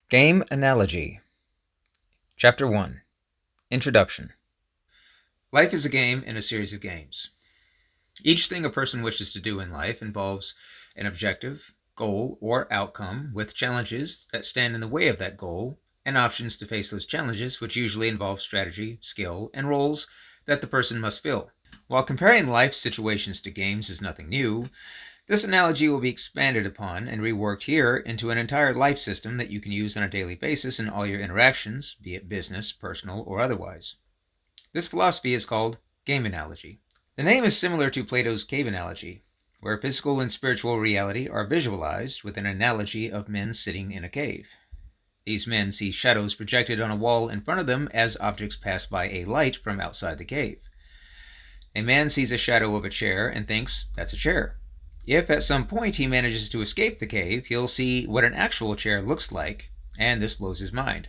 Game Analogy. Chapter 1. Introduction. Life is a game in a series of games. Each thing a person wishes to do in life involves an objective, goal, or outcome with challenges that stand in the way of that goal and options to face those challenges, which usually involve strategy, skill, and roles that the person must fill. While comparing life situations to games is nothing new, this analogy will be expanded upon and reworked here into an entire life system that you can use on a daily basis in all your interactions, be it business, personal, or otherwise. This philosophy is called game analogy. The name is similar to Plato's cave analogy, where physical and spiritual reality are visualized with an analogy of men sitting in a cave. These men see shadows projected on a wall in front of them as objects pass by a light from outside the cave. A man sees a shadow of a chair and thinks, that's a chair. If at some point he manages to escape the cave, he'll see what an actual chair looks like, and this blows his mind.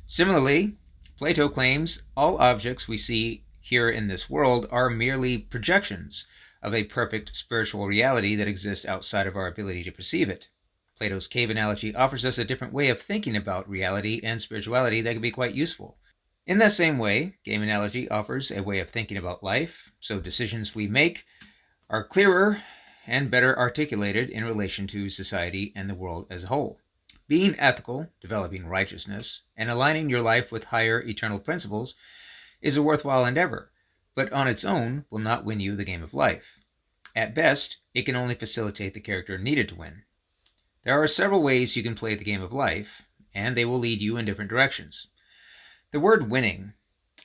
Similarly, Plato claims all objects we see here in this world are merely projections of a perfect spiritual reality that exists outside of our ability to perceive it. Plato's cave analogy offers us a different way of thinking about reality and spirituality that can be quite useful. In that same way, game analogy offers a way of thinking about life, so decisions we make are clearer and better articulated in relation to society and the world as a whole. Being ethical, developing righteousness, and aligning your life with higher eternal principles is a worthwhile endeavor, but on its own will not win you the game of life. At best, it can only facilitate the character needed to win. There are several ways you can play the game of life, and they will lead you in different directions. The word winning,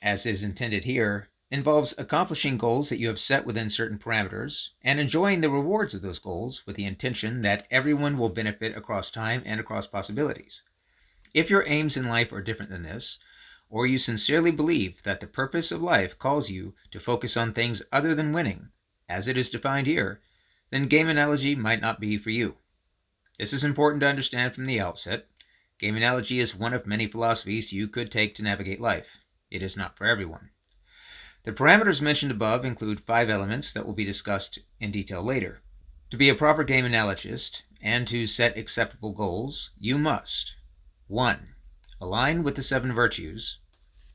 as is intended here, involves accomplishing goals that you have set within certain parameters and enjoying the rewards of those goals with the intention that everyone will benefit across time and across possibilities. If your aims in life are different than this, or you sincerely believe that the purpose of life calls you to focus on things other than winning, as it is defined here, then game analogy might not be for you. This is important to understand from the outset. Game analogy is one of many philosophies you could take to navigate life. It is not for everyone. The parameters mentioned above include 5 elements that will be discussed in detail later. To be a proper game analogist and to set acceptable goals, you must 1. Align with the 7 virtues.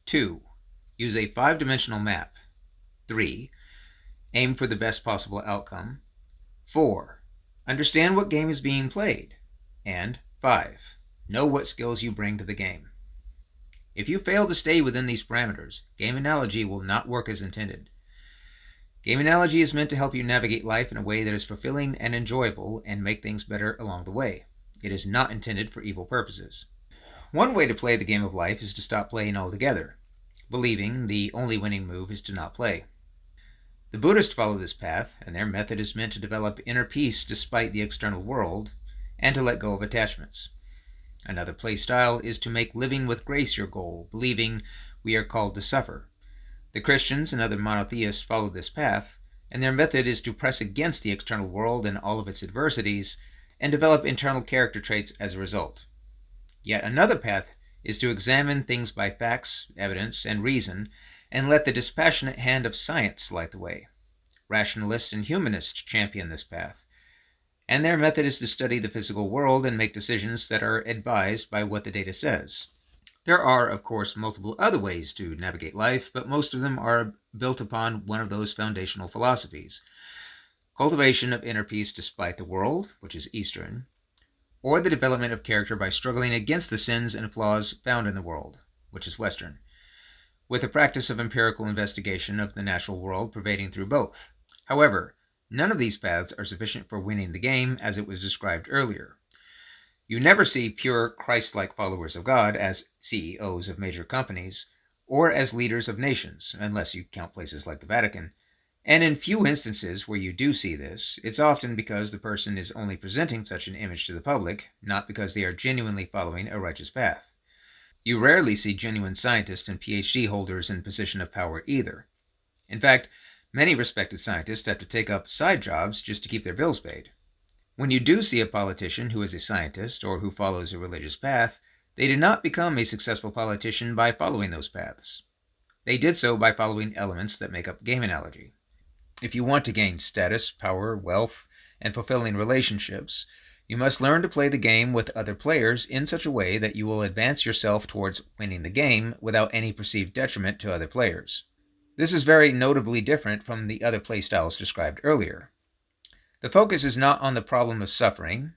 2. Use a 5-dimensional map. 3. Aim for the best possible outcome. 4. Understand what game is being played. And 5. Know what skills you bring to the game. If you fail to stay within these parameters, game analogy will not work as intended. Game analogy is meant to help you navigate life in a way that is fulfilling and enjoyable and make things better along the way. It is not intended for evil purposes. One way to play the game of life is to stop playing altogether, believing the only winning move is to not play. The Buddhists follow this path, and their method is meant to develop inner peace despite the external world and to let go of attachments. Another play style is to make living with grace your goal, believing we are called to suffer. The Christians and other monotheists follow this path, and their method is to press against the external world and all of its adversities and develop internal character traits as a result. Yet another path is to examine things by facts, evidence, and reason, and let the dispassionate hand of science light the way. Rationalists and humanists champion this path, and their method is to study the physical world and make decisions that are advised by what the data says. There are, of course, multiple other ways to navigate life, but most of them are built upon one of those foundational philosophies. Cultivation of inner peace despite the world, which is Eastern, or the development of character by struggling against the sins and flaws found in the world, which is Western, with the practice of empirical investigation of the natural world pervading through both. However, none of these paths are sufficient for winning the game as it was described earlier. You never see pure Christ-like followers of God as CEOs of major companies or as leaders of nations, unless you count places like the Vatican. And in few instances where you do see this, it's often because the person is only presenting such an image to the public, not because they are genuinely following a righteous path. You rarely see genuine scientists and PhD holders in position of power either. In fact, many respected scientists have to take up side jobs just to keep their bills paid. When you do see a politician who is a scientist or who follows a religious path, they did not become a successful politician by following those paths. They did so by following elements that make up game analogy. If you want to gain status, power, wealth, and fulfilling relationships, You must learn to play the game with other players in such a way that you will advance yourself towards winning the game without any perceived detriment to other players. This is very notably different from the other playstyles described earlier. The focus is not on the problem of suffering,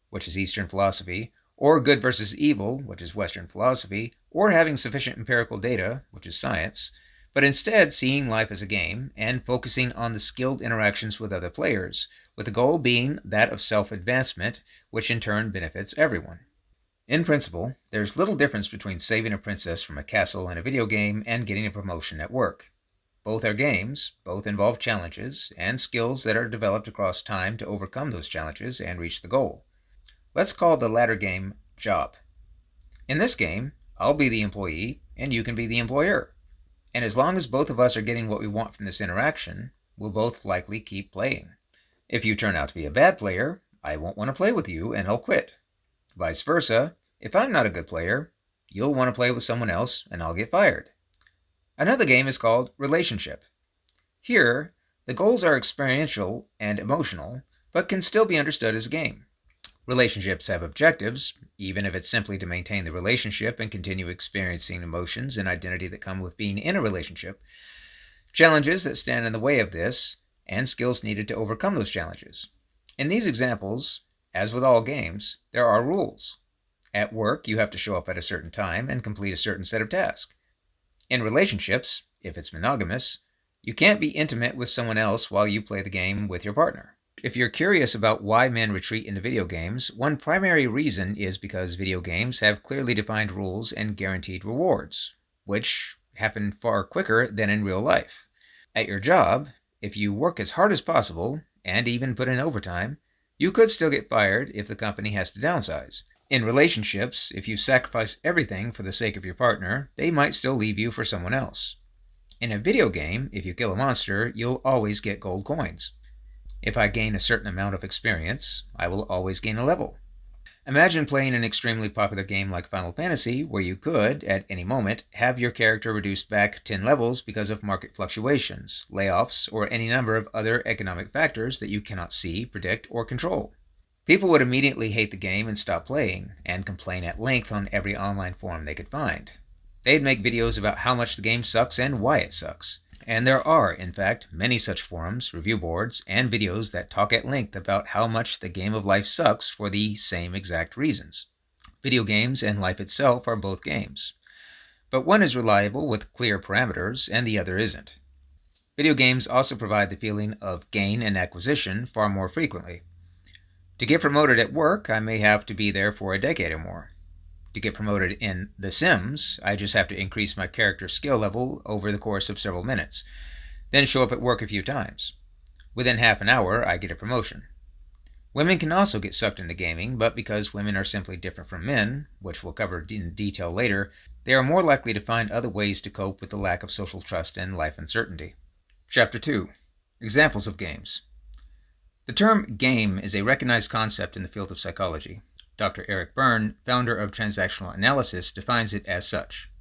which is Eastern philosophy, or good versus evil, which is Western philosophy, or having sufficient empirical data, which is science, but instead seeing life as a game and focusing on the skilled interactions with other players, with the goal being that of self-advancement, which in turn benefits everyone. In principle, there's little difference between saving a princess from a castle in a video game and getting a promotion at work. Both are games, both involve challenges, and skills that are developed across time to overcome those challenges and reach the goal. Let's call the latter game Job. In this game, I'll be the employee and you can be the employer. And as long as both of us are getting what we want from this interaction, we'll both likely keep playing. If you turn out to be a bad player, I won't want to play with you and I'll quit. Vice versa, if I'm not a good player, you'll want to play with someone else and I'll get fired. Another game is called Relationship. Here, the goals are experiential and emotional, but can still be understood as a game. Relationships have objectives, even if it's simply to maintain the relationship and continue experiencing emotions and identity that come with being in a relationship, challenges that stand in the way of this, and skills needed to overcome those challenges. In these examples, as with all games, there are rules. At work, you have to show up at a certain time and complete a certain set of tasks. In relationships, if it's monogamous, you can't be intimate with someone else while you play the game with your partner. If you're curious about why men retreat into video games, one primary reason is because video games have clearly defined rules and guaranteed rewards, which happen far quicker than in real life. At your job, if you work as hard as possible, and even put in overtime, you could still get fired if the company has to downsize. In relationships, if you sacrifice everything for the sake of your partner, they might still leave you for someone else. In a video game, if you kill a monster, you'll always get gold coins. If I gain a certain amount of experience, I will always gain a level. Imagine playing an extremely popular game like Final Fantasy, where you could, at any moment, have your character reduced back 10 levels because of market fluctuations, layoffs, or any number of other economic factors that you cannot see, predict, or control. People would immediately hate the game and stop playing, and complain at length on every online forum they could find. They'd make videos about how much the game sucks and why it sucks. And there are, in fact, many such forums, review boards, and videos that talk at length about how much the game of life sucks for the same exact reasons. Video games and life itself are both games. But one is reliable with clear parameters, and the other isn't. Video games also provide the feeling of gain and acquisition far more frequently. To get promoted at work, I may have to be there for a decade or more. To get promoted in The Sims, I just have to increase my character's skill level over the course of several minutes, then show up at work a few times. Within half an hour, I get a promotion. Women can also get sucked into gaming, but because women are simply different from men, which we'll cover in detail later, they are more likely to find other ways to cope with the lack of social trust and life uncertainty. Chapter 2. Examples of games. The term game is a recognized concept in the field of psychology. Dr. Eric Berne, founder of transactional analysis, defines it as such.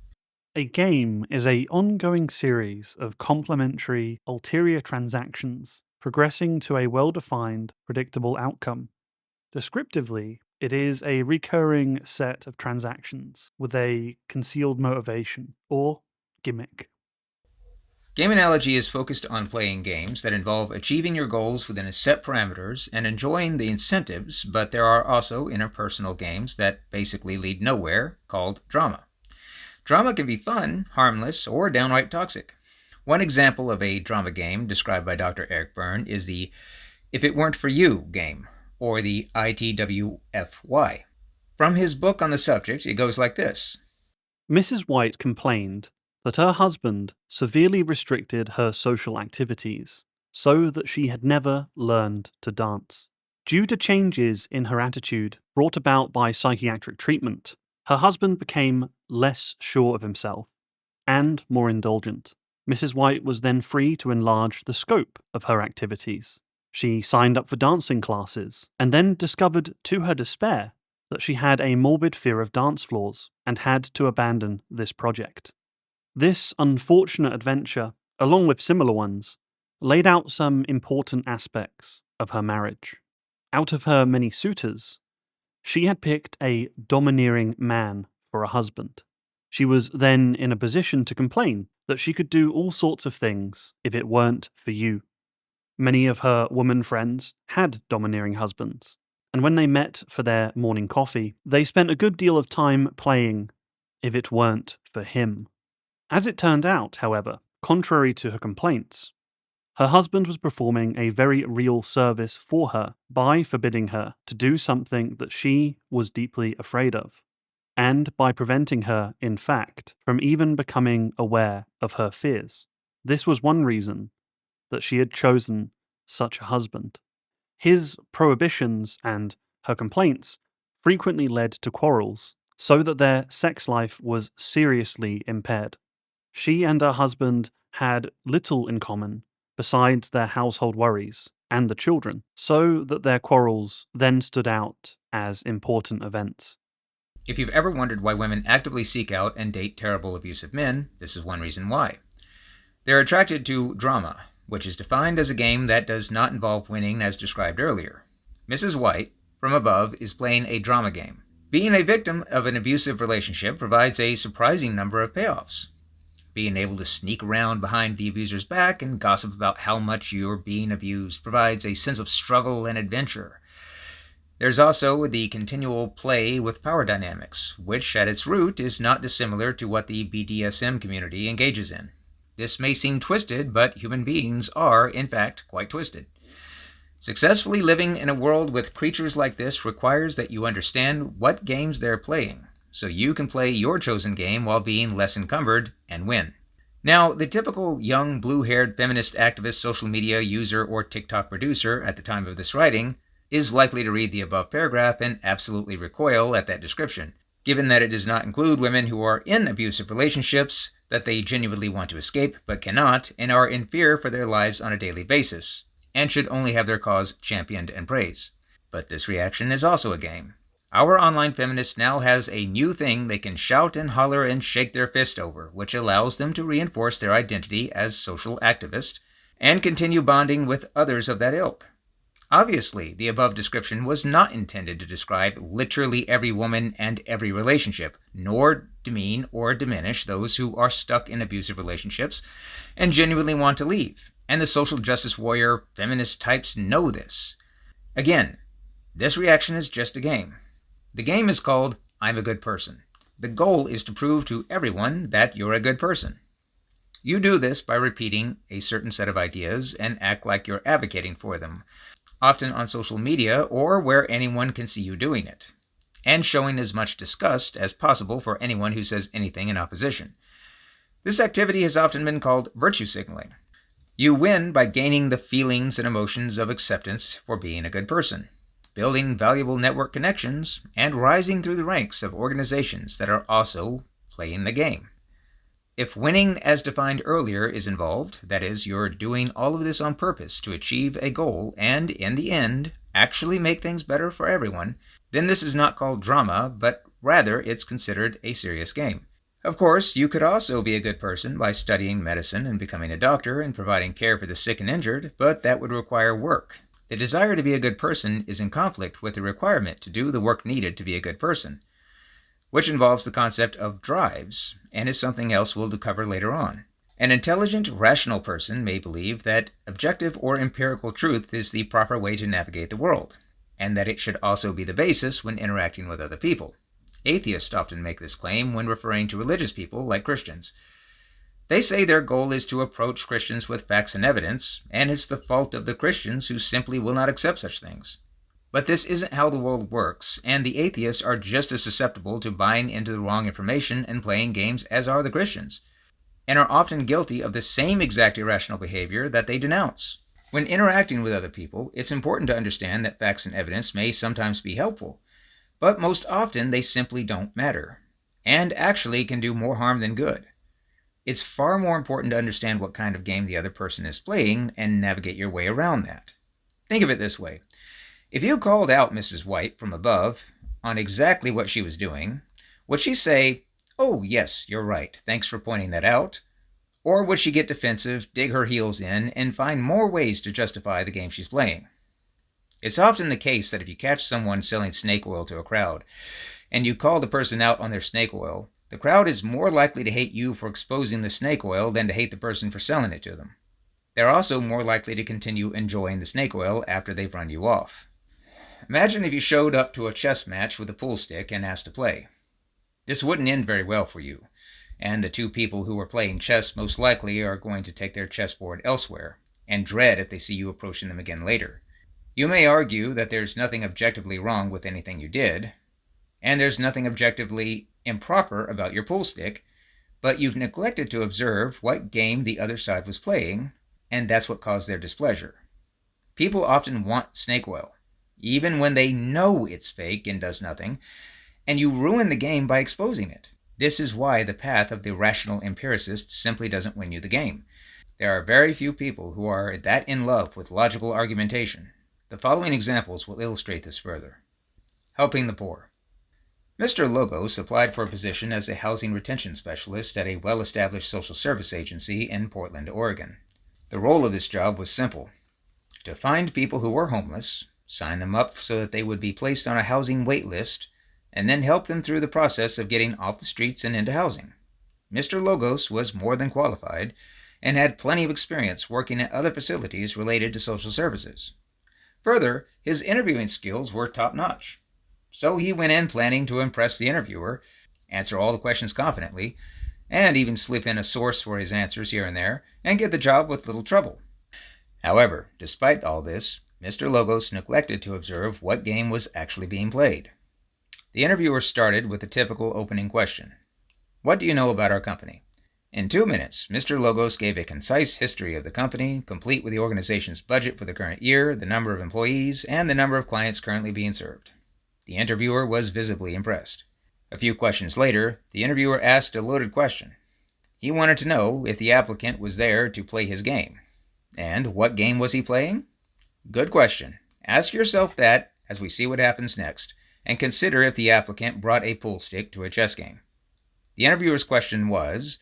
A game is an ongoing series of complementary ulterior transactions progressing to a well-defined, predictable outcome. Descriptively, it is a recurring set of transactions with a concealed motivation, or gimmick. Game analogy is focused on playing games that involve achieving your goals within a set parameters and enjoying the incentives, but there are also interpersonal games that basically lead nowhere, called drama. Drama can be fun, harmless, or downright toxic. One example of a drama game described by Dr. Eric Berne is the If It Weren't For You game, or the ITWFY. From his book on the subject, it goes like this. Mrs. White complained that her husband severely restricted her social activities so that she had never learned to dance. Due to changes in her attitude brought about by psychiatric treatment, her husband became less sure of himself and more indulgent. Mrs. White was then free to enlarge the scope of her activities. She signed up for dancing classes and then discovered, to her despair, that she had a morbid fear of dance floors and had to abandon this project. This unfortunate adventure, along with similar ones, laid out some important aspects of her marriage. Out of her many suitors, she had picked a domineering man for a husband. She was then in a position to complain that she could do all sorts of things if it weren't for you. Many of her woman friends had domineering husbands, and when they met for their morning coffee, they spent a good deal of time playing if it weren't for him. As it turned out, however, contrary to her complaints, her husband was performing a very real service for her by forbidding her to do something that she was deeply afraid of, and by preventing her, in fact, from even becoming aware of her fears. This was one reason that she had chosen such a husband. His prohibitions and her complaints frequently led to quarrels, so that their sex life was seriously impaired. She and her husband had little in common besides their household worries and the children, so that their quarrels then stood out as important events. If you've ever wondered why women actively seek out and date terrible, abusive men, this is one reason why. They're attracted to drama, which is defined as a game that does not involve winning as described earlier. Mrs. White, from above, is playing a drama game. Being a victim of an abusive relationship provides a surprising number of payoffs. Being able to sneak around behind the abuser's back and gossip about how much you're being abused provides a sense of struggle and adventure. There's also the continual play with power dynamics, which at its root is not dissimilar to what the BDSM community engages in. This may seem twisted, but human beings are, in fact, quite twisted. Successfully living in a world with creatures like this requires that you understand what games they're playing, so you can play your chosen game while being less encumbered and win. Now, the typical young, blue-haired feminist activist, social media user, or TikTok producer at the time of this writing is likely to read the above paragraph and absolutely recoil at that description, given that it does not include women who are in abusive relationships that they genuinely want to escape but cannot and are in fear for their lives on a daily basis, and should only have their cause championed and praised. But this reaction is also a game. Our online feminist now has a new thing they can shout and holler and shake their fist over, which allows them to reinforce their identity as social activists and continue bonding with others of that ilk. Obviously, the above description was not intended to describe literally every woman and every relationship, nor demean or diminish those who are stuck in abusive relationships and genuinely want to leave. And the social justice warrior feminist types know this. Again, this reaction is just a game. The game is called I'm a Good Person. The goal is to prove to everyone that you're a good person. You do this by repeating a certain set of ideas and act like you're advocating for them, often on social media or where anyone can see you doing it, and showing as much disgust as possible for anyone who says anything in opposition. This activity has often been called virtue signaling. You win by gaining the feelings and emotions of acceptance for being a good person, building valuable network connections, and rising through the ranks of organizations that are also playing the game. If winning as defined earlier is involved, that is, you're doing all of this on purpose to achieve a goal and, in the end, actually make things better for everyone, then this is not called drama, but rather it's considered a serious game. Of course, you could also be a good person by studying medicine and becoming a doctor and providing care for the sick and injured, but that would require work. The desire to be a good person is in conflict with the requirement to do the work needed to be a good person, which involves the concept of drives, and is something else we'll cover later on. An intelligent, rational person may believe that objective or empirical truth is the proper way to navigate the world, and that it should also be the basis when interacting with other people. Atheists often make this claim when referring to religious people like Christians. They say their goal is to approach Christians with facts and evidence, and it's the fault of the Christians who simply will not accept such things. But this isn't how the world works, and the atheists are just as susceptible to buying into the wrong information and playing games as are the Christians, and are often guilty of the same exact irrational behavior that they denounce. When interacting with other people, it's important to understand that facts and evidence may sometimes be helpful, but most often they simply don't matter, and actually can do more harm than good. It's far more important to understand what kind of game the other person is playing and navigate your way around that. Think of it this way. If you called out Mrs. White from above on exactly what she was doing, would she say, "Oh, yes, you're right, thanks for pointing that out"? Or would she get defensive, dig her heels in, and find more ways to justify the game she's playing? It's often the case that if you catch someone selling snake oil to a crowd, and you call the person out on their snake oil, the crowd is more likely to hate you for exposing the snake oil than to hate the person for selling it to them. They're also more likely to continue enjoying the snake oil after they've run you off. Imagine if you showed up to a chess match with a pool stick and asked to play. This wouldn't end very well for you, and the two people who are playing chess most likely are going to take their chessboard elsewhere, and dread if they see you approaching them again later. You may argue that there's nothing objectively wrong with anything you did, and there's nothing objectively improper about your pool stick, but you've neglected to observe what game the other side was playing, and that's what caused their displeasure. People often want snake oil, even when they know it's fake and does nothing, and you ruin the game by exposing it. This is why the path of the rational empiricist simply doesn't win you the game. There are very few people who are that in love with logical argumentation. The following examples will illustrate this further. Helping the poor. Mr. Logos applied for a position as a housing retention specialist at a well-established social service agency in Portland, Oregon. The role of this job was simple: to find people who were homeless, sign them up so that they would be placed on a housing wait list, and then help them through the process of getting off the streets and into housing. Mr. Logos was more than qualified and had plenty of experience working at other facilities related to social services. Further, his interviewing skills were top-notch. So he went in planning to impress the interviewer, answer all the questions confidently, and even slip in a source for his answers here and there, and get the job with little trouble. However, despite all this, Mr. Logos neglected to observe what game was actually being played. The interviewer started with the typical opening question: "What do you know about our company?" In 2 minutes, Mr. Logos gave a concise history of the company, complete with the organization's budget for the current year, the number of employees, and the number of clients currently being served. The interviewer was visibly impressed. A few questions later, the interviewer asked a loaded question. He wanted to know if the applicant was there to play his game. And what game was he playing? Good question. Ask yourself that as we see what happens next, and consider if the applicant brought a pool stick to a chess game. The interviewer's question was,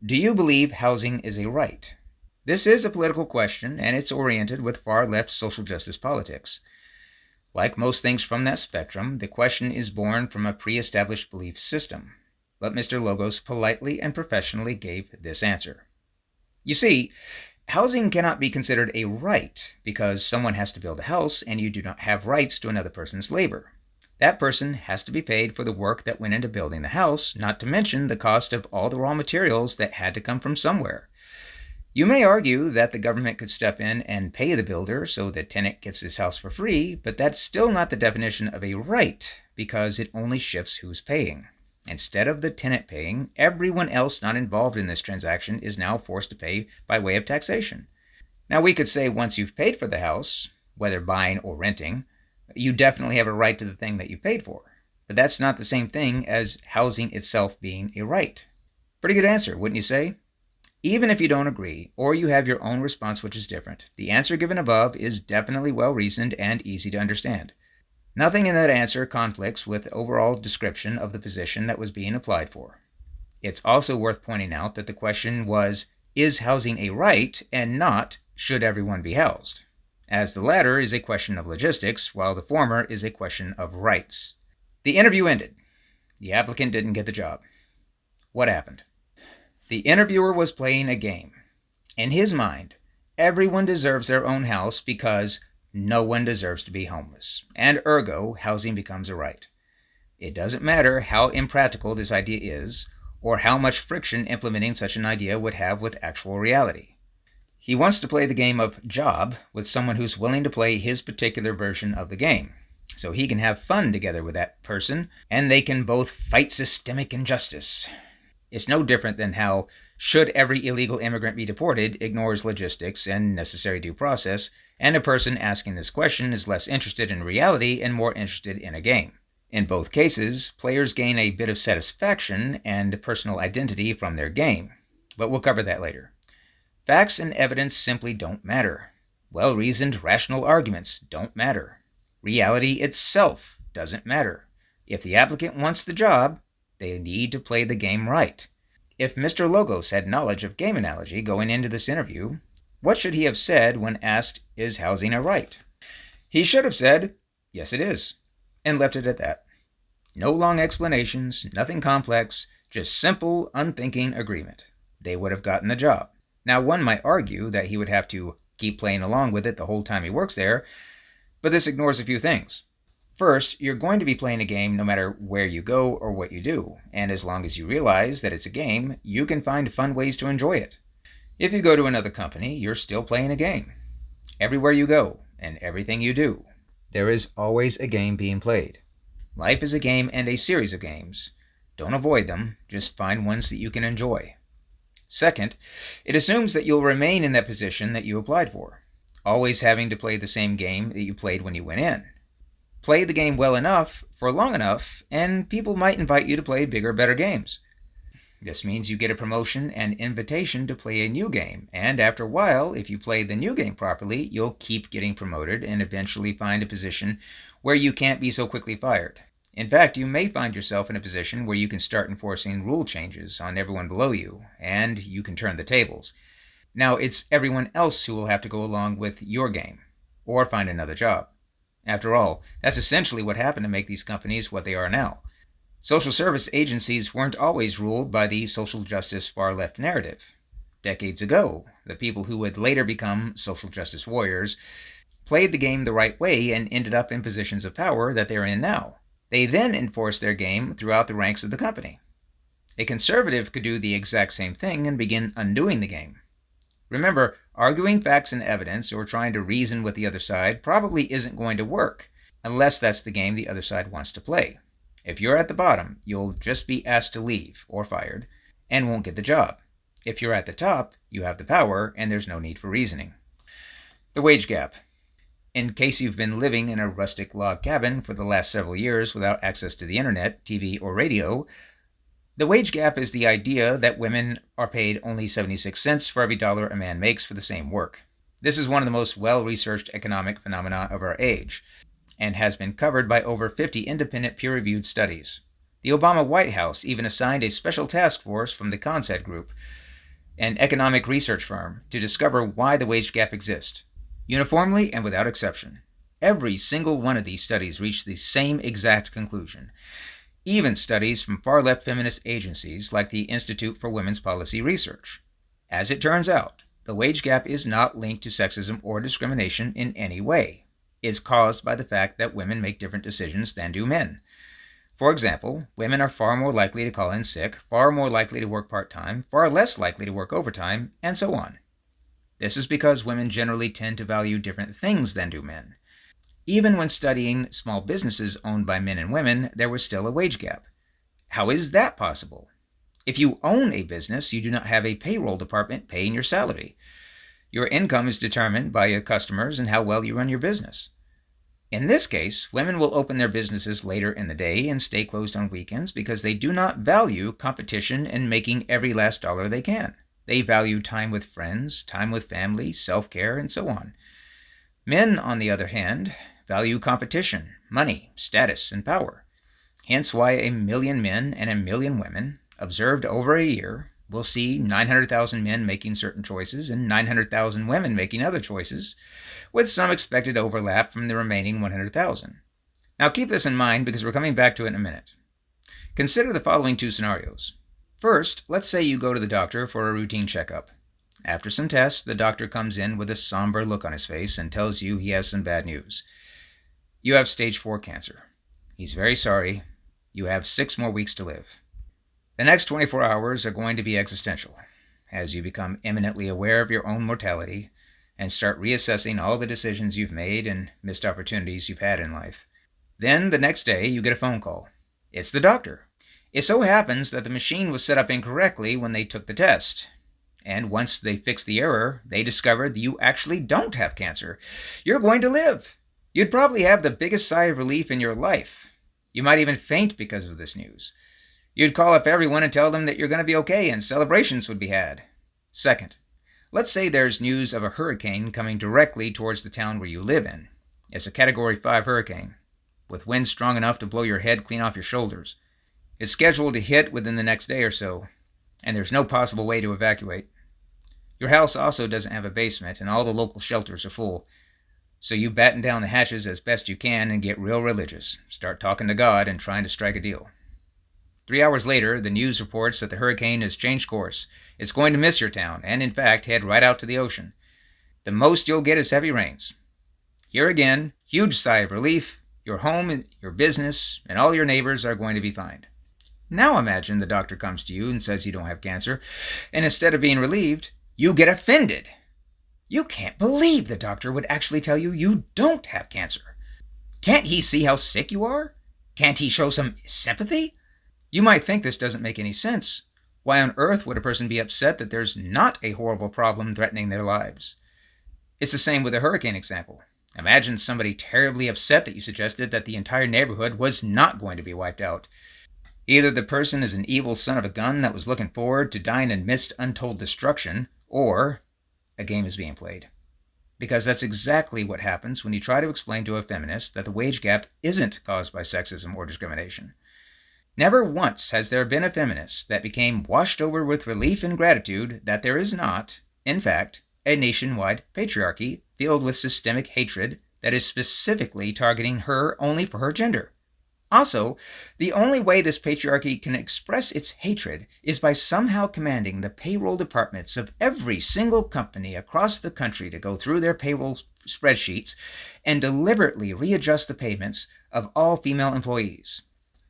do you believe housing is a right? This is a political question, and it's oriented with far-left social justice politics. Like most things from that spectrum, the question is born from a pre-established belief system. But Mr. Logos politely and professionally gave this answer. You see, housing cannot be considered a right because someone has to build a house and you do not have rights to another person's labor. That person has to be paid for the work that went into building the house, not to mention the cost of all the raw materials that had to come from somewhere. You may argue that the government could step in and pay the builder so the tenant gets his house for free, but that's still not the definition of a right because it only shifts who's paying. Instead of the tenant paying, everyone else not involved in this transaction is now forced to pay by way of taxation. Now we could say once you've paid for the house, whether buying or renting, you definitely have a right to the thing that you paid for. But that's not the same thing as housing itself being a right. Pretty good answer, wouldn't you say? Even if you don't agree, or you have your own response which is different, the answer given above is definitely well-reasoned and easy to understand. Nothing in that answer conflicts with the overall description of the position that was being applied for. It's also worth pointing out that the question was, is housing a right, and not, should everyone be housed? As the latter is a question of logistics, while the former is a question of rights. The interview ended. The applicant didn't get the job. What happened? The interviewer was playing a game. In his mind, everyone deserves their own house because no one deserves to be homeless, and ergo, housing becomes a right. It doesn't matter how impractical this idea is, or how much friction implementing such an idea would have with actual reality. He wants to play the game of job with someone who's willing to play his particular version of the game, so he can have fun together with that person, and they can both fight systemic injustice. It's no different than how should every illegal immigrant be deported ignores logistics and necessary due process, and a person asking this question is less interested in reality and more interested in a game. In both cases, players gain a bit of satisfaction and personal identity from their game, but we'll cover that later. Facts and evidence simply don't matter. Well-reasoned, rational arguments don't matter. Reality itself doesn't matter. If the applicant wants the job, they need to play the game right. If Mr. Logos had knowledge of game analogy going into this interview, what should he have said when asked, is housing a right? He should have said, "Yes, it is," and left it at that. No long explanations, nothing complex, just simple, unthinking agreement. They would have gotten the job. Now, one might argue that he would have to keep playing along with it the whole time he works there, but this ignores a few things. First, you're going to be playing a game no matter where you go or what you do, and as long as you realize that it's a game, you can find fun ways to enjoy it. If you go to another company, you're still playing a game. Everywhere you go, and everything you do, there is always a game being played. Life is a game and a series of games. Don't avoid them, just find ones that you can enjoy. Second, it assumes that you'll remain in that position that you applied for, always having to play the same game that you played when you went in. Play the game well enough, for long enough, and people might invite you to play bigger, better games. This means you get a promotion and invitation to play a new game, and after a while, if you play the new game properly, you'll keep getting promoted and eventually find a position where you can't be so quickly fired. In fact, you may find yourself in a position where you can start enforcing rule changes on everyone below you, and you can turn the tables. Now, it's everyone else who will have to go along with your game, or find another job. After all, that's essentially what happened to make these companies what they are now. Social service agencies weren't always ruled by the social justice far-left narrative. Decades ago, the people who would later become social justice warriors played the game the right way and ended up in positions of power that they're in now. They then enforced their game throughout the ranks of the company. A conservative could do the exact same thing and begin undoing the game. Remember, arguing facts and evidence or trying to reason with the other side probably isn't going to work, unless that's the game the other side wants to play. If you're at the bottom, you'll just be asked to leave or fired and won't get the job. If you're at the top, you have the power and there's no need for reasoning. The wage gap. In case you've been living in a rustic log cabin for the last several years without access to the internet, TV, or radio, the wage gap is the idea that women are paid only 76 cents for every dollar a man makes for the same work. This is one of the most well-researched economic phenomena of our age, and has been covered by over 50 independent peer-reviewed studies. The Obama White House even assigned a special task force from the Consett Group, an economic research firm, to discover why the wage gap exists. Uniformly and without exception, every single one of these studies reached the same exact conclusion. Even studies from far-left feminist agencies like the Institute for Women's Policy Research. As it turns out, the wage gap is not linked to sexism or discrimination in any way. It's caused by the fact that women make different decisions than do men. For example, women are far more likely to call in sick, far more likely to work part-time, far less likely to work overtime, and so on. This is because women generally tend to value different things than do men. Even when studying small businesses owned by men and women, there was still a wage gap. How is that possible? If you own a business, you do not have a payroll department paying your salary. Your income is determined by your customers and how well you run your business. In this case, women will open their businesses later in the day and stay closed on weekends because they do not value competition and making every last dollar they can. They value time with friends, time with family, self-care, and so on. Men, on the other hand, value competition, money, status, and power. Hence why 1 million men and 1 million women, observed over a year, will see 900,000 men making certain choices and 900,000 women making other choices, with some expected overlap from the remaining 100,000. Now keep this in mind because we're coming back to it in a minute. Consider the following two scenarios. First, let's say you go to the doctor for a routine checkup. After some tests, the doctor comes in with a somber look on his face and tells you he has some bad news. You have stage 4 cancer. He's very sorry. You have 6 more weeks to live. The next 24 hours are going to be existential, as you become eminently aware of your own mortality and start reassessing all the decisions you've made and missed opportunities you've had in life. Then, the next day, you get a phone call. It's the doctor. It so happens that the machine was set up incorrectly when they took the test. And once they fixed the error, they discovered that you actually don't have cancer. You're going to live. You'd probably have the biggest sigh of relief in your life. You might even faint because of this news. You'd call up everyone and tell them that you're going to be okay and celebrations would be had. Second, let's say there's news of a hurricane coming directly towards the town where you live in. It's a Category 5 hurricane, with winds strong enough to blow your head clean off your shoulders. It's scheduled to hit within the next day or so, and there's no possible way to evacuate. Your house also doesn't have a basement, and all the local shelters are full. So you batten down the hatches as best you can and get real religious. Start talking to God and trying to strike a deal. 3 hours later, the news reports that the hurricane has changed course. It's going to miss your town, and in fact, head right out to the ocean. The most you'll get is heavy rains. Here again, huge sigh of relief. Your home, your business, and all your neighbors are going to be fine. Now imagine the doctor comes to you and says you don't have cancer, and instead of being relieved, you get offended. You can't believe the doctor would actually tell you you don't have cancer. Can't he see how sick you are? Can't he show some sympathy? You might think this doesn't make any sense. Why on earth would a person be upset that there's not a horrible problem threatening their lives? It's the same with the hurricane example. Imagine somebody terribly upset that you suggested that the entire neighborhood was not going to be wiped out. Either the person is an evil son of a gun that was looking forward to dying amidst untold destruction, or a game is being played. Because that's exactly what happens when you try to explain to a feminist that the wage gap isn't caused by sexism or discrimination. Never once has there been a feminist that became washed over with relief and gratitude that there is not, in fact, a nationwide patriarchy filled with systemic hatred that is specifically targeting her only for her gender. Also, the only way this patriarchy can express its hatred is by somehow commanding the payroll departments of every single company across the country to go through their payroll spreadsheets and deliberately readjust the payments of all female employees.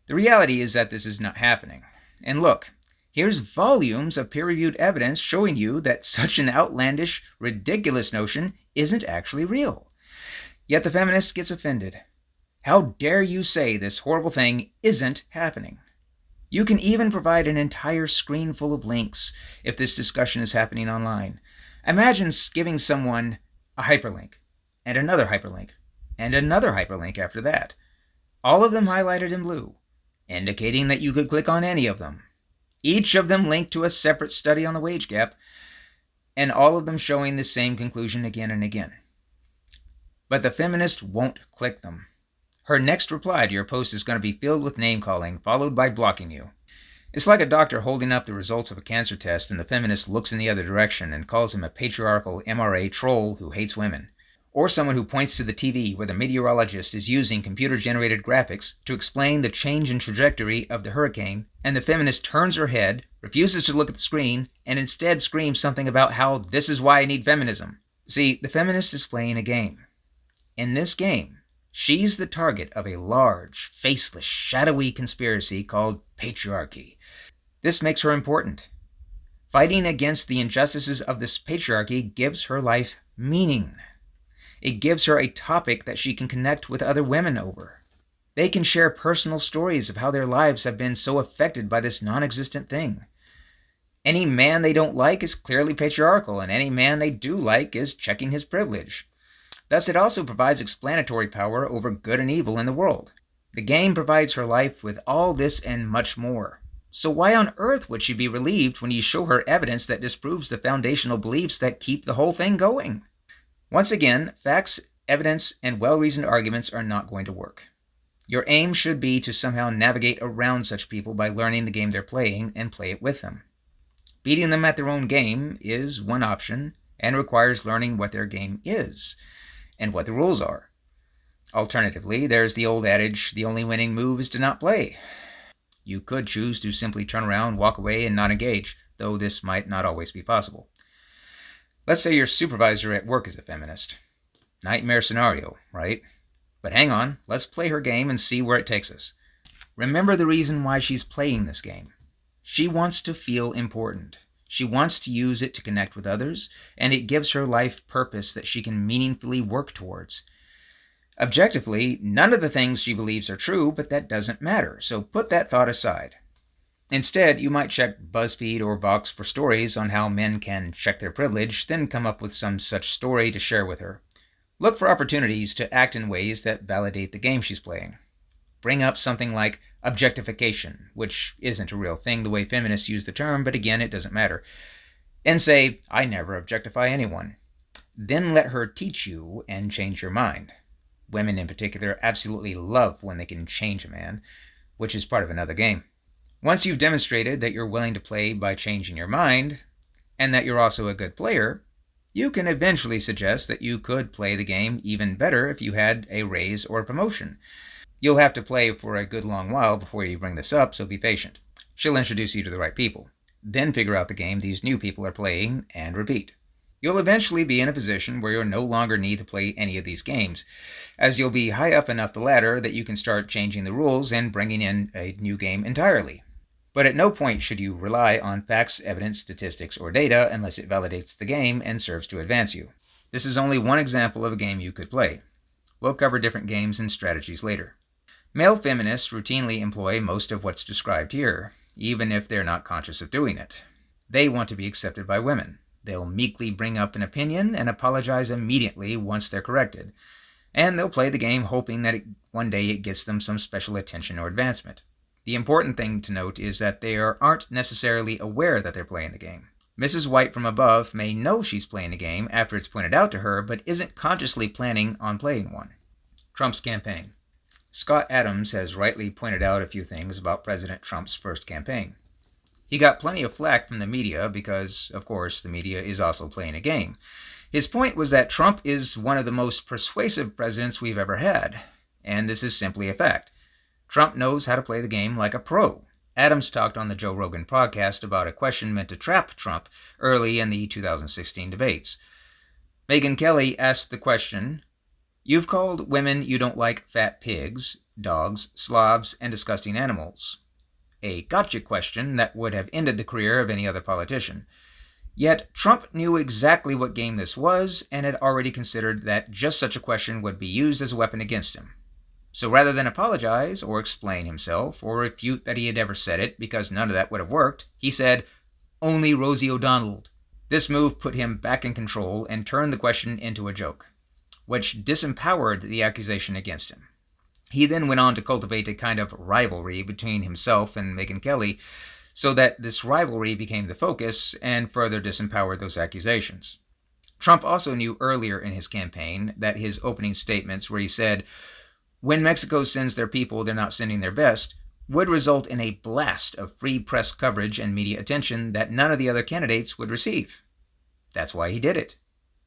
The reality is that this is not happening. And look, here's volumes of peer-reviewed evidence showing you that such an outlandish, ridiculous notion isn't actually real. Yet the feminist gets offended. How dare you say this horrible thing isn't happening? You can even provide an entire screen full of links if this discussion is happening online. Imagine giving someone a hyperlink, and another hyperlink, and another hyperlink after that. All of them highlighted in blue, indicating that you could click on any of them. Each of them linked to a separate study on the wage gap, and all of them showing the same conclusion again and again. But the feminist won't click them. Her next reply to your post is going to be filled with name-calling, followed by blocking you. It's like a doctor holding up the results of a cancer test and the feminist looks in the other direction and calls him a patriarchal MRA troll who hates women. Or someone who points to the TV where the meteorologist is using computer-generated graphics to explain the change in trajectory of the hurricane, and the feminist turns her head, refuses to look at the screen, and instead screams something about how this is why I need feminism. See, the feminist is playing a game. In this game, she's the target of a large, faceless, shadowy conspiracy called patriarchy. This makes her important. Fighting against the injustices of this patriarchy gives her life meaning. It gives her a topic that she can connect with other women over. They can share personal stories of how their lives have been so affected by this non-existent thing. Any man they don't like is clearly patriarchal, and any man they do like is checking his privilege. Thus, it also provides explanatory power over good and evil in the world. The game provides her life with all this and much more. So why on earth would she be relieved when you show her evidence that disproves the foundational beliefs that keep the whole thing going? Once again, facts, evidence, and well-reasoned arguments are not going to work. Your aim should be to somehow navigate around such people by learning the game they're playing and play it with them. Beating them at their own game is one option and requires learning what their game is and what the rules are. Alternatively, there's the old adage, the only winning move is to not play. You could choose to simply turn around, walk away, and not engage, though this might not always be possible. Let's say your supervisor at work is a feminist. Nightmare scenario, right? But hang on, let's play her game and see where it takes us. Remember the reason why she's playing this game. She wants to feel important. She wants to use it to connect with others, and it gives her life purpose that she can meaningfully work towards. Objectively, none of the things she believes are true, but that doesn't matter, so put that thought aside. Instead, you might check BuzzFeed or Vox for stories on how men can check their privilege, then come up with some such story to share with her. Look for opportunities to act in ways that validate the game she's playing. Bring up something like objectification, which isn't a real thing the way feminists use the term, but again, it doesn't matter. And say, I never objectify anyone. Then let her teach you and change your mind. Women in particular absolutely love when they can change a man, which is part of another game. Once you've demonstrated that you're willing to play by changing your mind, and that you're also a good player, You can eventually suggest that you could play the game even better if you had a raise or a promotion. You'll have to play for a good long while before you bring this up, so be patient. She'll introduce you to the right people. Then figure out the game these new people are playing and repeat. You'll eventually be in a position where you'll no longer need to play any of these games, as you'll be high up enough the ladder that you can start changing the rules and bringing in a new game entirely. But at no point should you rely on facts, evidence, statistics, or data unless it validates the game and serves to advance you. This is only one example of a game you could play. We'll cover different games and strategies later. Male feminists routinely employ most of what's described here, even if they're not conscious of doing it. They want to be accepted by women. They'll meekly bring up an opinion and apologize immediately once they're corrected. And they'll play the game hoping that one day it gets them some special attention or advancement. The important thing to note is that they aren't necessarily aware that they're playing the game. Mrs. White from above may know she's playing the game after it's pointed out to her, but isn't consciously planning on playing one. Trump's campaign. Scott Adams has rightly pointed out a few things about President Trump's first campaign. He got plenty of flack from the media because, of course, the media is also playing a game. His point was that Trump is one of the most persuasive presidents we've ever had, and this is simply a fact. Trump knows how to play the game like a pro. Adams talked on the Joe Rogan podcast about a question meant to trap Trump early in the 2016 debates. Megyn Kelly asked the question, "You've called women you don't like fat pigs, dogs, slobs, and disgusting animals." A gotcha question that would have ended the career of any other politician. Yet Trump knew exactly what game this was and had already considered that just such a question would be used as a weapon against him. So rather than apologize or explain himself or refute that he had ever said it, because none of that would have worked, he said, "Only Rosie O'Donnell." This move put him back in control and turned the question into a joke, which disempowered the accusation against him. He then went on to cultivate a kind of rivalry between himself and Megyn Kelly, so that this rivalry became the focus and further disempowered those accusations. Trump also knew earlier in his campaign that his opening statements where he said, "When Mexico sends their people, they're not sending their best," would result in a blast of free press coverage and media attention that none of the other candidates would receive. That's why he did it.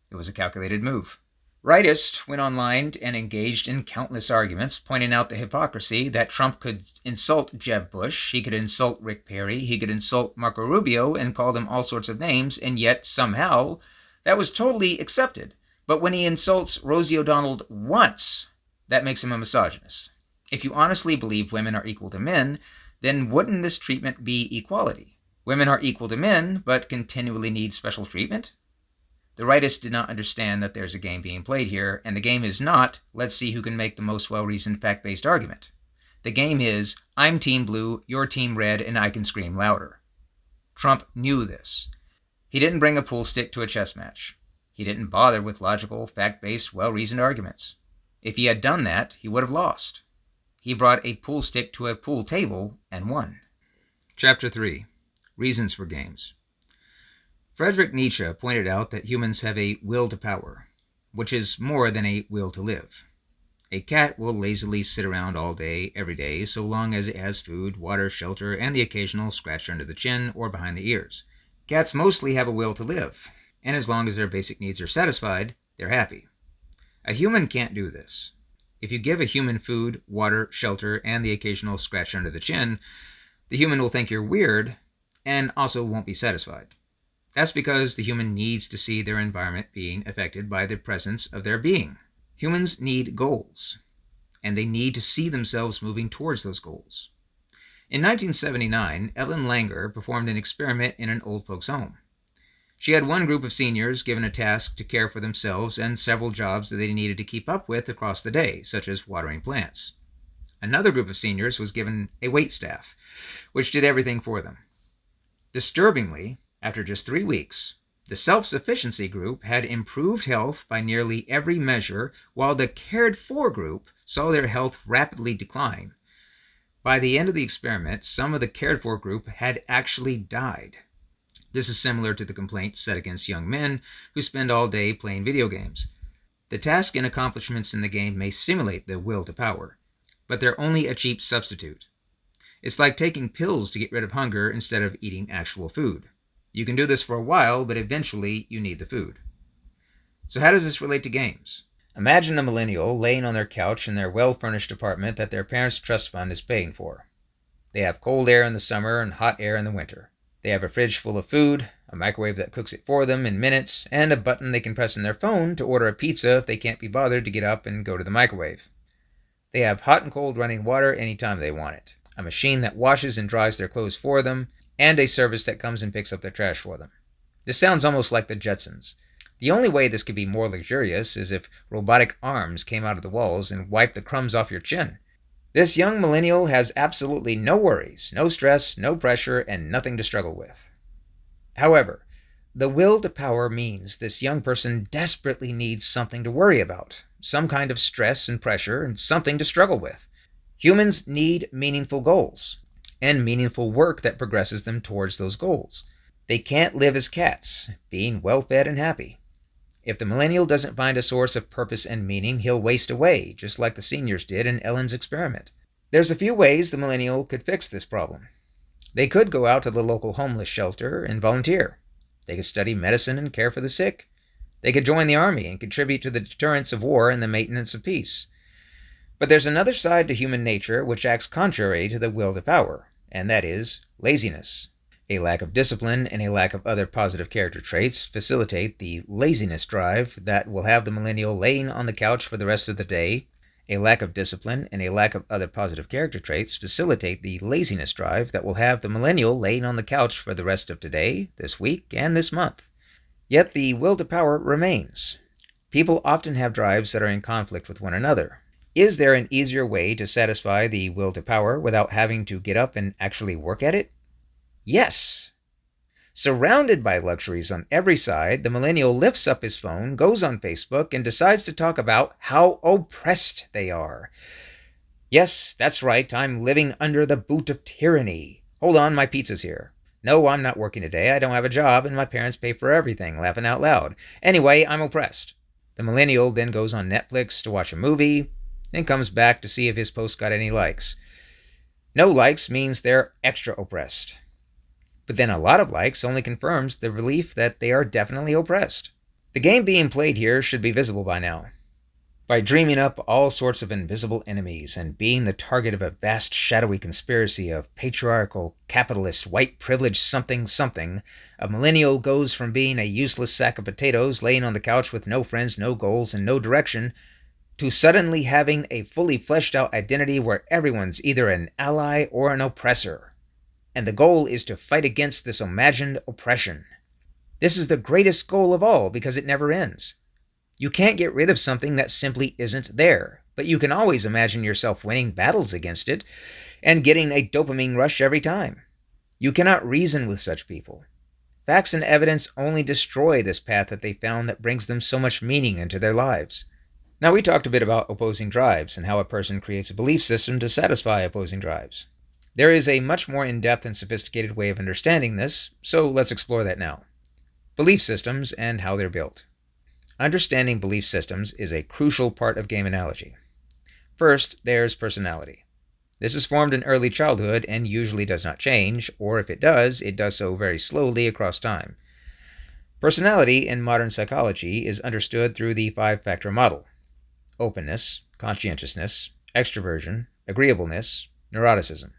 It was a calculated move. Rightists went online and engaged in countless arguments, pointing out the hypocrisy that Trump could insult Jeb Bush, he could insult Rick Perry, he could insult Marco Rubio and call them all sorts of names, and yet somehow that was totally accepted. But when he insults Rosie O'Donnell once, that makes him a misogynist. If you honestly believe women are equal to men, then wouldn't this treatment be equality? Women are equal to men, but continually need special treatment? The rightists did not understand that there's a game being played here, and the game is not, let's see who can make the most well-reasoned, fact-based argument. The game is, I'm Team Blue, you're Team Red, and I can scream louder. Trump knew this. He didn't bring a pool stick to a chess match. He didn't bother with logical, fact-based, well-reasoned arguments. If he had done that, he would have lost. He brought a pool stick to a pool table and won. Chapter 3. Reasons for Games. Friedrich Nietzsche pointed out that humans have a will to power, which is more than a will to live. A cat will lazily sit around all day, every day, so long as it has food, water, shelter, and the occasional scratch under the chin or behind the ears. Cats mostly have a will to live, and as long as their basic needs are satisfied, they're happy. A human can't do this. If you give a human food, water, shelter, and the occasional scratch under the chin, the human will think you're weird and also won't be satisfied. That's because the human needs to see their environment being affected by the presence of their being. Humans need goals, and they need to see themselves moving towards those goals. In 1979, Ellen Langer performed an experiment in an old folks' home. She had one group of seniors given a task to care for themselves and several jobs that they needed to keep up with across the day, such as watering plants. Another group of seniors was given a waitstaff, which did everything for them. Disturbingly, after just 3 weeks, the self-sufficiency group had improved health by nearly every measure, while the cared-for group saw their health rapidly decline. By the end of the experiment, some of the cared-for group had actually died. This is similar to the complaint set against young men who spend all day playing video games. The tasks and accomplishments in the game may simulate the will to power, but they're only a cheap substitute. It's like taking pills to get rid of hunger instead of eating actual food. You can do this for a while, but eventually you need the food. So how does this relate to games? Imagine a millennial laying on their couch in their well-furnished apartment that their parents' trust fund is paying for. They have cold air in the summer and hot air in the winter. They have a fridge full of food, a microwave that cooks it for them in minutes, and a button they can press on their phone to order a pizza if they can't be bothered to get up and go to the microwave. They have hot and cold running water anytime they want it, a machine that washes and dries their clothes for them, and a service that comes and picks up their trash for them. This sounds almost like the Jetsons. The only way this could be more luxurious is if robotic arms came out of the walls and wiped the crumbs off your chin. This young millennial has absolutely no worries, no stress, no pressure, and nothing to struggle with. However, the will to power means this young person desperately needs something to worry about, some kind of stress and pressure, and something to struggle with. Humans need meaningful goals, and meaningful work that progresses them towards those goals. They can't live as cats, being well-fed and happy. If the millennial doesn't find a source of purpose and meaning, he'll waste away, just like the seniors did in Ellen's experiment. There's a few ways the millennial could fix this problem. They could go out to the local homeless shelter and volunteer. They could study medicine and care for the sick. They could join the army and contribute to the deterrence of war and the maintenance of peace. But there's another side to human nature which acts contrary to the will to power, and that is laziness. A lack of discipline and a lack of other positive character traits facilitate the laziness drive that will have the millennial laying on the couch for the rest of the day. A lack of discipline and a lack of other positive character traits facilitate the laziness drive that will have the millennial laying on the couch for the rest of today, this week, and this month. Yet the will to power remains. People often have drives that are in conflict with one another. Is there an easier way to satisfy the will to power without having to get up and actually work at it? Yes! Surrounded by luxuries on every side, the millennial lifts up his phone, goes on Facebook, and decides to talk about how oppressed they are. Yes, that's right, I'm living under the boot of tyranny. Hold on, my pizza's here. No, I'm not working today, I don't have a job, and my parents pay for everything, laughing out loud. Anyway, I'm oppressed. The millennial then goes on Netflix to watch a movie, then comes back to see if his post got any likes. No likes means they're extra oppressed. But then a lot of likes only confirms the belief that they are definitely oppressed. The game being played here should be visible by now. By dreaming up all sorts of invisible enemies and being the target of a vast shadowy conspiracy of patriarchal, capitalist, white privilege something, a millennial goes from being a useless sack of potatoes laying on the couch with no friends, no goals, and no direction, to suddenly having a fully fleshed out identity where everyone's either an ally or an oppressor. And the goal is to fight against this imagined oppression. This is the greatest goal of all because it never ends. You can't get rid of something that simply isn't there, but you can always imagine yourself winning battles against it and getting a dopamine rush every time. You cannot reason with such people. Facts and evidence only destroy this path that they found that brings them so much meaning into their lives. Now, we talked a bit about opposing drives and how a person creates a belief system to satisfy opposing drives. There is a much more in-depth and sophisticated way of understanding this, so let's explore that now. Belief systems and how they're built. Understanding belief systems is a crucial part of game analogy. First, there's personality. This is formed in early childhood and usually does not change, or if it does so very slowly across time. Personality in modern psychology is understood through the 5-factor model: openness, conscientiousness, extroversion, agreeableness, neuroticism.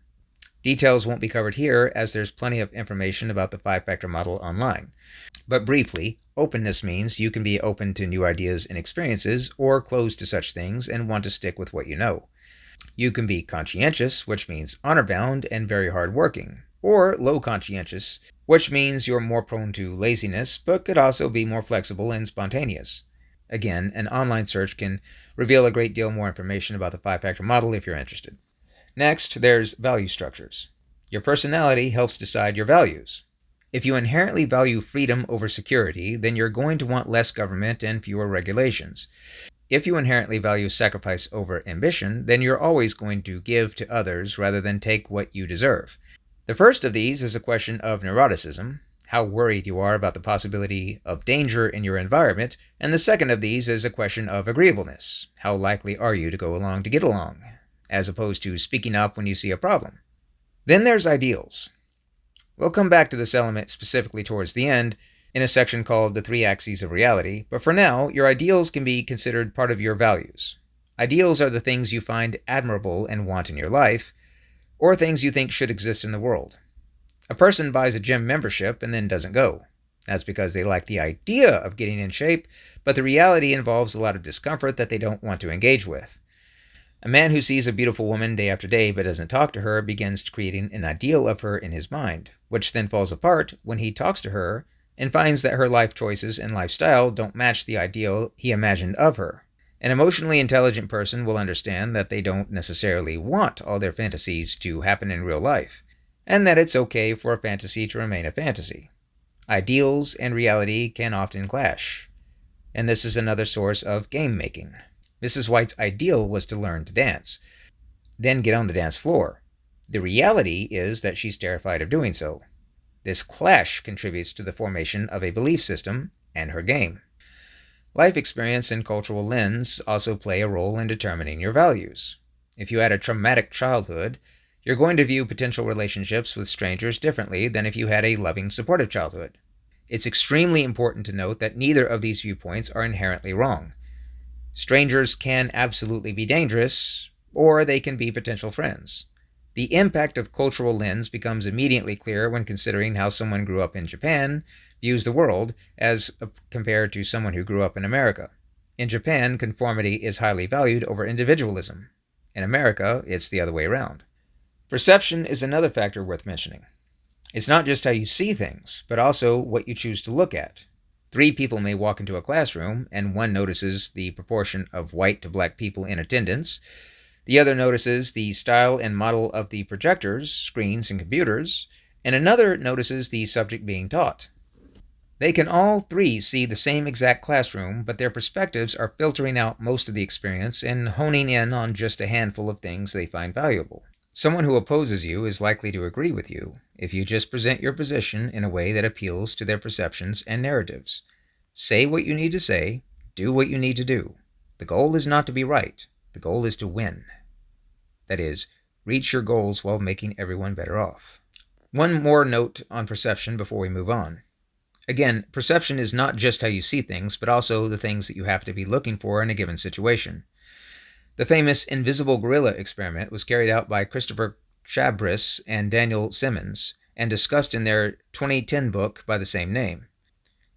Details won't be covered here as there's plenty of information about the 5-factor model online. But briefly, openness means you can be open to new ideas and experiences or closed to such things and want to stick with what you know. You can be conscientious, which means honor-bound and very hard-working, or low conscientious, which means you're more prone to laziness but could also be more flexible and spontaneous. Again, an online search can reveal a great deal more information about the 5-factor model if you're interested. Next, there's value structures. Your personality helps decide your values. If you inherently value freedom over security, then you're going to want less government and fewer regulations. If you inherently value sacrifice over ambition, then you're always going to give to others rather than take what you deserve. The first of these is a question of neuroticism, how worried you are about the possibility of danger in your environment, and the second of these is a question of agreeableness, how likely are you to go along to get along, as opposed to speaking up when you see a problem. Then there's ideals. We'll come back to this element specifically towards the end, in a section called The Three Axes of Reality, but for now, your ideals can be considered part of your values. Ideals are the things you find admirable and want in your life, or things you think should exist in the world. A person buys a gym membership and then doesn't go. That's because they like the idea of getting in shape, but the reality involves a lot of discomfort that they don't want to engage with. A man who sees a beautiful woman day after day but doesn't talk to her begins creating an ideal of her in his mind, which then falls apart when he talks to her and finds that her life choices and lifestyle don't match the ideal he imagined of her. An emotionally intelligent person will understand that they don't necessarily want all their fantasies to happen in real life, and that it's okay for a fantasy to remain a fantasy. Ideals and reality can often clash, and this is another source of game making. Mrs. White's ideal was to learn to dance, then get on the dance floor. The reality is that she's terrified of doing so. This clash contributes to the formation of a belief system and her game. Life experience and cultural lens also play a role in determining your values. If you had a traumatic childhood, you're going to view potential relationships with strangers differently than if you had a loving, supportive childhood. It's extremely important to note that neither of these viewpoints are inherently wrong. Strangers can absolutely be dangerous, or they can be potential friends. The impact of cultural lens becomes immediately clear when considering how someone grew up in Japan views the world as compared to someone who grew up in America. In Japan, conformity is highly valued over individualism. In America, it's the other way around. Perception is another factor worth mentioning. It's not just how you see things, but also what you choose to look at. 3 people may walk into a classroom, and one notices the proportion of white to black people in attendance. The other notices the style and model of the projectors, screens, and computers, and another notices the subject being taught. They can all 3 see the same exact classroom, but their perspectives are filtering out most of the experience and honing in on just a handful of things they find valuable. Someone who opposes you is likely to agree with you if you just present your position in a way that appeals to their perceptions and narratives. Say what you need to say, do what you need to do. The goal is not to be right. The goal is to win. That is, reach your goals while making everyone better off. One more note on perception before we move on. Again, perception is not just how you see things, but also the things that you have to be looking for in a given situation. The famous invisible gorilla experiment was carried out by Christopher Chabris and Daniel Simmons and discussed in their 2010 book by the same name.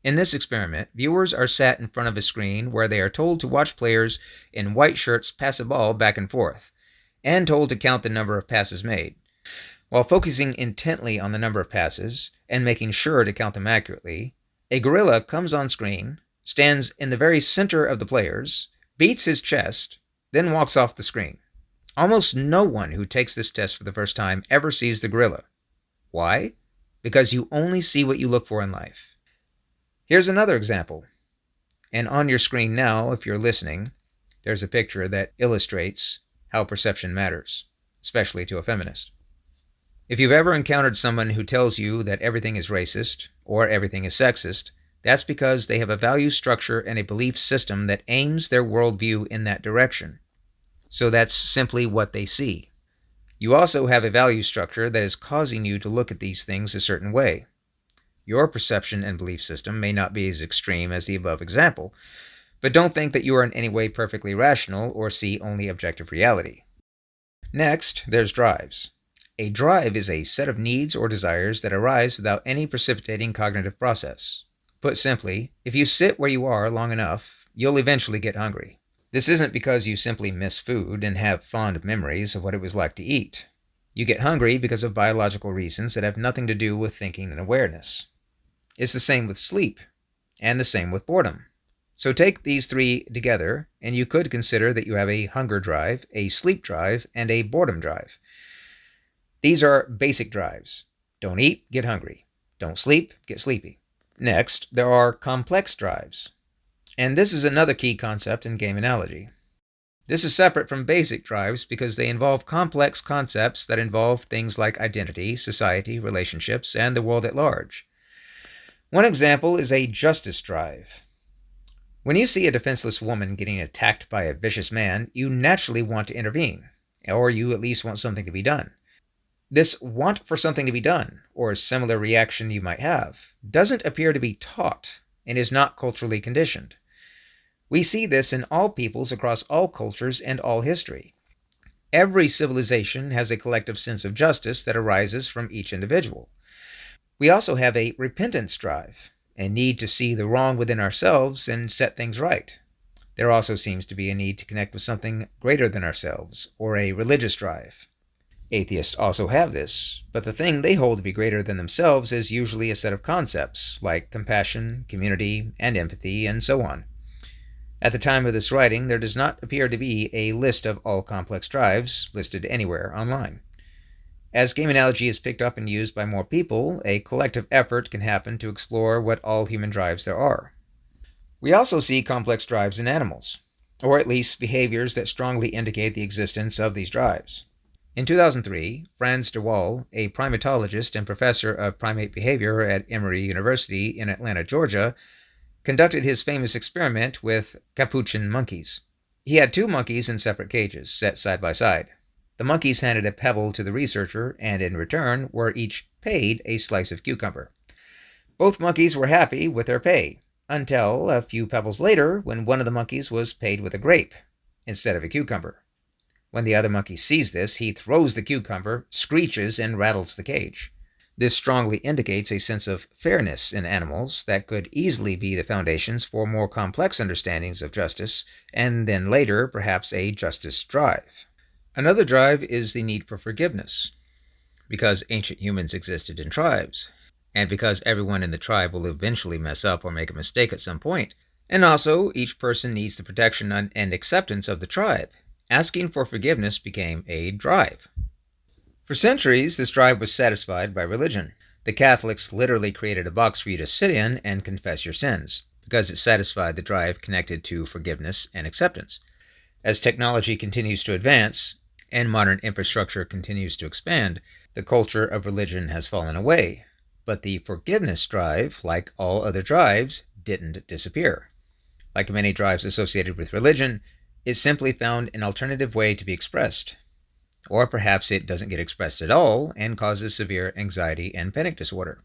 In this experiment, viewers are sat in front of a screen where they are told to watch players in white shirts pass a ball back and forth, and told to count the number of passes made. While focusing intently on the number of passes and making sure to count them accurately, a gorilla comes on screen, stands in the very center of the players, beats his chest, then walks off the screen. Almost no one who takes this test for the first time ever sees the gorilla. Why? Because you only see what you look for in life. Here's another example. And on your screen now, if you're listening, there's a picture that illustrates how perception matters, especially to a feminist. If you've ever encountered someone who tells you that everything is racist or everything is sexist, that's because they have a value structure and a belief system that aims their worldview in that direction. So that's simply what they see. You also have a value structure that is causing you to look at these things a certain way. Your perception and belief system may not be as extreme as the above example, but don't think that you are in any way perfectly rational or see only objective reality. Next, there's drives. A drive is a set of needs or desires that arise without any precipitating cognitive process. Put simply, if you sit where you are long enough, you'll eventually get hungry. This isn't because you simply miss food and have fond memories of what it was like to eat. You get hungry because of biological reasons that have nothing to do with thinking and awareness. It's the same with sleep, and the same with boredom. So take these 3 together, and you could consider that you have a hunger drive, a sleep drive, and a boredom drive. These are basic drives. Don't eat, get hungry. Don't sleep, get sleepy. Next, there are complex drives. And this is another key concept in game analogy. This is separate from basic drives because they involve complex concepts that involve things like identity, society, relationships, and the world at large. One example is a justice drive. When you see a defenseless woman getting attacked by a vicious man, you naturally want to intervene, or you at least want something to be done. This want for something to be done, or a similar reaction you might have, doesn't appear to be taught and is not culturally conditioned. We see this in all peoples across all cultures and all history. Every civilization has a collective sense of justice that arises from each individual. We also have a repentance drive, a need to see the wrong within ourselves and set things right. There also seems to be a need to connect with something greater than ourselves, or a religious drive. Atheists also have this, but the thing they hold to be greater than themselves is usually a set of concepts, like compassion, community, and empathy, and so on. At the time of this writing, there does not appear to be a list of all complex drives listed anywhere online. As game analogy is picked up and used by more people, a collective effort can happen to explore what all human drives there are. We also see complex drives in animals, or at least behaviors that strongly indicate the existence of these drives. In 2003, Frans de Waal, a primatologist and professor of primate behavior at Emory University in Atlanta, Georgia, conducted his famous experiment with capuchin monkeys. He had two monkeys in separate cages, set side by side. The monkeys handed a pebble to the researcher and in return were each paid a slice of cucumber. Both monkeys were happy with their pay, until a few pebbles later when one of the monkeys was paid with a grape instead of a cucumber. When the other monkey sees this, he throws the cucumber, screeches, and rattles the cage. This strongly indicates a sense of fairness in animals that could easily be the foundations for more complex understandings of justice, and then later, perhaps, a justice drive. Another drive is the need for forgiveness, because ancient humans existed in tribes, and because everyone in the tribe will eventually mess up or make a mistake at some point, and also each person needs the protection and acceptance of the tribe. Asking for forgiveness became a drive. For centuries, this drive was satisfied by religion. The Catholics literally created a box for you to sit in and confess your sins, because it satisfied the drive connected to forgiveness and acceptance. As technology continues to advance, and modern infrastructure continues to expand, the culture of religion has fallen away. But the forgiveness drive, like all other drives, didn't disappear. Like many drives associated with religion, it simply found an alternative way to be expressed. Or perhaps it doesn't get expressed at all and causes severe anxiety and panic disorder.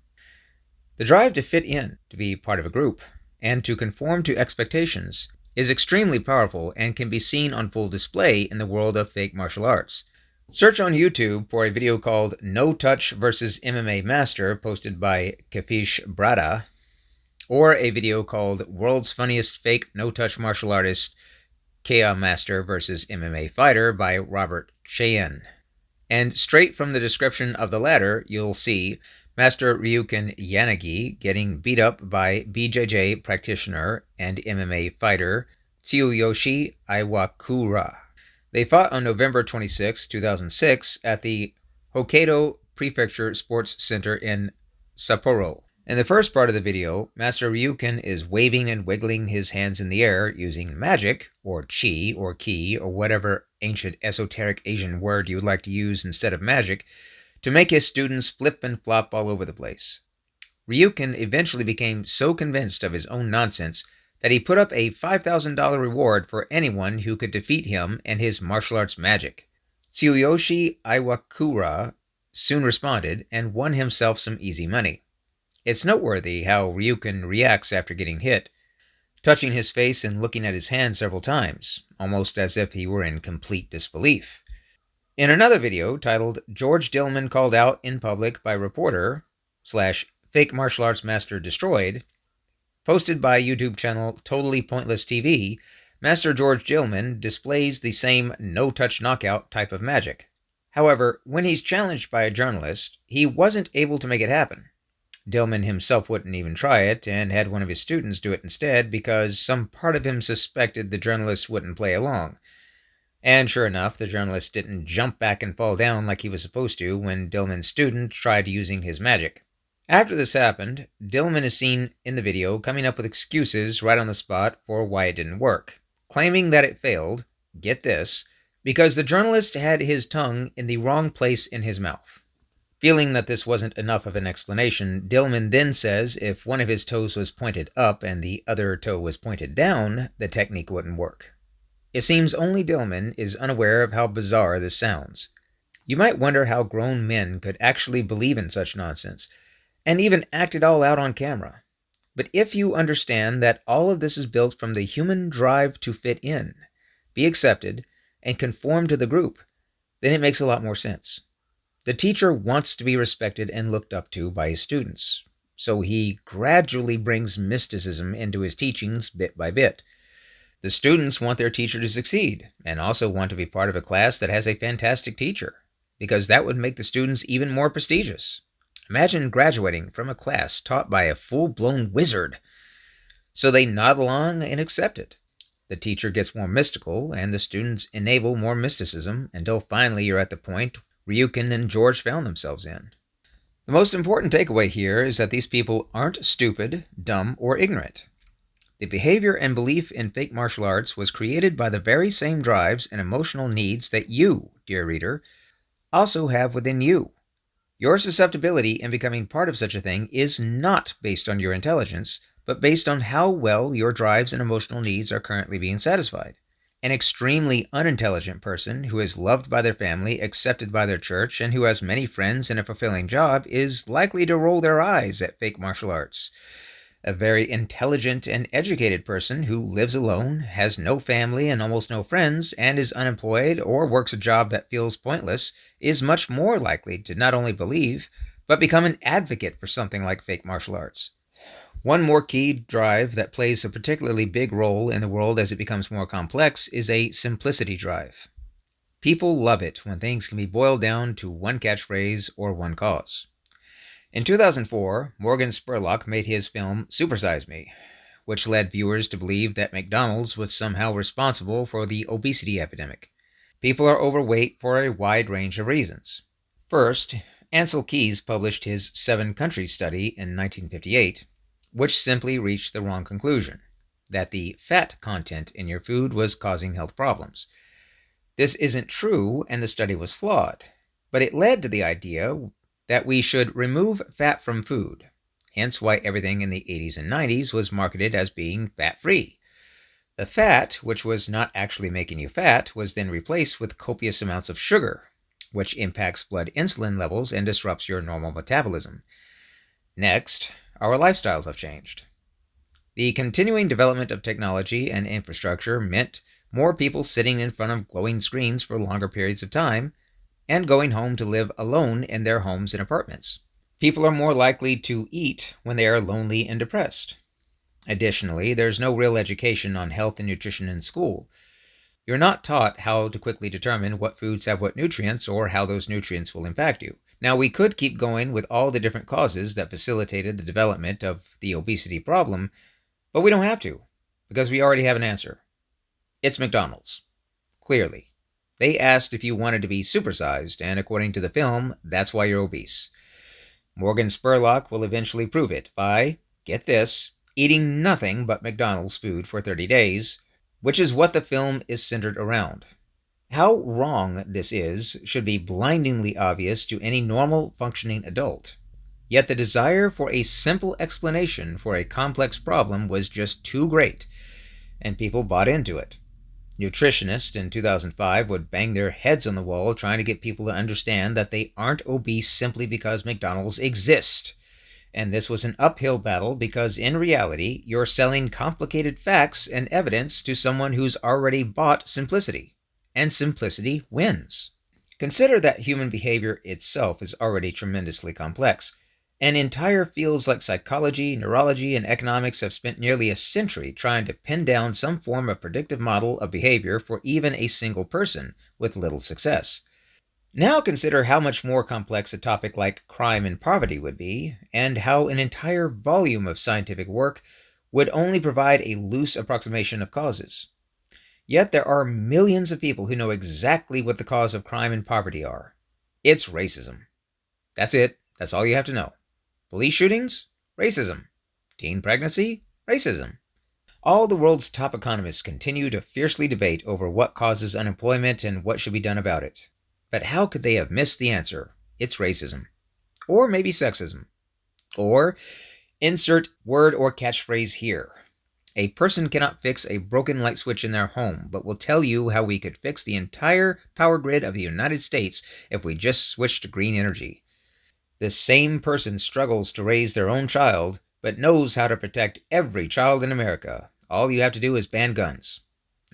The drive to fit in, to be part of a group, and to conform to expectations is extremely powerful and can be seen on full display in the world of fake martial arts. Search on YouTube for a video called No Touch vs. MMA Master posted by Kafish Brada, or a video called World's Funniest Fake No-Touch Martial Artist KO Master vs. MMA Fighter by Robert Cheyenne. And straight from the description of the latter, you'll see Master Ryuken Yanagi getting beat up by BJJ practitioner and MMA fighter Tsuyoshi Iwakura. They fought on November 26, 2006 at the Hokkaido Prefecture Sports Center in Sapporo. In the first part of the video, Master Ryuken is waving and wiggling his hands in the air using magic, or chi, or ki, or whatever ancient esoteric Asian word you would like to use instead of magic, to make his students flip and flop all over the place. Ryuken eventually became so convinced of his own nonsense that he put up a $5,000 reward for anyone who could defeat him and his martial arts magic. Tsuyoshi Iwakura soon responded and won himself some easy money. It's noteworthy how Ryuken reacts after getting hit, touching his face and looking at his hand several times, almost as if he were in complete disbelief. In another video titled George Dillman Called Out in Public by Reporter / Fake Martial Arts Master Destroyed, posted by YouTube channel Totally Pointless TV, Master George Dillman displays the same no-touch knockout type of magic. However, when he's challenged by a journalist, he wasn't able to make it happen. Dillman himself wouldn't even try it, and had one of his students do it instead because some part of him suspected the journalist wouldn't play along. And sure enough, the journalist didn't jump back and fall down like he was supposed to when Dillman's student tried using his magic. After this happened, Dillman is seen in the video coming up with excuses right on the spot for why it didn't work, claiming that it failed, get this, because the journalist had his tongue in the wrong place in his mouth. Feeling that this wasn't enough of an explanation, Dillman then says if one of his toes was pointed up and the other toe was pointed down, the technique wouldn't work. It seems only Dillman is unaware of how bizarre this sounds. You might wonder how grown men could actually believe in such nonsense, and even act it all out on camera. But if you understand that all of this is built from the human drive to fit in, be accepted, and conform to the group, then it makes a lot more sense. The teacher wants to be respected and looked up to by his students, so he gradually brings mysticism into his teachings bit by bit. The students want their teacher to succeed and also want to be part of a class that has a fantastic teacher, because that would make the students even more prestigious. Imagine graduating from a class taught by a full-blown wizard. So they nod along and accept it. The teacher gets more mystical, and the students enable more mysticism until finally you're at the point Ryukin and George found themselves in. The most important takeaway here is that these people aren't stupid, dumb, or ignorant. The behavior and belief in fake martial arts was created by the very same drives and emotional needs that you, dear reader, also have within you. Your susceptibility in becoming part of such a thing is not based on your intelligence, but based on how well your drives and emotional needs are currently being satisfied. An extremely unintelligent person who is loved by their family, accepted by their church, and who has many friends and a fulfilling job is likely to roll their eyes at fake martial arts. A very intelligent and educated person who lives alone, has no family and almost no friends, and is unemployed or works a job that feels pointless is much more likely to not only believe, but become an advocate for something like fake martial arts. One more key drive that plays a particularly big role in the world as it becomes more complex is a simplicity drive. People love it when things can be boiled down to one catchphrase or one cause. In 2004, Morgan Spurlock made his film Supersize Me, which led viewers to believe that McDonald's was somehow responsible for the obesity epidemic. People are overweight for a wide range of reasons. First, Ansel Keys published his 7-country study in 1958, which simply reached the wrong conclusion, that the fat content in your food was causing health problems. This isn't true, and the study was flawed, but it led to the idea that we should remove fat from food, hence why everything in the 80s and 90s was marketed as being fat-free. The fat, which was not actually making you fat, was then replaced with copious amounts of sugar, which impacts blood insulin levels and disrupts your normal metabolism. Next, our lifestyles have changed. The continuing development of technology and infrastructure meant more people sitting in front of glowing screens for longer periods of time, and going home to live alone in their homes and apartments. People are more likely to eat when they are lonely and depressed. Additionally, there's no real education on health and nutrition in school. You're not taught how to quickly determine what foods have what nutrients or how those nutrients will impact you. Now, we could keep going with all the different causes that facilitated the development of the obesity problem, but we don't have to, because we already have an answer. It's McDonald's. Clearly. They asked if you wanted to be supersized, and according to the film, that's why you're obese. Morgan Spurlock will eventually prove it by, get this, eating nothing but McDonald's food for 30 days, which is what the film is centered around. How wrong this is should be blindingly obvious to any normal functioning adult. Yet the desire for a simple explanation for a complex problem was just too great, and people bought into it. Nutritionists in 2005 would bang their heads on the wall trying to get people to understand that they aren't obese simply because McDonald's exist. And this was an uphill battle because in reality, you're selling complicated facts and evidence to someone who's already bought simplicity. And simplicity wins. Consider that human behavior itself is already tremendously complex. And entire fields like psychology, neurology, and economics have spent nearly a century trying to pin down some form of predictive model of behavior for even a single person, with little success. Now consider how much more complex a topic like crime and poverty would be, and how an entire volume of scientific work would only provide a loose approximation of causes. Yet there are millions of people who know exactly what the cause of crime and poverty are. It's racism. That's it. That's all you have to know. Police shootings? Racism. Teen pregnancy? Racism. All the world's top economists continue to fiercely debate over what causes unemployment and what should be done about it. But how could they have missed the answer? It's racism. Or maybe sexism. Or insert word or catchphrase here. A person cannot fix a broken light switch in their home, but will tell you how we could fix the entire power grid of the United States if we just switched to green energy. This same person struggles to raise their own child, but knows how to protect every child in America. All you have to do is ban guns.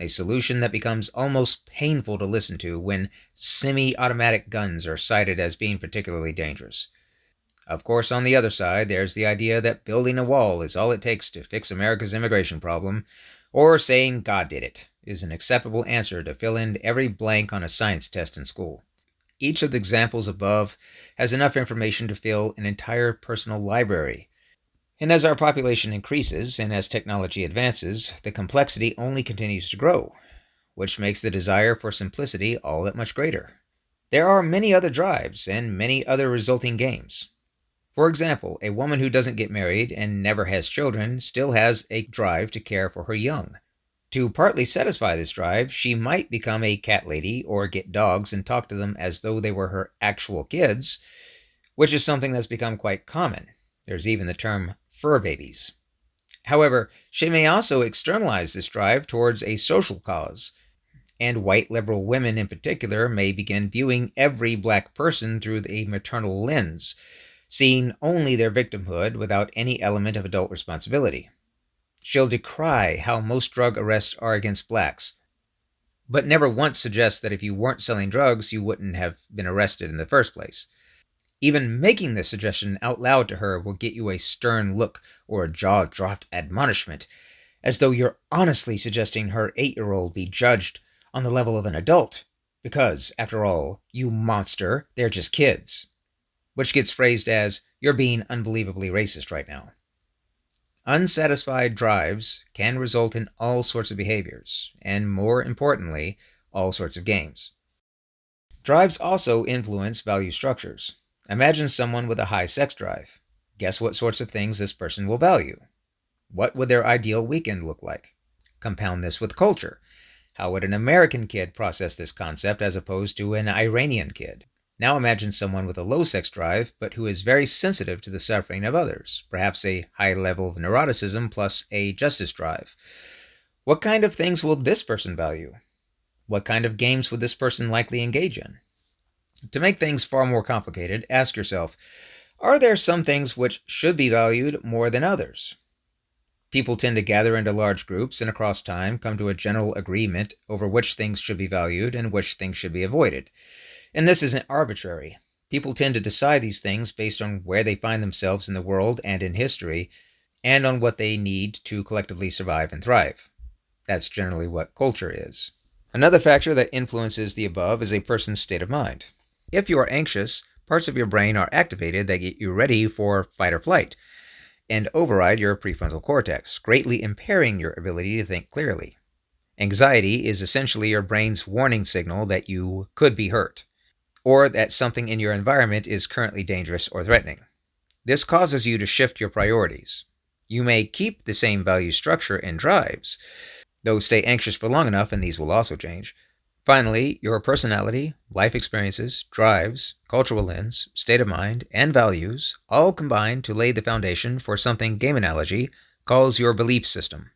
A solution that becomes almost painful to listen to when semi-automatic guns are cited as being particularly dangerous. Of course, on the other side, there's the idea that building a wall is all it takes to fix America's immigration problem, or saying God did it is an acceptable answer to fill in every blank on a science test in school. Each of the examples above has enough information to fill an entire personal library. And as our population increases and as technology advances, the complexity only continues to grow, which makes the desire for simplicity all that much greater. There are many other drives and many other resulting games. For example, a woman who doesn't get married and never has children still has a drive to care for her young. To partly satisfy this drive, she might become a cat lady or get dogs and talk to them as though they were her actual kids, which is something that's become quite common. There's even the term fur babies. However, she may also externalize this drive towards a social cause, and white liberal women in particular may begin viewing every black person through a maternal lens, seeing only their victimhood without any element of adult responsibility. She'll decry how most drug arrests are against blacks, but never once suggest that if you weren't selling drugs, you wouldn't have been arrested in the first place. Even making this suggestion out loud to her will get you a stern look or a jaw-dropped admonishment, as though you're honestly suggesting her 8-year-old be judged on the level of an adult, because, after all, you monster, they're just kids. Which gets phrased as, you're being unbelievably racist right now. Unsatisfied drives can result in all sorts of behaviors, and more importantly, all sorts of games. Drives also influence value structures. Imagine someone with a high sex drive. Guess what sorts of things this person will value? What would their ideal weekend look like? Compound this with culture. How would an American kid process this concept as opposed to an Iranian kid? Now imagine someone with a low sex drive, but who is very sensitive to the suffering of others, perhaps a high level of neuroticism plus a justice drive. What kind of things will this person value? What kind of games would this person likely engage in? To make things far more complicated, ask yourself, are there some things which should be valued more than others? People tend to gather into large groups and across time come to a general agreement over which things should be valued and which things should be avoided. And this isn't arbitrary. People tend to decide these things based on where they find themselves in the world and in history, and on what they need to collectively survive and thrive. That's generally what culture is. Another factor that influences the above is a person's state of mind. If you are anxious, parts of your brain are activated that get you ready for fight or flight, and override your prefrontal cortex, greatly impairing your ability to think clearly. Anxiety is essentially your brain's warning signal that you could be hurt, or that something in your environment is currently dangerous or threatening. This causes you to shift your priorities. You may keep the same value structure and drives, though stay anxious for long enough and these will also change. Finally, your personality, life experiences, drives, cultural lens, state of mind, and values all combine to lay the foundation for something game analogy calls your belief system.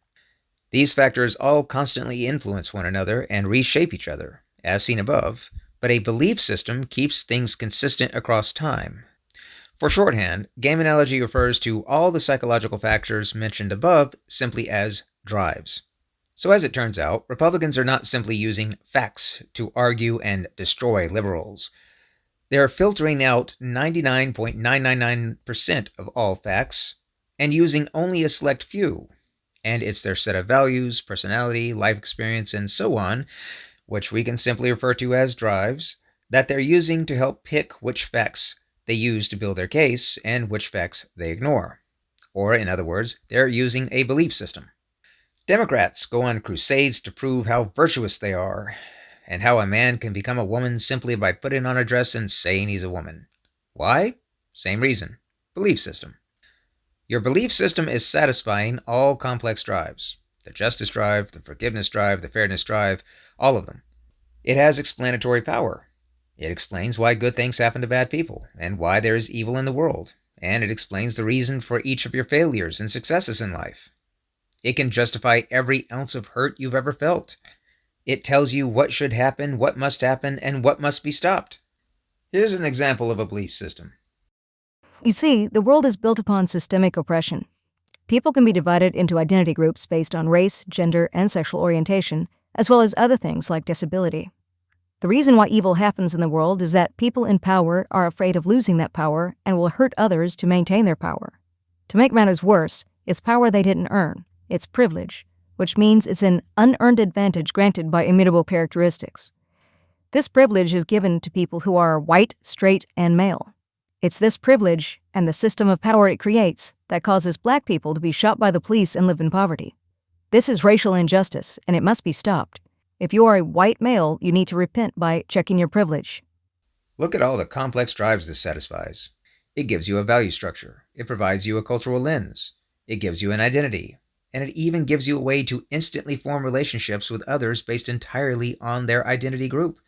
These factors all constantly influence one another and reshape each other, as seen above, but a belief system keeps things consistent across time. For shorthand, game analogy refers to all the psychological factors mentioned above simply as drives. So as it turns out, Republicans are not simply using facts to argue and destroy liberals. They're filtering out 99.999% of all facts and using only a select few. And it's their set of values, personality, life experience, and so on, which we can simply refer to as drives, that they're using to help pick which facts they use to build their case and which facts they ignore. Or, in other words, they're using a belief system. Democrats go on crusades to prove how virtuous they are, and how a man can become a woman simply by putting on a dress and saying he's a woman. Why? Same reason. Belief system. Your belief system is satisfying all complex drives. The justice drive, the forgiveness drive, the fairness drive, all of them. It has explanatory power. It explains why good things happen to bad people, and why there is evil in the world, and it explains the reason for each of your failures and successes in life. It can justify every ounce of hurt you've ever felt. It tells you what should happen, what must happen, and what must be stopped. Here's an example of a belief system. You see, the world is built upon systemic oppression. People can be divided into identity groups based on race, gender, and sexual orientation, as well as other things like disability. The reason why evil happens in the world is that people in power are afraid of losing that power and will hurt others to maintain their power. To make matters worse, it's power they didn't earn. It's privilege, which means it's an unearned advantage granted by immutable characteristics. This privilege is given to people who are white, straight, and male. It's this privilege and the system of power it creates that causes black people to be shot by the police and live in poverty. This is racial injustice, and it must be stopped. If you are a white male, you need to repent by checking your privilege. Look at all the complex drives this satisfies. It gives you a value structure. It provides you a cultural lens. It gives you an identity. And it even gives you a way to instantly form relationships with others based entirely on their identity group,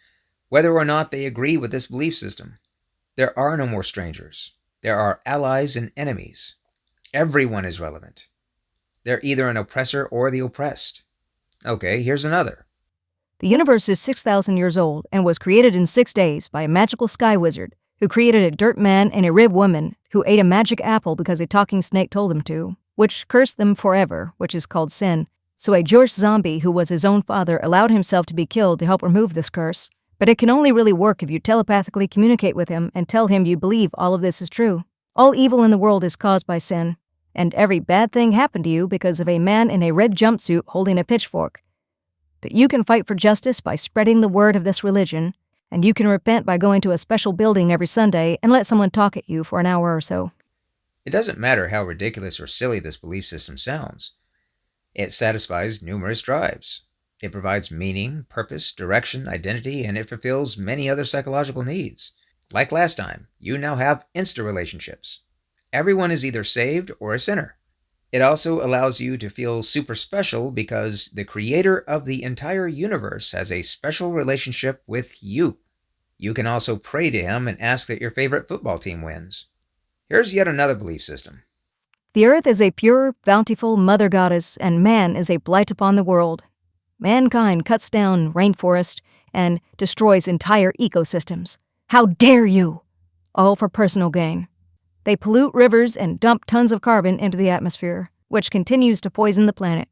whether or not they agree with this belief system. There are no more strangers. There are allies and enemies. Everyone is relevant. They're either an oppressor or the oppressed. Okay, here's another. The universe is 6,000 years old and was created in 6 days by a magical sky wizard who created a dirt man and a rib woman who ate a magic apple because a talking snake told him to, which cursed them forever, which is called sin. So a Jewish zombie who was his own father allowed himself to be killed to help remove this curse. But it can only really work if you telepathically communicate with him and tell him you believe all of this is true. All evil in the world is caused by sin, and every bad thing happened to you because of a man in a red jumpsuit holding a pitchfork. But you can fight for justice by spreading the word of this religion, and you can repent by going to a special building every Sunday and let someone talk at you for an hour or so. It doesn't matter how ridiculous or silly this belief system sounds. It satisfies numerous drives. It provides meaning, purpose, direction, identity, and it fulfills many other psychological needs. Like last time, you now have insta-relationships. Everyone is either saved or a sinner. It also allows you to feel super special because the creator of the entire universe has a special relationship with you. You can also pray to him and ask that your favorite football team wins. Here's yet another belief system. The earth is a pure, bountiful mother goddess, and man is a blight upon the world. Mankind cuts down rainforest and destroys entire ecosystems. How dare you! All for personal gain. They pollute rivers and dump tons of carbon into the atmosphere, which continues to poison the planet.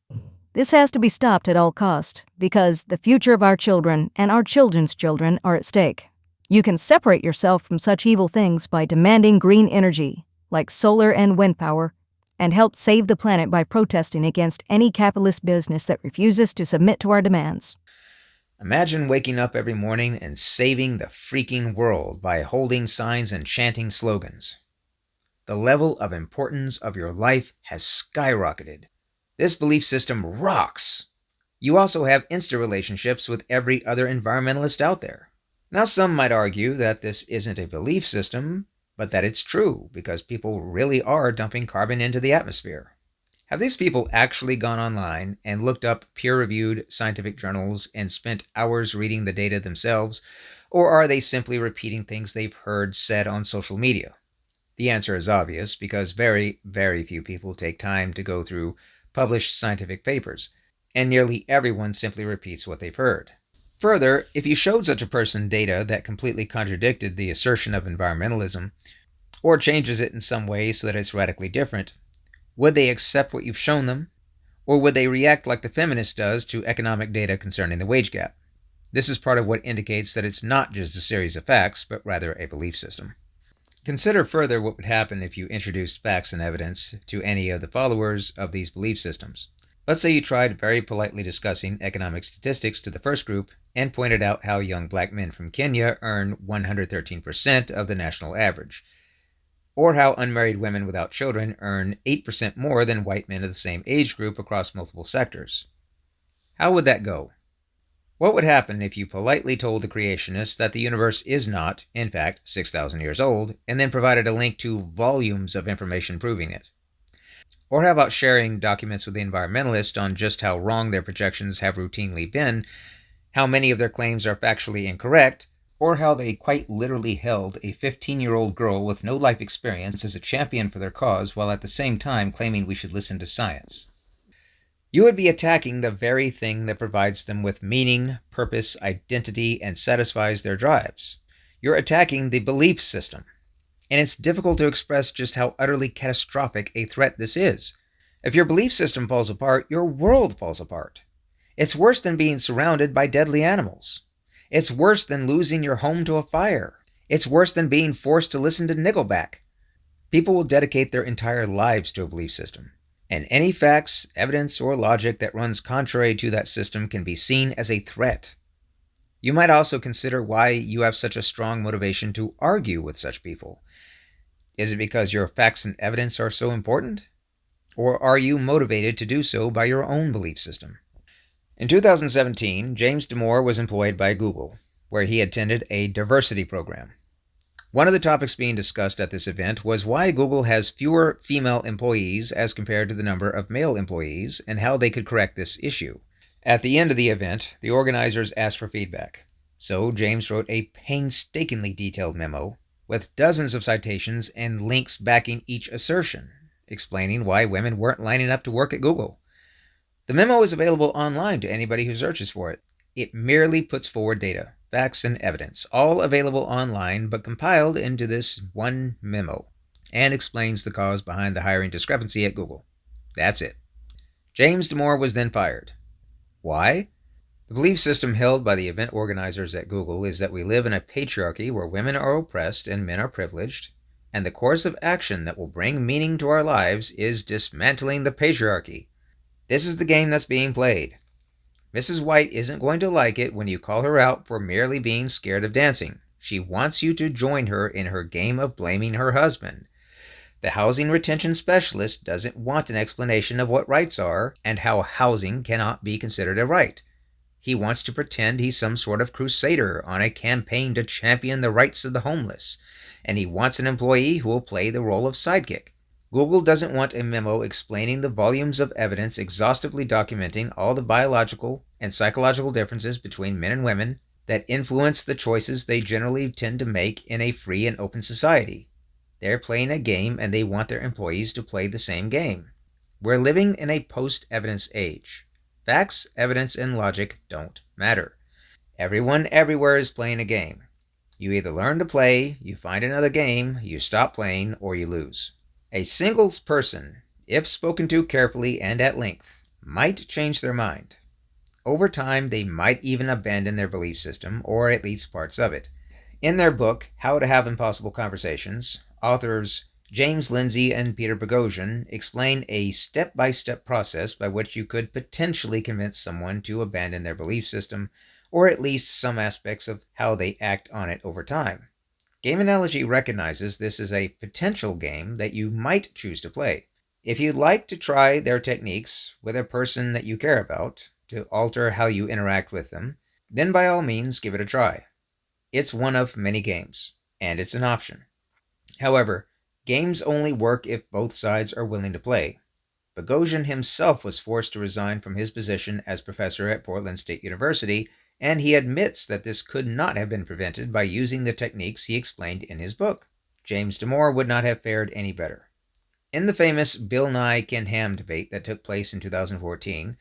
This has to be stopped at all cost, because the future of our children and our children's children are at stake. You can separate yourself from such evil things by demanding green energy, like solar and wind power, and help save the planet by protesting against any capitalist business that refuses to submit to our demands. Imagine waking up every morning and saving the freaking world by holding signs and chanting slogans. The level of importance of your life has skyrocketed. This belief system rocks. You also have insta-relationships with every other environmentalist out there. Now, some might argue that this isn't a belief system, but that it's true because people really are dumping carbon into the atmosphere. Have these people actually gone online and looked up peer-reviewed scientific journals and spent hours reading the data themselves, or are they simply repeating things they've heard said on social media? The answer is obvious because very, very few people take time to go through published scientific papers, and nearly everyone simply repeats what they've heard. Further, if you showed such a person data that completely contradicted the assertion of environmentalism, or changes it in some way so that it's radically different, would they accept what you've shown them, or would they react like the feminist does to economic data concerning the wage gap? This is part of what indicates that it's not just a series of facts, but rather a belief system. Consider further what would happen if you introduced facts and evidence to any of the followers of these belief systems. Let's say you tried very politely discussing economic statistics to the first group and pointed out how young black men from Kenya earn 113% of the national average, or how unmarried women without children earn 8% more than white men of the same age group across multiple sectors. How would that go? What would happen if you politely told the creationists that the universe is not, in fact, 6,000 years old, and then provided a link to volumes of information proving it? Or how about sharing documents with the environmentalists on just how wrong their projections have routinely been, how many of their claims are factually incorrect, or how they quite literally held a 15-year-old girl with no life experience as a champion for their cause while at the same time claiming we should listen to science? You would be attacking the very thing that provides them with meaning, purpose, identity, and satisfies their drives. You're attacking the belief system. And it's difficult to express just how utterly catastrophic a threat this is. If your belief system falls apart, your world falls apart. It's worse than being surrounded by deadly animals. It's worse than losing your home to a fire. It's worse than being forced to listen to Nickelback. People will dedicate their entire lives to a belief system, and any facts, evidence, or logic that runs contrary to that system can be seen as a threat. You might also consider why you have such a strong motivation to argue with such people. Is it because your facts and evidence are so important? Or are you motivated to do so by your own belief system? In 2017, James Damore was employed by Google, where he attended a diversity program. One of the topics being discussed at this event was why Google has fewer female employees as compared to the number of male employees and how they could correct this issue. At the end of the event, the organizers asked for feedback. So James wrote a painstakingly detailed memo with dozens of citations and links backing each assertion, explaining why women weren't lining up to work at Google. The memo is available online to anybody who searches for it. It merely puts forward data, facts, and evidence, all available online but compiled into this one memo, and explains the cause behind the hiring discrepancy at Google. That's it. James Damore was then fired. Why? The belief system held by the event organizers at Google is that we live in a patriarchy where women are oppressed and men are privileged, and the course of action that will bring meaning to our lives is dismantling the patriarchy. This is the game that's being played. Mrs. White isn't going to like it when you call her out for merely being scared of dancing. She wants you to join her in her game of blaming her husband. The housing retention specialist doesn't want an explanation of what rights are and how housing cannot be considered a right. He wants to pretend he's some sort of crusader on a campaign to champion the rights of the homeless, and he wants an employee who will play the role of sidekick. Google doesn't want a memo explaining the volumes of evidence exhaustively documenting all the biological and psychological differences between men and women that influence the choices they generally tend to make in a free and open society. They're playing a game and they want their employees to play the same game. We're living in a post-evidence age. Facts, evidence, and logic don't matter. Everyone everywhere is playing a game. You either learn to play, you find another game, you stop playing, or you lose. A single person, if spoken to carefully and at length, might change their mind. Over time, they might even abandon their belief system, or at least parts of it. In their book, How to Have Impossible Conversations, authors James Lindsay and Peter Boghossian explain a step-by-step process by which you could potentially convince someone to abandon their belief system, or at least some aspects of how they act on it over time. Game Analogy recognizes this as a potential game that you might choose to play. If you'd like to try their techniques with a person that you care about to alter how you interact with them, then by all means give it a try. It's one of many games, and it's an option. However, games only work if both sides are willing to play. Boghossian himself was forced to resign from his position as professor at Portland State University, and he admits that this could not have been prevented by using the techniques he explained in his book. James Damore would not have fared any better. In the famous Bill Nye Ken Ham debate that took place in 2014,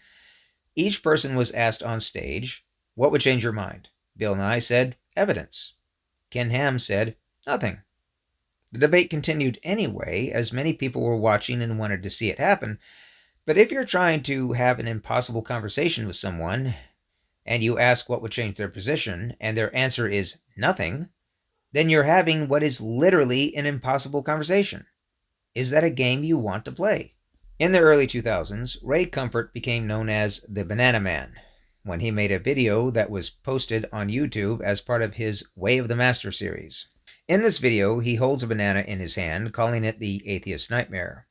each person was asked on stage, "What would change your mind?" Bill Nye said, "Evidence." Ken Ham said, "Nothing." The debate continued anyway, as many people were watching and wanted to see it happen. But if you're trying to have an impossible conversation with someone, and you ask what would change their position, and their answer is nothing, then you're having what is literally an impossible conversation. Is that a game you want to play? In the early 2000s, Ray Comfort became known as the Banana Man when he made a video that was posted on YouTube as part of his Way of the Master series. In this video, he holds a banana in his hand, calling it the Atheist Nightmare,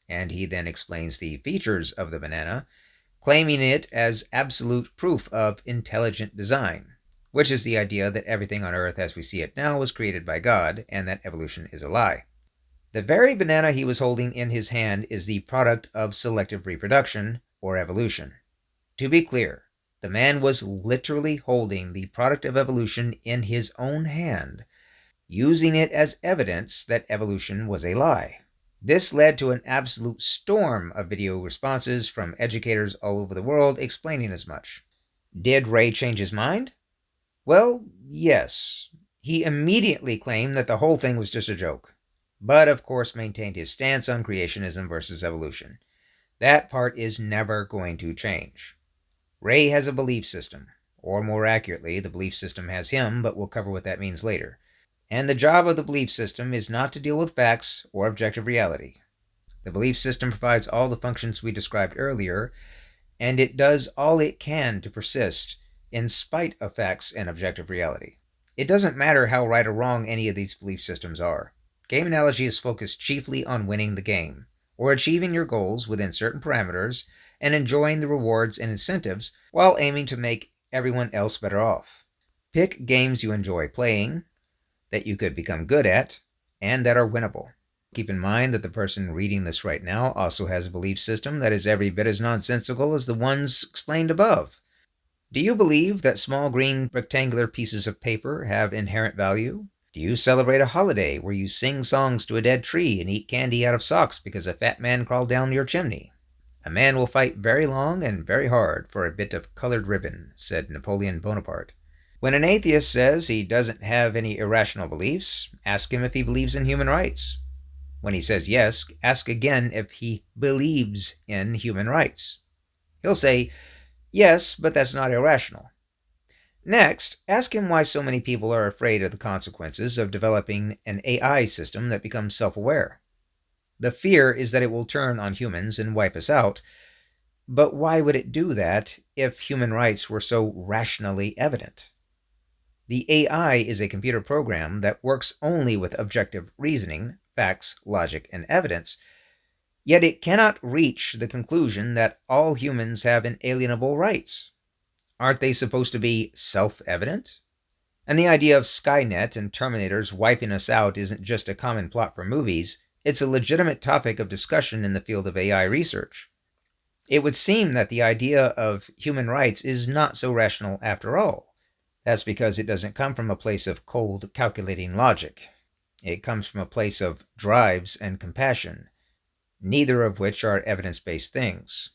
and he then explains the features of the banana, claiming it as absolute proof of intelligent design, which is the idea that everything on Earth as we see it now was created by God and that evolution is a lie. The very banana he was holding in his hand is the product of selective reproduction, or evolution. To be clear, the man was literally holding the product of evolution in his own hand, using it as evidence that evolution was a lie. This led to an absolute storm of video responses from educators all over the world explaining as much. Did Ray change his mind? Well, yes. He immediately claimed that the whole thing was just a joke, but of course maintained his stance on creationism versus evolution. That part is never going to change. Ray has a belief system, or more accurately, the belief system has him, but we'll cover what that means later. And the job of the belief system is not to deal with facts or objective reality. The belief system provides all the functions we described earlier, and it does all it can to persist in spite of facts and objective reality. It doesn't matter how right or wrong any of these belief systems are. Game analogy is focused chiefly on winning the game, or achieving your goals within certain parameters and enjoying the rewards and incentives while aiming to make everyone else better off. Pick games you enjoy playing, that you could become good at, and that are winnable. Keep in mind that the person reading this right now also has a belief system that is every bit as nonsensical as the ones explained above. Do you believe that small green rectangular pieces of paper have inherent value? Do you celebrate a holiday where you sing songs to a dead tree and eat candy out of socks because a fat man crawled down your chimney? A man will fight very long and very hard for a bit of colored ribbon, said Napoleon Bonaparte. When an atheist says he doesn't have any irrational beliefs, ask him if he believes in human rights. When he says yes, ask again if he believes in human rights. He'll say, yes, but that's not irrational. Next, ask him why so many people are afraid of the consequences of developing an AI system that becomes self-aware. The fear is that it will turn on humans and wipe us out. But why would it do that if human rights were so rationally evident? The AI is a computer program that works only with objective reasoning, facts, logic, and evidence, yet it cannot reach the conclusion that all humans have inalienable rights. Aren't they supposed to be self-evident? And the idea of Skynet and Terminators wiping us out isn't just a common plot for movies, it's a legitimate topic of discussion in the field of AI research. It would seem that the idea of human rights is not so rational after all. That's because it doesn't come from a place of cold, calculating logic. It comes from a place of drives and compassion, neither of which are evidence-based things.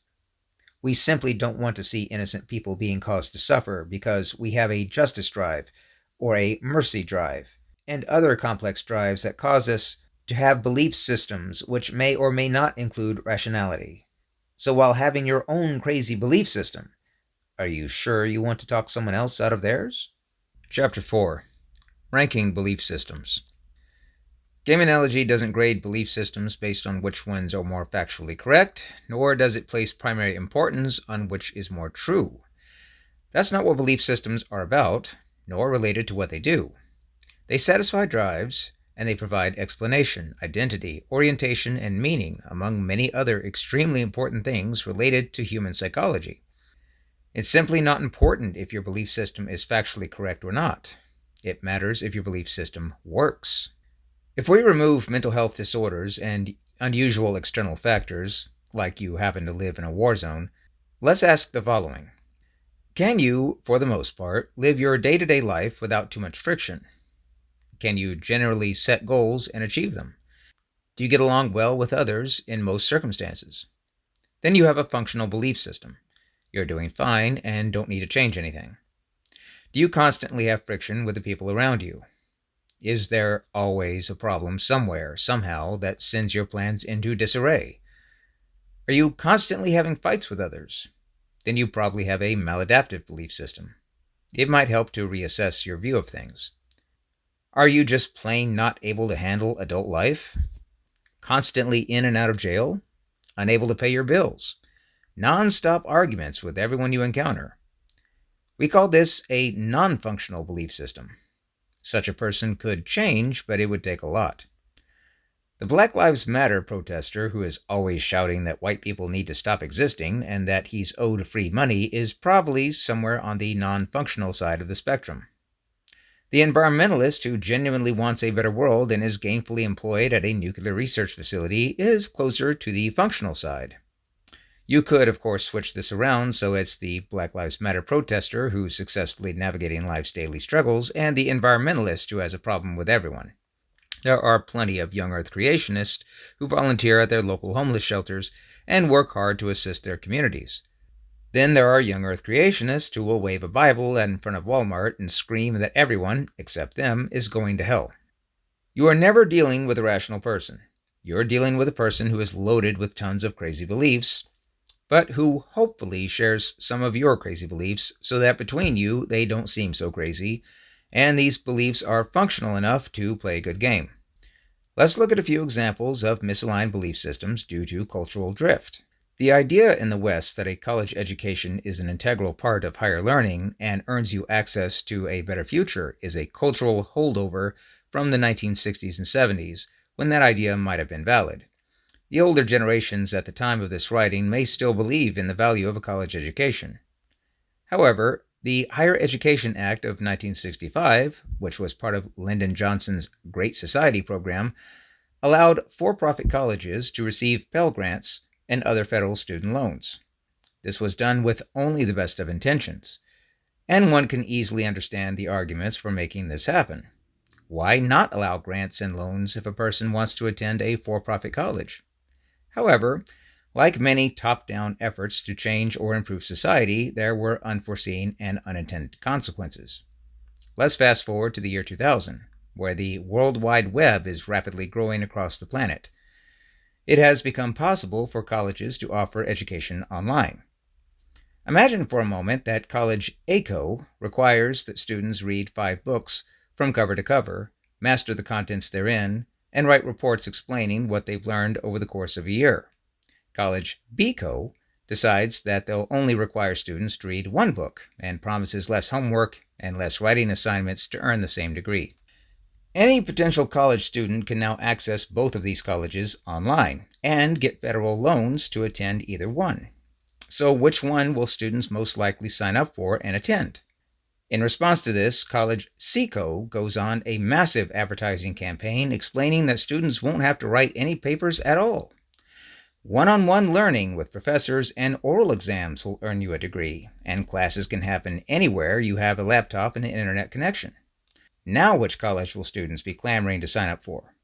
We simply don't want to see innocent people being caused to suffer because we have a justice drive or a mercy drive and other complex drives that cause us to have belief systems which may or may not include rationality. So while having your own crazy belief system, are you sure you want to talk someone else out of theirs? Chapter 4. Ranking Belief Systems. Game analogy doesn't grade belief systems based on which ones are more factually correct, nor does it place primary importance on which is more true. That's not what belief systems are about, nor related to what they do. They satisfy drives, and they provide explanation, identity, orientation, and meaning, among many other extremely important things related to human psychology. It's simply not important if your belief system is factually correct or not. It matters if your belief system works. If we remove mental health disorders and unusual external factors, like you happen to live in a war zone, let's ask the following. Can you, for the most part, live your day-to-day life without too much friction? Can you generally set goals and achieve them? Do you get along well with others in most circumstances? Then you have a functional belief system. You're doing fine and don't need to change anything. Do you constantly have friction with the people around you? Is there always a problem somewhere, somehow, that sends your plans into disarray? Are you constantly having fights with others? Then you probably have a maladaptive belief system. It might help to reassess your view of things. Are you just plain not able to handle adult life? Constantly in and out of jail? Unable to pay your bills? Non-stop arguments with everyone you encounter? We call this a non-functional belief system. Such a person could change, but it would take a lot. The Black Lives Matter protester who is always shouting that white people need to stop existing and that he's owed free money is probably somewhere on the non-functional side of the spectrum. The environmentalist who genuinely wants a better world and is gainfully employed at a nuclear research facility is closer to the functional side. You could, of course, switch this around so it's the Black Lives Matter protester who's successfully navigating life's daily struggles and the environmentalist who has a problem with everyone. There are plenty of young Earth creationists who volunteer at their local homeless shelters and work hard to assist their communities. Then there are young Earth creationists who will wave a Bible in front of Walmart and scream that everyone, except them, is going to hell. You are never dealing with a rational person. You're dealing with a person who is loaded with tons of crazy beliefs, but who hopefully shares some of your crazy beliefs so that between you they don't seem so crazy, and these beliefs are functional enough to play a good game. Let's look at a few examples of misaligned belief systems due to cultural drift. The idea in the West that a college education is an integral part of higher learning and earns you access to a better future is a cultural holdover from the 1960s and 70s, when that idea might have been valid. The older generations at the time of this writing may still believe in the value of a college education. However, the Higher Education Act of 1965, which was part of Lyndon Johnson's Great Society program, allowed for-profit colleges to receive Pell Grants and other federal student loans. This was done with only the best of intentions, and one can easily understand the arguments for making this happen. Why not allow grants and loans if a person wants to attend a for-profit college? However, like many top-down efforts to change or improve society, there were unforeseen and unintended consequences. Let's fast forward to the year 2000, where the World Wide Web is rapidly growing across the planet. It has become possible for colleges to offer education online. Imagine for a moment that college ACO requires that students read 5 books from cover to cover, master the contents therein, and write reports explaining what they've learned over the course of a year. College BCO decides that they'll only require students to read 1 book and promises less homework and less writing assignments to earn the same degree. Any potential college student can now access both of these colleges online and get federal loans to attend either one. So which one will students most likely sign up for and attend? In response to this, College CCO goes on a massive advertising campaign explaining that students won't have to write any papers at all. One-on-one learning with professors and oral exams will earn you a degree, and classes can happen anywhere you have a laptop and an internet connection. Now which college will students be clamoring to sign up for?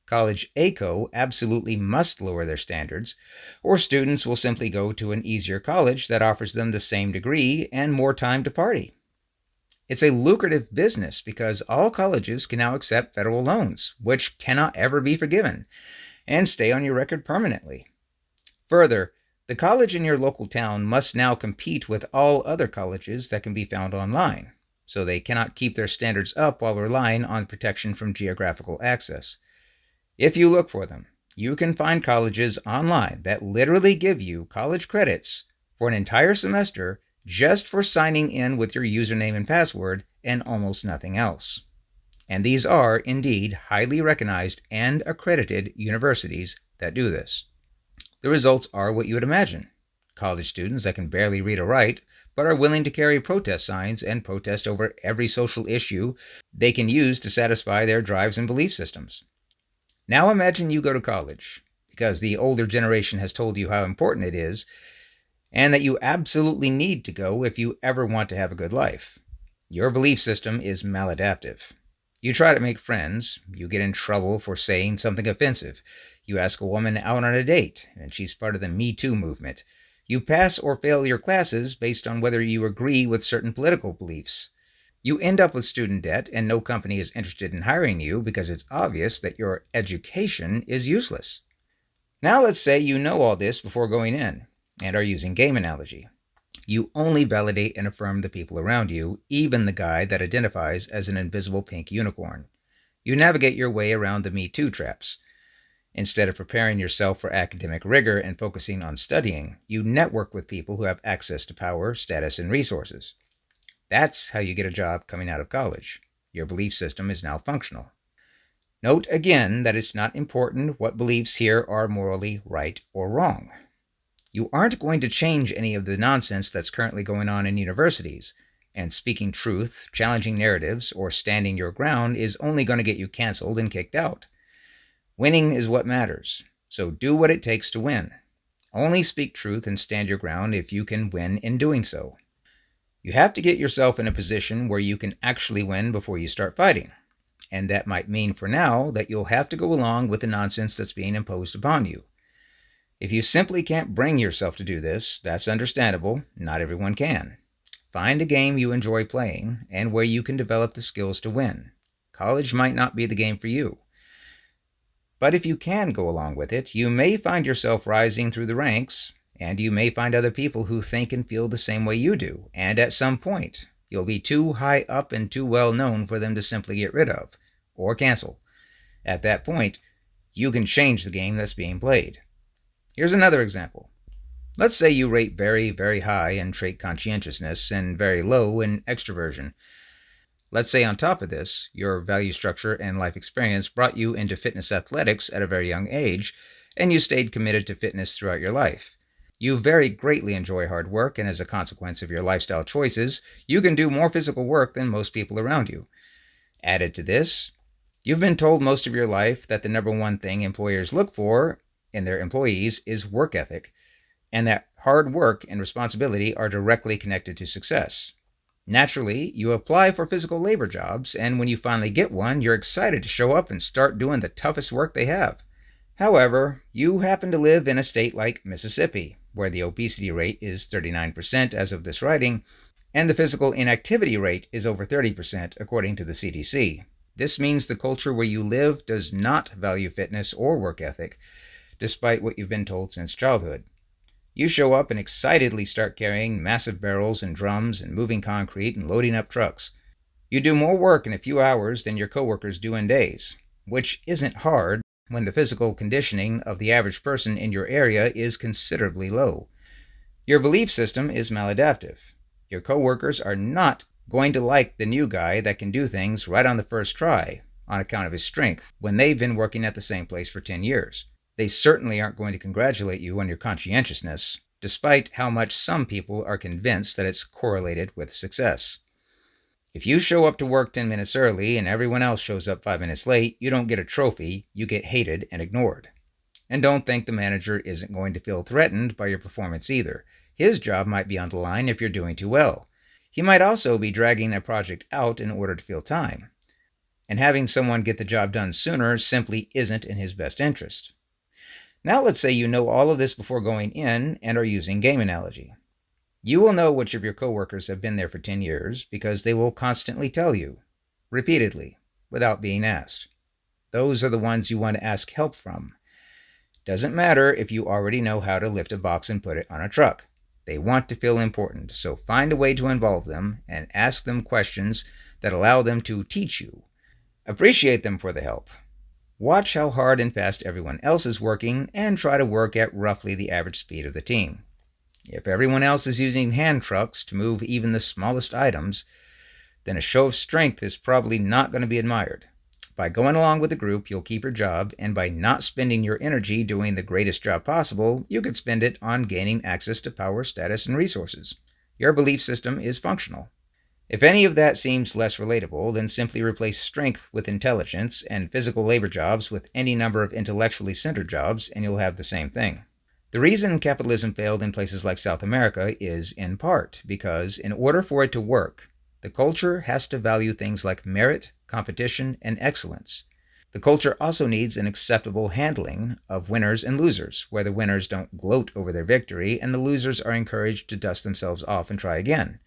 College ACO absolutely must lower their standards, or students will simply go to an easier college that offers them the same degree and more time to party. It's a lucrative business because all colleges can now accept federal loans, which cannot ever be forgiven, and stay on your record permanently. Further, the college in your local town must now compete with all other colleges that can be found online, so they cannot keep their standards up while relying on protection from geographical access. If you look for them, you can find colleges online that literally give you college credits for an entire semester just for signing in with your username and password and almost nothing else. And these are, indeed, highly recognized and accredited universities that do this. The results are what you would imagine. College students that can barely read or write, but are willing to carry protest signs and protest over every social issue they can use to satisfy their drives and belief systems. Now imagine you go to college, because the older generation has told you how important it is, and that you absolutely need to go if you ever want to have a good life. Your belief system is maladaptive. You try to make friends, you get in trouble for saying something offensive. You ask a woman out on a date, and she's part of the Me Too movement. You pass or fail your classes based on whether you agree with certain political beliefs. You end up with student debt, and no company is interested in hiring you because it's obvious that your education is useless. Now let's say you know all this before going in, and are using game analogy. You only validate and affirm the people around you, even the guy that identifies as an invisible pink unicorn. You navigate your way around the Me Too traps. Instead of preparing yourself for academic rigor and focusing on studying, you network with people who have access to power, status, and resources. That's how you get a job coming out of college. Your belief system is now functional. Note again that it's not important what beliefs here are morally right or wrong. You aren't going to change any of the nonsense that's currently going on in universities, and speaking truth, challenging narratives, or standing your ground is only going to get you canceled and kicked out. Winning is what matters, so do what it takes to win. Only speak truth and stand your ground if you can win in doing so. You have to get yourself in a position where you can actually win before you start fighting. And that might mean for now that you'll have to go along with the nonsense that's being imposed upon you. If you simply can't bring yourself to do this, that's understandable. Not everyone can. Find a game you enjoy playing and where you can develop the skills to win. College might not be the game for you. But if you can go along with it, you may find yourself rising through the ranks, and you may find other people who think and feel the same way you do, and at some point, you'll be too high up and too well known for them to simply get rid of, or cancel. At that point, you can change the game that's being played. Here's another example. Let's say you rate very, very high in trait conscientiousness and very low in extroversion. Let's say on top of this, your value structure and life experience brought you into fitness athletics at a very young age, and you stayed committed to fitness throughout your life. You very greatly enjoy hard work, and as a consequence of your lifestyle choices, you can do more physical work than most people around you. Added to this, you've been told most of your life that the number one thing employers look for in their employees is work ethic, and that hard work and responsibility are directly connected to success. Naturally, you apply for physical labor jobs, and when you finally get one, you're excited to show up and start doing the toughest work they have. However, you happen to live in a state like Mississippi, where the obesity rate is 39% as of this writing, and the physical inactivity rate is over 30% according to the CDC. This means the culture where you live does not value fitness or work ethic, despite what you've been told since childhood. You show up and excitedly start carrying massive barrels and drums and moving concrete and loading up trucks. You do more work in a few hours than your coworkers do in days, which isn't hard when the physical conditioning of the average person in your area is considerably low. Your belief system is maladaptive. Your coworkers are not going to like the new guy that can do things right on the first try on account of his strength when they've been working at the same place for 10 years. They certainly aren't going to congratulate you on your conscientiousness, despite how much some people are convinced that it's correlated with success. If you show up to work 10 minutes early and everyone else shows up 5 minutes late, you don't get a trophy, you get hated and ignored. And don't think the manager isn't going to feel threatened by your performance either. His job might be on the line if you're doing too well. He might also be dragging a project out in order to fill time. And having someone get the job done sooner simply isn't in his best interest. Now let's say you know all of this before going in and are using game analogy. You will know which of your coworkers have been there for 10 years because they will constantly tell you, repeatedly, without being asked. Those are the ones you want to ask help from. Doesn't matter if you already know how to lift a box and put it on a truck. They want to feel important, so find a way to involve them and ask them questions that allow them to teach you. Appreciate them for the help. Watch how hard and fast everyone else is working and try to work at roughly the average speed of the team. If everyone else is using hand trucks to move even the smallest items, then a show of strength is probably not going to be admired. By going along with the group, you'll keep your job, and by not spending your energy doing the greatest job possible, you could spend it on gaining access to power, status, and resources. Your belief system is functional. If any of that seems less relatable, then simply replace strength with intelligence and physical labor jobs with any number of intellectually centered jobs, and you'll have the same thing. The reason capitalism failed in places like South America is, in part, because in order for it to work, the culture has to value things like merit, competition, and excellence. The culture also needs an acceptable handling of winners and losers, where the winners don't gloat over their victory and the losers are encouraged to dust themselves off and try again.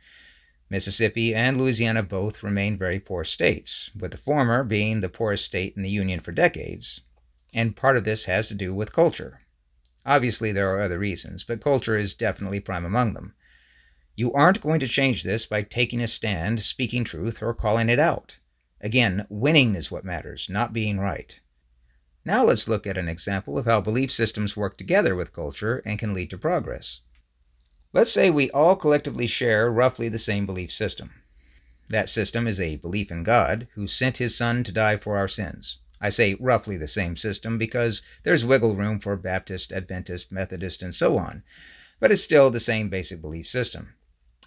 Mississippi and Louisiana both remain very poor states, with the former being the poorest state in the Union for decades, and part of this has to do with culture. Obviously, there are other reasons, but culture is definitely prime among them. You aren't going to change this by taking a stand, speaking truth, or calling it out. Again, winning is what matters, not being right. Now let's look at an example of how belief systems work together with culture and can lead to progress. Let's say we all collectively share roughly the same belief system. That system is a belief in God, who sent his Son to die for our sins. I say roughly the same system because there's wiggle room for Baptist, Adventist, Methodist, and so on, but it's still the same basic belief system.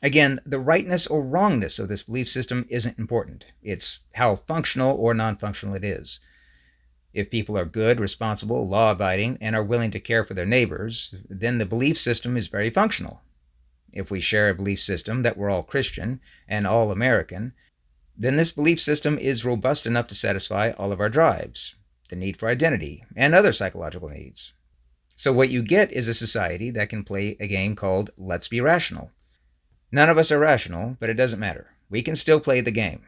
Again, the rightness or wrongness of this belief system isn't important. It's how functional or non-functional it is. If people are good, responsible, law-abiding, and are willing to care for their neighbors, then the belief system is very functional. If we share a belief system that we're all Christian and all American, then this belief system is robust enough to satisfy all of our drives, the need for identity, and other psychological needs. So what you get is a society that can play a game called Let's Be Rational. None of us are rational, but it doesn't matter. We can still play the game.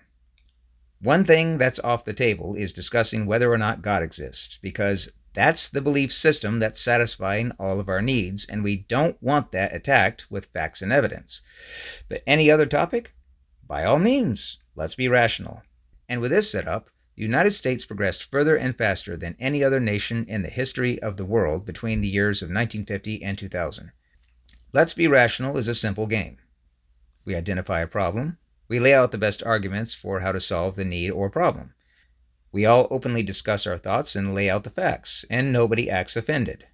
One thing that's off the table is discussing whether or not God exists, because that's the belief system that's satisfying all of our needs, and we don't want that attacked with facts and evidence. But any other topic? By all means, let's be rational. And with this setup, the United States progressed further and faster than any other nation in the history of the world between the years of 1950 and 2000. Let's Be Rational is a simple game. We identify a problem. We lay out the best arguments for how to solve the need or problem. We all openly discuss our thoughts and lay out the facts, and nobody acts offended.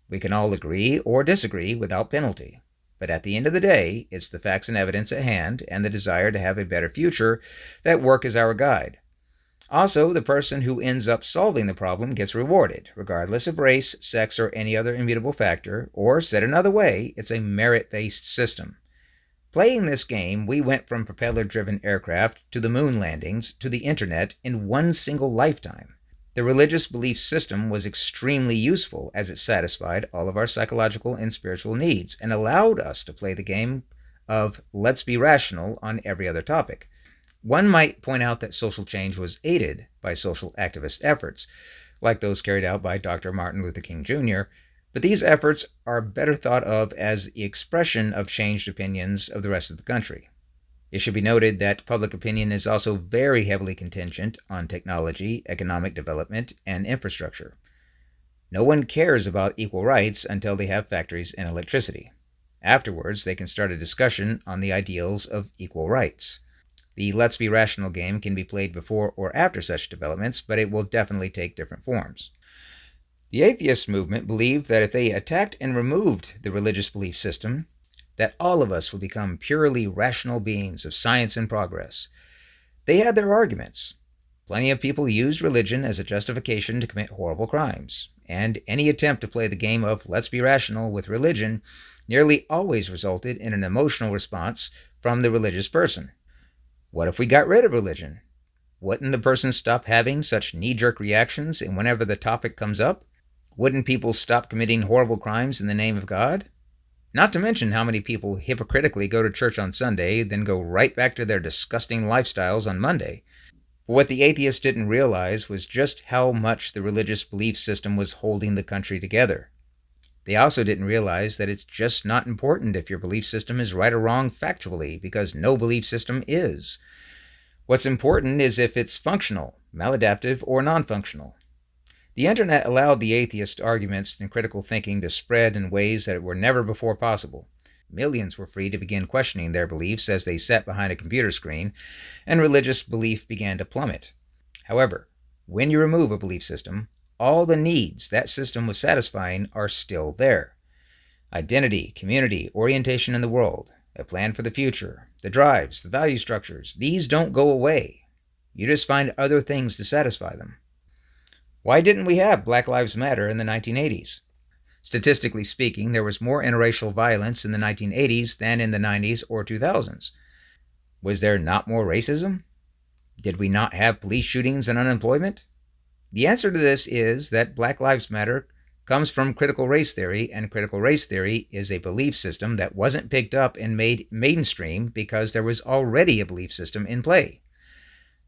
We can all agree or disagree without penalty. But at the end of the day, it's the facts and evidence at hand and the desire to have a better future that work as our guide. Also, the person who ends up solving the problem gets rewarded, regardless of race, sex, or any other immutable factor, or said another way, it's a merit-based system. Playing this game, we went from propeller-driven aircraft to the moon landings to the internet in one single lifetime. The religious belief system was extremely useful as it satisfied all of our psychological and spiritual needs and allowed us to play the game of let's be rational on every other topic. One might point out that social change was aided by social activist efforts, like those carried out by Dr. Martin Luther King Jr., but these efforts are better thought of as the expression of changed opinions of the rest of the country. It should be noted that public opinion is also very heavily contingent on technology, economic development, and infrastructure. No one cares about equal rights until they have factories and electricity. Afterwards, they can start a discussion on the ideals of equal rights. The Let's Be Rational game can be played before or after such developments, but it will definitely take different forms. The atheist movement believed that if they attacked and removed the religious belief system, that all of us would become purely rational beings of science and progress. They had their arguments. Plenty of people used religion as a justification to commit horrible crimes, and any attempt to play the game of let's be rational with religion nearly always resulted in an emotional response from the religious person. What if we got rid of religion? Wouldn't the person stop having such knee-jerk reactions, and whenever the topic comes up, wouldn't people stop committing horrible crimes in the name of God? Not to mention how many people hypocritically go to church on Sunday, then go right back to their disgusting lifestyles on Monday. But what the atheists didn't realize was just how much the religious belief system was holding the country together. They also didn't realize that it's just not important if your belief system is right or wrong factually, because no belief system is. What's important is if it's functional, maladaptive, or non-functional. The internet allowed the atheist arguments and critical thinking to spread in ways that were never before possible. Millions were free to begin questioning their beliefs as they sat behind a computer screen, and religious belief began to plummet. However, when you remove a belief system, all the needs that system was satisfying are still there. Identity, community, orientation in the world, a plan for the future, the drives, the value structures, these don't go away. You just find other things to satisfy them. Why didn't we have Black Lives Matter in the 1980s? Statistically speaking, there was more interracial violence in the 1980s than in the 90s or 2000s. Was there not more racism? Did we not have police shootings and unemployment? The answer to this is that Black Lives Matter comes from critical race theory, and critical race theory is a belief system that wasn't picked up and made mainstream because there was already a belief system in play,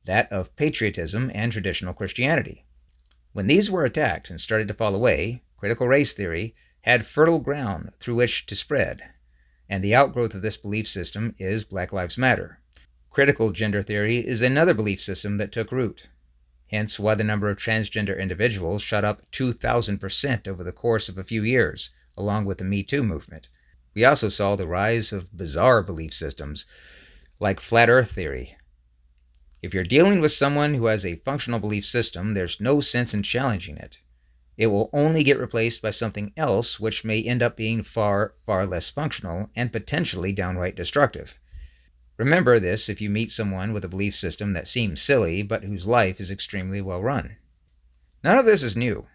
that of patriotism and traditional Christianity. When these were attacked and started to fall away, critical race theory had fertile ground through which to spread, and the outgrowth of this belief system is Black Lives Matter. Critical gender theory is another belief system that took root, hence why the number of transgender individuals shot up 2,000% over the course of a few years, along with the Me Too movement. We also saw the rise of bizarre belief systems, like flat earth theory. If you're dealing with someone who has a functional belief system, there's no sense in challenging it. It will only get replaced by something else which may end up being far, far less functional and potentially downright destructive. Remember this if you meet someone with a belief system that seems silly but whose life is extremely well run. None of this is new.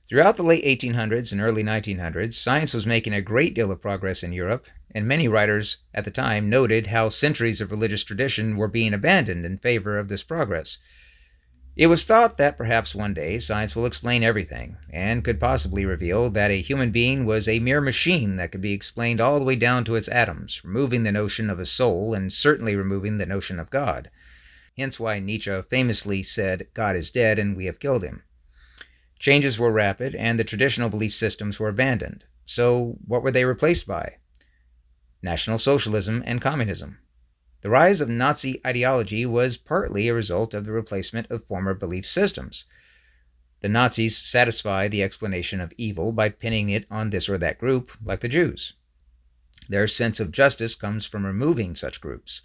Throughout the late 1800s and early 1900s, science was making a great deal of progress in Europe, and many writers at the time noted how centuries of religious tradition were being abandoned in favor of this progress. It was thought that perhaps one day science will explain everything, and could possibly reveal that a human being was a mere machine that could be explained all the way down to its atoms, removing the notion of a soul and certainly removing the notion of God. Hence why Nietzsche famously said, "God is dead and we have killed him." Changes were rapid, and the traditional belief systems were abandoned. So what were they replaced by? National Socialism and Communism. The rise of Nazi ideology was partly a result of the replacement of former belief systems. The Nazis satisfied the explanation of evil by pinning it on this or that group, like the Jews. Their sense of justice comes from removing such groups.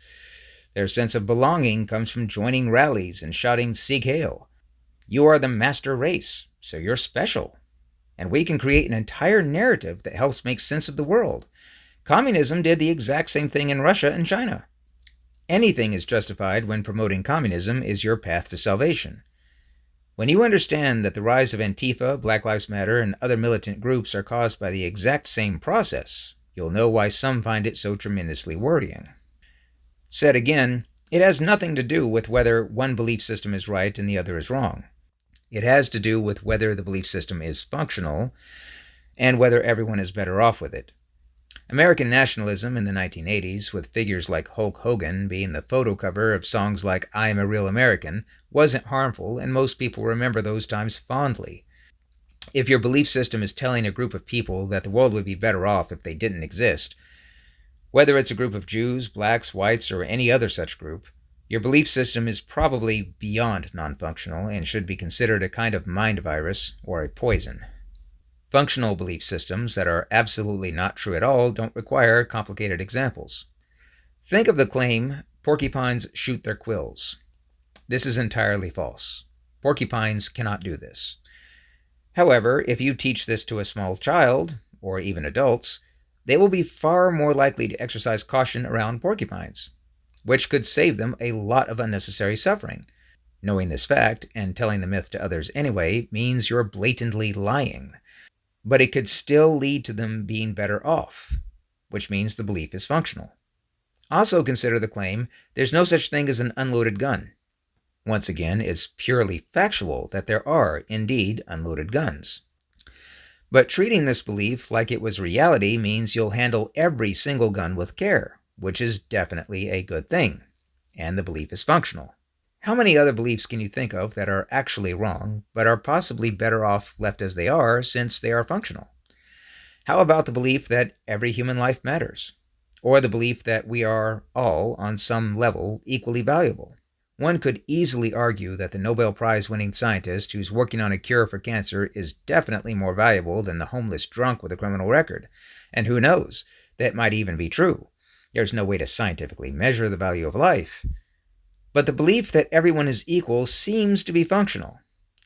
Their sense of belonging comes from joining rallies and shouting "Sieg Heil." You are the master race, so you're special. And we can create an entire narrative that helps make sense of the world. Communism did the exact same thing in Russia and China. Anything is justified when promoting communism is your path to salvation. When you understand that the rise of Antifa, Black Lives Matter, and other militant groups are caused by the exact same process, you'll know why some find it so tremendously worrying. Said again, it has nothing to do with whether one belief system is right and the other is wrong. It has to do with whether the belief system is functional and whether everyone is better off with it. American nationalism in the 1980s, with figures like Hulk Hogan being the photo cover of songs like "I Am a Real American," wasn't harmful, and most people remember those times fondly. If your belief system is telling a group of people that the world would be better off if they didn't exist, whether it's a group of Jews, blacks, whites, or any other such group, your belief system is probably beyond non-functional and should be considered a kind of mind virus or a poison. Functional belief systems that are absolutely not true at all don't require complicated examples. Think of the claim, "Porcupines shoot their quills." This is entirely false. Porcupines cannot do this. However, if you teach this to a small child, or even adults, they will be far more likely to exercise caution around porcupines, which could save them a lot of unnecessary suffering. Knowing this fact, and telling the myth to others anyway, means you're blatantly lying. But it could still lead to them being better off, which means the belief is functional. Also consider the claim, "There's no such thing as an unloaded gun." Once again, it's purely factual that there are, indeed, unloaded guns. But treating this belief like it was reality means you'll handle every single gun with care, which is definitely a good thing, and the belief is functional. How many other beliefs can you think of that are actually wrong, but are possibly better off left as they are since they are functional? How about the belief that every human life matters? Or the belief that we are all, on some level, equally valuable? One could easily argue that the Nobel Prize-winning scientist who's working on a cure for cancer is definitely more valuable than the homeless drunk with a criminal record. And who knows, that might even be true. There's no way to scientifically measure the value of life. But the belief that everyone is equal seems to be functional,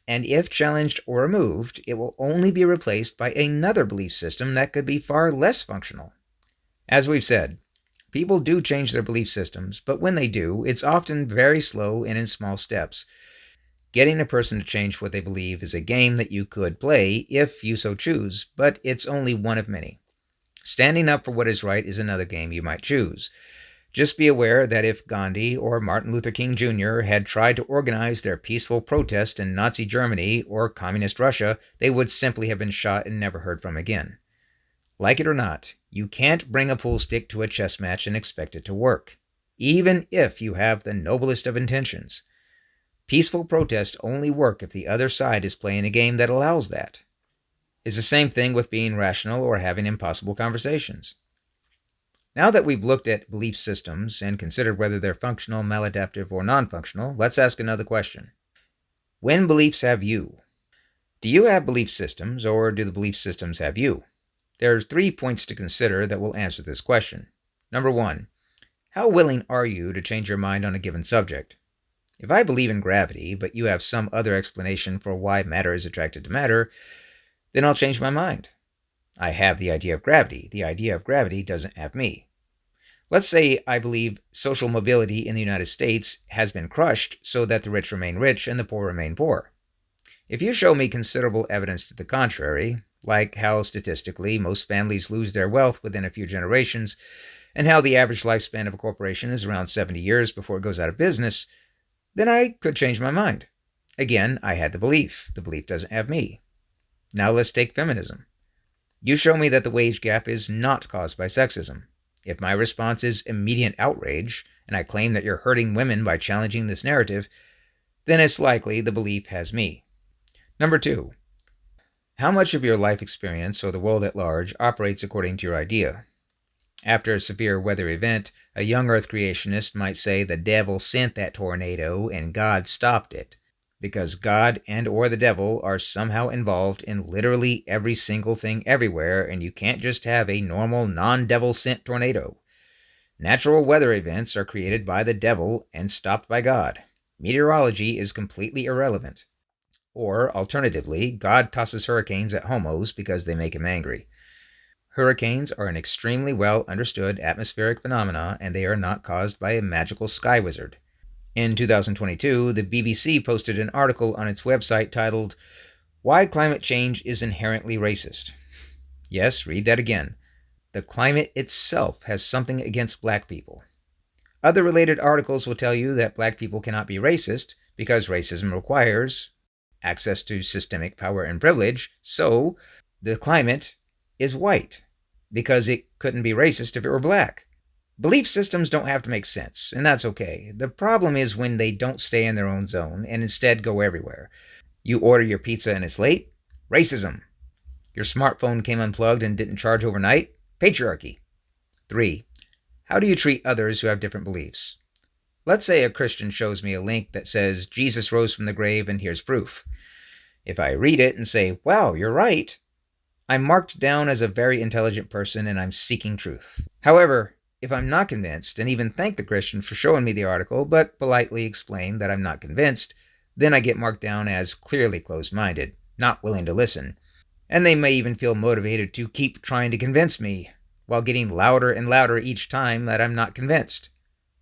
and if challenged or removed, it will only be replaced by another belief system that could be far less functional. As we've said, people do change their belief systems, but when they do, it's often very slow and in small steps. Getting a person to change what they believe is a game that you could play if you so choose, but it's only one of many. Standing up for what is right is another game you might choose. Just be aware that if Gandhi or Martin Luther King Jr. had tried to organize their peaceful protest in Nazi Germany or Communist Russia, they would simply have been shot and never heard from again. Like it or not, you can't bring a pool stick to a chess match and expect it to work, even if you have the noblest of intentions. Peaceful protests only work if the other side is playing a game that allows that. It's the same thing with being rational or having impossible conversations. Now that we've looked at belief systems and considered whether they're functional, maladaptive, or non-functional, let's ask another question. When beliefs have you? Do you have belief systems, or do the belief systems have you? There's 3 points to consider that will answer this question. Number 1, how willing are you to change your mind on a given subject? If I believe in gravity, but you have some other explanation for why matter is attracted to matter, then I'll change my mind. I have the idea of gravity. The idea of gravity doesn't have me. Let's say I believe social mobility in the United States has been crushed so that the rich remain rich and the poor remain poor. If you show me considerable evidence to the contrary, like how statistically most families lose their wealth within a few generations, and how the average lifespan of a corporation is around 70 years before it goes out of business, then I could change my mind. Again, I had the belief. The belief doesn't have me. Now let's take feminism. You show me that the wage gap is not caused by sexism. If my response is immediate outrage, and I claim that you're hurting women by challenging this narrative, then it's likely the belief has me. Number 2. How much of your life experience or the world at large operates according to your idea? After a severe weather event, a young earth creationist might say the devil sent that tornado and God stopped it, because God and or the devil are somehow involved in literally every single thing everywhere, and you can't just have a normal non-devil sent tornado. Natural weather events are created by the devil and stopped by God. Meteorology is completely irrelevant. Or, alternatively, God tosses hurricanes at homos because they make him angry. Hurricanes are an extremely well understood atmospheric phenomena, and they are not caused by a magical sky wizard. In 2022, the BBC posted an article on its website titled, "Why Climate Change is Inherently Racist." Yes, read that again. The climate itself has something against black people. Other related articles will tell you that black people cannot be racist because racism requires access to systemic power and privilege, so the climate is white because it couldn't be racist if it were black. Belief systems don't have to make sense, and that's okay. The problem is when they don't stay in their own zone and instead go everywhere. You order your pizza and it's late? Racism. Your smartphone came unplugged and didn't charge overnight? Patriarchy. 3. How do you treat others who have different beliefs? Let's say a Christian shows me a link that says Jesus rose from the grave and here's proof. If I read it and say, wow, you're right, I'm marked down as a very intelligent person and I'm seeking truth. However, if I'm not convinced and even thank the Christian for showing me the article but politely explain that I'm not convinced, then I get marked down as clearly closed-minded, not willing to listen. And they may even feel motivated to keep trying to convince me, while getting louder and louder each time that I'm not convinced.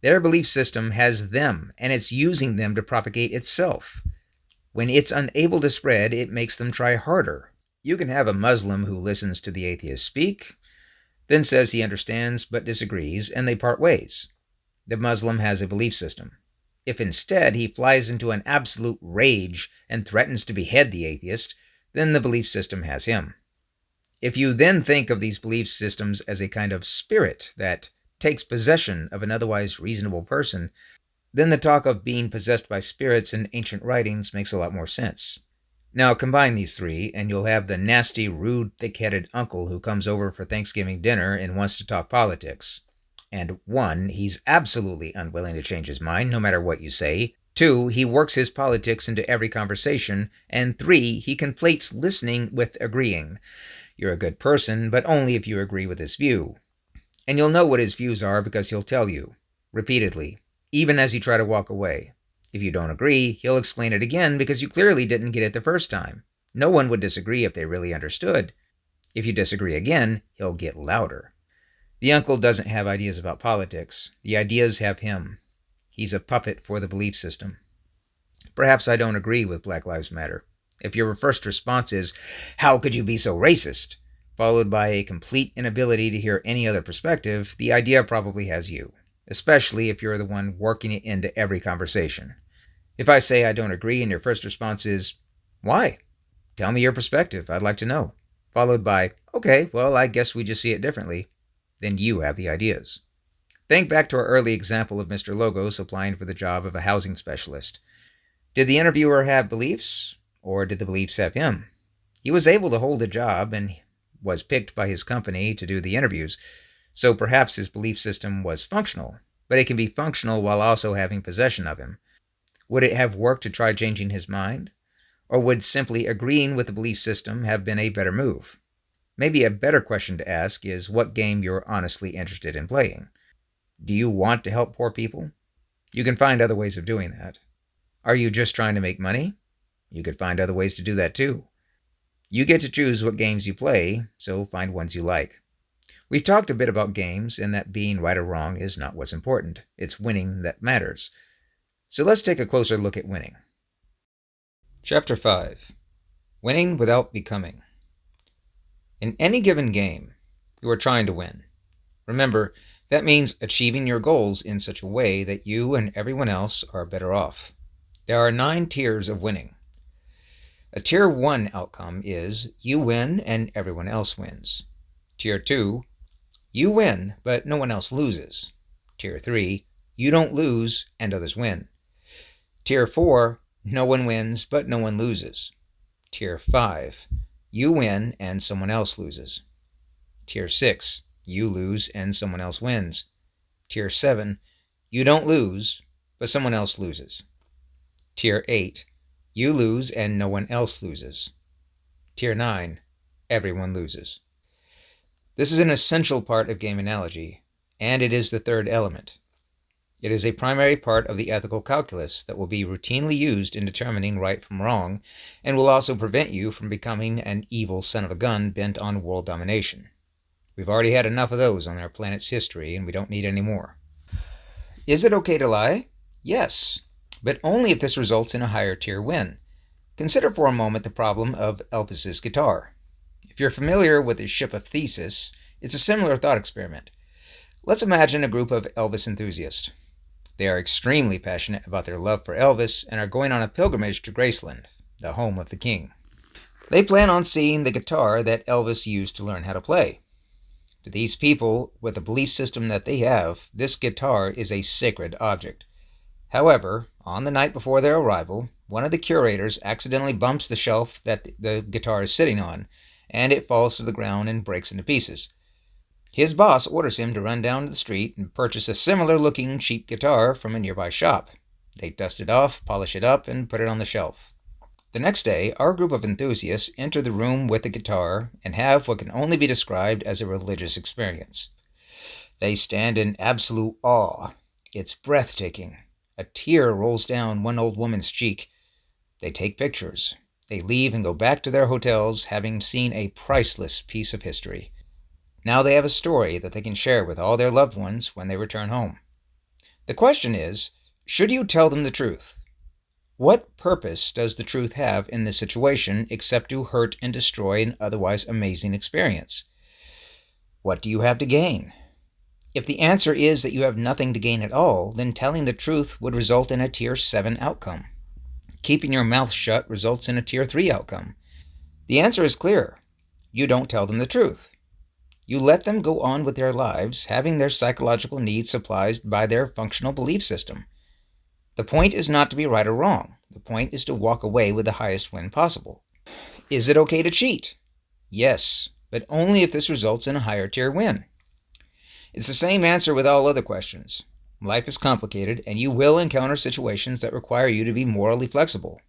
Their belief system has them, and it's using them to propagate itself. When it's unable to spread, it makes them try harder. You can have a Muslim who listens to the atheist speak, then says he understands but disagrees, and they part ways. The Muslim has a belief system. If instead he flies into an absolute rage and threatens to behead the atheist, then the belief system has him. If you then think of these belief systems as a kind of spirit that takes possession of an otherwise reasonable person, then the talk of being possessed by spirits in ancient writings makes a lot more sense. Now combine these 3, and you'll have the nasty, rude, thick-headed uncle who comes over for Thanksgiving dinner and wants to talk politics. And 1, he's absolutely unwilling to change his mind no matter what you say. 2, he works his politics into every conversation. And 3, he conflates listening with agreeing. You're a good person, but only if you agree with his view. And you'll know what his views are because he'll tell you, repeatedly, even as you try to walk away. If you don't agree, he'll explain it again because you clearly didn't get it the first time. No one would disagree if they really understood. If you disagree again, he'll get louder. The uncle doesn't have ideas about politics. The ideas have him. He's a puppet for the belief system. Perhaps I don't agree with Black Lives Matter. If your first response is, "How could you be so racist?" followed by a complete inability to hear any other perspective, the idea probably has you, especially if you're the one working it into every conversation. If I say I don't agree and your first response is, "Why? Tell me your perspective, I'd like to know," followed by, "Okay, well, I guess we just see it differently," then you have the ideas. Think back to our early example of Mr. Logos applying for the job of a housing specialist. Did the interviewer have beliefs, or did the beliefs have him? He was able to hold a job and was picked by his company to do the interviews, so perhaps his belief system was functional, but it can be functional while also having possession of him. Would it have worked to try changing his mind? Or would simply agreeing with the belief system have been a better move? Maybe a better question to ask is what game you're honestly interested in playing. Do you want to help poor people? You can find other ways of doing that. Are you just trying to make money? You could find other ways to do that too. You get to choose what games you play, so find ones you like. We've talked a bit about games and that being right or wrong is not what's important. It's winning that matters. So let's take a closer look at winning. Chapter 5. Winning Without Becoming. In any given game, you are trying to win. Remember, that means achieving your goals in such a way that you and everyone else are better off. There are 9 tiers of winning. A Tier 1 outcome is you win and everyone else wins. Tier 2, you win but no one else loses. Tier 3, you don't lose and others win. Tier 4, no one wins but no one loses. Tier 5, you win and someone else loses. Tier 6, you lose and someone else wins. Tier 7, you don't lose but someone else loses. Tier 8, you lose and no one else loses. Tier 9, everyone loses. This is an essential part of game analogy, and it is the third element. It is a primary part of the ethical calculus that will be routinely used in determining right from wrong, and will also prevent you from becoming an evil son of a gun bent on world domination. We've already had enough of those on our planet's history, and we don't need any more. Is it okay to lie? Yes, but only if this results in a higher tier win. Consider for a moment the problem of Elvis's guitar. If you're familiar with the ship of Theseus, it's a similar thought experiment. Let's imagine a group of Elvis enthusiasts. They are extremely passionate about their love for Elvis and are going on a pilgrimage to Graceland, the home of the king. They plan on seeing the guitar that Elvis used to learn how to play. To these people, with the belief system that they have, this guitar is a sacred object. However, on the night before their arrival, one of the curators accidentally bumps the shelf that the guitar is sitting on, and it falls to the ground and breaks into pieces. His boss orders him to run down to the street and purchase a similar-looking cheap guitar from a nearby shop. They dust it off, polish it up, and put it on the shelf. The next day, our group of enthusiasts enter the room with the guitar and have what can only be described as a religious experience. They stand in absolute awe. It's breathtaking. A tear rolls down one old woman's cheek. They take pictures. They leave and go back to their hotels, having seen a priceless piece of history. Now they have a story that they can share with all their loved ones when they return home. The question is, should you tell them the truth? What purpose does the truth have in this situation except to hurt and destroy an otherwise amazing experience? What do you have to gain? If the answer is that you have nothing to gain at all, then telling the truth would result in a Tier 7 outcome. Keeping your mouth shut results in a Tier 3 outcome. The answer is clear. You don't tell them the truth. You let them go on with their lives, having their psychological needs supplied by their functional belief system. The point is not to be right or wrong. The point is to walk away with the highest win possible. Is it okay to cheat? Yes, but only if this results in a higher tier win. It's the same answer with all other questions. Life is complicated, and you will encounter situations that require you to be morally flexible.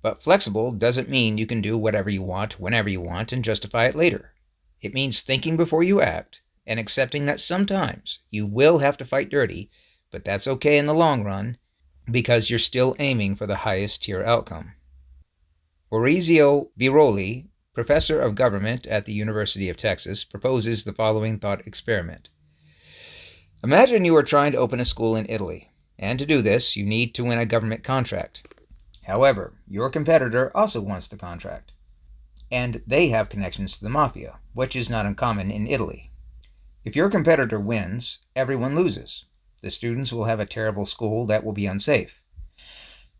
But flexible doesn't mean you can do whatever you want, whenever you want, and justify it later. It means thinking before you act, and accepting that sometimes you will have to fight dirty, but that's okay in the long run, because you're still aiming for the highest tier outcome. Orizio Viroli, professor of government at the University of Texas, proposes the following thought experiment. Imagine you are trying to open a school in Italy, and to do this, you need to win a government contract. However, your competitor also wants the contract, and they have connections to the mafia, which is not uncommon in Italy. If your competitor wins, everyone loses. The students will have a terrible school that will be unsafe.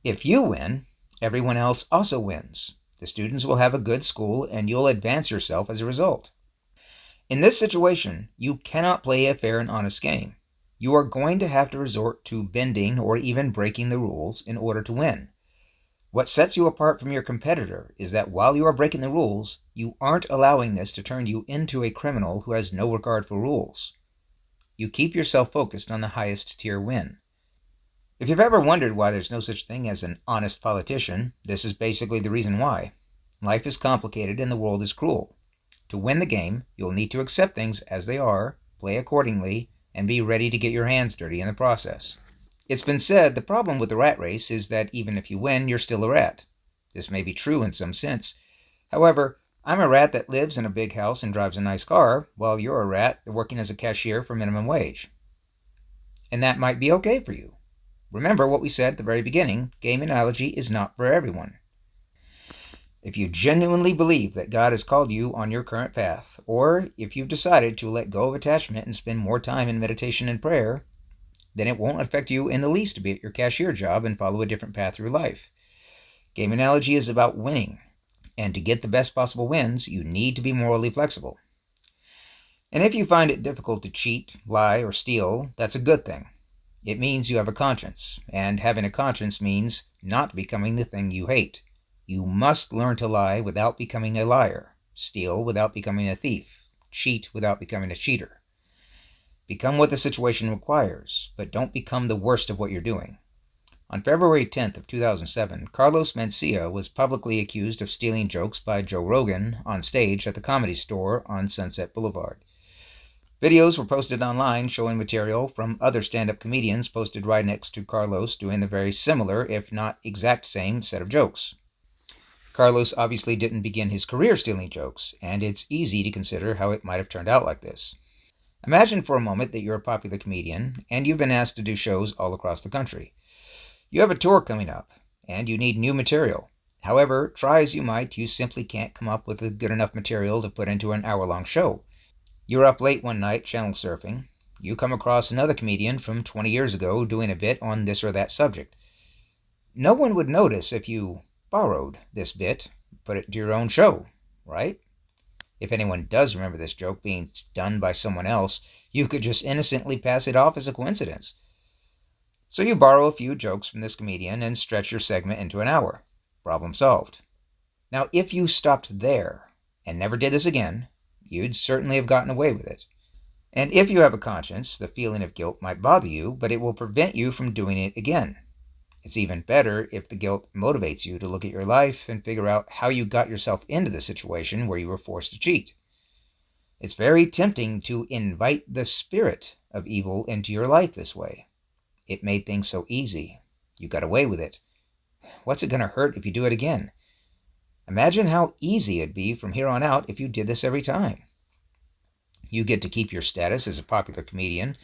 If you win, everyone else also wins. The students will have a good school, and you'll advance yourself as a result. In this situation, you cannot play a fair and honest game. You are going to have to resort to bending or even breaking the rules in order to win. What sets you apart from your competitor is that while you are breaking the rules, you aren't allowing this to turn you into a criminal who has no regard for rules. You keep yourself focused on the highest tier win. If you've ever wondered why there's no such thing as an honest politician, this is basically the reason why. Life is complicated and the world is cruel. To win the game, you'll need to accept things as they are, play accordingly, and be ready to get your hands dirty in the process. It's been said the problem with the rat race is that even if you win, you're still a rat. This may be true in some sense. However, I'm a rat that lives in a big house and drives a nice car, while you're a rat working as a cashier for minimum wage. And that might be okay for you. Remember what we said at the very beginning, game analogy is not for everyone. If you genuinely believe that God has called you on your current path, or if you've decided to let go of attachment and spend more time in meditation and prayer, then it won't affect you in the least to be at your cashier job and follow a different path through life. Game analogy is about winning, and to get the best possible wins, you need to be morally flexible. And if you find it difficult to cheat, lie, or steal, that's a good thing. It means you have a conscience, and having a conscience means not becoming the thing you hate. You must learn to lie without becoming a liar, steal without becoming a thief, cheat without becoming a cheater. Become what the situation requires, but don't become the worst of what you're doing. On February 10th of 2007, Carlos Mencia was publicly accused of stealing jokes by Joe Rogan on stage at the Comedy Store on Sunset Boulevard. Videos were posted online showing material from other stand-up comedians posted right next to Carlos doing the very similar, if not exact same, set of jokes. Carlos obviously didn't begin his career stealing jokes, and it's easy to consider how it might have turned out like this. Imagine for a moment that you're a popular comedian, and you've been asked to do shows all across the country. You have a tour coming up, and you need new material. However, try as you might, you simply can't come up with a good enough material to put into an hour-long show. You're up late one night channel surfing. You come across another comedian from 20 years ago doing a bit on this or that subject. No one would notice if you borrowed this bit, put it into your own show, right? If anyone does remember this joke being done by someone else, you could just innocently pass it off as a coincidence. So you borrow a few jokes from this comedian and stretch your segment into an hour. Problem solved. Now, if you stopped there and never did this again, you'd certainly have gotten away with it. And if you have a conscience, the feeling of guilt might bother you, but it will prevent you from doing it again. It's even better if the guilt motivates you to look at your life and figure out how you got yourself into the situation where you were forced to cheat. It's very tempting to invite the spirit of evil into your life this way. It made things so easy. You got away with it. What's it going to hurt if you do it again? Imagine how easy it'd be from here on out if you did this every time. You get to keep your status as a popular comedian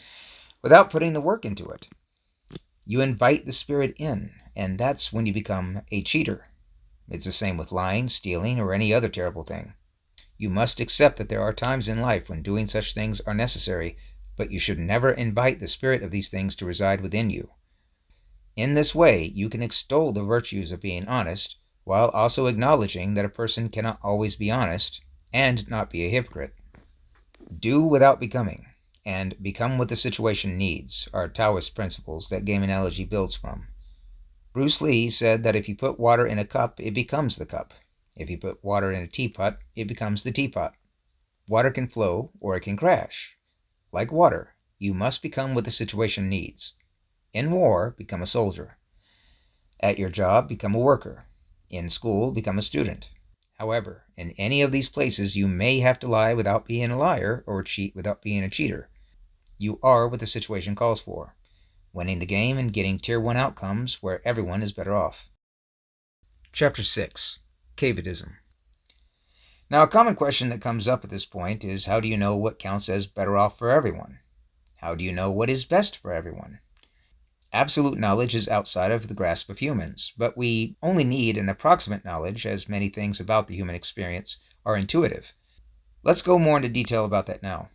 without putting the work into it. You invite the spirit in, and that's when you become a cheater. It's the same with lying, stealing, or any other terrible thing. You must accept that there are times in life when doing such things are necessary, but you should never invite the spirit of these things to reside within you. In this way, you can extol the virtues of being honest, while also acknowledging that a person cannot always be honest and not be a hypocrite. Do without becoming, and become what the situation needs are Taoist principles that game analogy builds from. Bruce Lee said that if you put water in a cup, it becomes the cup. If you put water in a teapot, it becomes the teapot. Water can flow or it can crash. Like water, you must become what the situation needs. In war, become a soldier. At your job, become a worker. In school, become a student. However, in any of these places, you may have to lie without being a liar or cheat without being a cheater. You are what the situation calls for, winning the game and getting Tier 1 outcomes where everyone is better off. Chapter 6. Caveism. Now, a common question that comes up at this point is, how do you know what counts as better off for everyone? How do you know what is best for everyone? Absolute knowledge is outside of the grasp of humans, but we only need an approximate knowledge, as many things about the human experience are intuitive. Let's go more into detail about that now.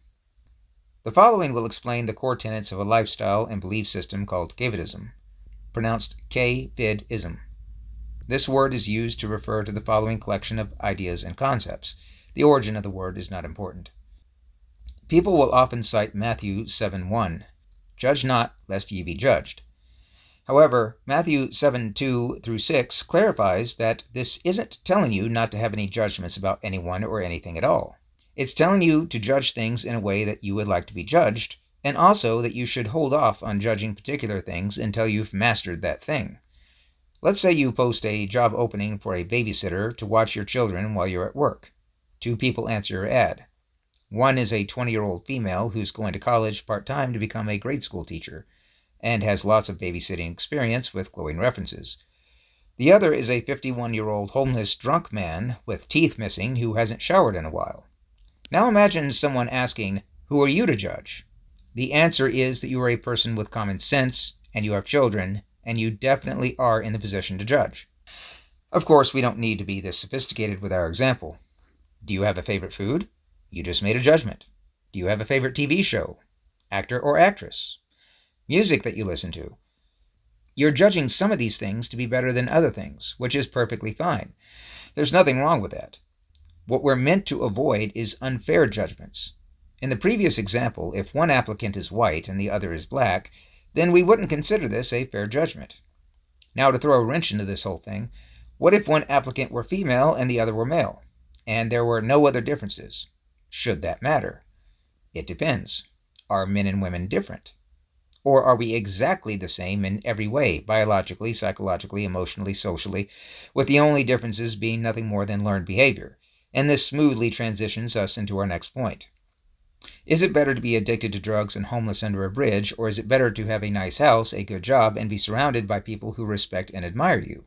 The following will explain the core tenets of a lifestyle and belief system called caveism, pronounced K-vid-ism. This word is used to refer to the following collection of ideas and concepts. The origin of the word is not important. People will often cite Matthew 7:1, "Judge not, lest ye be judged." However, Matthew 7:2 through 6 clarifies that this isn't telling you not to have any judgments about anyone or anything at all. It's telling you to judge things in a way that you would like to be judged, and also that you should hold off on judging particular things until you've mastered that thing. Let's say you post a job opening for a babysitter to watch your children while you're at work. 2 people answer your ad. One is a 20-year-old female who's going to college part-time to become a grade school teacher, and has lots of babysitting experience with glowing references. The other is a 51-year-old homeless drunk man with teeth missing who hasn't showered in a while. Now imagine someone asking, "Who are you to judge?" The answer is that you are a person with common sense, and you have children, and you definitely are in the position to judge. Of course, we don't need to be this sophisticated with our example. Do you have a favorite food? You just made a judgment. Do you have a favorite TV show, actor or actress? Music that you listen to? You're judging some of these things to be better than other things, which is perfectly fine. There's nothing wrong with that. What we're meant to avoid is unfair judgments. In the previous example, if one applicant is white and the other is black, then we wouldn't consider this a fair judgment. Now, to throw a wrench into this whole thing, what if one applicant were female and the other were male, and there were no other differences? Should that matter? It depends. Are men and women different? Or are we exactly the same in every way, biologically, psychologically, emotionally, socially, with the only differences being nothing more than learned behavior? And this smoothly transitions us into our next point. Is it better to be addicted to drugs and homeless under a bridge, or is it better to have a nice house, a good job, and be surrounded by people who respect and admire you?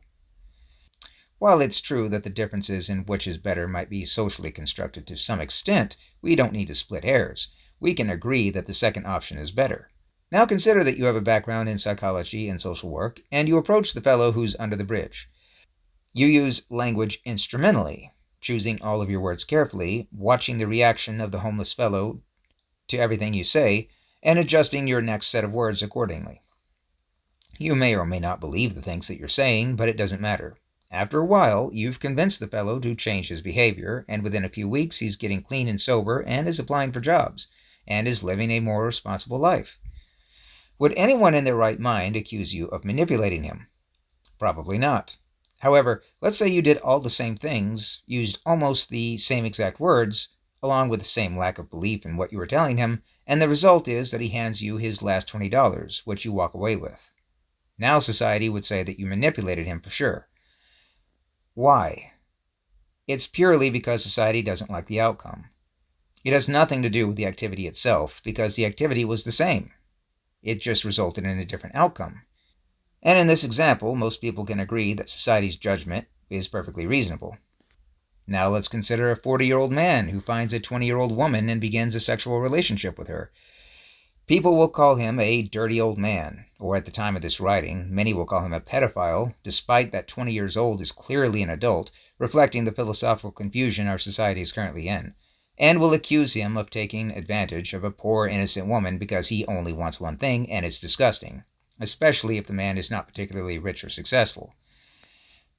While it's true that the differences in which is better might be socially constructed to some extent, we don't need to split hairs. We can agree that the second option is better. Now consider that you have a background in psychology and social work, and you approach the fellow who's under the bridge. You use language instrumentally, choosing all of your words carefully, watching the reaction of the homeless fellow to everything you say, and adjusting your next set of words accordingly. You may or may not believe the things that you're saying, but it doesn't matter. After a while, you've convinced the fellow to change his behavior, and within a few weeks he's getting clean and sober and is applying for jobs, and is living a more responsible life. Would anyone in their right mind accuse you of manipulating him? Probably not. However, let's say you did all the same things, used almost the same exact words, along with the same lack of belief in what you were telling him, and the result is that he hands you his last $20, which you walk away with. Now society would say that you manipulated him for sure. Why? It's purely because society doesn't like the outcome. It has nothing to do with the activity itself, because the activity was the same. It just resulted in a different outcome. And in this example, most people can agree that society's judgment is perfectly reasonable. Now let's consider a 40-year-old man who finds a 20-year-old woman and begins a sexual relationship with her. People will call him a dirty old man, or at the time of this writing, many will call him a pedophile, despite that 20 years old is clearly an adult, reflecting the philosophical confusion our society is currently in, and will accuse him of taking advantage of a poor, innocent woman because he only wants one thing, and it's disgusting, especially if the man is not particularly rich or successful.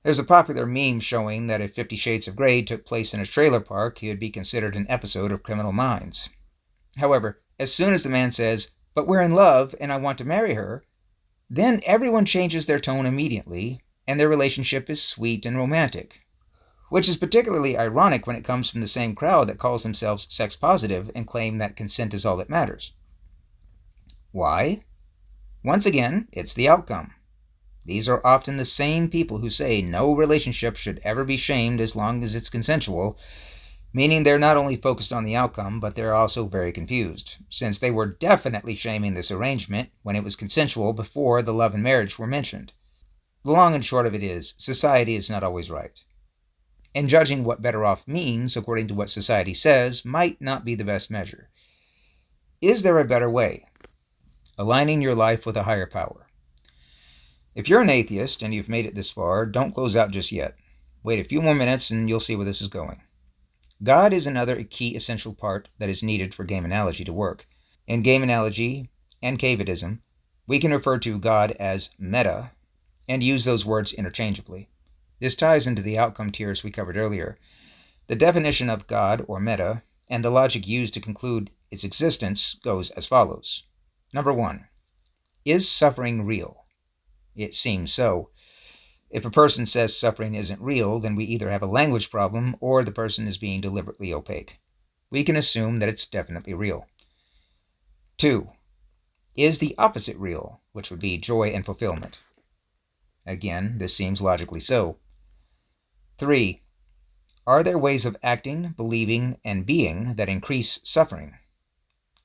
There's a popular meme showing that if 50 Shades of Grey took place in a trailer park, he would be considered an episode of Criminal Minds. However, as soon as the man says, "But we're in love and I want to marry her," then everyone changes their tone immediately, and their relationship is sweet and romantic. Which is particularly ironic when it comes from the same crowd that calls themselves sex positive and claim that consent is all that matters. Why? Once again, it's the outcome. These are often the same people who say no relationship should ever be shamed as long as it's consensual, meaning they're not only focused on the outcome, but they're also very confused, since they were definitely shaming this arrangement when it was consensual before the love and marriage were mentioned. The long and short of it is, society is not always right. And judging what better off means, according to what society says, might not be the best measure. Is there a better way? Aligning your life with a higher power. If you're an atheist and you've made it this far, don't close out just yet. Wait a few more minutes and you'll see where this is going. God is another key essential part that is needed for game analogy to work. In game analogy and caveism, we can refer to God as meta and use those words interchangeably. This ties into the outcome tiers we covered earlier. The definition of God, or meta, and the logic used to conclude its existence goes as follows. Number 1. Is suffering real? It seems so. If a person says suffering isn't real, then we either have a language problem or the person is being deliberately opaque. We can assume that it's definitely real. 2. Is the opposite real, which would be joy and fulfillment? Again, this seems logically so. 3. Are there ways of acting, believing, and being that increase suffering?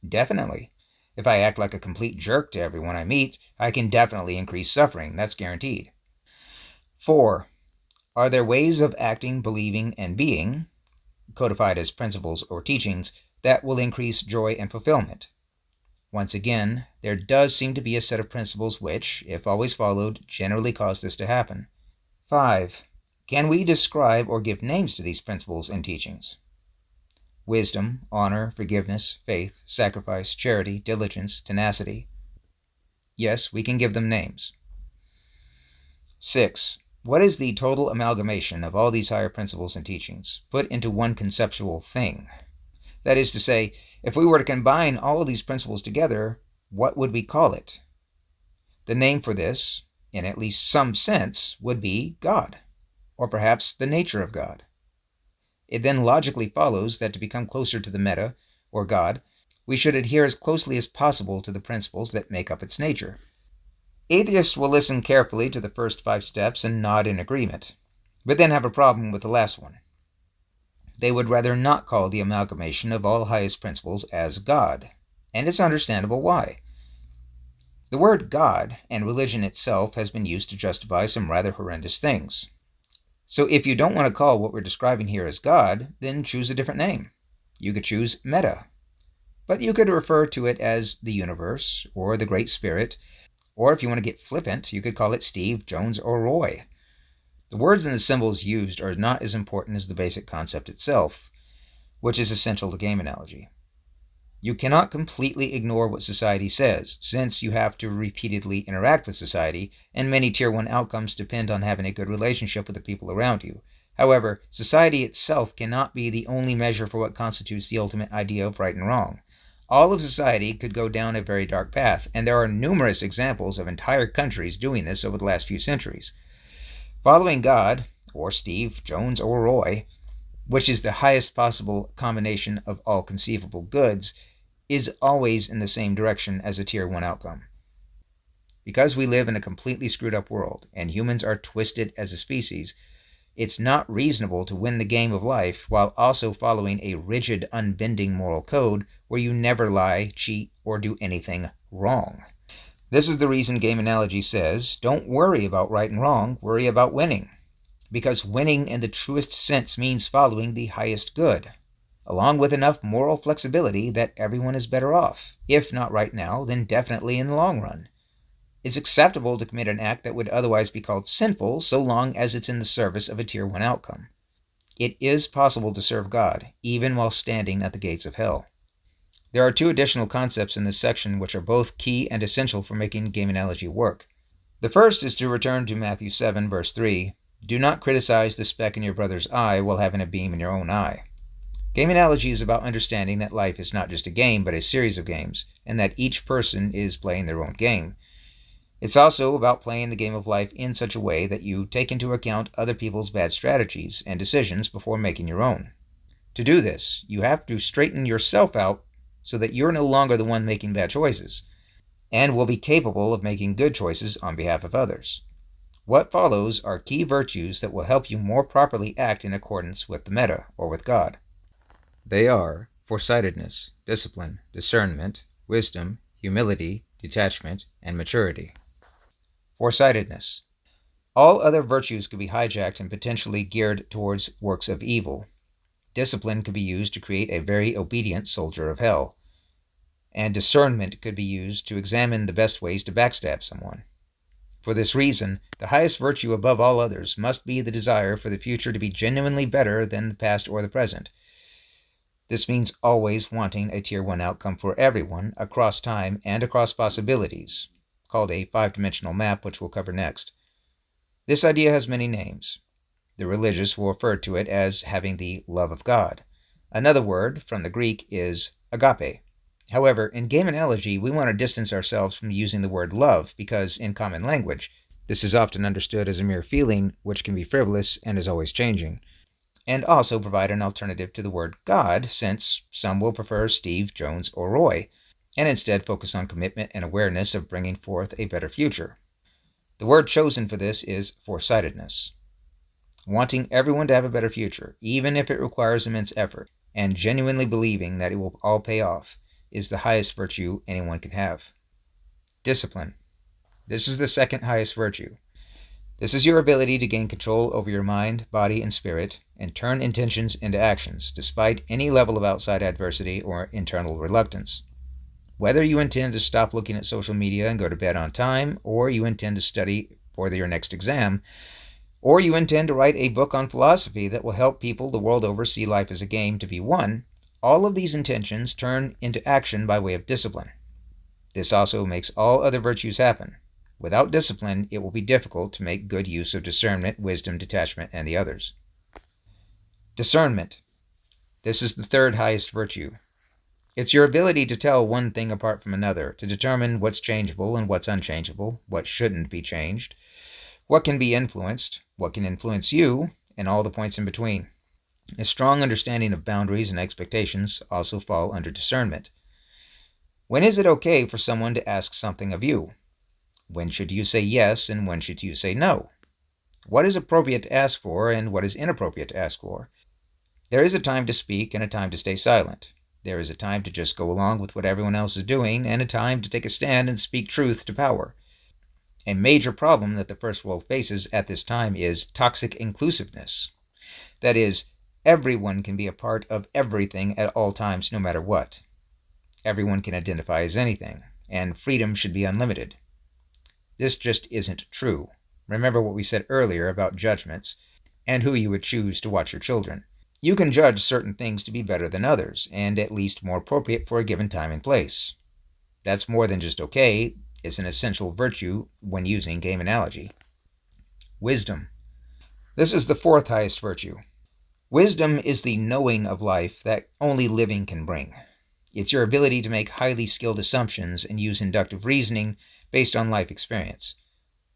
Definitely. If I act like a complete jerk to everyone I meet, I can definitely increase suffering. That's guaranteed. 4. Are there ways of acting, believing, and being, codified as principles or teachings, that will increase joy and fulfillment? Once again, there does seem to be a set of principles which, if always followed, generally cause this to happen. 5. Can we describe or give names to these principles and teachings? Wisdom, honor, forgiveness, faith, sacrifice, charity, diligence, tenacity. Yes, we can give them names. 6. What is the total amalgamation of all these higher principles and teachings, put into one conceptual thing? That is to say, if we were to combine all of these principles together, what would we call it? The name for this, in at least some sense, would be God, or perhaps the nature of God. It then logically follows that to become closer to the meta, or God, we should adhere as closely as possible to the principles that make up its nature. Atheists will listen carefully to the first 5 steps and nod in agreement, but then have a problem with the last one. They would rather not call the amalgamation of all highest principles as God, and it's understandable why. The word God and religion itself has been used to justify some rather horrendous things. So if you don't want to call what we're describing here as God, then choose a different name. You could choose Meta, but you could refer to it as the universe, or the Great Spirit, or if you want to get flippant, you could call it Steve, Jones, or Roy. The words and the symbols used are not as important as the basic concept itself, which is essential to game analogy. You cannot completely ignore what society says, since you have to repeatedly interact with society, and many Tier 1 outcomes depend on having a good relationship with the people around you. However, society itself cannot be the only measure for what constitutes the ultimate idea of right and wrong. All of society could go down a very dark path, and there are numerous examples of entire countries doing this over the last few centuries. Following God, or Steve, Jones, or Roy, which is the highest possible combination of all conceivable goods, is always in the same direction as a Tier 1 outcome. Because we live in a completely screwed up world, and humans are twisted as a species, it's not reasonable to win the game of life while also following a rigid, unbending moral code where you never lie, cheat, or do anything wrong. This is the reason game analogy says, don't worry about right and wrong, worry about winning. Because winning in the truest sense means following the highest good, along with enough moral flexibility that everyone is better off, if not right now, then definitely in the long run. It's acceptable to commit an act that would otherwise be called sinful so long as it's in the service of a Tier 1 outcome. It is possible to serve God, even while standing at the gates of hell. There are 2 additional concepts in this section which are both key and essential for making game analogy work. The first is to return to Matthew 7, verse 3, do not criticize the speck in your brother's eye while having a beam in your own eye. Game analogy is about understanding that life is not just a game, but a series of games, and that each person is playing their own game. It's also about playing the game of life in such a way that you take into account other people's bad strategies and decisions before making your own. To do this, you have to straighten yourself out so that you're no longer the one making bad choices, and will be capable of making good choices on behalf of others. What follows are key virtues that will help you more properly act in accordance with the meta, or with God. They are foresightedness, discipline, discernment, wisdom, humility, detachment, and maturity. Foresightedness. All other virtues could be hijacked and potentially geared towards works of evil. Discipline could be used to create a very obedient soldier of hell. And discernment could be used to examine the best ways to backstab someone. For this reason, the highest virtue above all others must be the desire for the future to be genuinely better than the past or the present. This means always wanting a Tier 1 outcome for everyone, across time and across possibilities, called a 5-dimensional map, which we'll cover next. This idea has many names. The religious will refer to it as having the love of God. Another word from the Greek is agape. However, in game analogy, we want to distance ourselves from using the word love because, in common language, this is often understood as a mere feeling, which can be frivolous and is always changing, and also provide an alternative to the word God, since some will prefer Steve, Jones, or Roy, and instead focus on commitment and awareness of bringing forth a better future. The word chosen for this is foresightedness. Wanting everyone to have a better future, even if it requires immense effort, and genuinely believing that it will all pay off, is the highest virtue anyone can have. Discipline. This is the second highest virtue. This is your ability to gain control over your mind, body, and spirit, and turn intentions into actions, despite any level of outside adversity or internal reluctance. Whether you intend to stop looking at social media and go to bed on time, or you intend to study for your next exam, or you intend to write a book on philosophy that will help people the world over see life as a game to be won, all of these intentions turn into action by way of discipline. This also makes all other virtues happen. Without discipline, it will be difficult to make good use of discernment, wisdom, detachment, and the others. Discernment. This is the third highest virtue. It's your ability to tell one thing apart from another, to determine what's changeable and what's unchangeable, what shouldn't be changed, what can be influenced, what can influence you, and all the points in between. A strong understanding of boundaries and expectations also fall under discernment. When is it okay for someone to ask something of you? When should you say yes and when should you say no? What is appropriate to ask for and what is inappropriate to ask for? There is a time to speak and a time to stay silent. There is a time to just go along with what everyone else is doing and a time to take a stand and speak truth to power. A major problem that the first world faces at this time is toxic inclusiveness. That is, everyone can be a part of everything at all times, no matter what. Everyone can identify as anything, and freedom should be unlimited. This just isn't true. Remember what we said earlier about judgments and who you would choose to watch your children. You can judge certain things to be better than others, and at least more appropriate for a given time and place. That's more than just okay, it's an essential virtue when using game analogy. Wisdom. This is the fourth highest virtue. Wisdom is the knowing of life that only living can bring. It's your ability to make highly skilled assumptions and use inductive reasoning based on life experience.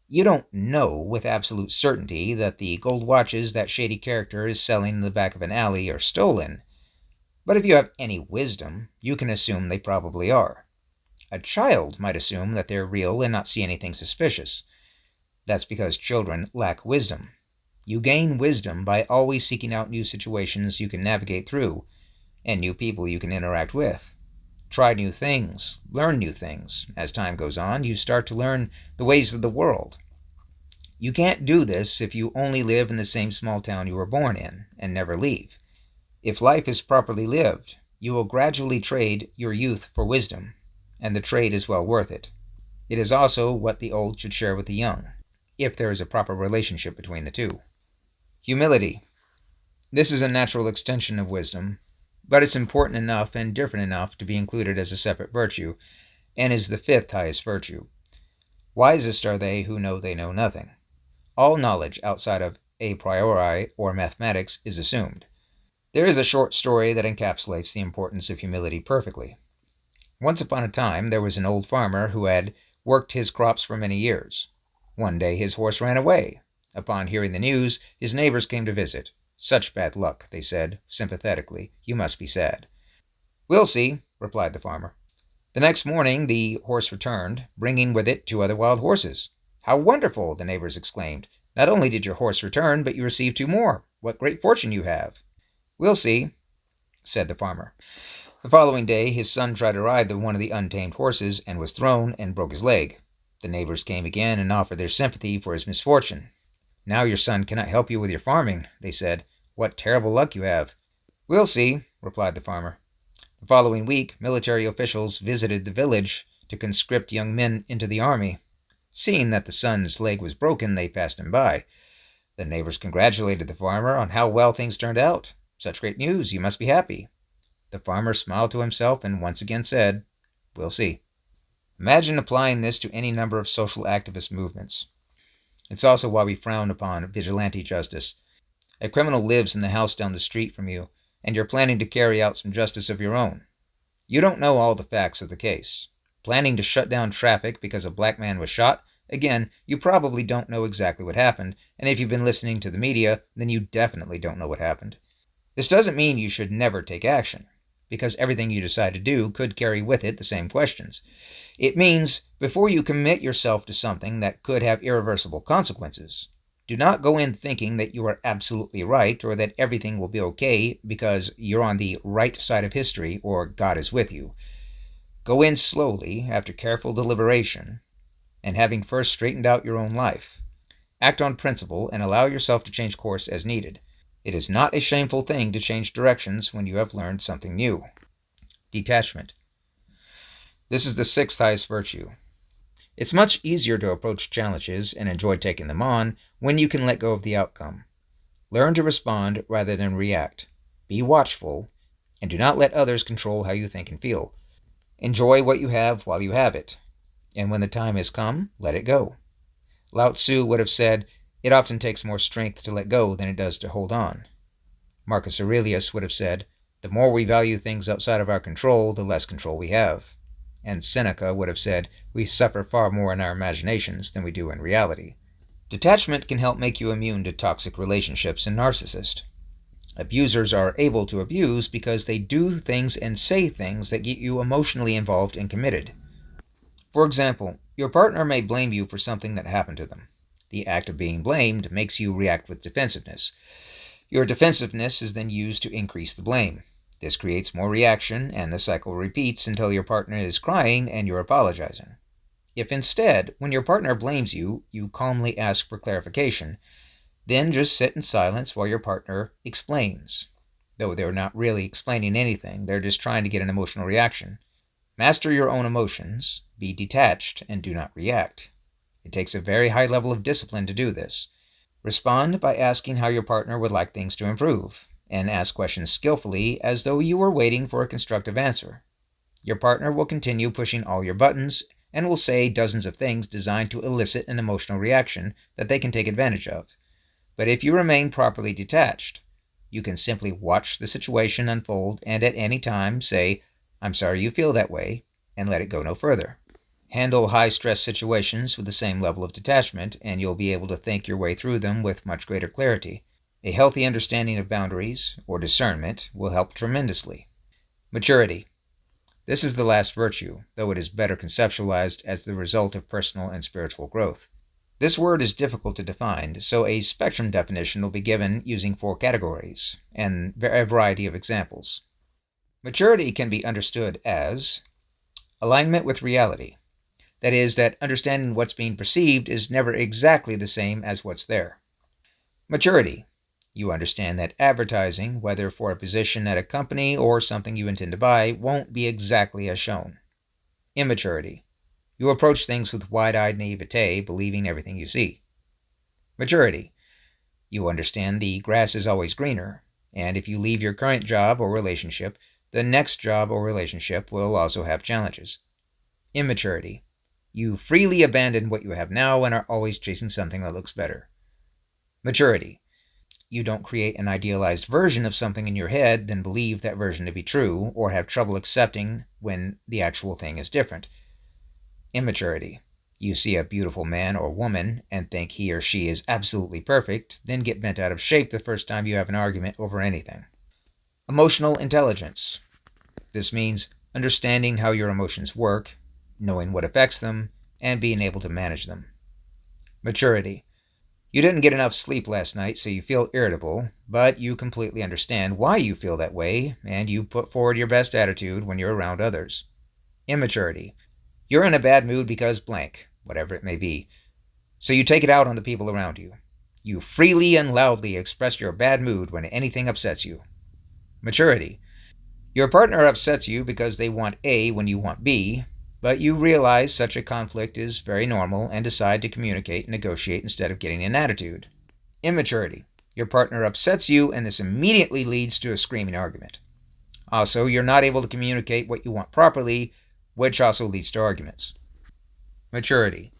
You don't know with absolute certainty that the gold watches that shady character is selling in the back of an alley are stolen, but if you have any wisdom, you can assume they probably are. A child might assume that they're real and not see anything suspicious. That's because children lack wisdom. You gain wisdom by always seeking out new situations you can navigate through, and new people you can interact with. Try new things, learn new things. As time goes on, you start to learn the ways of the world. You can't do this if you only live in the same small town you were born in and never leave. If life is properly lived, you will gradually trade your youth for wisdom, and the trade is well worth it. It is also what the old should share with the young, if there is a proper relationship between the two. Humility. This is a natural extension of wisdom, but it's important enough and different enough to be included as a separate virtue, and is the fifth highest virtue. Wisest are they who know they know nothing. All knowledge outside of a priori or mathematics is assumed. There is a short story that encapsulates the importance of humility perfectly. Once upon a time, there was an old farmer who had worked his crops for many years. One day his horse ran away. Upon hearing the news, his neighbors came to visit. "Such bad luck," they said, sympathetically. "You must be sad." "We'll see," replied the farmer. The next morning the horse returned, bringing with it 2 other wild horses. "How wonderful!" the neighbors exclaimed. "Not only did your horse return, but you received 2 more. What great fortune you have!" "We'll see," said the farmer. The following day his son tried to ride one of the untamed horses and was thrown and broke his leg. The neighbors came again and offered their sympathy for his misfortune. "Now your son cannot help you with your farming," they said. "What terrible luck you have." "We'll see," replied the farmer. The following week, military officials visited the village to conscript young men into the army. Seeing that the son's leg was broken, they passed him by. The neighbors congratulated the farmer on how well things turned out. "Such great news, you must be happy." The farmer smiled to himself and once again said, "We'll see." Imagine applying this to any number of social activist movements. It's also why we frown upon vigilante justice. A criminal lives in the house down the street from you, and you're planning to carry out some justice of your own. You don't know all the facts of the case. Planning to shut down traffic because a black man was shot? Again, you probably don't know exactly what happened, and if you've been listening to the media, then you definitely don't know what happened. This doesn't mean you should never take action, because everything you decide to do could carry with it the same questions. It means before you commit yourself to something that could have irreversible consequences, do not go in thinking that you are absolutely right or that everything will be okay because you're on the right side of history or God is with you. Go in slowly, after careful deliberation, and having first straightened out your own life. Act on principle and allow yourself to change course as needed. It is not a shameful thing to change directions when you have learned something new. Detachment. This is the 6th highest virtue. It's much easier to approach challenges and enjoy taking them on when you can let go of the outcome. Learn to respond rather than react. Be watchful, and do not let others control how you think and feel. Enjoy what you have while you have it, and when the time has come, let it go. Lao Tzu would have said, "It often takes more strength to let go than it does to hold on." Marcus Aurelius would have said, "The more we value things outside of our control, the less control we have." And Seneca would have said, "We suffer far more in our imaginations than we do in reality." Detachment can help make you immune to toxic relationships and narcissists. Abusers are able to abuse because they do things and say things that get you emotionally involved and committed. For example, your partner may blame you for something that happened to them. The act of being blamed makes you react with defensiveness. Your defensiveness is then used to increase the blame. This creates more reaction, and the cycle repeats until your partner is crying and you're apologizing. If instead, when your partner blames you, you calmly ask for clarification, then just sit in silence while your partner explains. Though they're not really explaining anything, they're just trying to get an emotional reaction. Master your own emotions, be detached, and do not react. It takes a very high level of discipline to do this. Respond by asking how your partner would like things to improve, and ask questions skillfully as though you were waiting for a constructive answer. Your partner will continue pushing all your buttons and will say dozens of things designed to elicit an emotional reaction that they can take advantage of. But if you remain properly detached, you can simply watch the situation unfold and at any time say, "I'm sorry you feel that way," and let it go no further. Handle high-stress situations with the same level of detachment, and you'll be able to think your way through them with much greater clarity. A healthy understanding of boundaries, or discernment, will help tremendously. Maturity. This is the last virtue, though it is better conceptualized as the result of personal and spiritual growth. This word is difficult to define, so a spectrum definition will be given using 4 categories, and a variety of examples. Maturity can be understood as alignment with reality. That is, that understanding what's being perceived is never exactly the same as what's there. Maturity. You understand that advertising, whether for a position at a company or something you intend to buy, won't be exactly as shown. Immaturity. You approach things with wide-eyed naivete, believing everything you see. Maturity. You understand the grass is always greener, and if you leave your current job or relationship, the next job or relationship will also have challenges. Immaturity. You freely abandon what you have now and are always chasing something that looks better. Maturity. You don't create an idealized version of something in your head, then believe that version to be true, or have trouble accepting when the actual thing is different. Immaturity. You see a beautiful man or woman and think he or she is absolutely perfect, then get bent out of shape the first time you have an argument over anything. Emotional intelligence. This means understanding how your emotions work, knowing what affects them, and being able to manage them. Maturity. You didn't get enough sleep last night, so you feel irritable, but you completely understand why you feel that way, and you put forward your best attitude when you're around others. Immaturity. You're in a bad mood because blank, whatever it may be, so you take it out on the people around you. You freely and loudly express your bad mood when anything upsets you. Maturity. Your partner upsets you because they want A when you want B, but you realize such a conflict is very normal and decide to communicate and negotiate instead of getting an attitude. Immaturity. Your partner upsets you and this immediately leads to a screaming argument. Also, you're not able to communicate what you want properly, which also leads to arguments. Maturity.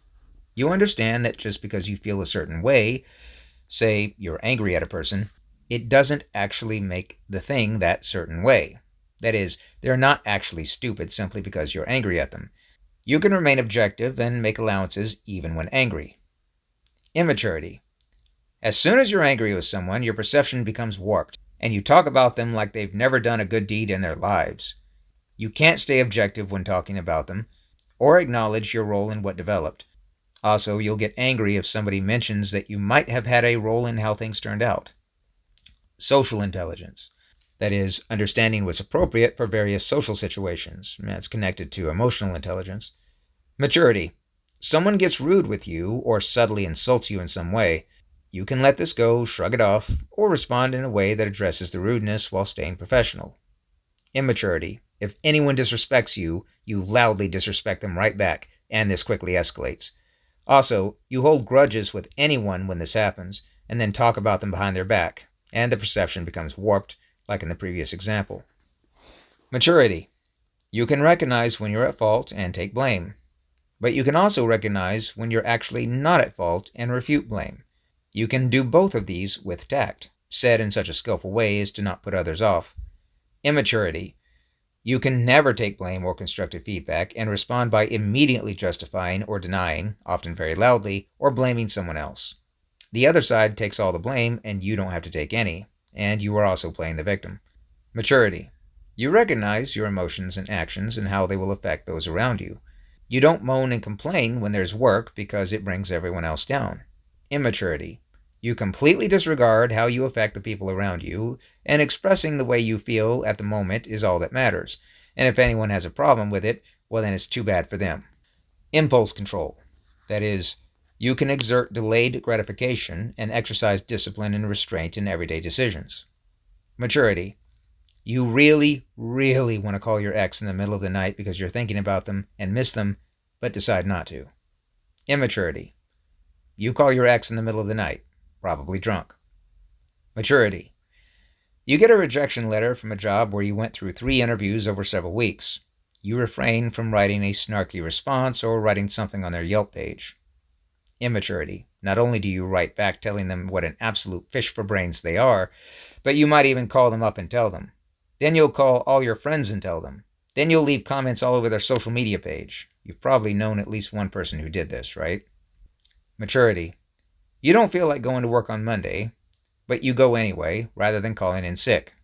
You understand that just because you feel a certain way, say you're angry at a person, it doesn't actually make the thing that certain way. That is, they're not actually stupid simply because you're angry at them. You can remain objective and make allowances even when angry. Immaturity. As soon as you're angry with someone, your perception becomes warped, and you talk about them like they've never done a good deed in their lives. You can't stay objective when talking about them, or acknowledge your role in what developed. Also, you'll get angry if somebody mentions that you might have had a role in how things turned out. Social intelligence. That is, understanding what's appropriate for various social situations. That's connected to emotional intelligence. Maturity. Someone gets rude with you or subtly insults you in some way. You can let this go, shrug it off, or respond in a way that addresses the rudeness while staying professional. Immaturity. If anyone disrespects you, you loudly disrespect them right back, and this quickly escalates. Also, you hold grudges with anyone when this happens, and then talk about them behind their back, and the perception becomes warped, like in the previous example. Maturity. You can recognize when you're at fault and take blame, but you can also recognize when you're actually not at fault and refute blame. You can do both of these with tact, said in such a skillful way as to not put others off. Immaturity. You can never take blame or constructive feedback and respond by immediately justifying or denying, often very loudly, or blaming someone else. The other side takes all the blame and you don't have to take any, and you are also playing the victim. Maturity. You recognize your emotions and actions and how they will affect those around you. You don't moan and complain when there's work because it brings everyone else down. Immaturity. You completely disregard how you affect the people around you, and expressing the way you feel at the moment is all that matters. And if anyone has a problem with it, well then it's too bad for them. Impulse control. That is, you can exert delayed gratification and exercise discipline and restraint in everyday decisions. Maturity. You really, really want to call your ex in the middle of the night because you're thinking about them and miss them, but decide not to. Immaturity. You call your ex in the middle of the night, probably drunk. Maturity. You get a rejection letter from a job where you went through 3 interviews over several weeks. You refrain from writing a snarky response or writing something on their Yelp page. Immaturity. Not only do you write back telling them what an absolute fish for brains they are, but you might even call them up and tell them. Then you'll call all your friends and tell them. Then you'll leave comments all over their social media page. You've probably known at least one person who did this, right? Maturity. You don't feel like going to work on Monday, but you go anyway, rather than calling in sick.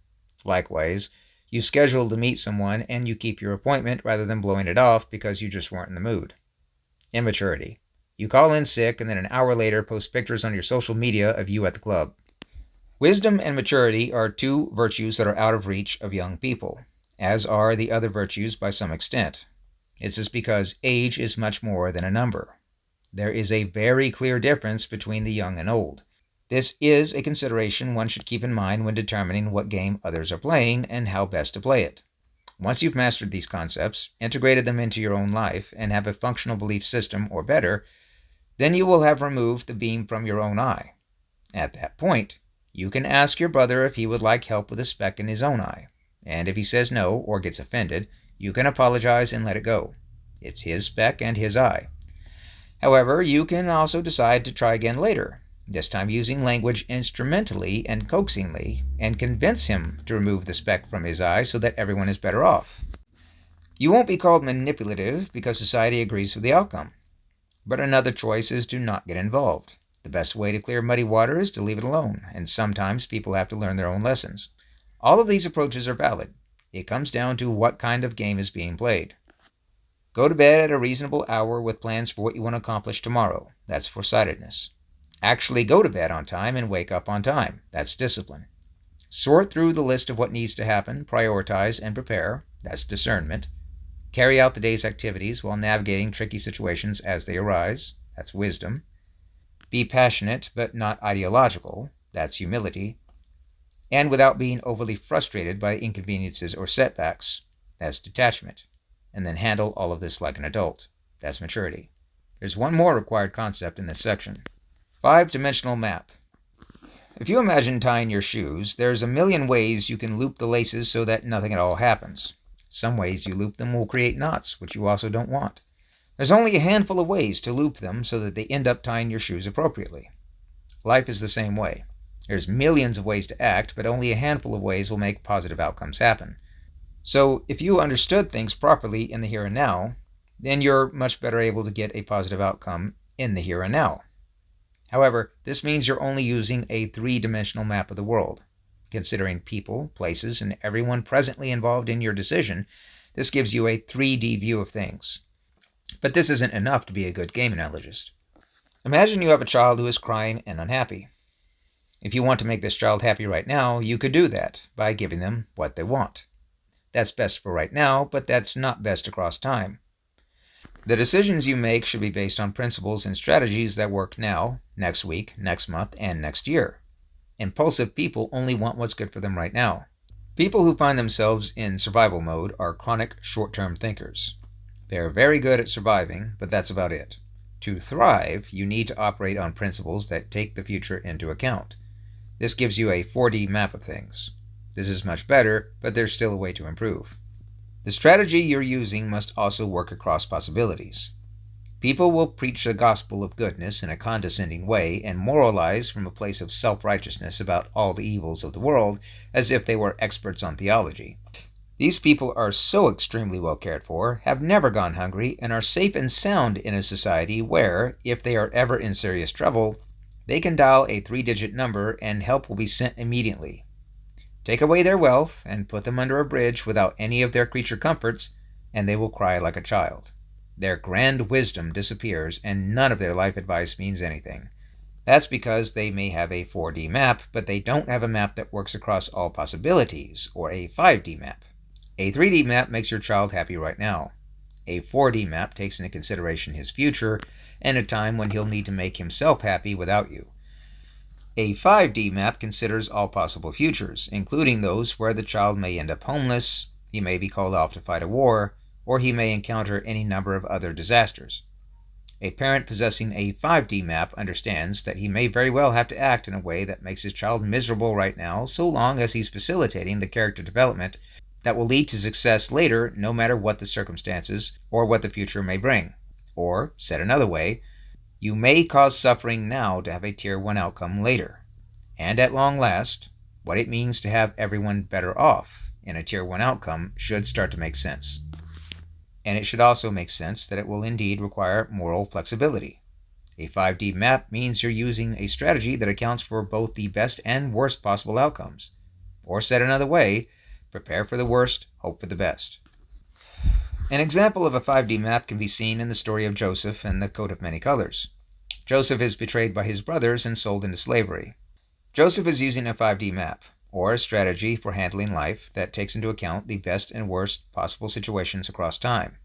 Likewise, you schedule to meet someone and you keep your appointment rather than blowing it off because you just weren't in the mood. Immaturity. You call in sick and then an hour later post pictures on your social media of you at the club. Wisdom and maturity are 2 virtues that are out of reach of young people, as are the other virtues by some extent. This is because age is much more than a number. There is a very clear difference between the young and old. This is a consideration one should keep in mind when determining what game others are playing and how best to play it. Once you've mastered these concepts, integrated them into your own life, and have a functional belief system or better, then you will have removed the beam from your own eye. At that point, you can ask your brother if he would like help with a speck in his own eye, and if he says no or gets offended, you can apologize and let it go. It's his speck and his eye. However, you can also decide to try again later, this time using language instrumentally and coaxingly, and convince him to remove the speck from his eye so that everyone is better off. You won't be called manipulative because society agrees with the outcome. But another choice is to not get involved. The best way to clear muddy water is to leave it alone, and sometimes people have to learn their own lessons. All of these approaches are valid. It comes down to what kind of game is being played. Go to bed at a reasonable hour with plans for what you want to accomplish tomorrow. That's foresightedness. Actually go to bed on time and wake up on time. That's discipline. Sort through the list of what needs to happen, prioritize, and prepare. That's discernment. Carry out the day's activities while navigating tricky situations as they arise. That's wisdom. Be passionate but not ideological. That's humility. And without being overly frustrated by inconveniences or setbacks. That's detachment. And then handle all of this like an adult. That's maturity. There's one more required concept in this section. 5-dimensional map. If you imagine tying your shoes, there's a million ways you can loop the laces so that nothing at all happens. Some ways you loop them will create knots, which you also don't want. There's only a handful of ways to loop them so that they end up tying your shoes appropriately. Life is the same way. There's millions of ways to act, but only a handful of ways will make positive outcomes happen. So if you understood things properly in the here and now, then you're much better able to get a positive outcome in the here and now. However, this means you're only using a 3-dimensional map of the world. Considering people, places, and everyone presently involved in your decision, this gives you a 3D view of things. But this isn't enough to be a good game analogist. Imagine you have a child who is crying and unhappy. If you want to make this child happy right now, you could do that by giving them what they want. That's best for right now, but that's not best across time. The decisions you make should be based on principles and strategies that work now, next week, next month, and next year. Impulsive people only want what's good for them right now. People who find themselves in survival mode are chronic short-term thinkers. They're very good at surviving, but that's about it. To thrive, you need to operate on principles that take the future into account. This gives you a 4D map of things. This is much better, but there's still a way to improve. The strategy you're using must also work across possibilities. People will preach the gospel of goodness in a condescending way and moralize from a place of self-righteousness about all the evils of the world as if they were experts on theology. These people are so extremely well cared for, have never gone hungry, and are safe and sound in a society where, if they are ever in serious trouble, they can dial a 3-digit number and help will be sent immediately. Take away their wealth and put them under a bridge without any of their creature comforts, and they will cry like a child. Their grand wisdom disappears, and none of their life advice means anything. That's because they may have a 4D map, but they don't have a map that works across all possibilities, or a 5D map. A 3D map makes your child happy right now. A 4D map takes into consideration his future and a time when he'll need to make himself happy without you. A 5D map considers all possible futures, including those where the child may end up homeless, he may be called off to fight a war, or he may encounter any number of other disasters. A parent possessing a 5D map understands that he may very well have to act in a way that makes his child miserable right now, so long as he's facilitating the character development that will lead to success later, no matter what the circumstances or what the future may bring. Or, said another way, you may cause suffering now to have a Tier 1 outcome later. And at long last, what it means to have everyone better off in a Tier 1 outcome should start to make sense. And it should also make sense that it will indeed require moral flexibility. A 5D map means you're using a strategy that accounts for both the best and worst possible outcomes. Or said another way, prepare for the worst, hope for the best. An example of a 5D map can be seen in the story of Joseph and the coat of many colors. Joseph is betrayed by his brothers and sold into slavery. Joseph is using a 5D map, or a strategy for handling life that takes into account the best and worst possible situations across time.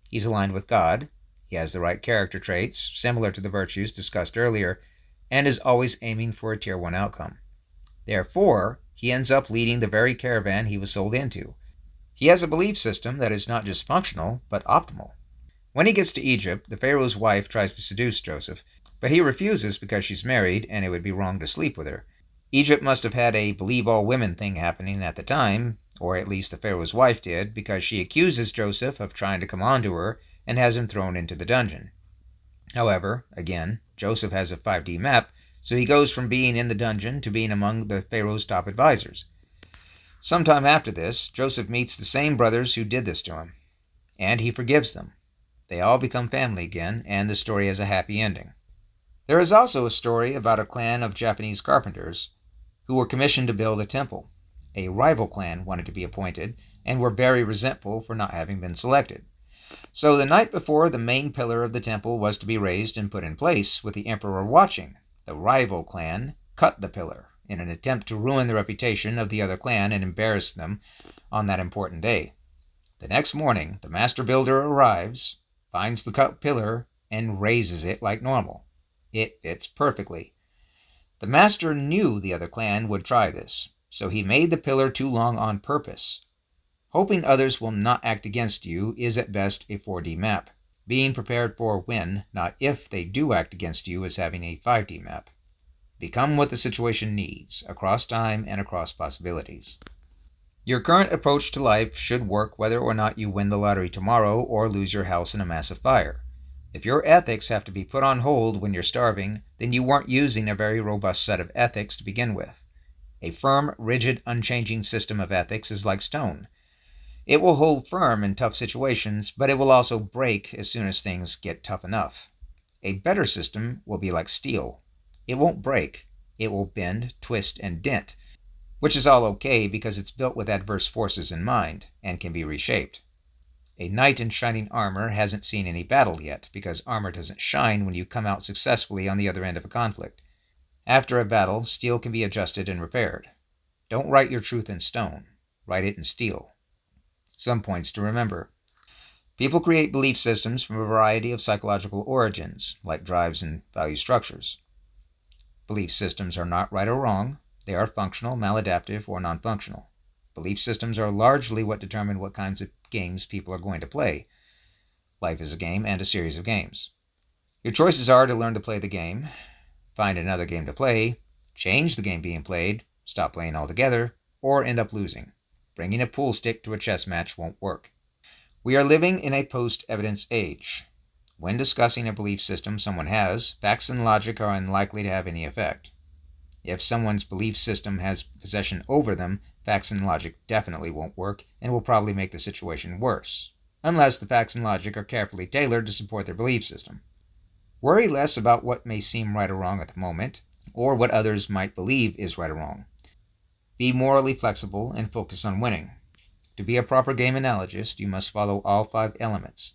He's aligned with God, he has the right character traits, similar to the virtues discussed earlier, and is always aiming for a Tier 1 outcome. Therefore, he ends up leading the very caravan he was sold into. He has a belief system that is not just functional, but optimal. When he gets to Egypt, the Pharaoh's wife tries to seduce Joseph, but he refuses because she's married and it would be wrong to sleep with her. Egypt must have had a believe all women thing happening at the time, or at least the Pharaoh's wife did, because she accuses Joseph of trying to come on to her and has him thrown into the dungeon. However, again, Joseph has a 5D map, so he goes from being in the dungeon to being among the Pharaoh's top advisors. Sometime after this, Joseph meets the same brothers who did this to him, and he forgives them. They all become family again, and the story has a happy ending. There is also a story about a clan of Japanese carpenters who were commissioned to build a temple. A rival clan wanted to be appointed, and were very resentful for not having been selected. So the night before the main pillar of the temple was to be raised and put in place, with the emperor watching, the rival clan cut the pillar in an attempt to ruin the reputation of the other clan and embarrass them on that important day. The next morning, the master builder arrives, finds the cut pillar, and raises it like normal. It fits perfectly. The master knew the other clan would try this, so he made the pillar too long on purpose. Hoping others will not act against you is at best a 4D map. Being prepared for when, not if, they do act against you is having a 5D map. Become what the situation needs, across time and across possibilities. Your current approach to life should work whether or not you win the lottery tomorrow or lose your house in a massive fire. If your ethics have to be put on hold when you're starving, then you weren't using a very robust set of ethics to begin with. A firm, rigid, unchanging system of ethics is like stone. It will hold firm in tough situations, but it will also break as soon as things get tough enough. A better system will be like steel. It won't break. It will bend, twist, and dent, which is all okay because it's built with adverse forces in mind and can be reshaped. A knight in shining armor hasn't seen any battle yet, because armor doesn't shine when you come out successfully on the other end of a conflict. After a battle, steel can be adjusted and repaired. Don't write your truth in stone. Write it in steel. Some points to remember. People create belief systems from a variety of psychological origins, like drives and value structures. Belief systems are not right or wrong. They are functional, maladaptive, or non-functional. Belief systems are largely what determine what kinds of games people are going to play. Life is a game and a series of games. Your choices are to learn to play the game, find another game to play, change the game being played, stop playing altogether, or end up losing. Bringing a pool stick to a chess match won't work. We are living in a post-evidence age. When discussing a belief system someone has, facts and logic are unlikely to have any effect. If someone's belief system has possession over them, facts and logic definitely won't work and will probably make the situation worse, unless the facts and logic are carefully tailored to support their belief system. Worry less about what may seem right or wrong at the moment, or what others might believe is right or wrong. Be morally flexible and focus on winning. To be a proper game analogist, you must follow all 5 elements.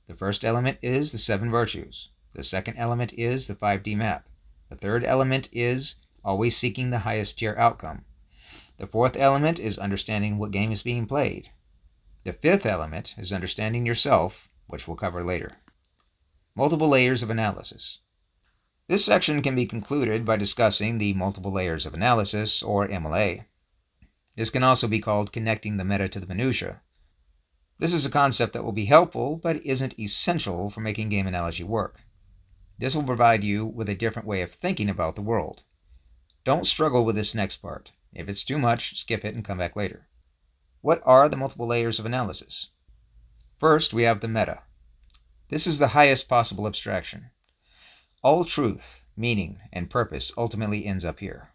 The first element is the 7 virtues. The second element is the 5D map. The third element is always seeking the highest tier outcome. The fourth element is understanding what game is being played. The fifth element is understanding yourself, which we'll cover later. Multiple layers of analysis. This section can be concluded by discussing the multiple layers of analysis, or MLA. This can also be called connecting the meta to the minutiae. This is a concept that will be helpful, but isn't essential for making game analogy work. This will provide you with a different way of thinking about the world. Don't struggle with this next part. If it's too much, skip it and come back later. What are the multiple layers of analysis? First, we have the meta. This is the highest possible abstraction. All truth, meaning, and purpose ultimately ends up here.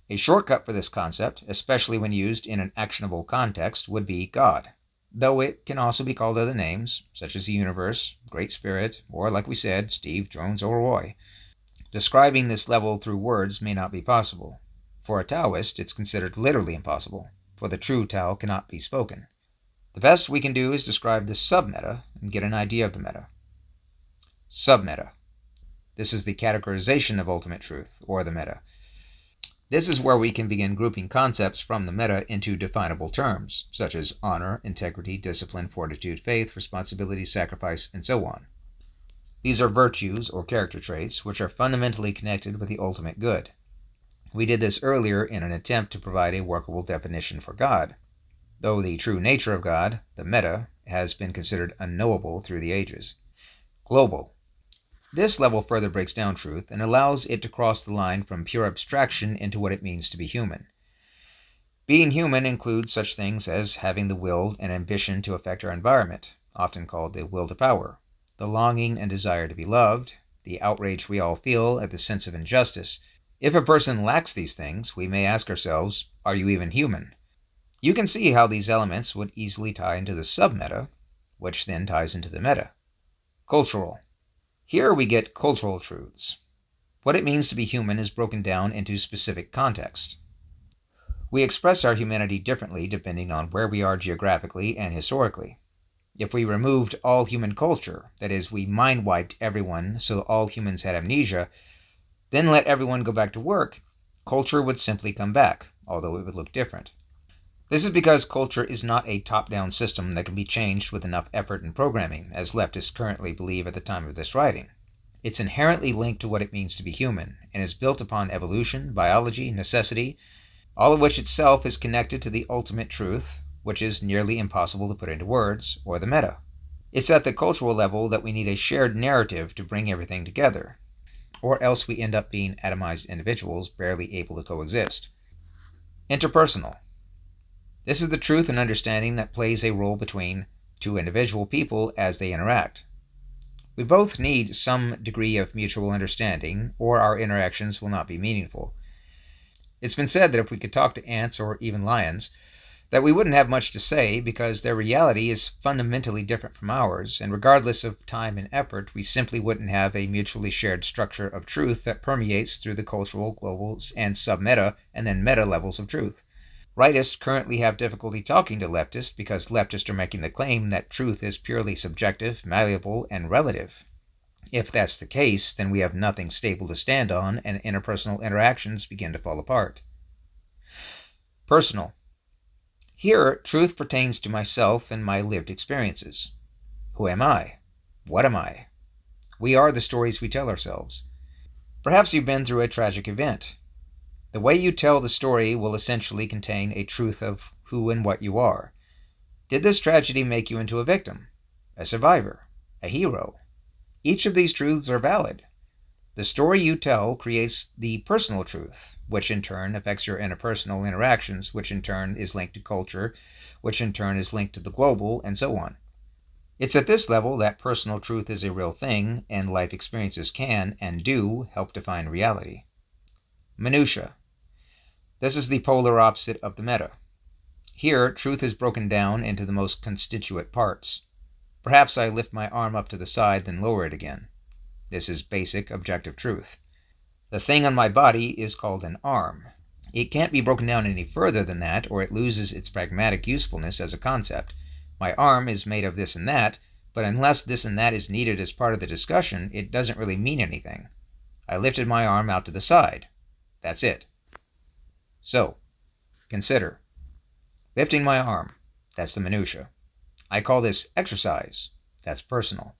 A shortcut for this concept, especially when used in an actionable context, would be God, though it can also be called other names, such as the universe, Great Spirit, or, like we said, Steve, Jones, or Roy. Describing this level through words may not be possible. For a Taoist, it's considered literally impossible, for the true Tao cannot be spoken. The best we can do is describe the submeta and get an idea of the meta. Submeta. This is the categorization of ultimate truth, or the meta. This is where we can begin grouping concepts from the meta into definable terms, such as honor, integrity, discipline, fortitude, faith, responsibility, sacrifice, and so on. These are virtues, or character traits, which are fundamentally connected with the ultimate good. We did this earlier in an attempt to provide a workable definition for God, though the true nature of God, the meta, has been considered unknowable through the ages. Global. This level further breaks down truth and allows it to cross the line from pure abstraction into what it means to be human. Being human includes such things as having the will and ambition to affect our environment, often called the will to power, the longing and desire to be loved, the outrage we all feel at the sense of injustice. If a person lacks these things, we may ask ourselves, are you even human? You can see how these elements would easily tie into the submeta, which then ties into the meta. Cultural. Here we get cultural truths. What it means to be human is broken down into specific context. We express our humanity differently depending on where we are geographically and historically. If we removed all human culture, that is, we mind-wiped everyone so all humans had amnesia, then let everyone go back to work, culture would simply come back, although it would look different. This is because culture is not a top-down system that can be changed with enough effort and programming, as leftists currently believe at the time of this writing. It's inherently linked to what it means to be human, and is built upon evolution, biology, necessity, all of which itself is connected to the ultimate truth, which is nearly impossible to put into words, or the meta. It's at the cultural level that we need a shared narrative to bring everything together, or else we end up being atomized individuals barely able to coexist. Interpersonal. This is the truth and understanding that plays a role between two individual people as they interact. We both need some degree of mutual understanding, or our interactions will not be meaningful. It's been said that if we could talk to ants or even lions, that we wouldn't have much to say because their reality is fundamentally different from ours, and regardless of time and effort, we simply wouldn't have a mutually shared structure of truth that permeates through the cultural, global, and sub-meta, and then meta levels of truth. Rightists currently have difficulty talking to leftists because leftists are making the claim that truth is purely subjective, malleable, and relative. If that's the case, then we have nothing stable to stand on, and interpersonal interactions begin to fall apart. Personal. Here, truth pertains to myself and my lived experiences. Who am I? What am I? We are the stories we tell ourselves. Perhaps you've been through a tragic event. The way you tell the story will essentially contain a truth of who and what you are. Did this tragedy make you into a victim? A survivor? a hero. Each of these truths are valid. The story you tell creates the personal truth, which in turn affects your interpersonal interactions, which in turn is linked to culture, which in turn is linked to the global, and so on. It's at this level that personal truth is a real thing, and life experiences can, and do, help define reality. Minutia. This is the polar opposite of the meta. Here, truth is broken down into the most constituent parts. Perhaps I lift my arm up to the side, then lower it again. This is basic, objective truth. The thing on my body is called an arm. It can't be broken down any further than that, or it loses its pragmatic usefulness as a concept. My arm is made of this and that, but unless this and that is needed as part of the discussion, it doesn't really mean anything. I lifted my arm out to the side. That's it. So, consider. Lifting my arm. That's the minutia. I call this exercise. That's personal.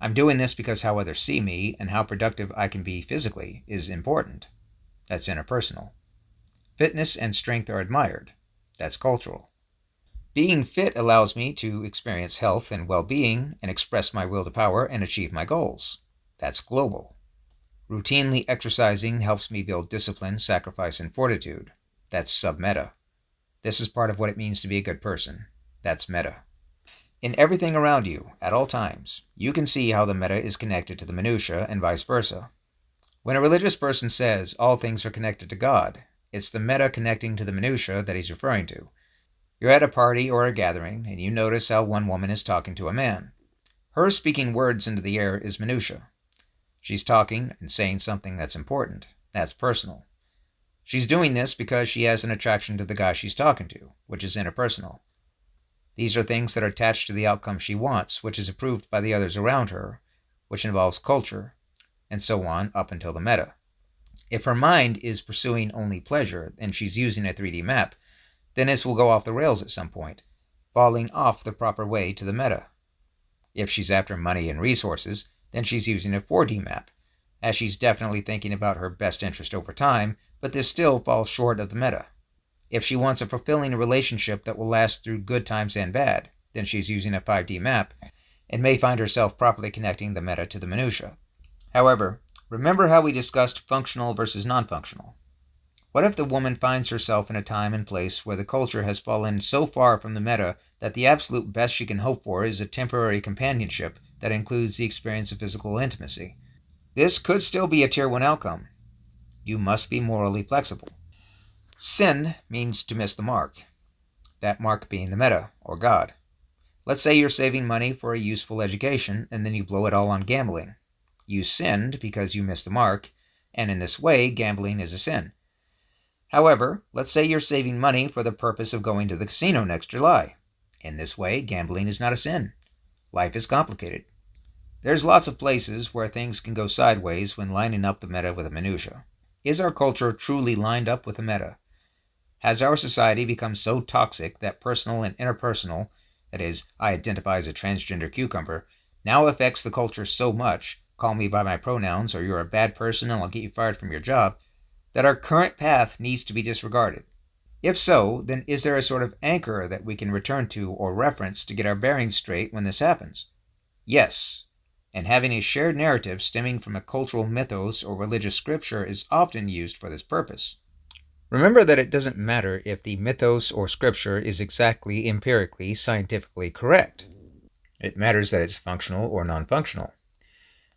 I'm doing this because how others see me and how productive I can be physically is important. That's interpersonal. Fitness and strength are admired. That's cultural. Being fit allows me to experience health and well-being and express my will to power and achieve my goals. That's global. Routinely exercising helps me build discipline, sacrifice, and fortitude. That's sub-meta. This is part of what it means to be a good person. That's meta. In everything around you, at all times, you can see how the meta is connected to the minutia and vice versa. When a religious person says all things are connected to God, it's the meta connecting to the minutia that he's referring to. You're at a party or a gathering, and you notice how one woman is talking to a man. Her speaking words into the air is minutia. She's talking and saying something that's important. That's personal. She's doing this because she has an attraction to the guy she's talking to, which is interpersonal. These are things that are attached to the outcome she wants, which is approved by the others around her, which involves culture, and so on up until the meta. If her mind is pursuing only pleasure and she's using a 3D map, then this will go off the rails at some point, falling off the proper way to the meta. If she's after money and resources, then she's using a 4D map, as she's definitely thinking about her best interest over time, but this still falls short of the meta. If she wants a fulfilling relationship that will last through good times and bad, then she's using a 5D map, and may find herself properly connecting the meta to the minutia. However, remember how we discussed functional versus non-functional. What if the woman finds herself in a time and place where the culture has fallen so far from the meta that the absolute best she can hope for is a temporary companionship that includes the experience of physical intimacy? This could still be a Tier 1 outcome. You must be morally flexible. Sin means to miss the mark, that mark being the meta, or God. Let's say you're saving money for a useful education, and then you blow it all on gambling. You sinned because you missed the mark, and in this way, gambling is a sin. However, let's say you're saving money for the purpose of going to the casino next July. In this way, gambling is not a sin. Life is complicated. There's lots of places where things can go sideways when lining up the meta with the minutia. Is our culture truly lined up with the meta? Has our society become so toxic that personal and interpersonal, that is, I identify as a transgender cucumber, now affects the culture so much, call me by my pronouns or you're a bad person and I'll get you fired from your job, that our current path needs to be disregarded? If so, then is there a sort of anchor that we can return to or reference to get our bearings straight when this happens? Yes, and having a shared narrative stemming from a cultural mythos or religious scripture is often used for this purpose. Remember that it doesn't matter if the mythos or scripture is exactly, empirically, scientifically correct. It matters that it's functional or non-functional.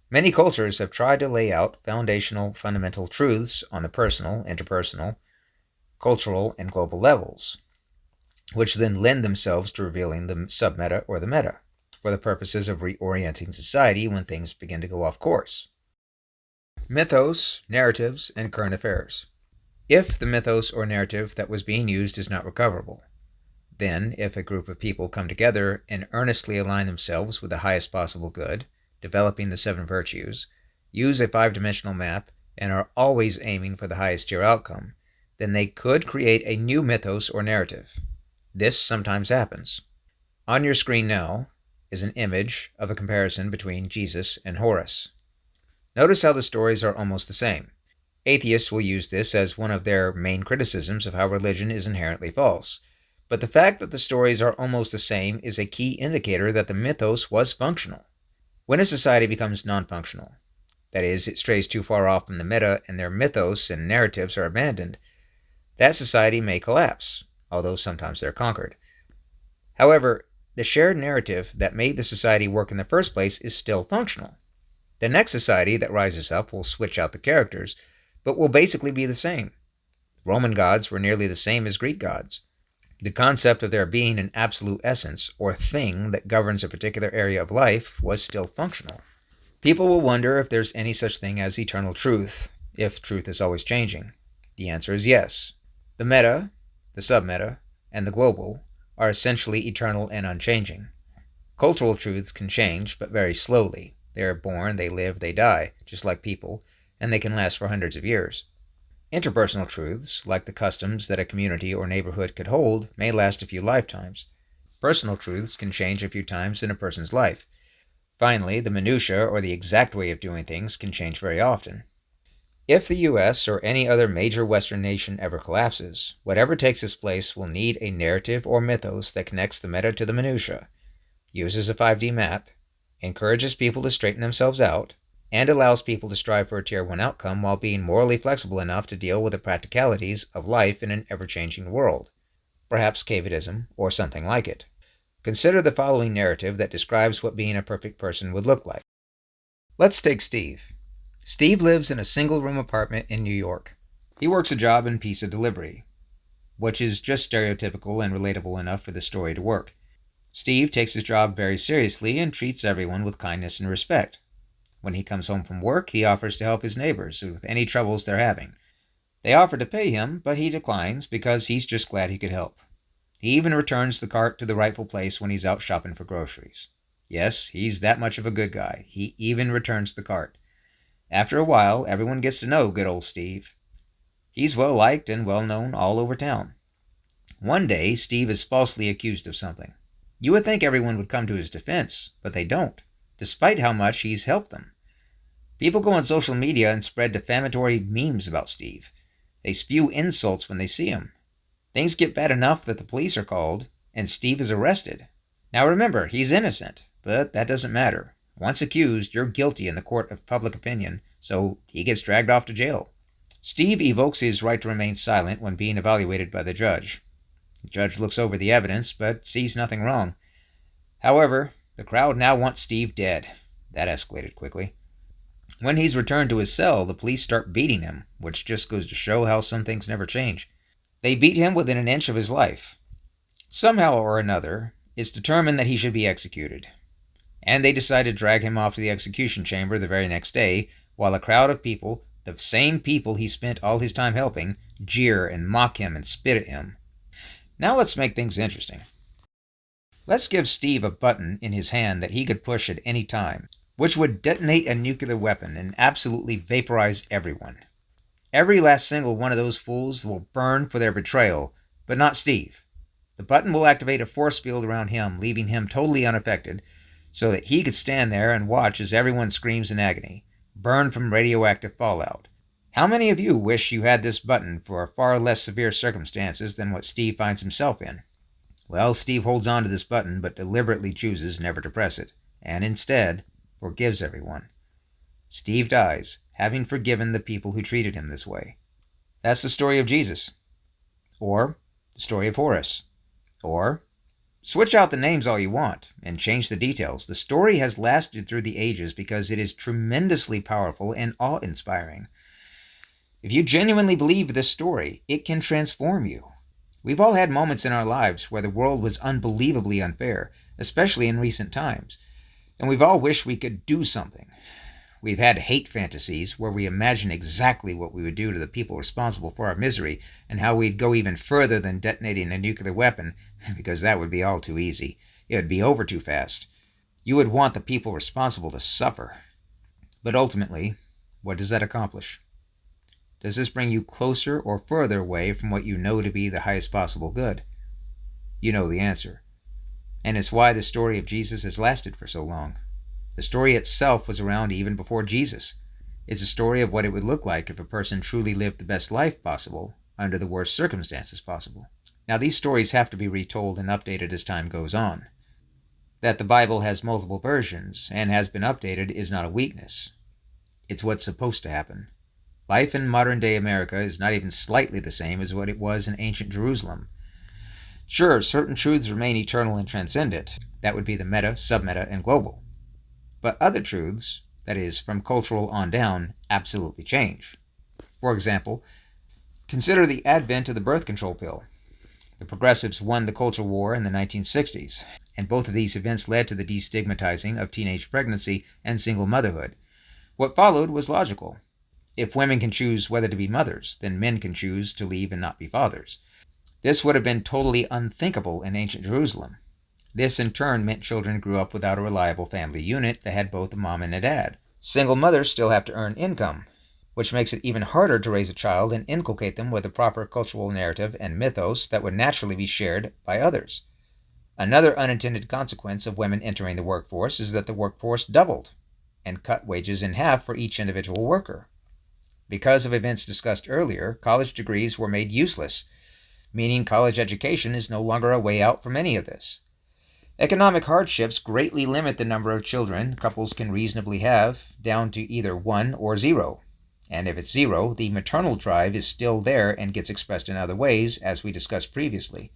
Many cultures have tried to lay out foundational, fundamental truths on the personal, interpersonal, cultural, and global levels, which then lend themselves to revealing the submeta or the meta, for the purposes of reorienting society when things begin to go off course. Mythos, narratives, and current affairs. If the mythos or narrative that was being used is not recoverable, then if a group of people come together and earnestly align themselves with the highest possible good, developing the 7 virtues, use a 5-dimensional map, and are always aiming for the highest tier outcome, then they could create a new mythos or narrative. This sometimes happens. On your screen now is an image of a comparison between Jesus and Horus. Notice how the stories are almost the same. Atheists will use this as one of their main criticisms of how religion is inherently false. But the fact that the stories are almost the same is a key indicator that the mythos was functional. When a society becomes non-functional, that is, it strays too far off from the meta and their mythos and narratives are abandoned, that society may collapse, although sometimes they're conquered. However, the shared narrative that made the society work in the first place is still functional. The next society that rises up will switch out the characters, but will basically be the same. Roman gods were nearly the same as Greek gods. The concept of there being an absolute essence, or thing, that governs a particular area of life was still functional. People will wonder if there's any such thing as eternal truth, if truth is always changing. The answer is yes. The meta, the submeta, and the global are essentially eternal and unchanging. Cultural truths can change, but very slowly. They are born, they live, they die, just like people, and they can last for hundreds of years. Interpersonal truths, like the customs that a community or neighborhood could hold, may last a few lifetimes. Personal truths can change a few times in a person's life. Finally, the minutiae, or the exact way of doing things, can change very often. If the US or any other major Western nation ever collapses, whatever takes its place will need a narrative or mythos that connects the meta to the minutiae, uses a 5D map, encourages people to straighten themselves out, and allows people to strive for a Tier 1 outcome while being morally flexible enough to deal with the practicalities of life in an ever-changing world. Perhaps caveism, or something like it. Consider the following narrative that describes what being a perfect person would look like. Let's take Steve. Steve lives in a single-room apartment in New York. He works a job in pizza delivery, which is just stereotypical and relatable enough for the story to work. Steve takes his job very seriously and treats everyone with kindness and respect. When he comes home from work, he offers to help his neighbors with any troubles they're having. They offer to pay him, but he declines because he's just glad he could help. He even returns the cart to the rightful place when he's out shopping for groceries. Yes, he's that much of a good guy. He even returns the cart. After a while, everyone gets to know good old Steve. He's well-liked and well-known all over town. One day, Steve is falsely accused of something. You would think everyone would come to his defense, but they don't, despite how much he's helped them. People go on social media and spread defamatory memes about Steve. They spew insults when they see him. Things get bad enough that the police are called, and Steve is arrested. Now remember, he's innocent, but that doesn't matter. Once accused, you're guilty in the court of public opinion, so he gets dragged off to jail. Steve evokes his right to remain silent when being evaluated by the judge. The judge looks over the evidence, but sees nothing wrong. However, the crowd now wants Steve dead. That escalated quickly. When he's returned to his cell, the police start beating him, which just goes to show how some things never change. They beat him within an inch of his life. Somehow or another, it's determined that he should be executed. And they decide to drag him off to the execution chamber the very next day, while a crowd of people, the same people he spent all his time helping, jeer and mock him and spit at him. Now let's make things interesting. Let's give Steve a button in his hand that he could push at any time, which would detonate a nuclear weapon and absolutely vaporize everyone. Every last single one of those fools will burn for their betrayal, but not Steve. The button will activate a force field around him, leaving him totally unaffected, so that he could stand there and watch as everyone screams in agony, burn from radioactive fallout. How many of you wish you had this button for far less severe circumstances than what Steve finds himself in? Well, Steve holds on to this button, but deliberately chooses never to press it, and instead forgives everyone. Steve dies, having forgiven the people who treated him this way. That's the story of Jesus. Or the story of Horus. Or switch out the names all you want and change the details. The story has lasted through the ages because it is tremendously powerful and awe-inspiring. If you genuinely believe this story, it can transform you. We've all had moments in our lives where the world was unbelievably unfair, especially in recent times, and we've all wished we could do something. We've had hate fantasies where we imagine exactly what we would do to the people responsible for our misery and how we'd go even further than detonating a nuclear weapon, because that would be all too easy. It would be over too fast. You would want the people responsible to suffer. But ultimately, what does that accomplish? Does this bring you closer or further away from what you know to be the highest possible good? You know the answer. And it's why the story of Jesus has lasted for so long. The story itself was around even before Jesus. It's a story of what it would look like if a person truly lived the best life possible under the worst circumstances possible. Now, these stories have to be retold and updated as time goes on. That the Bible has multiple versions and has been updated is not a weakness. It's what's supposed to happen. Life in modern-day America is not even slightly the same as what it was in ancient Jerusalem. Sure, certain truths remain eternal and transcendent. That would be the meta, submeta, and global. But other truths, that is, from cultural on down, absolutely change. For example, consider the advent of the birth control pill. The progressives won the culture war in the 1960s, and both of these events led to the destigmatizing of teenage pregnancy and single motherhood. What followed was logical. If women can choose whether to be mothers, then men can choose to leave and not be fathers. This would have been totally unthinkable in ancient Jerusalem. This in turn meant children grew up without a reliable family unit that had both a mom and a dad. Single mothers still have to earn income, which makes it even harder to raise a child and inculcate them with a proper cultural narrative and mythos that would naturally be shared by others. Another unintended consequence of women entering the workforce is that the workforce doubled and cut wages in half for each individual worker. Because of events discussed earlier, college degrees were made useless, meaning college education is no longer a way out from any of this. Economic hardships greatly limit the number of children couples can reasonably have, down to either 1 or 0. And if it's 0, the maternal drive is still there and gets expressed in other ways, as we discussed previously.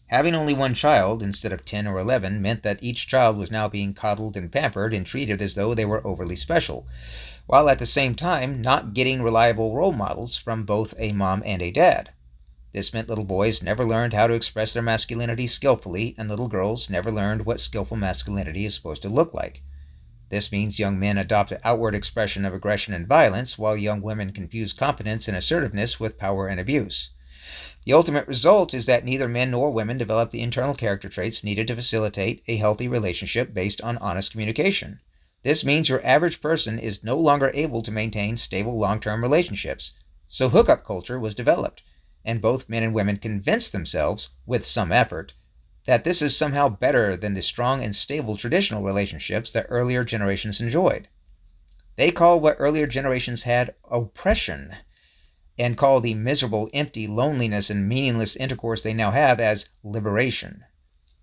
Having only one child, instead of 10 or 11, meant that each child was now being coddled and pampered and treated as though they were overly special, while at the same time not getting reliable role models from both a mom and a dad. This meant little boys never learned how to express their masculinity skillfully, and little girls never learned what skillful masculinity is supposed to look like. This means young men adopt an outward expression of aggression and violence, while young women confuse competence and assertiveness with power and abuse. The ultimate result is that neither men nor women develop the internal character traits needed to facilitate a healthy relationship based on honest communication. This means your average person is no longer able to maintain stable long-term relationships, so hookup culture was developed, and both men and women convinced themselves, with some effort, that this is somehow better than the strong and stable traditional relationships that earlier generations enjoyed. They call what earlier generations had oppression, and call the miserable, empty loneliness and meaningless intercourse they now have as liberation.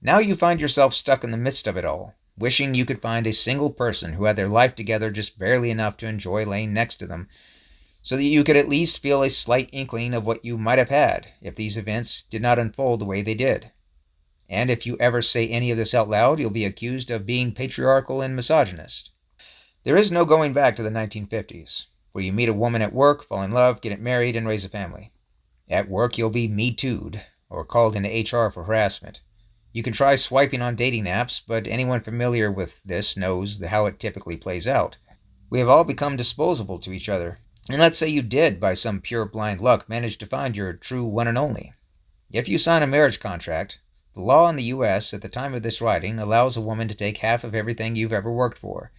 Now you find yourself stuck in the midst of it all, wishing you could find a single person who had their life together just barely enough to enjoy laying next to them, so that you could at least feel a slight inkling of what you might have had if these events did not unfold the way they did. And if you ever say any of this out loud, you'll be accused of being patriarchal and misogynist. There is no going back to the 1950s, where you meet a woman at work, fall in love, get married, and raise a family. At work, you'll be Me Too'd, or called into HR for harassment. You can try swiping on dating apps, but anyone familiar with this knows how it typically plays out. We have all become disposable to each other. And let's say you did, by some pure blind luck, manage to find your true one and only. If you sign a marriage contract, the law in the U.S. at the time of this writing allows a woman to take half of everything you've ever worked for,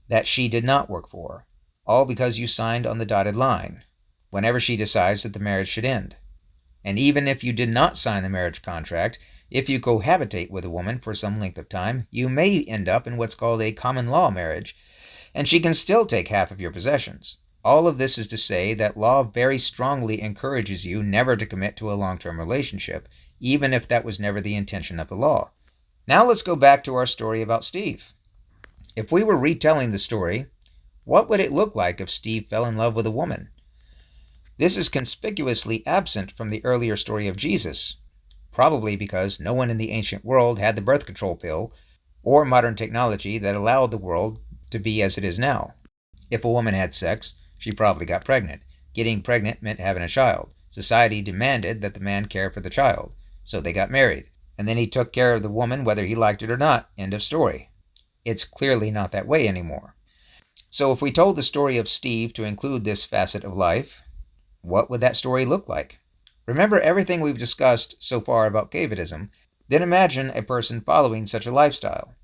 that she did not work for, all because you signed on the dotted line, whenever she decides that the marriage should end. And even if you did not sign the marriage contract, if you cohabitate with a woman for some length of time, you may end up in what's called a common law marriage, and she can still take half of your possessions. All of this is to say that law very strongly encourages you never to commit to a long-term relationship, even if that was never the intention of the law. Now let's go back to our story about Steve. If we were retelling the story, what would it look like if Steve fell in love with a woman? This is conspicuously absent from the earlier story of Jesus, probably because no one in the ancient world had the birth control pill or modern technology that allowed the world to be as it is now. If a woman had sex, she probably got pregnant. Getting pregnant meant having a child. Society demanded that the man care for the child, so they got married. And then he took care of the woman whether he liked it or not. End of story. It's clearly not that way anymore. So if we told the story of Steve to include this facet of life, what would that story look like? Remember everything we've discussed so far about caveism, then imagine a person following such a lifestyle.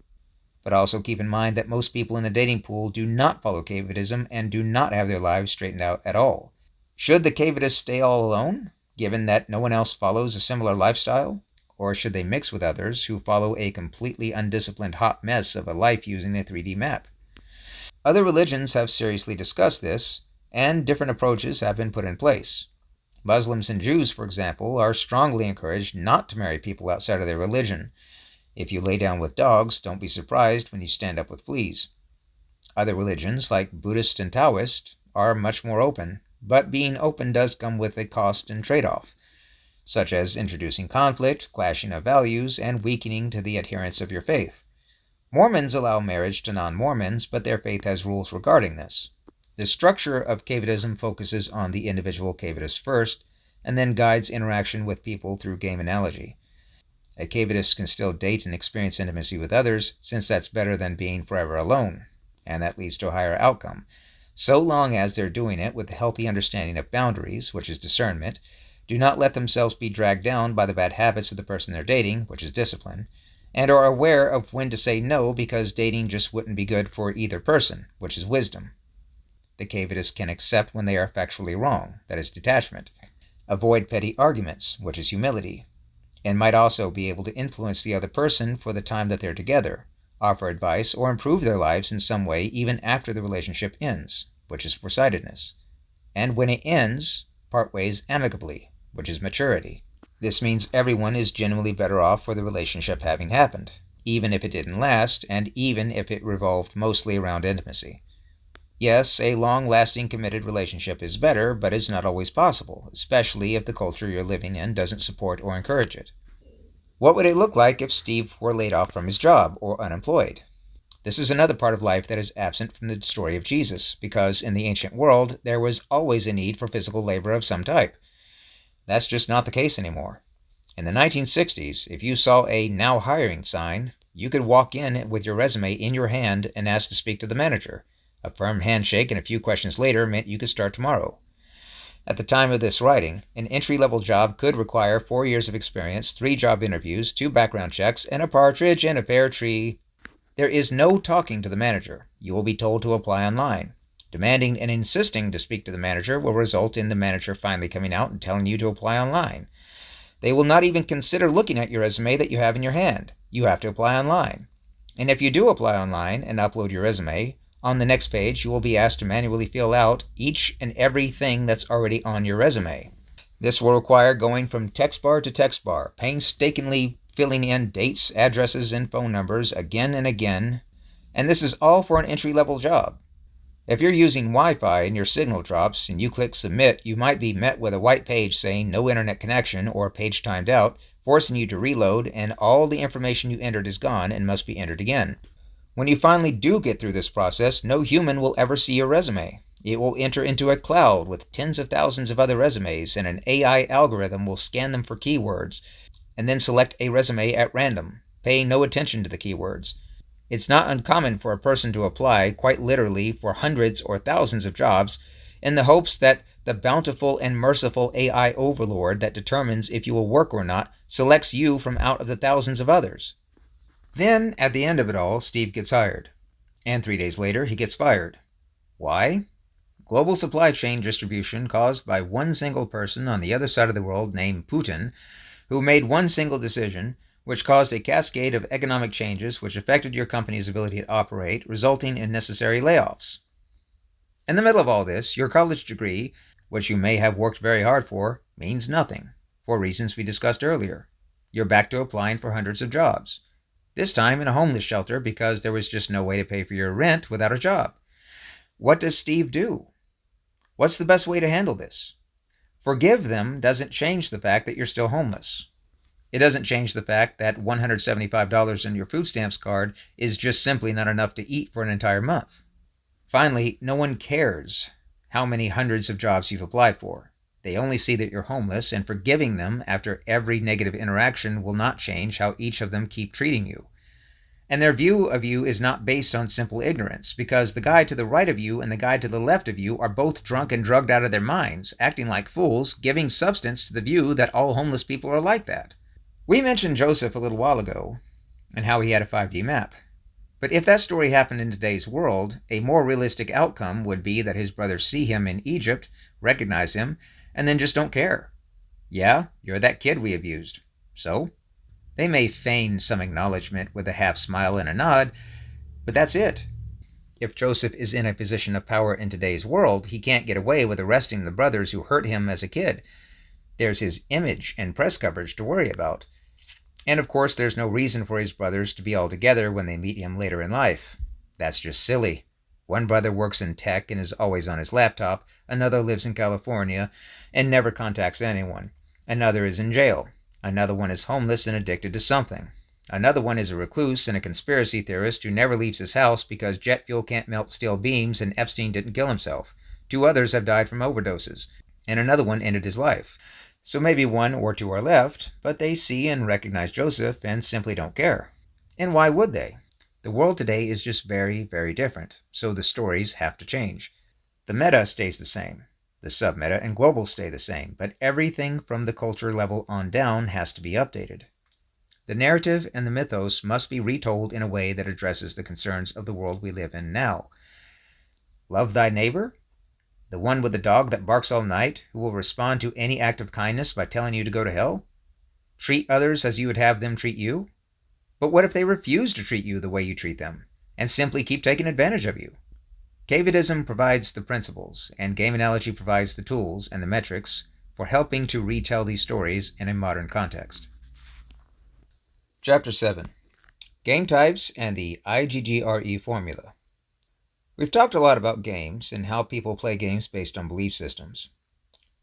But also keep in mind that most people in the dating pool do not follow caveism and do not have their lives straightened out at all. Should the caveist stay all alone, given that no one else follows a similar lifestyle? Or should they mix with others who follow a completely undisciplined hot mess of a life using a 3D map? Other religions have seriously discussed this, and different approaches have been put in place. Muslims and Jews, for example, are strongly encouraged not to marry people outside of their religion. If you lay down with dogs, don't be surprised when you stand up with fleas. Other religions, like Buddhist and Taoist, are much more open, but being open does come with a cost and trade-off, such as introducing conflict, clashing of values, and weakening to the adherence of your faith. Mormons allow marriage to non-Mormons, but their faith has rules regarding this. The structure of Cavitism focuses on the individual Cavitist first, and then guides interaction with people through game analogy. A Cavitist can still date and experience intimacy with others, since that's better than being forever alone, and that leads to a higher outcome, so long as they're doing it with a healthy understanding of boundaries, which is discernment, do not let themselves be dragged down by the bad habits of the person they're dating, which is discipline, and are aware of when to say no because dating just wouldn't be good for either person, which is wisdom. The Cavitist can accept when they are factually wrong, that is detachment, avoid petty arguments, which is humility, and might also be able to influence the other person for the time that they're together, offer advice, or improve their lives in some way even after the relationship ends, which is foresightedness. And when it ends, part ways amicably, which is maturity. This means everyone is genuinely better off for the relationship having happened, even if it didn't last, and even if it revolved mostly around intimacy. Yes, a long-lasting committed relationship is better, but it's not always possible, especially if the culture you're living in doesn't support or encourage it. What would it look like if Steve were laid off from his job or unemployed? This is another part of life that is absent from the story of Jesus, because in the ancient world, there was always a need for physical labor of some type. That's just not the case anymore. In the 1960s, if you saw a "Now Hiring" sign, you could walk in with your resume in your hand and ask to speak to the manager. A firm handshake and a few questions later meant you could start tomorrow. At the time of this writing, an entry-level job could require 4 years of experience, 3 job interviews, 2 background checks, and a partridge in a pear tree. There is no talking to the manager. You will be told to apply online. Demanding and insisting to speak to the manager will result in the manager finally coming out and telling you to apply online. They will not even consider looking at your resume that you have in your hand. You have to apply online. And if you do apply online and upload your resume, on the next page you will be asked to manually fill out each and everything that's already on your resume. This will require going from text bar to text bar, painstakingly filling in dates, addresses, and phone numbers again and again, and this is all for an entry-level job. If you're using Wi-Fi and your signal drops and you click submit, you might be met with a white page saying no internet connection or page timed out, forcing you to reload, and all the information you entered is gone and must be entered again. When you finally do get through this process, no human will ever see your resume. It will enter into a cloud with tens of thousands of other resumes, and an AI algorithm will scan them for keywords and then select a resume at random, paying no attention to the keywords. It's not uncommon for a person to apply, quite literally, for hundreds or thousands of jobs in the hopes that the bountiful and merciful AI overlord that determines if you will work or not selects you from out of the thousands of others. Then, at the end of it all, Steve gets hired. And 3 days later, he gets fired. Why? Global supply chain distribution caused by one single person on the other side of the world named Putin, who made one single decision, which caused a cascade of economic changes which affected your company's ability to operate, resulting in necessary layoffs. In the middle of all this, your college degree, which you may have worked very hard for, means nothing, for reasons we discussed earlier. You're back to applying for hundreds of jobs. This time in a homeless shelter because there was just no way to pay for your rent without a job. What does Steve do? What's the best way to handle this? Forgive them doesn't change the fact that you're still homeless. It doesn't change the fact that $175 in your food stamps card is just simply not enough to eat for an entire month. Finally, no one cares how many hundreds of jobs you've applied for. They only see that you're homeless, and forgiving them after every negative interaction will not change how each of them keep treating you. And their view of you is not based on simple ignorance, because the guy to the right of you and the guy to the left of you are both drunk and drugged out of their minds, acting like fools, giving substance to the view that all homeless people are like that. We mentioned Joseph a little while ago, and how he had a 5D map. But if that story happened in today's world, a more realistic outcome would be that his brothers see him in Egypt, recognize him, and then just don't care. Yeah, you're that kid we abused. So? They may feign some acknowledgement with a half smile and a nod, but that's it. If Joseph is in a position of power in today's world, he can't get away with arresting the brothers who hurt him as a kid. There's his image and press coverage to worry about. And of course, there's no reason for his brothers to be all together when they meet him later in life. That's just silly. One brother works in tech and is always on his laptop, another lives in California and never contacts anyone. Another is in jail. Another one is homeless and addicted to something. Another one is a recluse and a conspiracy theorist who never leaves his house because jet fuel can't melt steel beams and Epstein didn't kill himself. 2 others have died from overdoses, and another one ended his life. So maybe 1 or 2 are left, but they see and recognize Joseph and simply don't care. And why would they? The world today is just very, very different, so the stories have to change. The meta stays the same. The submeta and global stay the same, but everything from the culture level on down has to be updated. The narrative and the mythos must be retold in a way that addresses the concerns of the world we live in now. Love thy neighbor? The one with the dog that barks all night, who will respond to any act of kindness by telling you to go to hell? Treat others as you would have them treat you? But what if they refuse to treat you the way you treat them, and simply keep taking advantage of you? Cavidism provides the principles, and game analogy provides the tools and the metrics for helping to retell these stories in a modern context. Chapter 7. Game Types and the IGGRE Formula. We've talked a lot about games and how people play games based on belief systems.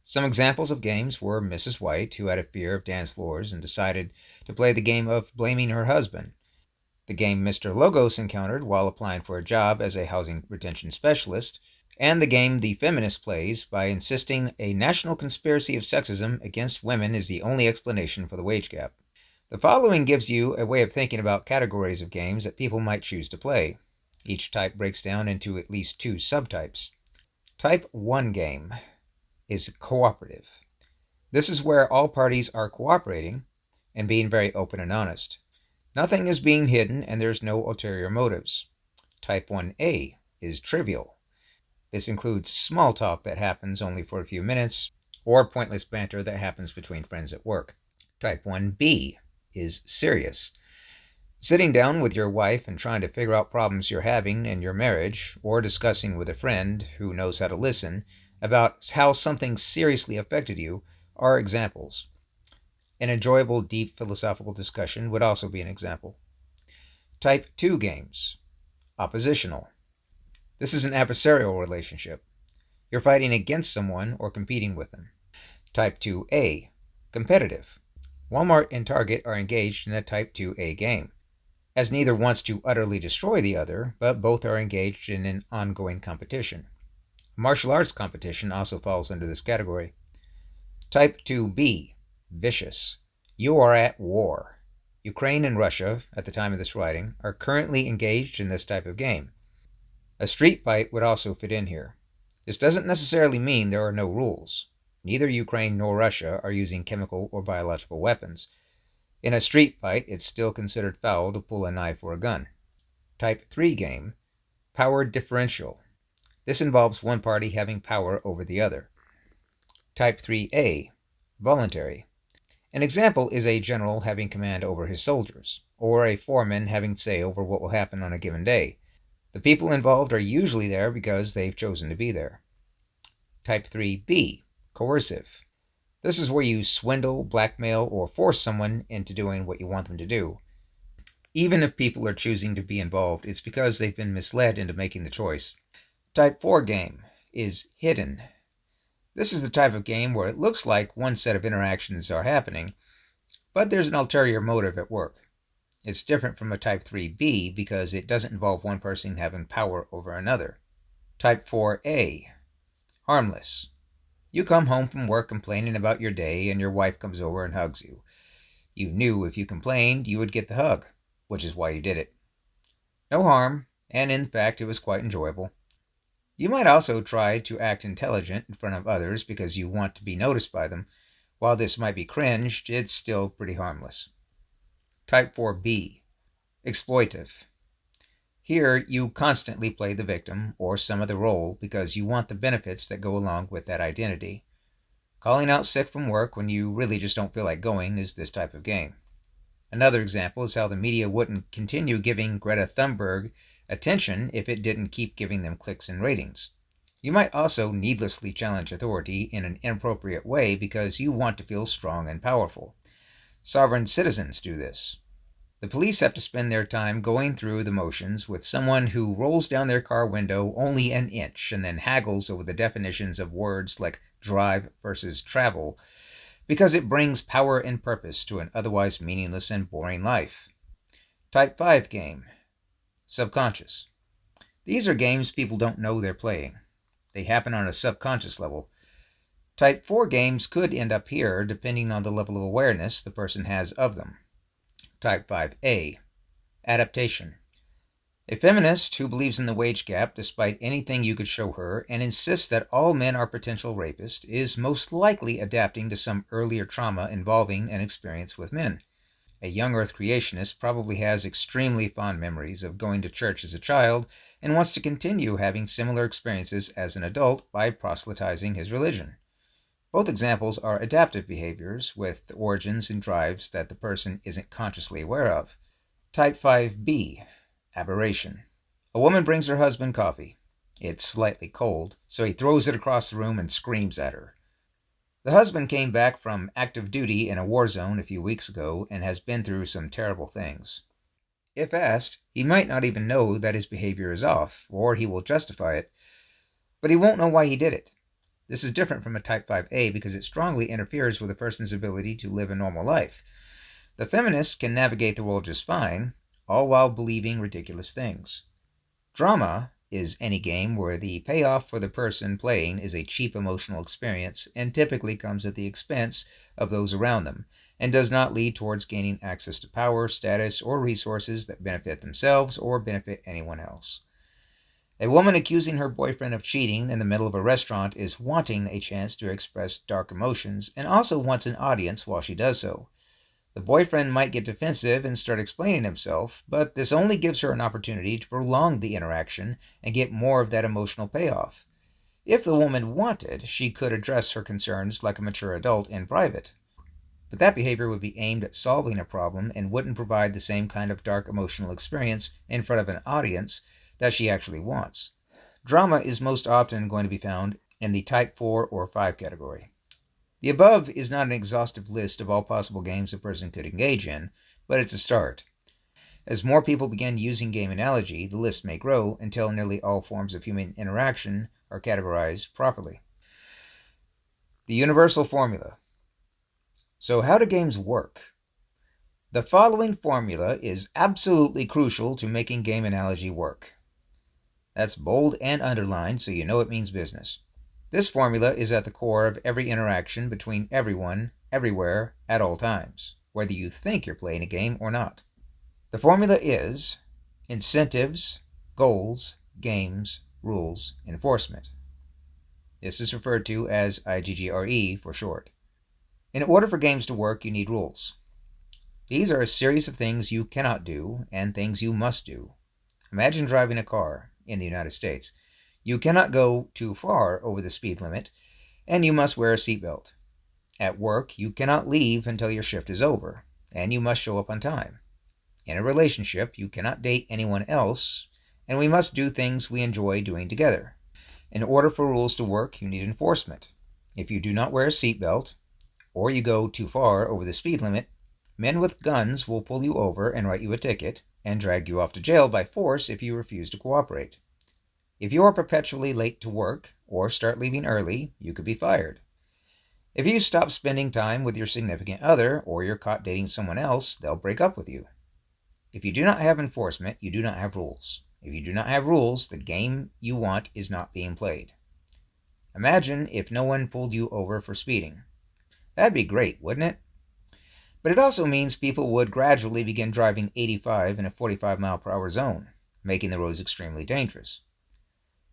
Some examples of games were Mrs. White, who had a fear of dance floors and decided to play the game of blaming her husband. The game Mr. Logos encountered while applying for a job as a housing retention specialist, and the game the feminist plays by insisting a national conspiracy of sexism against women is the only explanation for the wage gap. The following gives you a way of thinking about categories of games that people might choose to play. Each type breaks down into at least 2 subtypes. Type 1 game is cooperative. This is where all parties are cooperating and being very open and honest. Nothing is being hidden and there's no ulterior motives. Type 1A is trivial. This includes small talk that happens only for a few minutes or pointless banter that happens between friends at work. Type 1B is serious. Sitting down with your wife and trying to figure out problems you're having in your marriage, or discussing with a friend who knows how to listen about how something seriously affected you, are examples. An enjoyable, deep philosophical discussion would also be an example. Type 2 games. Oppositional. This is an adversarial relationship. You're fighting against someone or competing with them. Type 2A. Competitive. Walmart and Target are engaged in a Type 2A game, as neither wants to utterly destroy the other, but both are engaged in an ongoing competition. Martial arts competition also falls under this category. Type 2B. Vicious. You are at war. Ukraine and Russia, at the time of this writing, are currently engaged in this type of game. A street fight would also fit in here. This doesn't necessarily mean there are no rules. Neither Ukraine nor Russia are using chemical or biological weapons. In a street fight, it's still considered foul to pull a knife or a gun. Type 3 game. Power differential. This involves one party having power over the other. Type 3A. Voluntary. An example is a general having command over his soldiers, or a foreman having say over what will happen on a given day. The people involved are usually there because they've chosen to be there. Type 3B. Coercive. This is where you swindle, blackmail, or force someone into doing what you want them to do. Even if people are choosing to be involved, it's because they've been misled into making the choice. Type 4 game is hidden. This is the type of game where it looks like one set of interactions are happening, but there's an ulterior motive at work. It's different from a Type 3B because it doesn't involve one person having power over another. Type 4A. Harmless. You come home from work complaining about your day and your wife comes over and hugs you. You knew if you complained you would get the hug, which is why you did it. No harm, and in fact it was quite enjoyable. You might also try to act intelligent in front of others because you want to be noticed by them. While this might be cringed, it's still pretty harmless. Type 4B. Exploitive. Here, you constantly play the victim or some other role because you want the benefits that go along with that identity. Calling out sick from work when you really just don't feel like going is this type of game. Another example is how the media wouldn't continue giving Greta Thunberg attention if it didn't keep giving them clicks and ratings. You might also needlessly challenge authority in an inappropriate way because you want to feel strong and powerful. Sovereign citizens do this. The police have to spend their time going through the motions with someone who rolls down their car window only an inch and then haggles over the definitions of words like drive versus travel because it brings power and purpose to an otherwise meaningless and boring life. Type 5 game. Subconscious. These are games people don't know they're playing. They happen on a subconscious level. Type 4 games could end up here depending on the level of awareness the person has of them. Type 5A. Adaptation. A feminist who believes in the wage gap despite anything you could show her and insists that all men are potential rapists is most likely adapting to some earlier trauma involving an experience with men. A young Earth creationist probably has extremely fond memories of going to church as a child and wants to continue having similar experiences as an adult by proselytizing his religion. Both examples are adaptive behaviors with origins and drives that the person isn't consciously aware of. Type 5B. Aberration. A woman brings her husband coffee. It's slightly cold, so he throws it across the room and screams at her. The husband came back from active duty in a war zone a few weeks ago and has been through some terrible things. If asked, he might not even know that his behavior is off, or he will justify it, but he won't know why he did it. This is different from a Type 5A because it strongly interferes with a person's ability to live a normal life. The feminist can navigate the world just fine, all while believing ridiculous things. Drama is any game where the payoff for the person playing is a cheap emotional experience and typically comes at the expense of those around them, and does not lead towards gaining access to power, status, or resources that benefit themselves or benefit anyone else. A woman accusing her boyfriend of cheating in the middle of a restaurant is wanting a chance to express dark emotions and also wants an audience while she does so. The boyfriend might get defensive and start explaining himself, but this only gives her an opportunity to prolong the interaction and get more of that emotional payoff. If the woman wanted, she could address her concerns like a mature adult in private. But that behavior would be aimed at solving a problem and wouldn't provide the same kind of dark emotional experience in front of an audience that she actually wants. Drama is most often going to be found in the Type 4 or 5 category. The above is not an exhaustive list of all possible games a person could engage in, but it's a start. As more people begin using game analogy, the list may grow until nearly all forms of human interaction are categorized properly. The universal formula. So how do games work? The following formula is absolutely crucial to making game analogy work. That's bold and underlined so you know it means business. This formula is at the core of every interaction between everyone, everywhere, at all times, whether you think you're playing a game or not. The formula is incentives, goals, games, rules, enforcement. This is referred to as IGGRE for short. In order for games to work, you need rules. These are a series of things you cannot do and things you must do. Imagine driving a car in the United States. You cannot go too far over the speed limit, and you must wear a seatbelt. At work, you cannot leave until your shift is over, and you must show up on time. In a relationship, you cannot date anyone else, and we must do things we enjoy doing together. In order for rules to work, you need enforcement. If you do not wear a seatbelt, or you go too far over the speed limit, men with guns will pull you over and write you a ticket, and drag you off to jail by force if you refuse to cooperate. If you are perpetually late to work or start leaving early, you could be fired. If you stop spending time with your significant other or you're caught dating someone else, they'll break up with you. If you do not have enforcement, you do not have rules. If you do not have rules, the game you want is not being played. Imagine if no one pulled you over for speeding. That'd be great, wouldn't it? But it also means people would gradually begin driving 85 in a 45-mile-per-hour zone, making the roads extremely dangerous.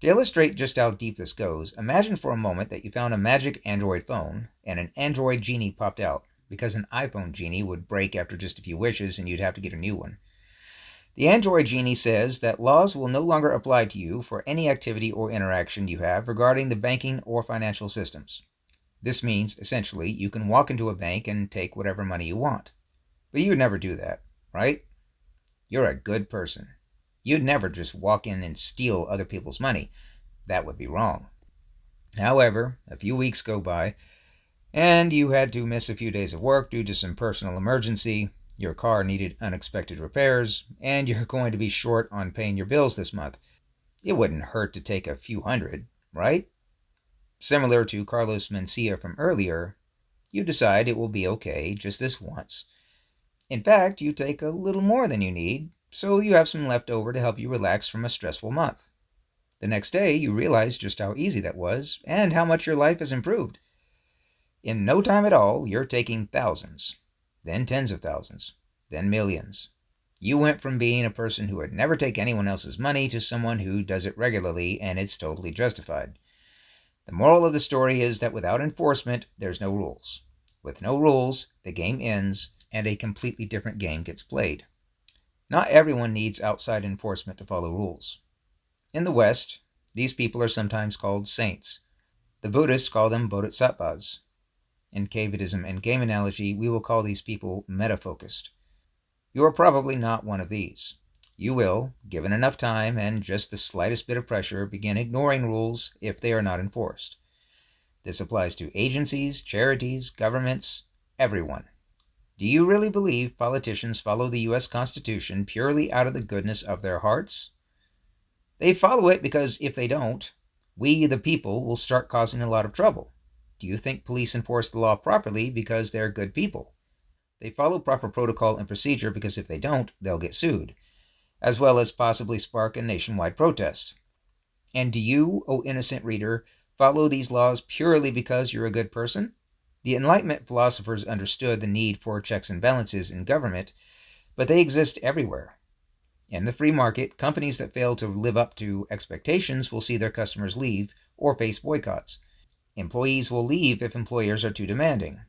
To illustrate just how deep this goes, imagine for a moment that you found a magic Android phone and an Android genie popped out, because an iPhone genie would break after just a few wishes and you'd have to get a new one. The Android genie says that laws will no longer apply to you for any activity or interaction you have regarding the banking or financial systems. This means, essentially, you can walk into a bank and take whatever money you want. But you would never do that, right? You're a good person. You'd never just walk in and steal other people's money. That would be wrong. However, a few weeks go by, and you had to miss a few days of work due to some personal emergency, your car needed unexpected repairs, and you're going to be short on paying your bills this month, it wouldn't hurt to take a few hundred, right? Similar to Carlos Mencia from earlier, you decide it will be okay just this once. In fact, you take a little more than you need, so you have some left over to help you relax from a stressful month. The next day, you realize just how easy that was and how much your life has improved. In no time at all, you're taking thousands, then tens of thousands, then millions. You went from being a person who would never take anyone else's money to someone who does it regularly, and it's totally justified. The moral of the story is that without enforcement, there's no rules. With no rules, the game ends, and a completely different game gets played. Not everyone needs outside enforcement to follow rules. In the West, these people are sometimes called saints. The Buddhists call them bodhisattvas. In caveism and game analogy, we will call these people meta-focused. You are probably not one of these. You will, given enough time and just the slightest bit of pressure, begin ignoring rules if they are not enforced. This applies to agencies, charities, governments, everyone. Do you really believe politicians follow the U.S. Constitution purely out of the goodness of their hearts? They follow it because if they don't, we, the people, will start causing a lot of trouble. Do you think police enforce the law properly because they're good people? They follow proper protocol and procedure because if they don't, they'll get sued, as well as possibly spark a nationwide protest. And do you, O innocent reader, follow these laws purely because you're a good person? The Enlightenment philosophers understood the need for checks and balances in government, but they exist everywhere. In the free market, companies that fail to live up to expectations will see their customers leave or face boycotts. Employees will leave if employers are too demanding,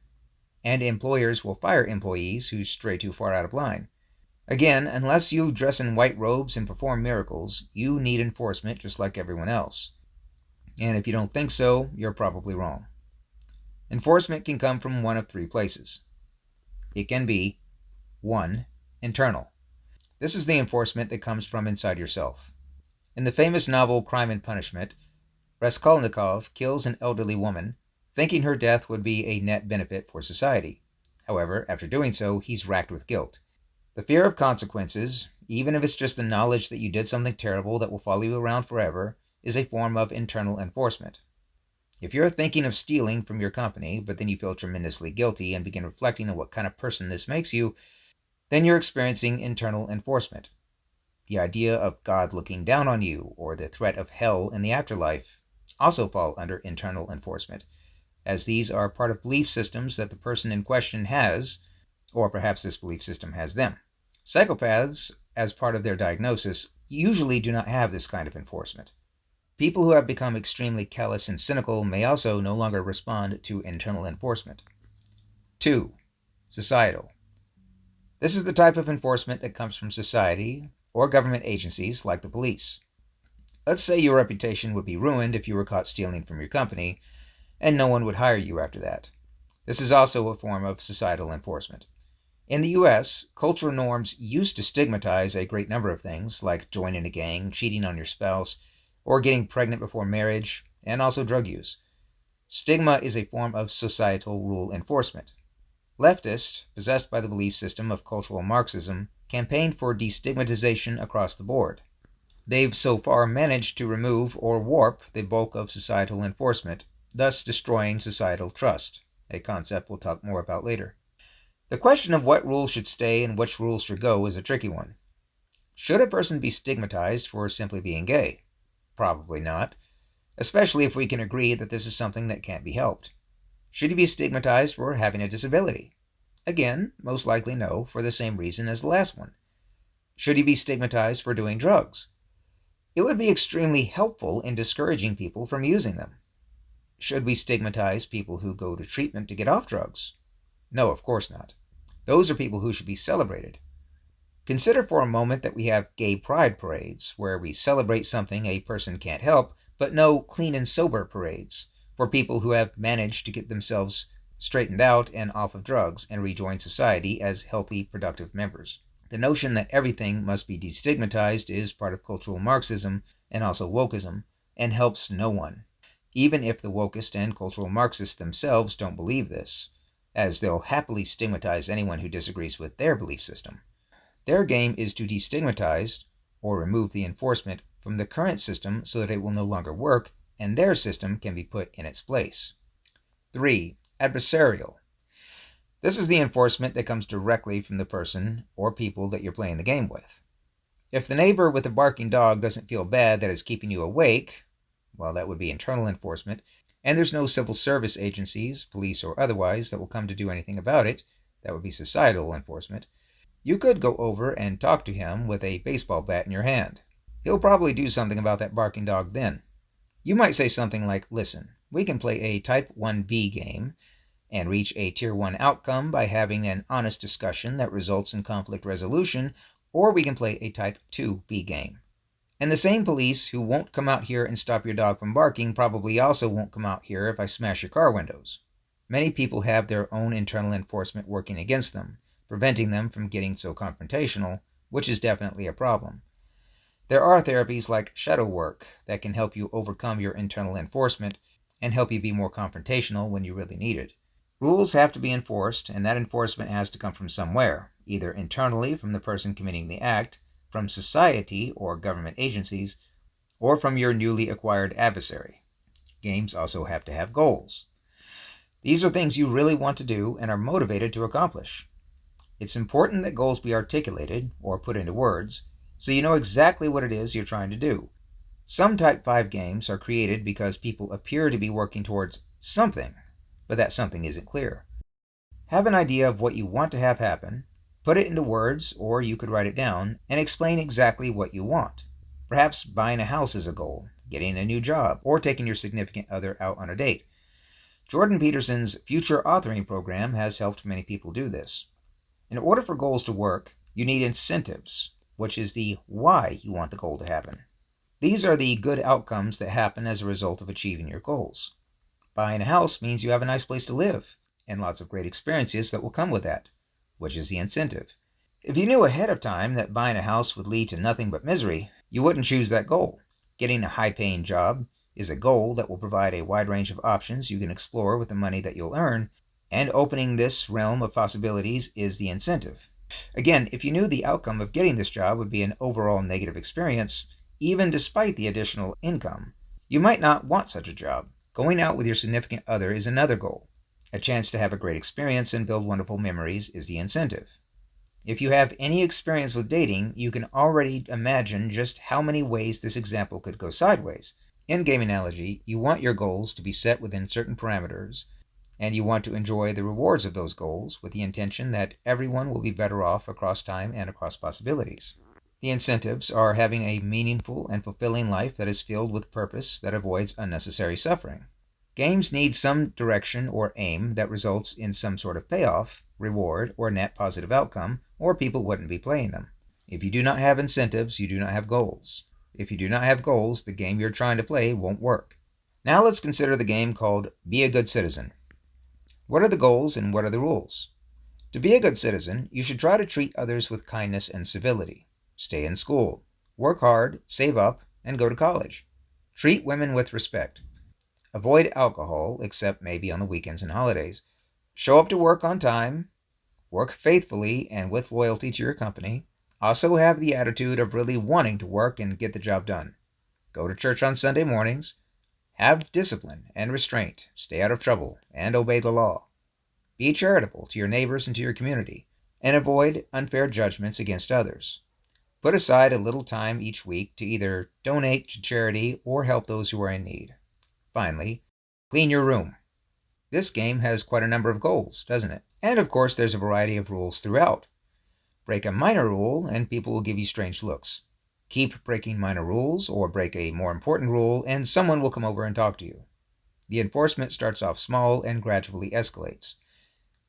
and employers will fire employees who stray too far out of line. Again, unless you dress in white robes and perform miracles, you need enforcement just like everyone else. And if you don't think so, you're probably wrong. Enforcement can come from one of three places. It can be 1. Internal. This is the enforcement that comes from inside yourself. In the famous novel Crime and Punishment, Raskolnikov kills an elderly woman, thinking her death would be a net benefit for society. However, after doing so, he's racked with guilt. The fear of consequences, even if it's just the knowledge that you did something terrible that will follow you around forever, is a form of internal enforcement. If you're thinking of stealing from your company, but then you feel tremendously guilty and begin reflecting on what kind of person this makes you, then you're experiencing internal enforcement. The idea of God looking down on you, or the threat of hell in the afterlife, also fall under internal enforcement, as these are part of belief systems that the person in question has, or perhaps this belief system has them. Psychopaths, as part of their diagnosis, usually do not have this kind of enforcement. People who have become extremely callous and cynical may also no longer respond to internal enforcement. 2. Societal. This is the type of enforcement that comes from society or government agencies like the police. Let's say your reputation would be ruined if you were caught stealing from your company, and no one would hire you after that. This is also a form of societal enforcement. In the US, cultural norms used to stigmatize a great number of things, like joining a gang, cheating on your spouse, or getting pregnant before marriage, and also drug use. Stigma is a form of societal rule enforcement. Leftists, possessed by the belief system of cultural Marxism, campaigned for destigmatization across the board. They've so far managed to remove or warp the bulk of societal enforcement, thus destroying societal trust, a concept we'll talk more about later. The question of what rules should stay and which rules should go is a tricky one. Should a person be stigmatized for simply being gay? Probably not, especially if we can agree that this is something that can't be helped. Should he be stigmatized for having a disability? Again, most likely no, for the same reason as the last one. Should he be stigmatized for doing drugs? It would be extremely helpful in discouraging people from using them. Should we stigmatize people who go to treatment to get off drugs? No, of course not. Those are people who should be celebrated. Consider for a moment that we have gay pride parades, where we celebrate something a person can't help, but no clean and sober parades for people who have managed to get themselves straightened out and off of drugs and rejoin society as healthy, productive members. The notion that everything must be destigmatized is part of cultural Marxism and also wokeism, and helps no one. even if the wokest and cultural Marxists themselves don't believe this, as they'll happily stigmatize anyone who disagrees with their belief system. Their game is to destigmatize or remove the enforcement from the current system so that it will no longer work and their system can be put in its place. 3. Adversarial. This is the enforcement that comes directly from the person or people that you're playing the game with. If the neighbor with the barking dog doesn't feel bad that it's keeping you awake, well, that would be internal enforcement, and there's no civil service agencies, police or otherwise, that will come to do anything about it, that would be societal enforcement, you could go over and talk to him with a baseball bat in your hand. He'll probably do something about that barking dog then. You might say something like, listen, we can play a Type 1B game and reach a Tier 1 outcome by having an honest discussion that results in conflict resolution, or we can play a Type 2B game. And the same police who won't come out here and stop your dog from barking probably also won't come out here if I smash your car windows. Many people have their own internal enforcement working against them, preventing them from getting so confrontational, which is definitely a problem. There are therapies like shadow work that can help you overcome your internal enforcement and help you be more confrontational when you really need it. Rules have to be enforced, and that enforcement has to come from somewhere, either internally from the person committing the act, from society or government agencies, or from your newly acquired adversary. Games also have to have goals. These are things you really want to do and are motivated to accomplish. It's important that goals be articulated or put into words so you know exactly what it is you're trying to do. Some Type 5 games are created because people appear to be working towards something, but that something isn't clear. Have an idea of what you want to have happen, put it into words, or you could write it down, and explain exactly what you want. Perhaps buying a house is a goal, getting a new job, or taking your significant other out on a date. Jordan Peterson's Future Authoring program has helped many people do this. In order for goals to work, you need incentives, which is the why you want the goal to happen. These are the good outcomes that happen as a result of achieving your goals. Buying a house means you have a nice place to live, and lots of great experiences that will come with that, which is the incentive. If you knew ahead of time that buying a house would lead to nothing but misery, you wouldn't choose that goal. Getting a high-paying job is a goal that will provide a wide range of options you can explore with the money that you'll earn, and opening this realm of possibilities is the incentive. Again, if you knew the outcome of getting this job would be an overall negative experience, even despite the additional income, you might not want such a job. Going out with your significant other is another goal. A chance to have a great experience and build wonderful memories is the incentive. If you have any experience with dating, you can already imagine just how many ways this example could go sideways. In game analogy, you want your goals to be set within certain parameters, and you want to enjoy the rewards of those goals with the intention that everyone will be better off across time and across possibilities. The incentives are having a meaningful and fulfilling life that is filled with purpose that avoids unnecessary suffering. Games need some direction or aim that results in some sort of payoff, reward, or net positive outcome, or people wouldn't be playing them. If you do not have incentives, you do not have goals. If you do not have goals, the game you're trying to play won't work. Now let's consider the game called Be a Good Citizen. What are the goals and what are the rules? To be a good citizen, you should try to treat others with kindness and civility. Stay in school. Work hard, save up, and go to college. Treat women with respect. Avoid alcohol, except maybe on the weekends and holidays. Show up to work on time. Work faithfully and with loyalty to your company. Also have the attitude of really wanting to work and get the job done. Go to church on Sunday mornings. Have discipline and restraint. Stay out of trouble and obey the law. Be charitable to your neighbors and to your community, and avoid unfair judgments against others. Put aside a little time each week to either donate to charity or help those who are in need. Finally, clean your room. This game has quite a number of goals, doesn't it? And of course, there's a variety of rules throughout. Break a minor rule and people will give you strange looks. Keep breaking minor rules or break a more important rule and someone will come over and talk to you. The enforcement starts off small and gradually escalates.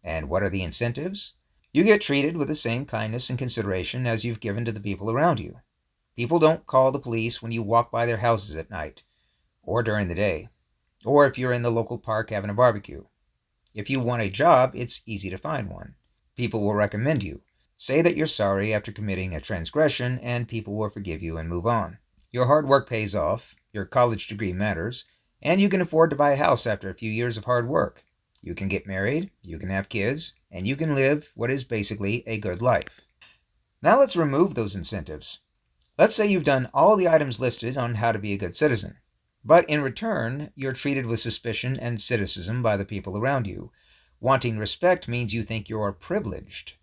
And what are the incentives? You get treated with the same kindness and consideration as you've given to the people around you. People don't call the police when you walk by their houses at night, or during the day, or if you're in the local park having a barbecue. If you want a job, it's easy to find one. People will recommend you. Say that you're sorry after committing a transgression, and people will forgive you and move on. Your hard work pays off, your college degree matters, And you can afford to buy a house after a few years of hard work. You can get married, you can have kids, and you can live what is basically a good life. Now let's remove those incentives. Let's say you've done all the items listed on how to be a good citizen. But in return, you're treated with suspicion and cynicism by the people around you. Wanting respect means you think you're privileged.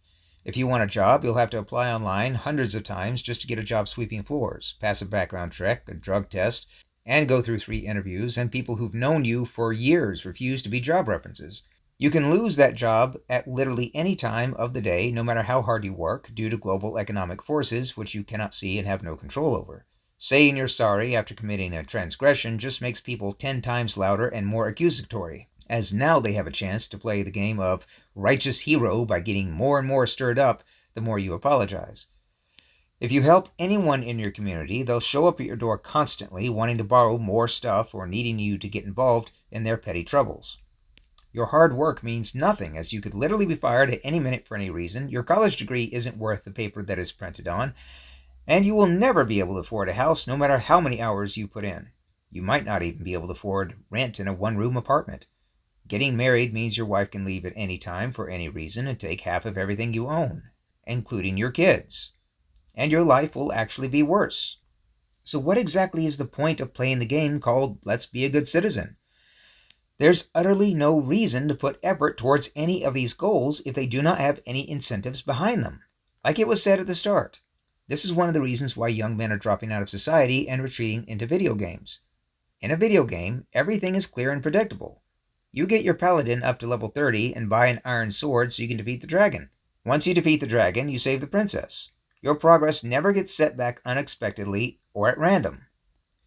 If you want a job, you'll have to apply online hundreds of times just to get a job sweeping floors, pass a background check, a drug test, and go through 3 interviews, and people who've known you for years refuse to be job references. You can lose that job at literally any time of the day, no matter how hard you work, due to global economic forces which you cannot see and have no control over. Saying you're sorry after committing a transgression just makes people 10 times louder and more accusatory, as now they have a chance to play the game of righteous hero by getting more and more stirred up the more you apologize. If you help anyone in your community, they'll show up at your door constantly wanting to borrow more stuff or needing you to get involved in their petty troubles. Your hard work means nothing, as you could literally be fired at any minute for any reason. Your college degree isn't worth the paper that it's printed on, and you will never be able to afford a house no matter how many hours you put in. You might not even be able to afford rent in a 1-room apartment. Getting married means your wife can leave at any time for any reason and take half of everything you own, including your kids. And your life will actually be worse. So what exactly is the point of playing the game called Let's Be a Good Citizen? There's utterly no reason to put effort towards any of these goals if they do not have any incentives behind them. Like it was said at the start, this is one of the reasons why young men are dropping out of society and retreating into video games. In a video game, everything is clear and predictable. You get your paladin up to level 30 and buy an iron sword so you can defeat the dragon. Once you defeat the dragon, you save the princess. Your progress never gets set back unexpectedly or at random.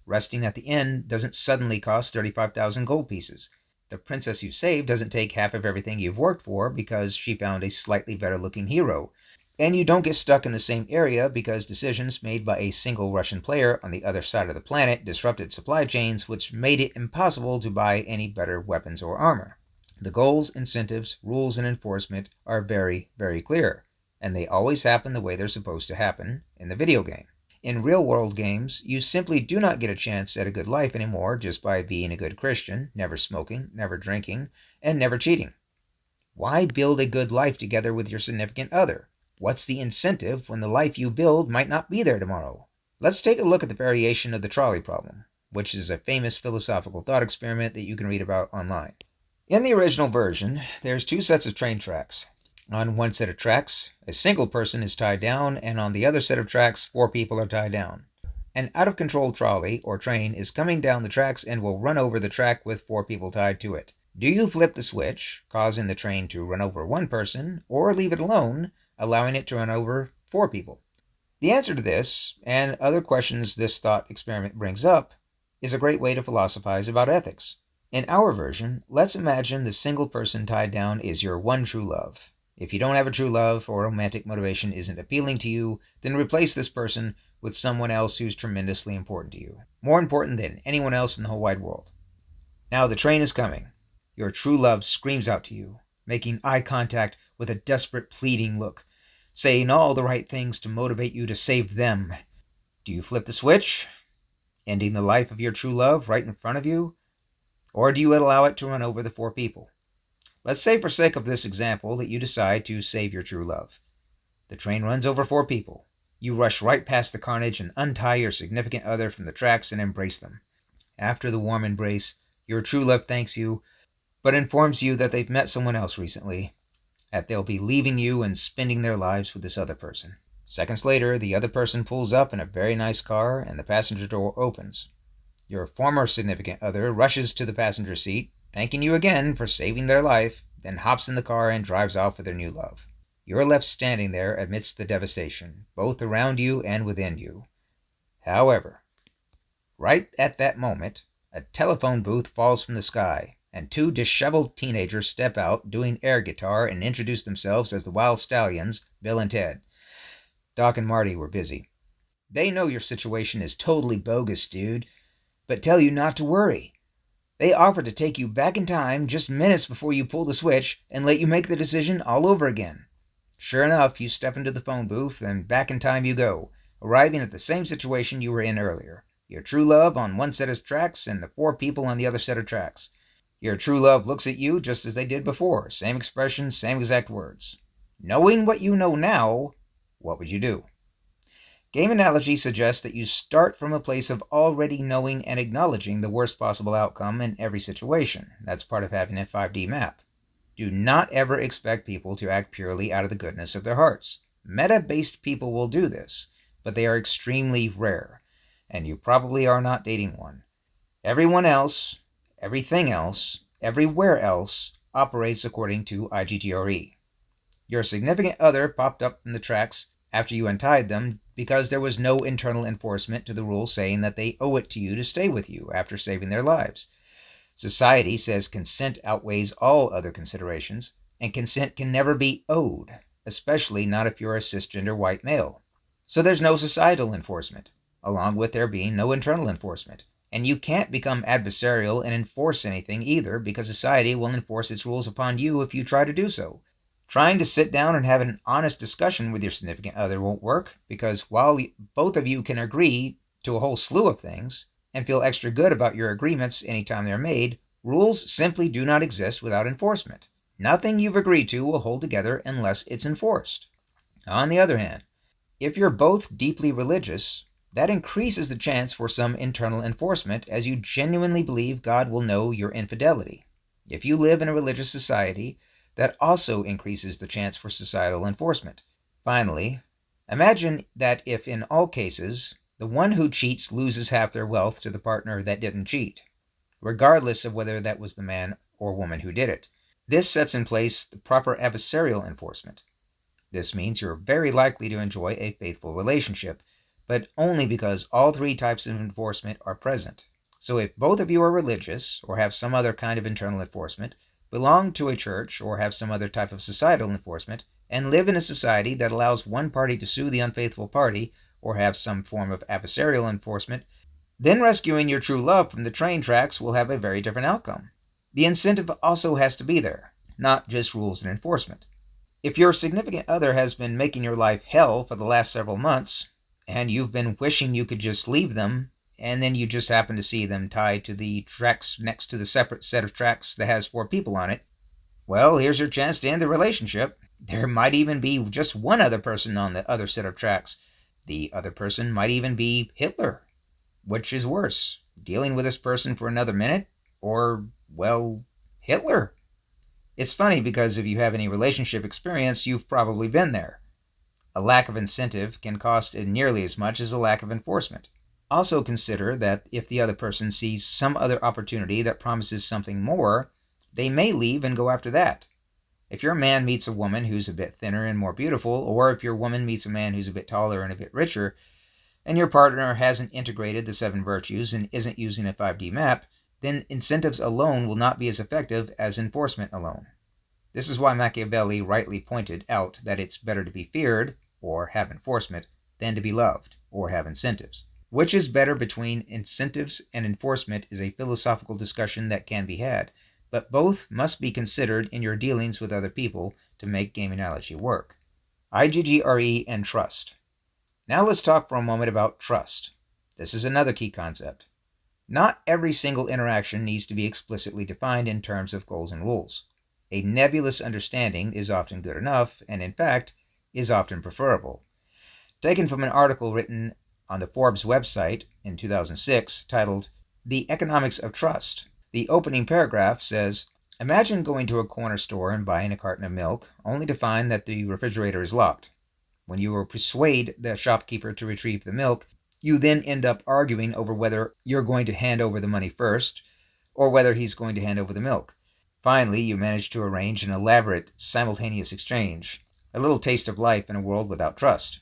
Resting at the inn doesn't suddenly cost 35,000 gold pieces. The princess you saved doesn't take half of everything you've worked for because she found a slightly better looking hero. And you don't get stuck in the same area because decisions made by a single Russian player on the other side of the planet disrupted supply chains, which made it impossible to buy any better weapons or armor. The goals, incentives, rules, and enforcement are very, very clear, and they always happen the way they're supposed to happen in the video game. In real-world games, you simply do not get a chance at a good life anymore just by being a good Christian, never smoking, never drinking, and never cheating. Why build a good life together with your significant other? What's the incentive when the life you build might not be there tomorrow? Let's take a look at the variation of the trolley problem, which is a famous philosophical thought experiment that you can read about online. In the original version, there's 2 sets of train tracks. On one set of tracks, a single person is tied down, and on the other set of tracks, 4 people are tied down. An out-of-control trolley or train is coming down the tracks and will run over the track with 4 people tied to it. Do you flip the switch, causing the train to run over 1 person, or leave it alone, allowing it to run over 4 people? The answer to this, and other questions this thought experiment brings up, is a great way to philosophize about ethics. In our version, let's imagine the single person tied down is your one true love. If you don't have a true love or romantic motivation isn't appealing to you, then replace this person with someone else who's tremendously important to you. More important than anyone else in the whole wide world. Now the train is coming. Your true love screams out to you, making eye contact with a desperate, pleading look, saying all the right things to motivate you to save them. Do you flip the switch, ending the life of your true love right in front of you? Or do you allow it to run over the 4 people? Let's say for sake of this example that you decide to save your true love. The train runs over 4 people. You rush right past the carnage and untie your significant other from the tracks and embrace them. After the warm embrace, your true love thanks you, but informs you that they've met someone else recently, that they'll be leaving you and spending their lives with this other person. Seconds later, the other person pulls up in a very nice car and the passenger door opens. Your former significant other rushes to the passenger seat, thanking you again for saving their life, then hops in the car and drives off with their new love. You're left standing there amidst the devastation, both around you and within you. However, right at that moment, a telephone booth falls from the sky, and 2 disheveled teenagers step out doing air guitar and introduce themselves as the Wild Stallions, Bill and Ted. Doc and Marty were busy. They know your situation is totally bogus, dude, but tell you not to worry. They offer to take you back in time just minutes before you pull the switch and let you make the decision all over again. Sure enough, you step into the phone booth and back in time you go, arriving at the same situation you were in earlier. Your true love on one set of tracks and the 4 people on the other set of tracks. Your true love looks at you just as they did before. Same expression, same exact words. Knowing what you know now, what would you do? Game analogy suggests that you start from a place of already knowing and acknowledging the worst possible outcome in every situation. That's part of having a 5D map. Do not ever expect people to act purely out of the goodness of their hearts. Meta-based people will do this, but they are extremely rare, and you probably are not dating one. Everyone else, everything else, everywhere else operates according to IGGRE. Your significant other popped up in the tracks after you untied them because there was no internal enforcement to the rule saying that they owe it to you to stay with you after saving their lives. Society says consent outweighs all other considerations, and consent can never be owed, especially not if you're a cisgender white male. So there's no societal enforcement, along with there being no internal enforcement. And you can't become adversarial and enforce anything either, because society will enforce its rules upon you if you try to do so. Trying to sit down and have an honest discussion with your significant other won't work, because while both of you can agree to a whole slew of things and feel extra good about your agreements anytime they're made, rules simply do not exist without enforcement. Nothing you've agreed to will hold together unless it's enforced. On the other hand, if you're both deeply religious, that increases the chance for some internal enforcement, as you genuinely believe God will know your infidelity. If you live in a religious society, that also increases the chance for societal enforcement. Finally, imagine that if in all cases, the one who cheats loses half their wealth to the partner that didn't cheat, regardless of whether that was the man or woman who did it. This sets in place the proper adversarial enforcement. This means you're very likely to enjoy a faithful relationship, but only because all 3 types of enforcement are present. So if both of you are religious, or have some other kind of internal enforcement, belong to a church, or have some other type of societal enforcement, and live in a society that allows one party to sue the unfaithful party, or have some form of adversarial enforcement, then rescuing your true love from the train tracks will have a very different outcome. The incentive also has to be there, not just rules and enforcement. If your significant other has been making your life hell for the last several months, and you've been wishing you could just leave them, and then you just happen to see them tied to the tracks next to the separate set of tracks that has 4 people on it, well, here's your chance to end the relationship. There might even be just one other person on the other set of tracks. The other person might even be Hitler. Which is worse, dealing with this person for another minute, or, well, Hitler? It's funny because if you have any relationship experience, you've probably been there. A lack of incentive can cost nearly as much as a lack of enforcement. Also consider that if the other person sees some other opportunity that promises something more, they may leave and go after that. If your man meets a woman who's a bit thinner and more beautiful, or if your woman meets a man who's a bit taller and a bit richer, and your partner hasn't integrated the 7 virtues and isn't using a 5D map, then incentives alone will not be as effective as enforcement alone. This is why Machiavelli rightly pointed out that it's better to be feared, or have enforcement, than to be loved, or have incentives. Which is better between incentives and enforcement is a philosophical discussion that can be had, but both must be considered in your dealings with other people to make game analogy work. IGGRE and trust. Now let's talk for a moment about trust. This is another key concept. Not every single interaction needs to be explicitly defined in terms of goals and rules. A nebulous understanding is often good enough, and in fact, is often preferable. Taken from an article written on the Forbes website in 2006 titled, "The Economics of Trust," the opening paragraph says, "Imagine going to a corner store and buying a carton of milk, only to find that the refrigerator is locked. When you will persuade the shopkeeper to retrieve the milk, you then end up arguing over whether you're going to hand over the money first, or whether he's going to hand over the milk. Finally, you manage to arrange an elaborate, simultaneous exchange, a little taste of life in a world without trust.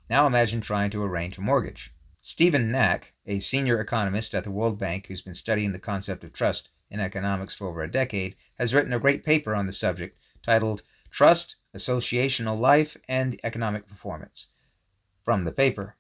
Now imagine trying to arrange a mortgage." Stephen Knack, a senior economist at the World Bank who's been studying the concept of trust in economics for over a decade, has written a great paper on the subject titled "Trust, Associational Life, and Economic Performance." From the paper,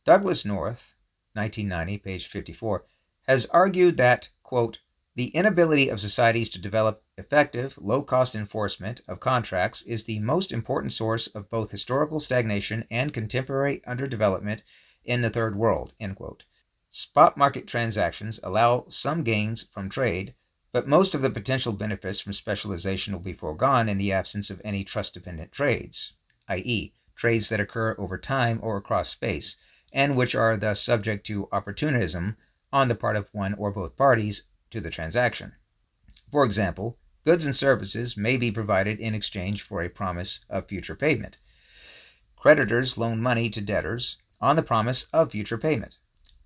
Douglas North, 1990, page 54, has argued that, quote, "The inability of societies to develop effective, low-cost enforcement of contracts is the most important source of both historical stagnation and contemporary underdevelopment in the Third World," end quote. Spot market transactions allow some gains from trade, but most of the potential benefits from specialization will be foregone in the absence of any trust-dependent trades, i.e., trades that occur over time or across space, and which are thus subject to opportunism on the part of one or both parties to the transaction. For example, goods and services may be provided in exchange for a promise of future payment. Creditors loan money to debtors on the promise of future payment.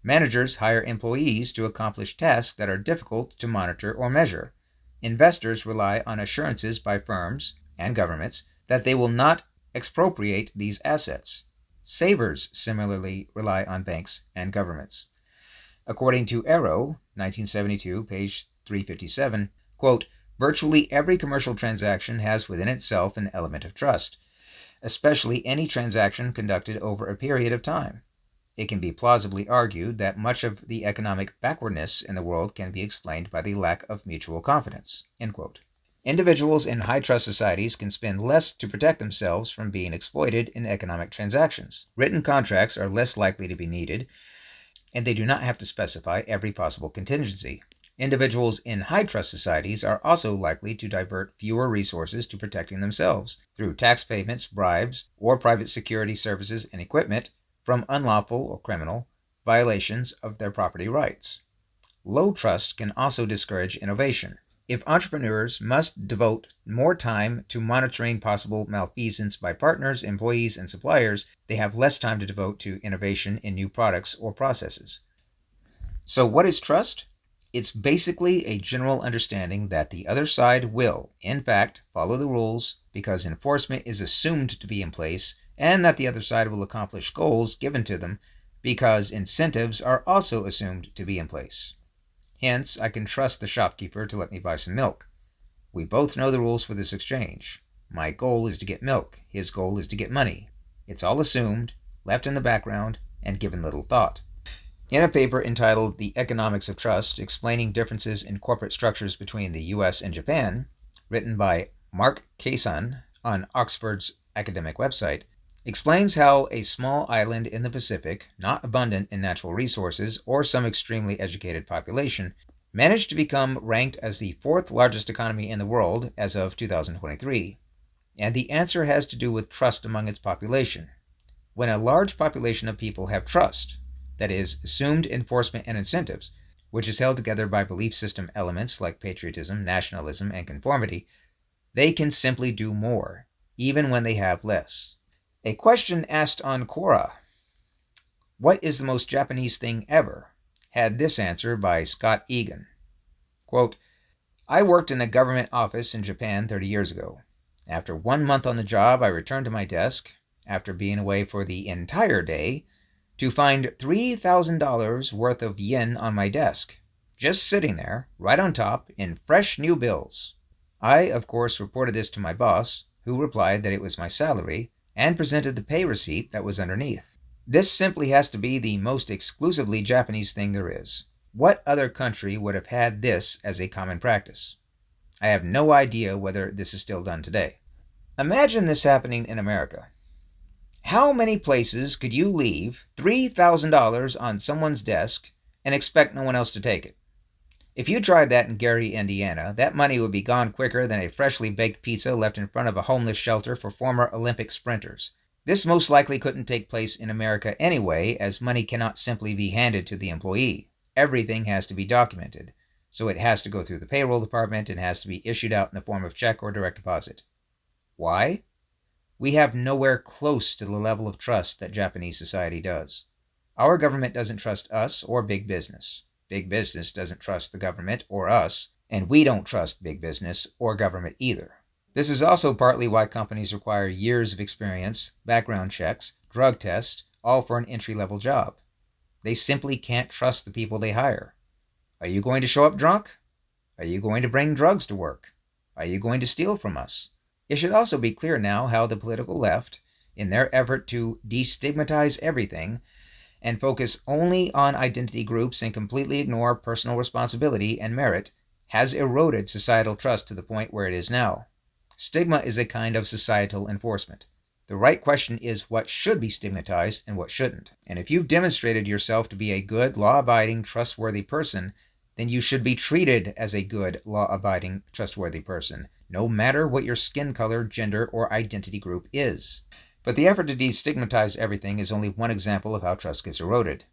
Managers hire employees to accomplish tasks that are difficult to monitor or measure. Investors rely on assurances by firms and governments that they will not expropriate these assets. Savers similarly rely on banks and governments. According to Arrow, 1972, page 357, quote, virtually every commercial transaction has within itself an element of trust, especially any transaction conducted over a period of time. It can be plausibly argued that much of the economic backwardness in the world can be explained by the lack of mutual confidence. End quote. Individuals in high-trust societies can spend less to protect themselves from being exploited in economic transactions. Written contracts are less likely to be needed, and they do not have to specify every possible contingency. Individuals in high-trust societies are also likely to divert fewer resources to protecting themselves through tax payments, bribes, or private security services and equipment from unlawful or criminal violations of their property rights. Low trust can also discourage innovation. If entrepreneurs must devote more time to monitoring possible malfeasance by partners, employees, and suppliers, they have less time to devote to innovation in new products or processes. So what is trust? It's basically a general understanding that the other side will, in fact, follow the rules because enforcement is assumed to be in place, and that the other side will accomplish goals given to them because incentives are also assumed to be in place. Hence, I can trust the shopkeeper to let me buy some milk. We both know the rules for this exchange. My goal is to get milk. His goal is to get money. It's all assumed, left in the background, and given little thought. In a paper entitled The Economics of Trust, explaining differences in corporate structures between the U.S. and Japan, written by Mark Kaysan on Oxford's academic website, explains how a small island in the Pacific, not abundant in natural resources or some extremely educated population, managed to become ranked as the fourth largest economy in the world as of 2023. And the answer has to do with trust among its population. When a large population of people have trust, that is, assumed enforcement and incentives, which is held together by belief system elements like patriotism, nationalism, and conformity, they can simply do more, even when they have less. A question asked on Quora, "What is the most Japanese thing ever?" had this answer by Scott Egan. Quote, I worked in a government office in Japan 30 years ago. After 1 month on the job, I returned to my desk, after being away for the entire day, to find $3,000 worth of yen on my desk, just sitting there, right on top, in fresh new bills. I, of course, reported this to my boss, who replied that it was my salary, and presented the pay receipt that was underneath. This simply has to be the most exclusively Japanese thing there is. What other country would have had this as a common practice? I have no idea whether this is still done today. Imagine this happening in America. How many places could you leave $3,000 on someone's desk and expect no one else to take it? If you tried that in Gary, Indiana, that money would be gone quicker than a freshly baked pizza left in front of a homeless shelter for former Olympic sprinters. This most likely couldn't take place in America anyway, as money cannot simply be handed to the employee. Everything has to be documented, so it has to go through the payroll department and has to be issued out in the form of check or direct deposit. Why? We have nowhere close to the level of trust that Japanese society does. Our government doesn't trust us or big business. Big business doesn't trust the government or us, and we don't trust big business or government either. This is also partly why companies require years of experience, background checks, drug tests, all for an entry-level job. They simply can't trust the people they hire. Are you going to show up drunk? Are you going to bring drugs to work? Are you going to steal from us? It should also be clear now how the political left, in their effort to destigmatize everything and focus only on identity groups and completely ignore personal responsibility and merit, has eroded societal trust to the point where it is now. Stigma is a kind of societal enforcement. The right question is what should be stigmatized and what shouldn't. And if you've demonstrated yourself to be a good, law-abiding, trustworthy person, then you should be treated as a good, law-abiding, trustworthy person, no matter what your skin color, gender, or identity group is. But the effort to destigmatize everything is only one example of how trust gets eroded.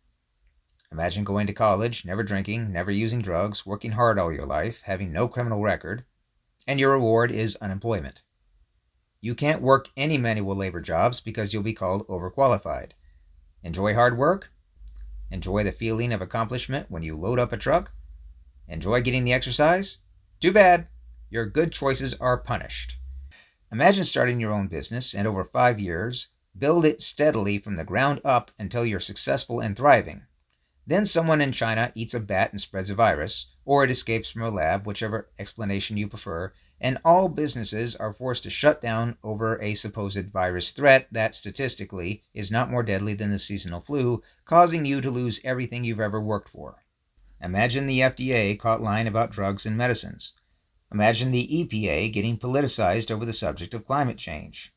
Imagine going to college, never drinking, never using drugs, working hard all your life, having no criminal record, and your reward is unemployment. You can't work any manual labor jobs because you'll be called overqualified. Enjoy hard work? Enjoy the feeling of accomplishment when you load up a truck? Enjoy getting the exercise? Too bad. Your good choices are punished. Imagine starting your own business and over 5 years, build it steadily from the ground up until you're successful and thriving. Then someone in China eats a bat and spreads a virus, or it escapes from a lab, whichever explanation you prefer, and all businesses are forced to shut down over a supposed virus threat that, statistically, is not more deadly than the seasonal flu, causing you to lose everything you've ever worked for. Imagine the FDA caught lying about drugs and medicines. Imagine the EPA getting politicized over the subject of climate change.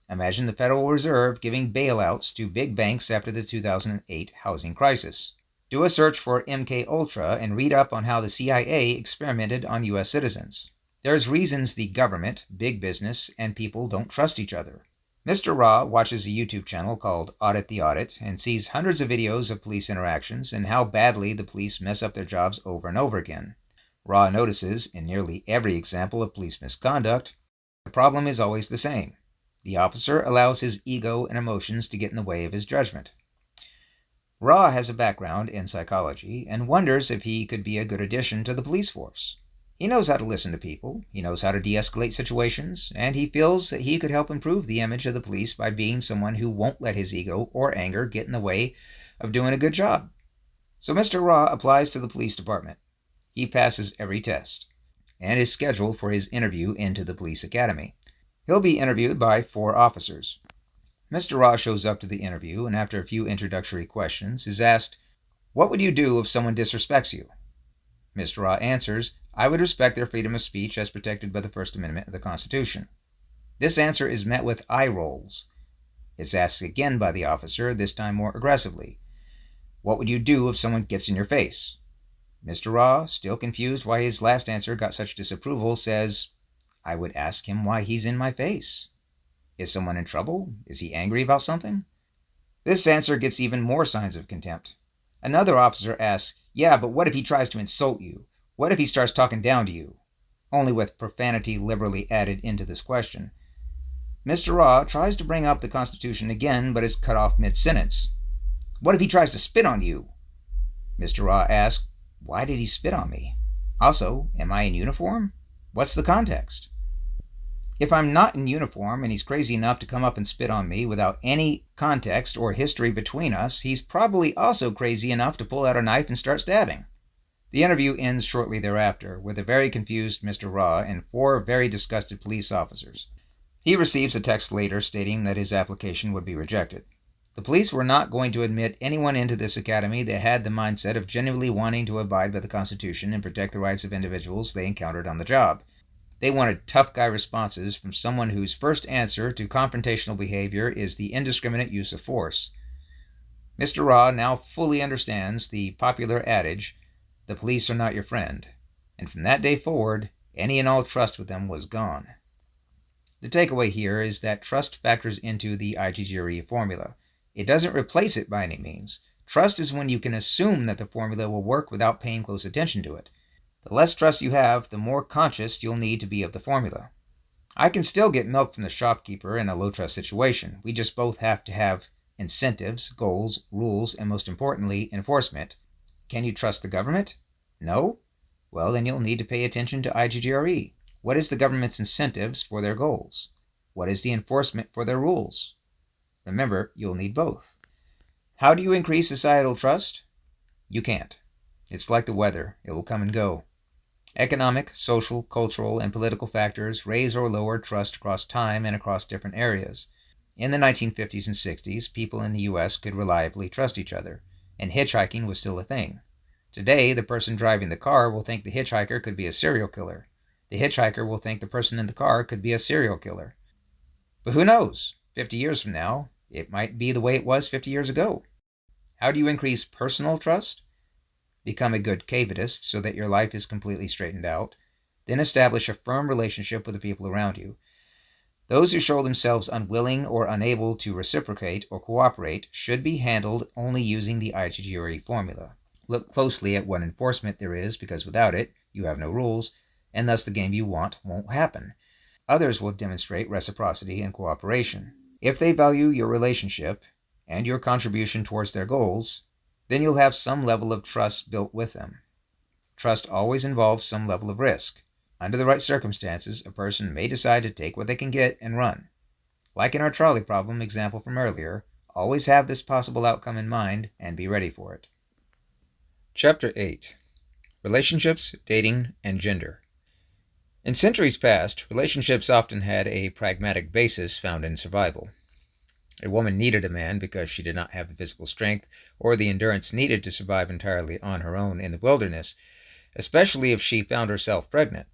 Imagine the Federal Reserve giving bailouts to big banks after the 2008 housing crisis. Do a search for MKUltra and read up on how the CIA experimented on U.S. citizens. There's reasons the government, big business, and people don't trust each other. Mr. Ra watches a YouTube channel called Audit the Audit and sees hundreds of videos of police interactions and how badly the police mess up their jobs over and over again. Ra notices, in nearly every example of police misconduct, the problem is always the same. The officer allows his ego and emotions to get in the way of his judgment. Ra has a background in psychology and wonders if he could be a good addition to the police force. He knows how to listen to people, he knows how to de-escalate situations, and he feels that he could help improve the image of the police by being someone who won't let his ego or anger get in the way of doing a good job. So Mr. Ra applies to the police department. He passes every test and is scheduled for his interview into the police academy. He'll be interviewed by 4 officers. Mr. Ra shows up to the interview and after a few introductory questions is asked, "What would you do if someone disrespects you?" Mr. Ra answers, "I would respect their freedom of speech as protected by the First Amendment of the Constitution." This answer is met with eye rolls. It's asked again by the officer, this time more aggressively. "What would you do if someone gets in your face?" Mr. Ra, still confused why his last answer got such disapproval, says, "I would ask him why he's in my face. Is someone in trouble? Is he angry about something?" This answer gets even more signs of contempt. Another officer asks, "Yeah, but what if he tries to insult you? What if he starts talking down to you?" Only with profanity liberally added into this question. Mr. Ra tries to bring up the Constitution again, but is cut off mid-sentence. "What if he tries to spit on you?" Mr. Ra asks, "Why did he spit on me? Also, am I in uniform? What's the context?" If I'm not in uniform and he's crazy enough to come up and spit on me without any context or history between us, he's probably also crazy enough to pull out a knife and start stabbing. The interview ends shortly thereafter with a very confused Mr. Ra and 4 very disgusted police officers. He receives a text later stating that his application would be rejected. The police were not going to admit anyone into this academy that had the mindset of genuinely wanting to abide by the Constitution and protect the rights of individuals they encountered on the job. They wanted tough guy responses from someone whose first answer to confrontational behavior is the indiscriminate use of force. Mr. Ra now fully understands the popular adage, "The police are not your friend," and from that day forward, any and all trust with them was gone. The takeaway here is that trust factors into the IGGRE formula. It doesn't replace it by any means. Trust is when you can assume that the formula will work without paying close attention to it. The less trust you have, the more conscious you'll need to be of the formula. I can still get milk from the shopkeeper in a low-trust situation. We just both have to have incentives, goals, rules, and most importantly, enforcement. Can you trust the government? No? Well, then you'll need to pay attention to IGGRE. What is the government's incentives for their goals? What is the enforcement for their rules? Remember, you'll need both. How do you increase societal trust? You can't. It's like the weather. It will come and go. Economic, social, cultural, and political factors raise or lower trust across time and across different areas. In the 1950s and 60s, people in the U.S. could reliably trust each other, and hitchhiking was still a thing. Today, the person driving the car will think the hitchhiker could be a serial killer. The hitchhiker will think the person in the car could be a serial killer. But who knows? 50 years from now, it might be the way it was 50 years ago. How do you increase personal trust? Become a good caveatist so that your life is completely straightened out. Then establish a firm relationship with the people around you. Those who show themselves unwilling or unable to reciprocate or cooperate should be handled only using the IGGRE formula. Look closely at what enforcement there is, because without it, you have no rules, and thus the game you want won't happen. Others will demonstrate reciprocity and cooperation. If they value your relationship and your contribution towards their goals, then you'll have some level of trust built with them. Trust always involves some level of risk. Under the right circumstances, a person may decide to take what they can get and run. Like in our trolley problem example from earlier, always have this possible outcome in mind and be ready for it. Chapter 8. Relationships, Dating, and Gender. In centuries past, relationships often had a pragmatic basis found in survival. A woman needed a man because she did not have the physical strength or the endurance needed to survive entirely on her own in the wilderness, especially if she found herself pregnant.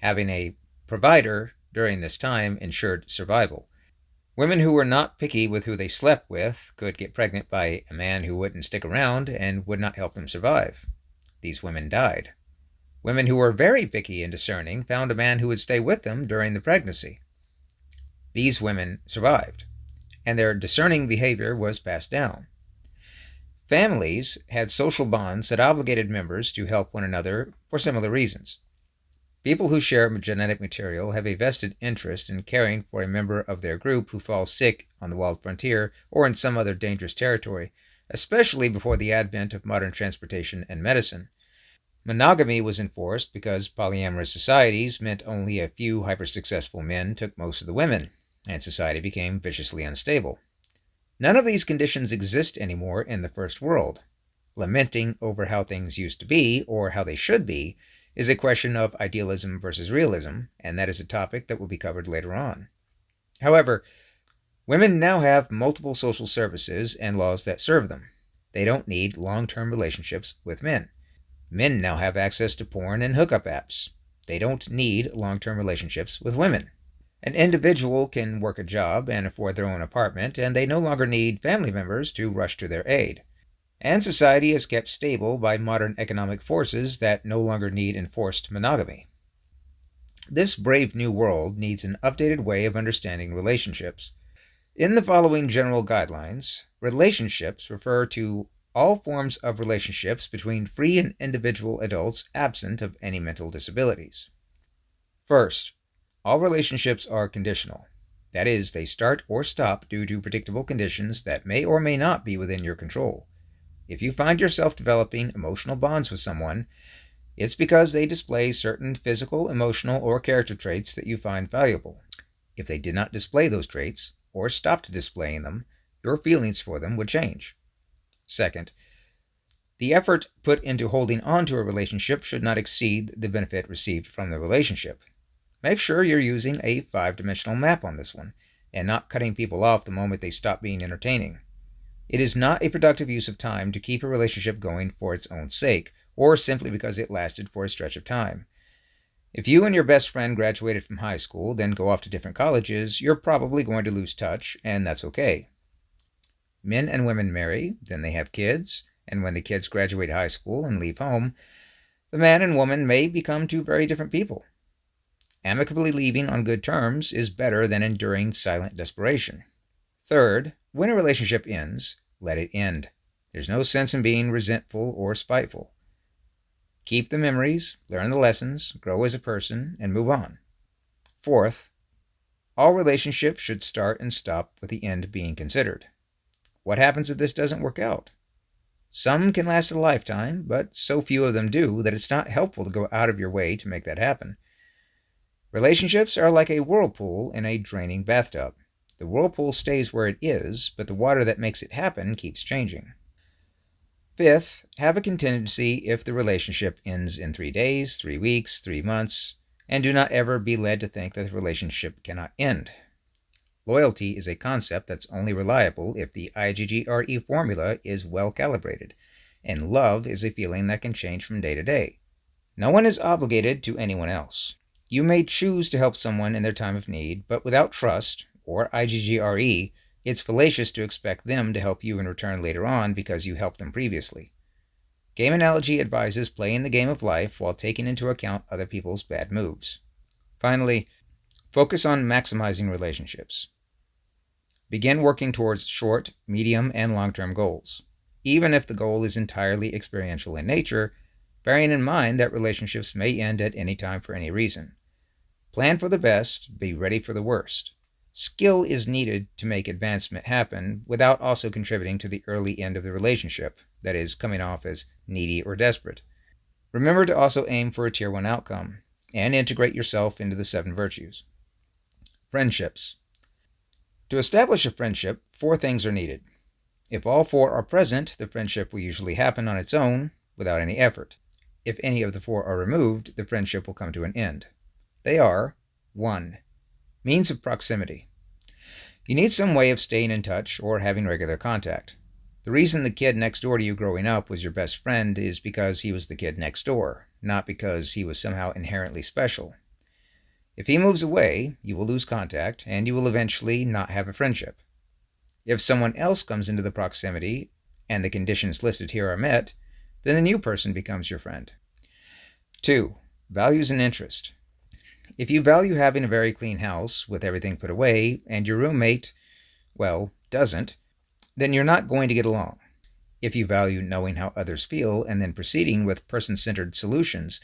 Having a provider during this time ensured survival. Women who were not picky with who they slept with could get pregnant by a man who wouldn't stick around and would not help them survive. These women died. Women who were very picky and discerning found a man who would stay with them during the pregnancy. These women survived, and their discerning behavior was passed down. Families had social bonds that obligated members to help one another for similar reasons. People who share genetic material have a vested interest in caring for a member of their group who falls sick on the wild frontier or in some other dangerous territory, especially before the advent of modern transportation and medicine. Monogamy was enforced because polyamorous societies meant only a few hyper-successful men took most of the women, and society became viciously unstable. None of these conditions exist anymore in the first world. Lamenting over how things used to be, or how they should be, is a question of idealism versus realism, and that is a topic that will be covered later on. However, women now have multiple social services and laws that serve them. They don't need long-term relationships with men. Men now have access to porn and hookup apps. They don't need long-term relationships with women. An individual can work a job and afford their own apartment, and they no longer need family members to rush to their aid. And society is kept stable by modern economic forces that no longer need enforced monogamy. This brave new world needs an updated way of understanding relationships. In the following general guidelines, relationships refer to all forms of relationships between free and individual adults absent of any mental disabilities. First, all relationships are conditional. That is, they start or stop due to predictable conditions that may or may not be within your control. If you find yourself developing emotional bonds with someone, it's because they display certain physical, emotional, or character traits that you find valuable. If they did not display those traits, or stopped displaying them, your feelings for them would change. Second, the effort put into holding on to a relationship should not exceed the benefit received from the relationship. Make sure you're using a 5-dimensional map on this one, and not cutting people off the moment they stop being entertaining. It is not a productive use of time to keep a relationship going for its own sake, or simply because it lasted for a stretch of time. If you and your best friend graduated from high school, then go off to different colleges, you're probably going to lose touch, and that's okay. Men and women marry, then they have kids, and when the kids graduate high school and leave home, the man and woman may become two very different people. Amicably leaving on good terms is better than enduring silent desperation. Third, when a relationship ends, let it end. There's no sense in being resentful or spiteful. Keep the memories, learn the lessons, grow as a person, and move on. Fourth, all relationships should start and stop with the end being considered. What happens if this doesn't work out? Some can last a lifetime, but so few of them do that it's not helpful to go out of your way to make that happen. Relationships are like a whirlpool in a draining bathtub. The whirlpool stays where it is, but the water that makes it happen keeps changing. Fifth, have a contingency if the relationship ends in 3 days, 3 weeks, 3 months, and do not ever be led to think that the relationship cannot end. Loyalty is a concept that's only reliable if the IGGRE formula is well calibrated, and love is a feeling that can change from day to day. No one is obligated to anyone else. You may choose to help someone in their time of need, but without trust, or IGGRE, it's fallacious to expect them to help you in return later on because you helped them previously. Game analogy advises playing the game of life while taking into account other people's bad moves. Finally, focus on maximizing relationships. Begin working towards short, medium, and long-term goals, even if the goal is entirely experiential in nature, bearing in mind that relationships may end at any time for any reason. Plan for the best, be ready for the worst. Skill is needed to make advancement happen without also contributing to the early end of the relationship, that is, coming off as needy or desperate. Remember to also aim for a Tier 1 outcome, and integrate yourself into the 7 virtues. Friendships. To establish a friendship, 4 things are needed. If all 4 are present, the friendship will usually happen on its own, without any effort. If any of the 4 are removed, the friendship will come to an end. They are: 1. Means of proximity. You need some way of staying in touch or having regular contact. The reason the kid next door to you growing up was your best friend is because he was the kid next door, not because he was somehow inherently special. If he moves away, you will lose contact, and you will eventually not have a friendship. If someone else comes into the proximity, and the conditions listed here are met, then a new person becomes your friend. 2. Values and interest. If you value having a very clean house with everything put away, and your roommate, well, doesn't, then you're not going to get along. If you value knowing how others feel and then proceeding with person-centered solutions,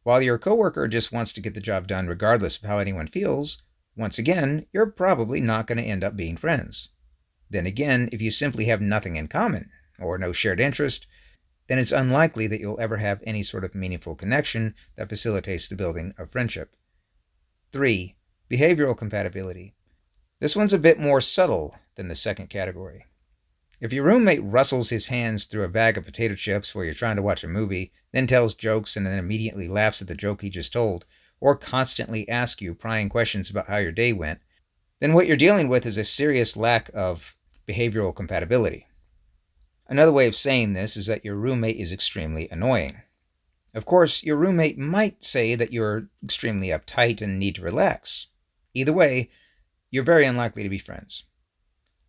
while your coworker just wants to get the job done regardless of how anyone feels, once again, you're probably not going to end up being friends. Then again, if you simply have nothing in common, or no shared interest, then it's unlikely that you'll ever have any sort of meaningful connection that facilitates the building of friendship. 3. Behavioral compatibility. This one's a bit more subtle than the second category. If your roommate rustles his hands through a bag of potato chips while you're trying to watch a movie, then tells jokes and then immediately laughs at the joke he just told, or constantly asks you prying questions about how your day went, then what you're dealing with is a serious lack of behavioral compatibility. Another way of saying this is that your roommate is extremely annoying. Of course, your roommate might say that you're extremely uptight and need to relax. Either way, you're very unlikely to be friends.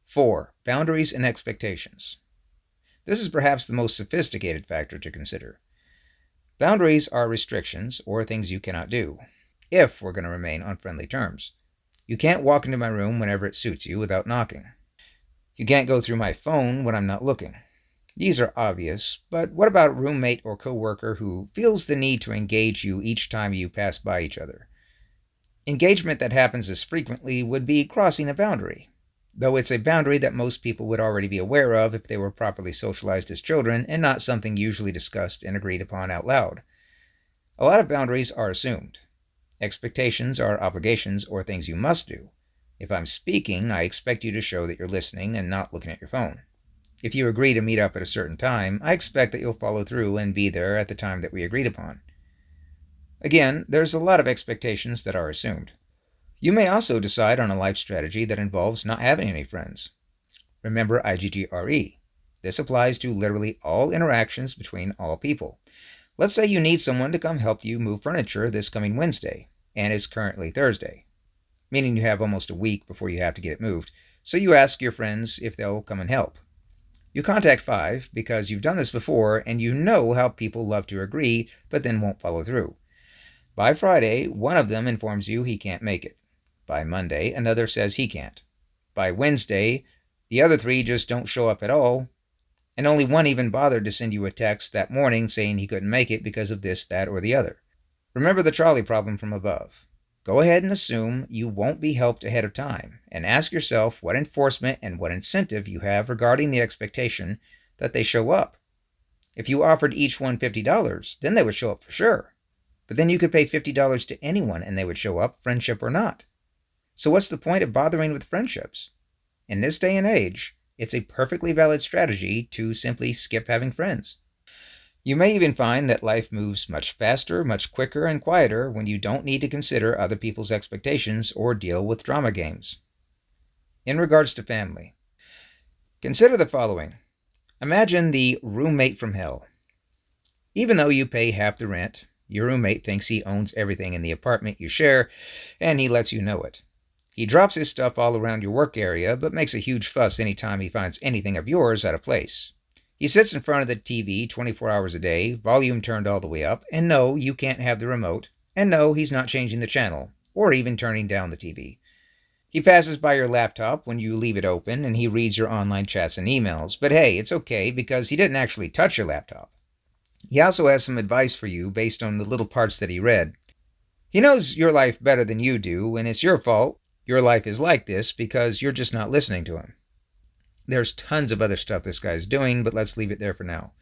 4. Boundaries and expectations. This is perhaps the most sophisticated factor to consider. Boundaries are restrictions or things you cannot do, if we're going to remain on friendly terms. You can't walk into my room whenever it suits you without knocking. You can't go through my phone when I'm not looking. These are obvious, but what about a roommate or coworker who feels the need to engage you each time you pass by each other? Engagement that happens as frequently would be crossing a boundary, though it's a boundary that most people would already be aware of if they were properly socialized as children and not something usually discussed and agreed upon out loud. A lot of boundaries are assumed. Expectations are obligations or things you must do. If I'm speaking, I expect you to show that you're listening and not looking at your phone. If you agree to meet up at a certain time, I expect that you'll follow through and be there at the time that we agreed upon. Again, there's a lot of expectations that are assumed. You may also decide on a life strategy that involves not having any friends. Remember IGGRE. This applies to literally all interactions between all people. Let's say you need someone to come help you move furniture this coming Wednesday, and it's currently Thursday, meaning you have almost a week before you have to get it moved, so you ask your friends if they'll come and help. You contact 5 because you've done this before and you know how people love to agree but then won't follow through. By Friday, one of them informs you he can't make it. By Monday, another says he can't. By Wednesday, the other 3 just don't show up at all, and only one even bothered to send you a text that morning saying he couldn't make it because of this, that, or the other. Remember the trolley problem from above. Go ahead and assume you won't be helped ahead of time, and ask yourself what enforcement and what incentive you have regarding the expectation that they show up. If you offered each one $50, then they would show up for sure. But then you could pay $50 to anyone and they would show up, friendship or not. So what's the point of bothering with friendships? In this day and age, it's a perfectly valid strategy to simply skip having friends. You may even find that life moves much faster, much quicker, and quieter when you don't need to consider other people's expectations or deal with drama games. In regards to family, consider the following. Imagine the roommate from hell. Even though you pay half the rent, your roommate thinks he owns everything in the apartment you share, and he lets you know it. He drops his stuff all around your work area, but makes a huge fuss anytime he finds anything of yours out of place. He sits in front of the TV 24 hours a day, volume turned all the way up, and no, you can't have the remote, and no, he's not changing the channel, or even turning down the TV. He passes by your laptop when you leave it open, and he reads your online chats and emails, but hey, it's okay because he didn't actually touch your laptop. He also has some advice for you based on the little parts that he read. He knows your life better than you do, and it's your fault your life is like this because you're just not listening to him. There's tons of other stuff this guy's doing, but let's leave it there for now.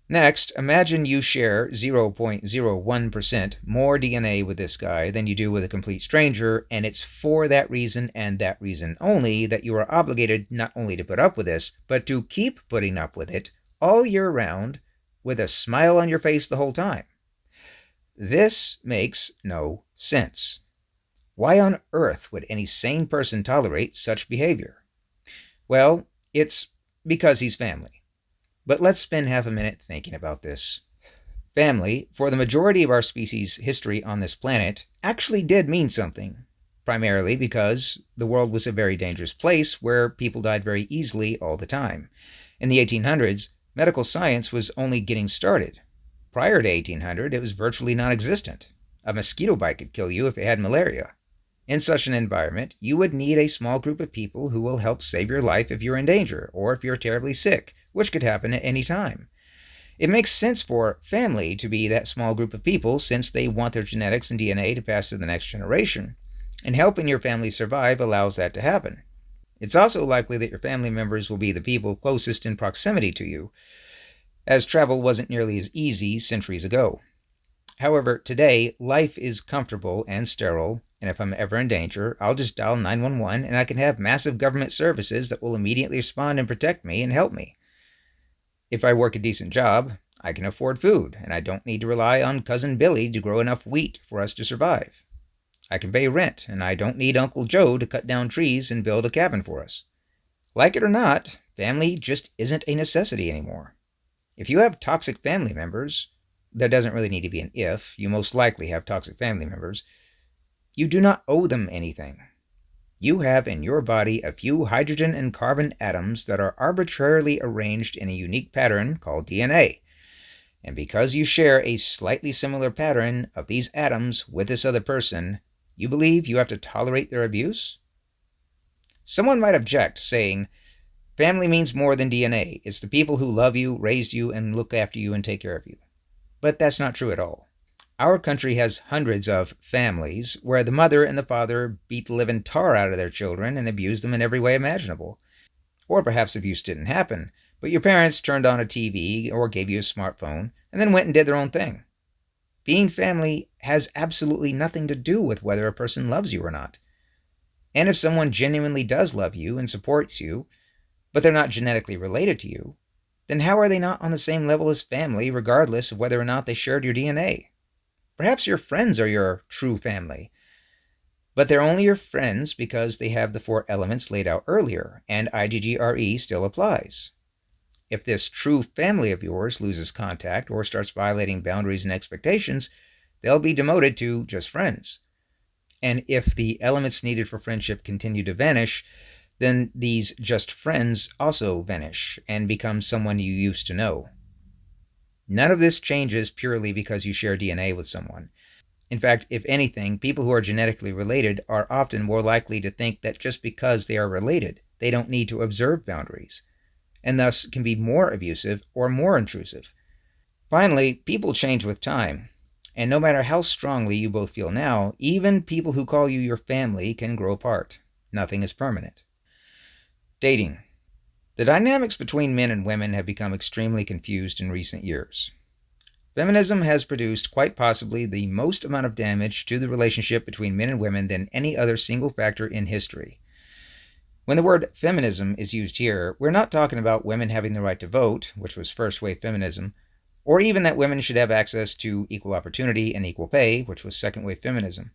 Next, imagine you share 0.01% more DNA with this guy than you do with a complete stranger, and it's for that reason and that reason only that you are obligated not only to put up with this, but to keep putting up with it all year round with a smile on your face the whole time. This makes no sense. Why on earth would any sane person tolerate such behavior? Well, it's because he's family. But let's spend half a minute thinking about this. Family, for the majority of our species' history on this planet, actually did mean something, primarily because the world was a very dangerous place where people died very easily all the time. In the 1800s, medical science was only getting started. Prior to 1800, it was virtually non-existent. A mosquito bite could kill you if it had malaria. In such an environment, you would need a small group of people who will help save your life if you're in danger, or if you're terribly sick, which could happen at any time. It makes sense for family to be that small group of people since they want their genetics and DNA to pass to the next generation, and helping your family survive allows that to happen. It's also likely that your family members will be the people closest in proximity to you, as travel wasn't nearly as easy centuries ago. However, today, life is comfortable and sterile, and if I'm ever in danger, I'll just dial 911 and I can have massive government services that will immediately respond and protect me and help me. If I work a decent job, I can afford food, and I don't need to rely on Cousin Billy to grow enough wheat for us to survive. I can pay rent, and I don't need Uncle Joe to cut down trees and build a cabin for us. Like it or not, family just isn't a necessity anymore. If you have toxic family members, there doesn't really need to be an if, you most likely have toxic family members, you do not owe them anything. You have in your body a few hydrogen and carbon atoms that are arbitrarily arranged in a unique pattern called DNA. And because you share a slightly similar pattern of these atoms with this other person, you believe you have to tolerate their abuse? Someone might object, saying, family means more than DNA. It's the people who love you, raised you, and look after you and take care of you. But that's not true at all. Our country has hundreds of families where the mother and the father beat the living tar out of their children and abused them in every way imaginable. Or perhaps abuse didn't happen, but your parents turned on a TV or gave you a smartphone and then went and did their own thing. Being family has absolutely nothing to do with whether a person loves you or not. And if someone genuinely does love you and supports you, but they're not genetically related to you, then how are they not on the same level as family regardless of whether or not they shared your DNA? Perhaps your friends are your true family, but they're only your friends because they have the 4 elements laid out earlier, and IGGRE still applies. If this true family of yours loses contact or starts violating boundaries and expectations, they'll be demoted to just friends. And if the elements needed for friendship continue to vanish, then these just friends also vanish and become someone you used to know. None of this changes purely because you share DNA with someone. In fact, if anything, people who are genetically related are often more likely to think that just because they are related, they don't need to observe boundaries, and thus can be more abusive or more intrusive. Finally, people change with time, and no matter how strongly you both feel now, even people who call you your family can grow apart. Nothing is permanent. Dating. The dynamics between men and women have become extremely confused in recent years. Feminism has produced quite possibly the most amount of damage to the relationship between men and women than any other single factor in history. When the word feminism is used here, we're not talking about women having the right to vote, which was first-wave feminism, or even that women should have access to equal opportunity and equal pay, which was second-wave feminism.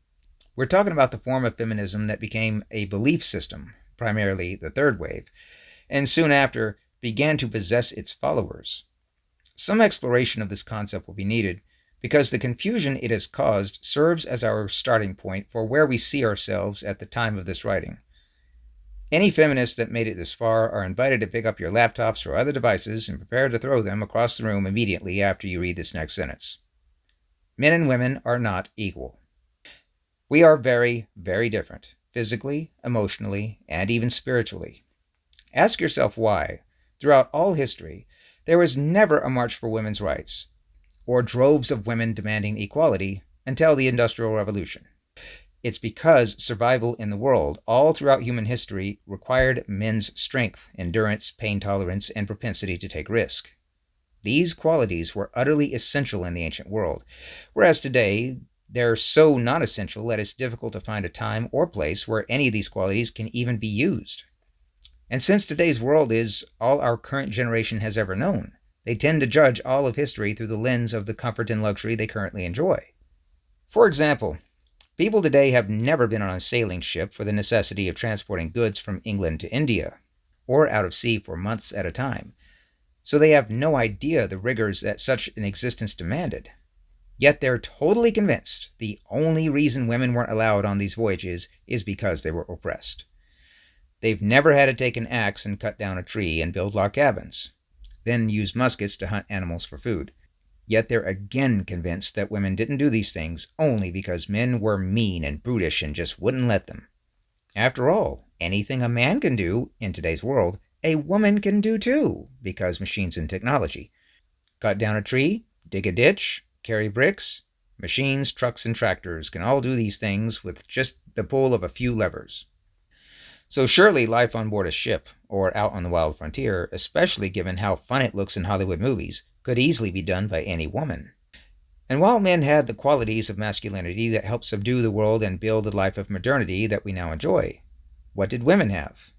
We're talking about the form of feminism that became a belief system, primarily the third wave, and soon after began to possess its followers. Some exploration of this concept will be needed. because the confusion it has caused serves as our starting point for where we see ourselves at the time of this writing. Any feminists that made it this far are invited to pick up your laptops or other devices and prepare to throw them across the room immediately after you read this next sentence. Men and women are not equal. We are very, very different, physically, emotionally, and even spiritually. Ask yourself why, throughout all history, there was never a march for women's rights, or droves of women demanding equality until the Industrial Revolution. It's because survival in the world, all throughout human history, required men's strength, endurance, pain tolerance, and propensity to take risk. These qualities were utterly essential in the ancient world, whereas today, they're so non-essential that it's difficult to find a time or place where any of these qualities can even be used. And since today's world is all our current generation has ever known, they tend to judge all of history through the lens of the comfort and luxury they currently enjoy. For example, people today have never been on a sailing ship for the necessity of transporting goods from England to India, or out of sea for months at a time, so they have no idea the rigors that such an existence demanded. Yet they're totally convinced the only reason women weren't allowed on these voyages is because they were oppressed. They've never had to take an axe and cut down a tree and build log cabins, then use muskets to hunt animals for food. Yet they're again convinced that women didn't do these things only because men were mean and brutish and just wouldn't let them. After all, anything a man can do in today's world, a woman can do too, because machines and technology. Cut down a tree, dig a ditch, carry bricks. Machines, trucks, and tractors can all do these things with just the pull of a few levers. So surely life on board a ship, or out on the wild frontier, especially given how fun it looks in Hollywood movies, could easily be done by any woman. And while men had the qualities of masculinity that helped subdue the world and build the life of modernity that we now enjoy, what did women have?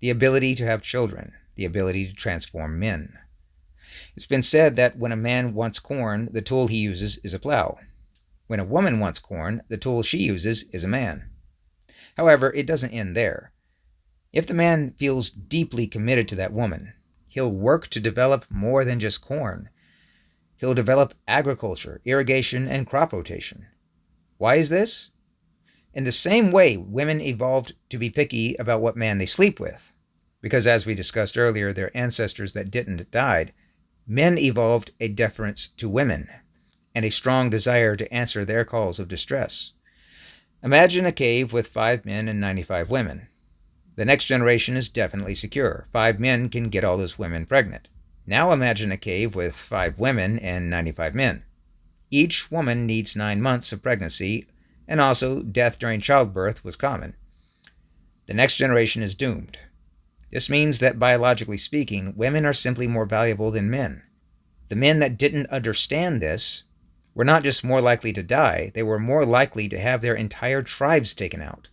The ability to have children, the ability to transform men. It's been said that when a man wants corn, the tool he uses is a plow. When a woman wants corn, the tool she uses is a man. However, it doesn't end there. If the man feels deeply committed to that woman, he'll work to develop more than just corn. He'll develop agriculture, irrigation, and crop rotation. Why is this? In the same way, women evolved to be picky about what man they sleep with, because as we discussed earlier, their ancestors that didn't died. Men evolved a deference to women and a strong desire to answer their calls of distress. Imagine a cave with 5 men and 95 women. The next generation is definitely secure. 5 men can get all those women pregnant. Now imagine a cave with 5 women and 95 men. Each woman needs 9 months of pregnancy, and also death during childbirth was common. The next generation is doomed. This means that biologically speaking, women are simply more valuable than men. The men that didn't understand this were not just more likely to die, they were more likely to have their entire tribes taken out.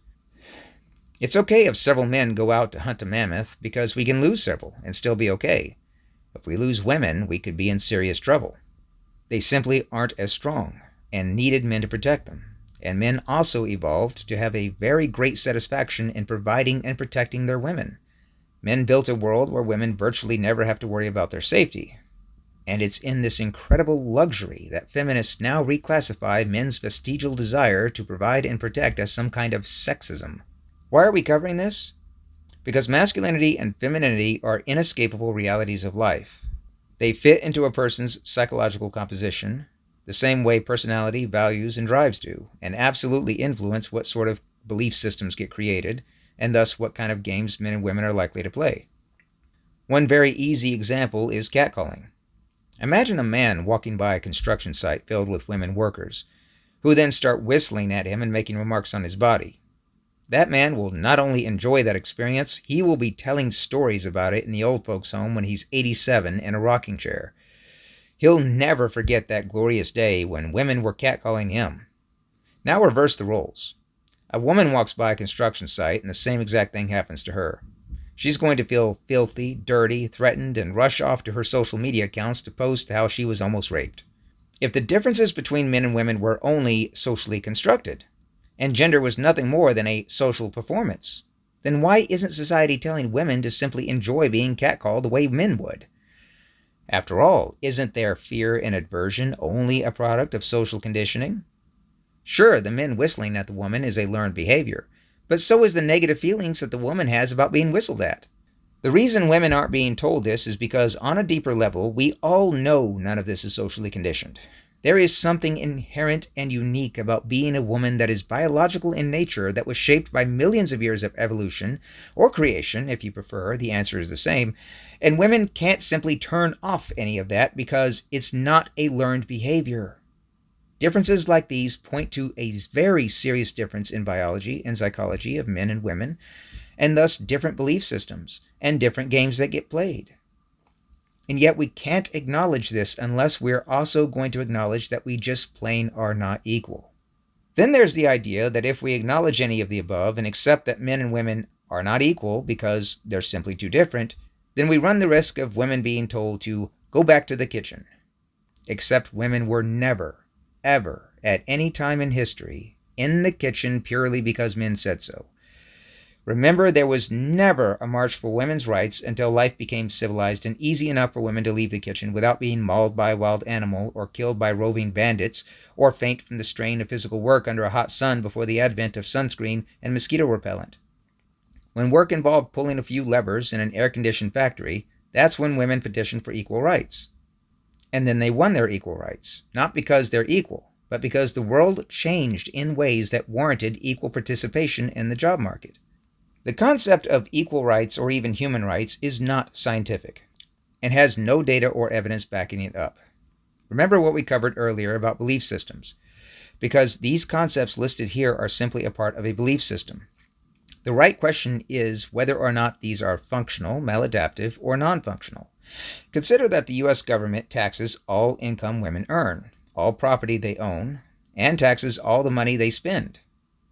It's okay if several men go out to hunt a mammoth because we can lose several and still be okay. If we lose women, we could be in serious trouble. They simply aren't as strong and needed men to protect them. And men also evolved to have a very great satisfaction in providing and protecting their women. Men built a world where women virtually never have to worry about their safety. And it's in this incredible luxury that feminists now reclassify men's vestigial desire to provide and protect as some kind of sexism. Why are we covering this? Because masculinity and femininity are inescapable realities of life. They fit into a person's psychological composition, the same way personality, values, and drives do, and absolutely influence what sort of belief systems get created, and thus what kind of games men and women are likely to play. One very easy example is catcalling. Imagine a man walking by a construction site filled with women workers, who then start whistling at him and making remarks on his body. That man will not only enjoy that experience, he will be telling stories about it in the old folks' home when he's 87 in a rocking chair. He'll never forget that glorious day when women were catcalling him. Now reverse the roles. A woman walks by a construction site and the same exact thing happens to her. She's going to feel filthy, dirty, threatened, and rush off to her social media accounts to post how she was almost raped. If the differences between men and women were only socially constructed, and gender was nothing more than a social performance, then why isn't society telling women to simply enjoy being catcalled the way men would? After all, isn't their fear and aversion only a product of social conditioning? Sure, the men whistling at the woman is a learned behavior, but so is the negative feelings that the woman has about being whistled at. The reason women aren't being told this is because on a deeper level, we all know none of this is socially conditioned. There is something inherent and unique about being a woman that is biological in nature, that was shaped by millions of years of evolution, or creation, if you prefer, the answer is the same, and women can't simply turn off any of that because it's not a learned behavior. Differences like these point to a very serious difference in biology and psychology of men and women, and thus different belief systems and different games that get played. And yet we can't acknowledge this unless we're also going to acknowledge that we just plain are not equal. Then there's the idea that if we acknowledge any of the above and accept that men and women are not equal because they're simply too different, then we run the risk of women being told to go back to the kitchen. Except women were never, ever, at any time in history, in the kitchen purely because men said so. Remember, there was never a march for women's rights until life became civilized and easy enough for women to leave the kitchen without being mauled by a wild animal or killed by roving bandits or faint from the strain of physical work under a hot sun before the advent of sunscreen and mosquito repellent. When work involved pulling a few levers in an air-conditioned factory, that's when women petitioned for equal rights. And then they won their equal rights, not because they're equal, but because the world changed in ways that warranted equal participation in the job market. The concept of equal rights or even human rights is not scientific and has no data or evidence backing it up. Remember what we covered earlier about belief systems, because these concepts listed here are simply a part of a belief system. The right question is whether or not these are functional, maladaptive, or non-functional. Consider that the U.S. government taxes all income women earn, all property they own, and taxes all the money they spend.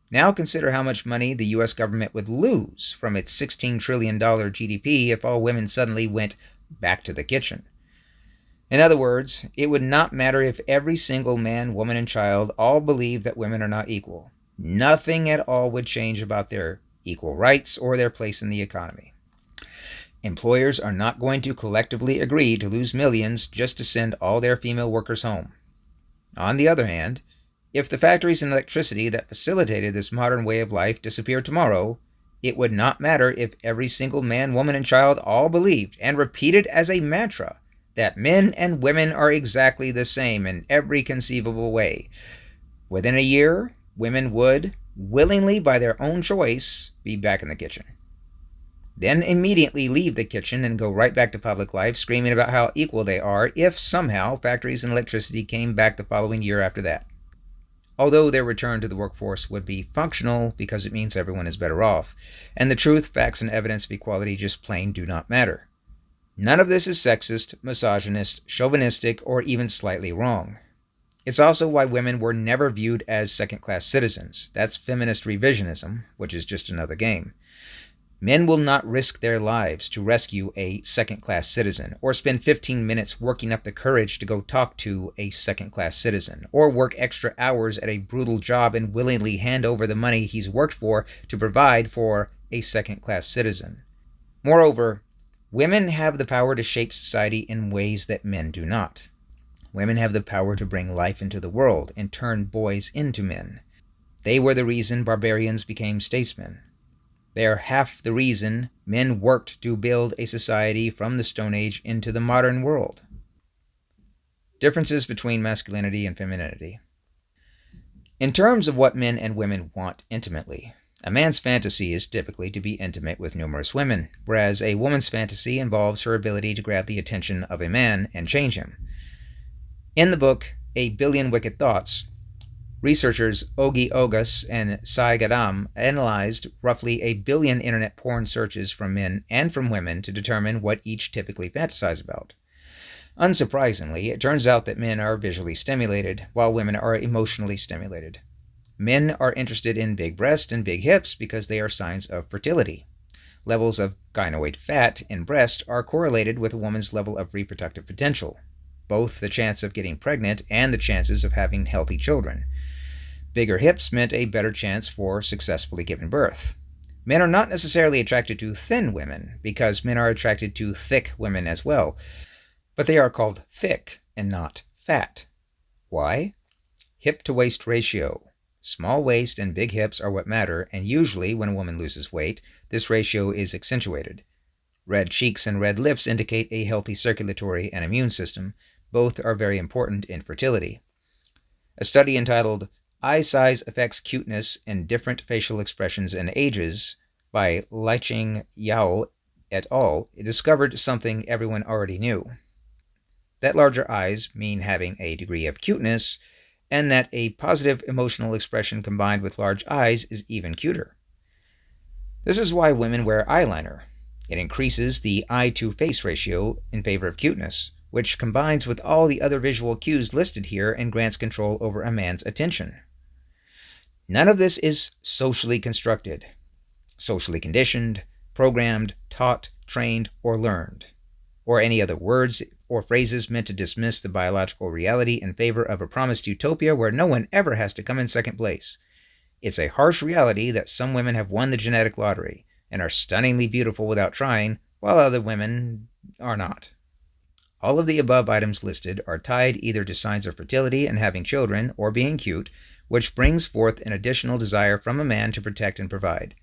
Now consider how much money the U.S. government would lose from its $16 trillion GDP if all women suddenly went back to the kitchen. In other words, it would not matter if every single man, woman, and child all believed that women are not equal. Nothing at all would change about their equal rights or their place in the economy. Employers are not going to collectively agree to lose millions just to send all their female workers home. On the other hand, if the factories and electricity that facilitated this modern way of life disappeared tomorrow, it would not matter if every single man, woman, and child all believed and repeated as a mantra that men and women are exactly the same in every conceivable way. Within a year, women would, willingly by their own choice, be back in the kitchen. Then immediately leave the kitchen and go right back to public life, screaming about how equal they are if somehow factories and electricity came back the following year after that. Although their return to the workforce would be functional because it means everyone is better off, and the truth, facts, and evidence of equality just plain do not matter. None of this is sexist, misogynist, chauvinistic, or even slightly wrong. It's also why women were never viewed as second-class citizens. That's feminist revisionism, which is just another game. Men will not risk their lives to rescue a second-class citizen, or spend 15 minutes working up the courage to go talk to a second-class citizen, or work extra hours at a brutal job and willingly hand over the money he's worked for to provide for a second-class citizen. Moreover, women have the power to shape society in ways that men do not. Women have the power to bring life into the world and turn boys into men. They were the reason barbarians became statesmen. They are half the reason men worked to build a society from the Stone Age into the modern world. Differences between masculinity and femininity. In terms of what men and women want intimately, a man's fantasy is typically to be intimate with numerous women, whereas a woman's fantasy involves her ability to grab the attention of a man and change him. In the book, A Billion Wicked Thoughts, researchers Ogi Ogas and Sai Gadam analyzed roughly 1 billion internet porn searches from men and from women to determine what each typically fantasize about. Unsurprisingly, it turns out that men are visually stimulated, while women are emotionally stimulated. Men are interested in big breasts and big hips because they are signs of fertility. Levels of gynoid fat in breast are correlated with a woman's level of reproductive potential, both the chance of getting pregnant and the chances of having healthy children. Bigger hips meant a better chance for successfully giving birth. Men are not necessarily attracted to thin women, because men are attracted to thick women as well. but they are called thick and not fat. Why? Hip-to-waist ratio. Small waist and big hips are what matter, and usually when a woman loses weight, this ratio is accentuated. Red cheeks and red lips indicate a healthy circulatory and immune system. Both are very important in fertility. A study entitled Eye Size Affects Cuteness in Different Facial Expressions and Ages by Licheng Yao et al. Discovered something everyone already knew. That larger eyes mean having a degree of cuteness, and that a positive emotional expression combined with large eyes is even cuter. This is why women wear eyeliner. It increases the eye-to-face ratio in favor of cuteness, which combines with all the other visual cues listed here and grants control over a man's attention. None of this is socially constructed, socially conditioned, programmed, taught, trained, or learned, or any other words or phrases meant to dismiss the biological reality in favor of a promised utopia where no one ever has to come in second place. It's a harsh reality that some women have won the genetic lottery and are stunningly beautiful without trying, while other women are not. All of the above items listed are tied either to signs of fertility and having children or being cute, which brings forth an additional desire from a man to protect and provide.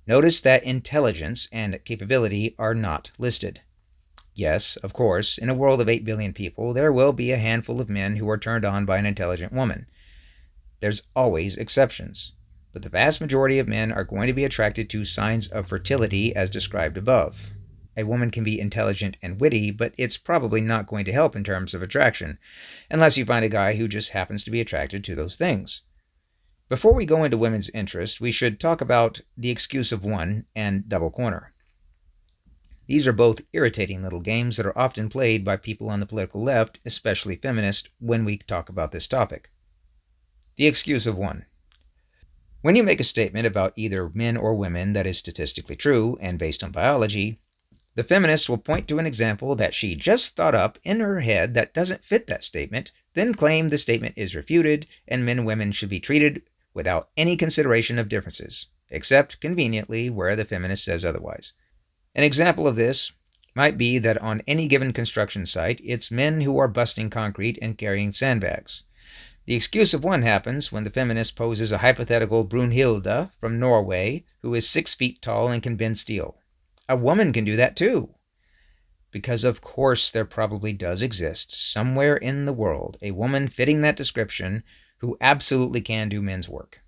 Notice that intelligence and capability are not listed. Yes, of course, in a world of 8 billion people, there will be a handful of men who are turned on by an intelligent woman. There's always exceptions, but the vast majority of men are going to be attracted to signs of fertility as described above. A woman can be intelligent and witty, but it's probably not going to help in terms of attraction, unless you find a guy who just happens to be attracted to those things. Before we go into women's interest, we should talk about the excuse of one and double corner. These are both irritating little games that are often played by people on the political left, especially feminists, when we talk about this topic. The excuse of one. When you make a statement about either men or women that is statistically true and based on biology, the feminist will point to an example that she just thought up in her head that doesn't fit that statement, then claim the statement is refuted and men and women should be treated without any consideration of differences, except conveniently where the feminist says otherwise. An example of this might be that on any given construction site, it's men who are busting concrete and carrying sandbags. The excuse of one happens when the feminist poses a hypothetical Brunhilde from Norway who is 6 feet tall and can bend steel. A woman can do that too. Because of course there probably does exist somewhere in the world a woman fitting that description who absolutely can do men's work.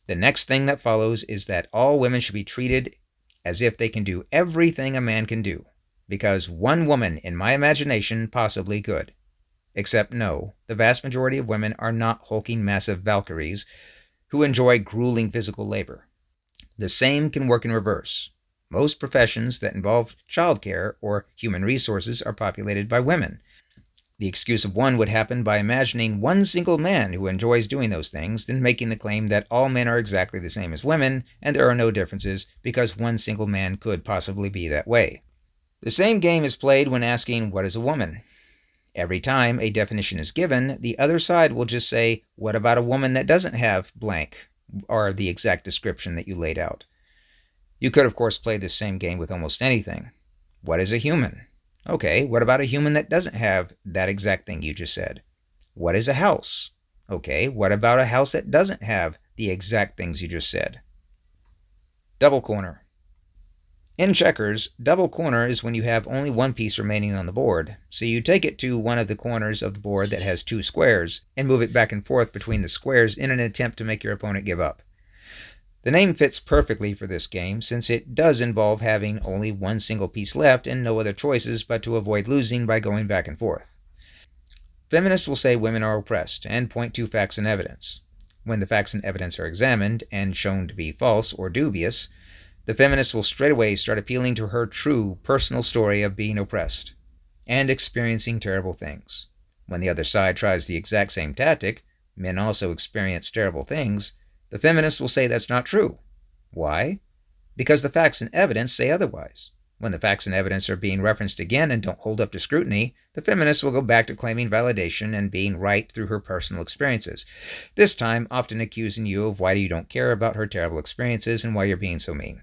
The next thing that follows is that all women should be treated as if they can do everything a man can do, because one woman in my imagination possibly could. Except no, the vast majority of women are not hulking massive Valkyries who enjoy grueling physical labor. The same can work in reverse. Most professions that involve childcare or human resources are populated by women. The excuse of one would happen by imagining one single man who enjoys doing those things, then making the claim that all men are exactly the same as women, and there are no differences because one single man could possibly be that way. The same game is played when asking, what is a woman? Every time a definition is given, the other side will just say, what about a woman that doesn't have blank, or the exact description that you laid out? You could, of course, play this same game with almost anything. What is a human? Okay, what about a human that doesn't have that exact thing you just said? What is a house? Okay, what about a house that doesn't have the exact things you just said? Double corner. In checkers, double corner is when you have only one piece remaining on the board, so you take it to one of the corners of the board that has 2 squares and move it back and forth between the squares in an attempt to make your opponent give up. The name fits perfectly for this game since it does involve having only one single piece left and no other choices but to avoid losing by going back and forth. Feminists will say women are oppressed and point to facts and evidence. When the facts and evidence are examined and shown to be false or dubious, the feminist will straight away start appealing to her true personal story of being oppressed and experiencing terrible things. When the other side tries the exact same tactic, men also experience terrible things, the feminist will say that's not true. Why? Because the facts and evidence say otherwise. When the facts and evidence are being referenced again and don't hold up to scrutiny, the feminist will go back to claiming validation and being right through her personal experiences, this time often accusing you of why you don't care about her terrible experiences and why you're being so mean.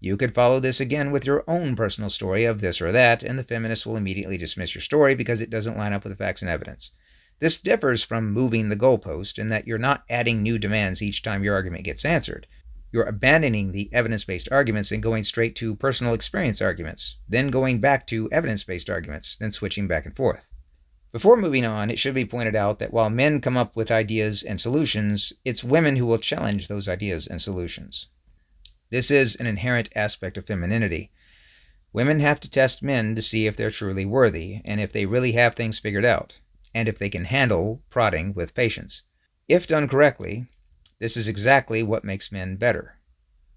You could follow this again with your own personal story of this or that, and the feminist will immediately dismiss your story because it doesn't line up with the facts and evidence. This differs from moving the goalpost in that you're not adding new demands each time your argument gets answered. You're abandoning the evidence-based arguments and going straight to personal experience arguments, then going back to evidence-based arguments, then switching back and forth. Before moving on, it should be pointed out that while men come up with ideas and solutions, it's women who will challenge those ideas and solutions. This is an inherent aspect of femininity. Women have to test men to see if they're truly worthy, and if they really have things figured out, and if they can handle prodding with patience. If done correctly, this is exactly what makes men better.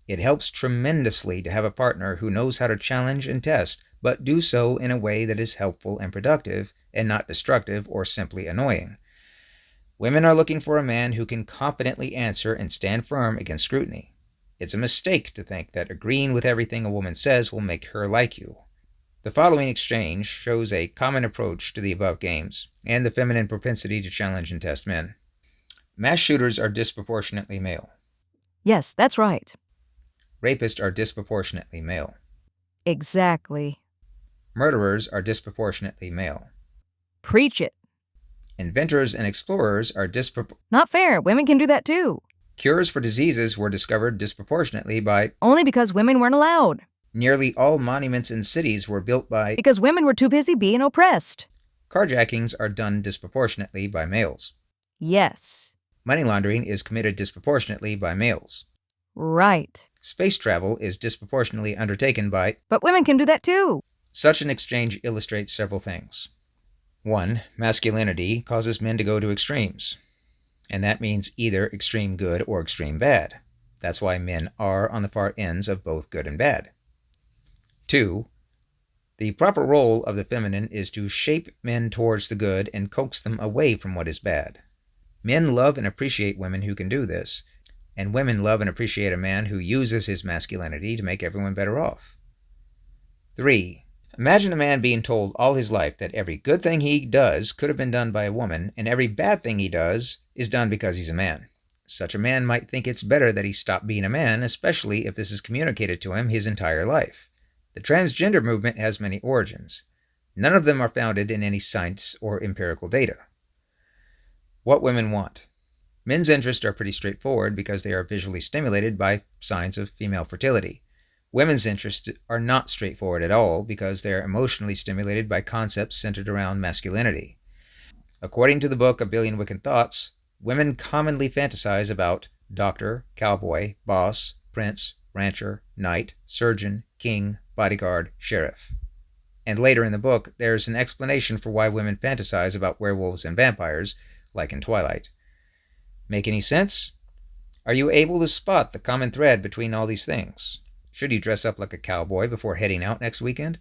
It helps tremendously to have a partner who knows how to challenge and test, but do so in a way that is helpful and productive, and not destructive or simply annoying. Women are looking for a man who can confidently answer and stand firm against scrutiny. It's a mistake to think that agreeing with everything a woman says will make her like you. The following exchange shows a common approach to the above games, and the feminine propensity to challenge and test men. Mass shooters are disproportionately male. Yes, that's right. Rapists are disproportionately male. Exactly. Murderers are disproportionately male. Preach it. Inventors and explorers are Not fair. Women can do that too. Cures for diseases were discovered disproportionately by Only because women weren't allowed. Nearly all monuments in cities were built by Because women were too busy being oppressed. Carjackings are done disproportionately by males. Yes. Money laundering is committed disproportionately by males. Right. Space travel is disproportionately undertaken by But women can do that too. Such an exchange illustrates several things. 1. Masculinity causes men to go to extremes, and that means either extreme good or extreme bad. That's why men are on the far ends of both good and bad. 2. The proper role of the feminine is to shape men towards the good and coax them away from what is bad. Men love and appreciate women who can do this, and women love and appreciate a man who uses his masculinity to make everyone better off. 3. Imagine a man being told all his life that every good thing he does could have been done by a woman, and every bad thing he does is done because he's a man. Such a man might think it's better that he stop being a man, especially if this is communicated to him his entire life. The transgender movement has many origins. None of them are founded in any science or empirical data. What women want. Men's interests are pretty straightforward because they are visually stimulated by signs of female fertility. Women's interests are not straightforward at all because they are emotionally stimulated by concepts centered around masculinity. According to the book A Billion Wicked Thoughts, women commonly fantasize about doctor, cowboy, boss, prince, rancher, knight, surgeon, king, bodyguard, sheriff. And later in the book, there's an explanation for why women fantasize about werewolves and vampires, like in Twilight. Make any sense? Are you able to spot the common thread between all these things? Should you dress up like a cowboy before heading out next weekend?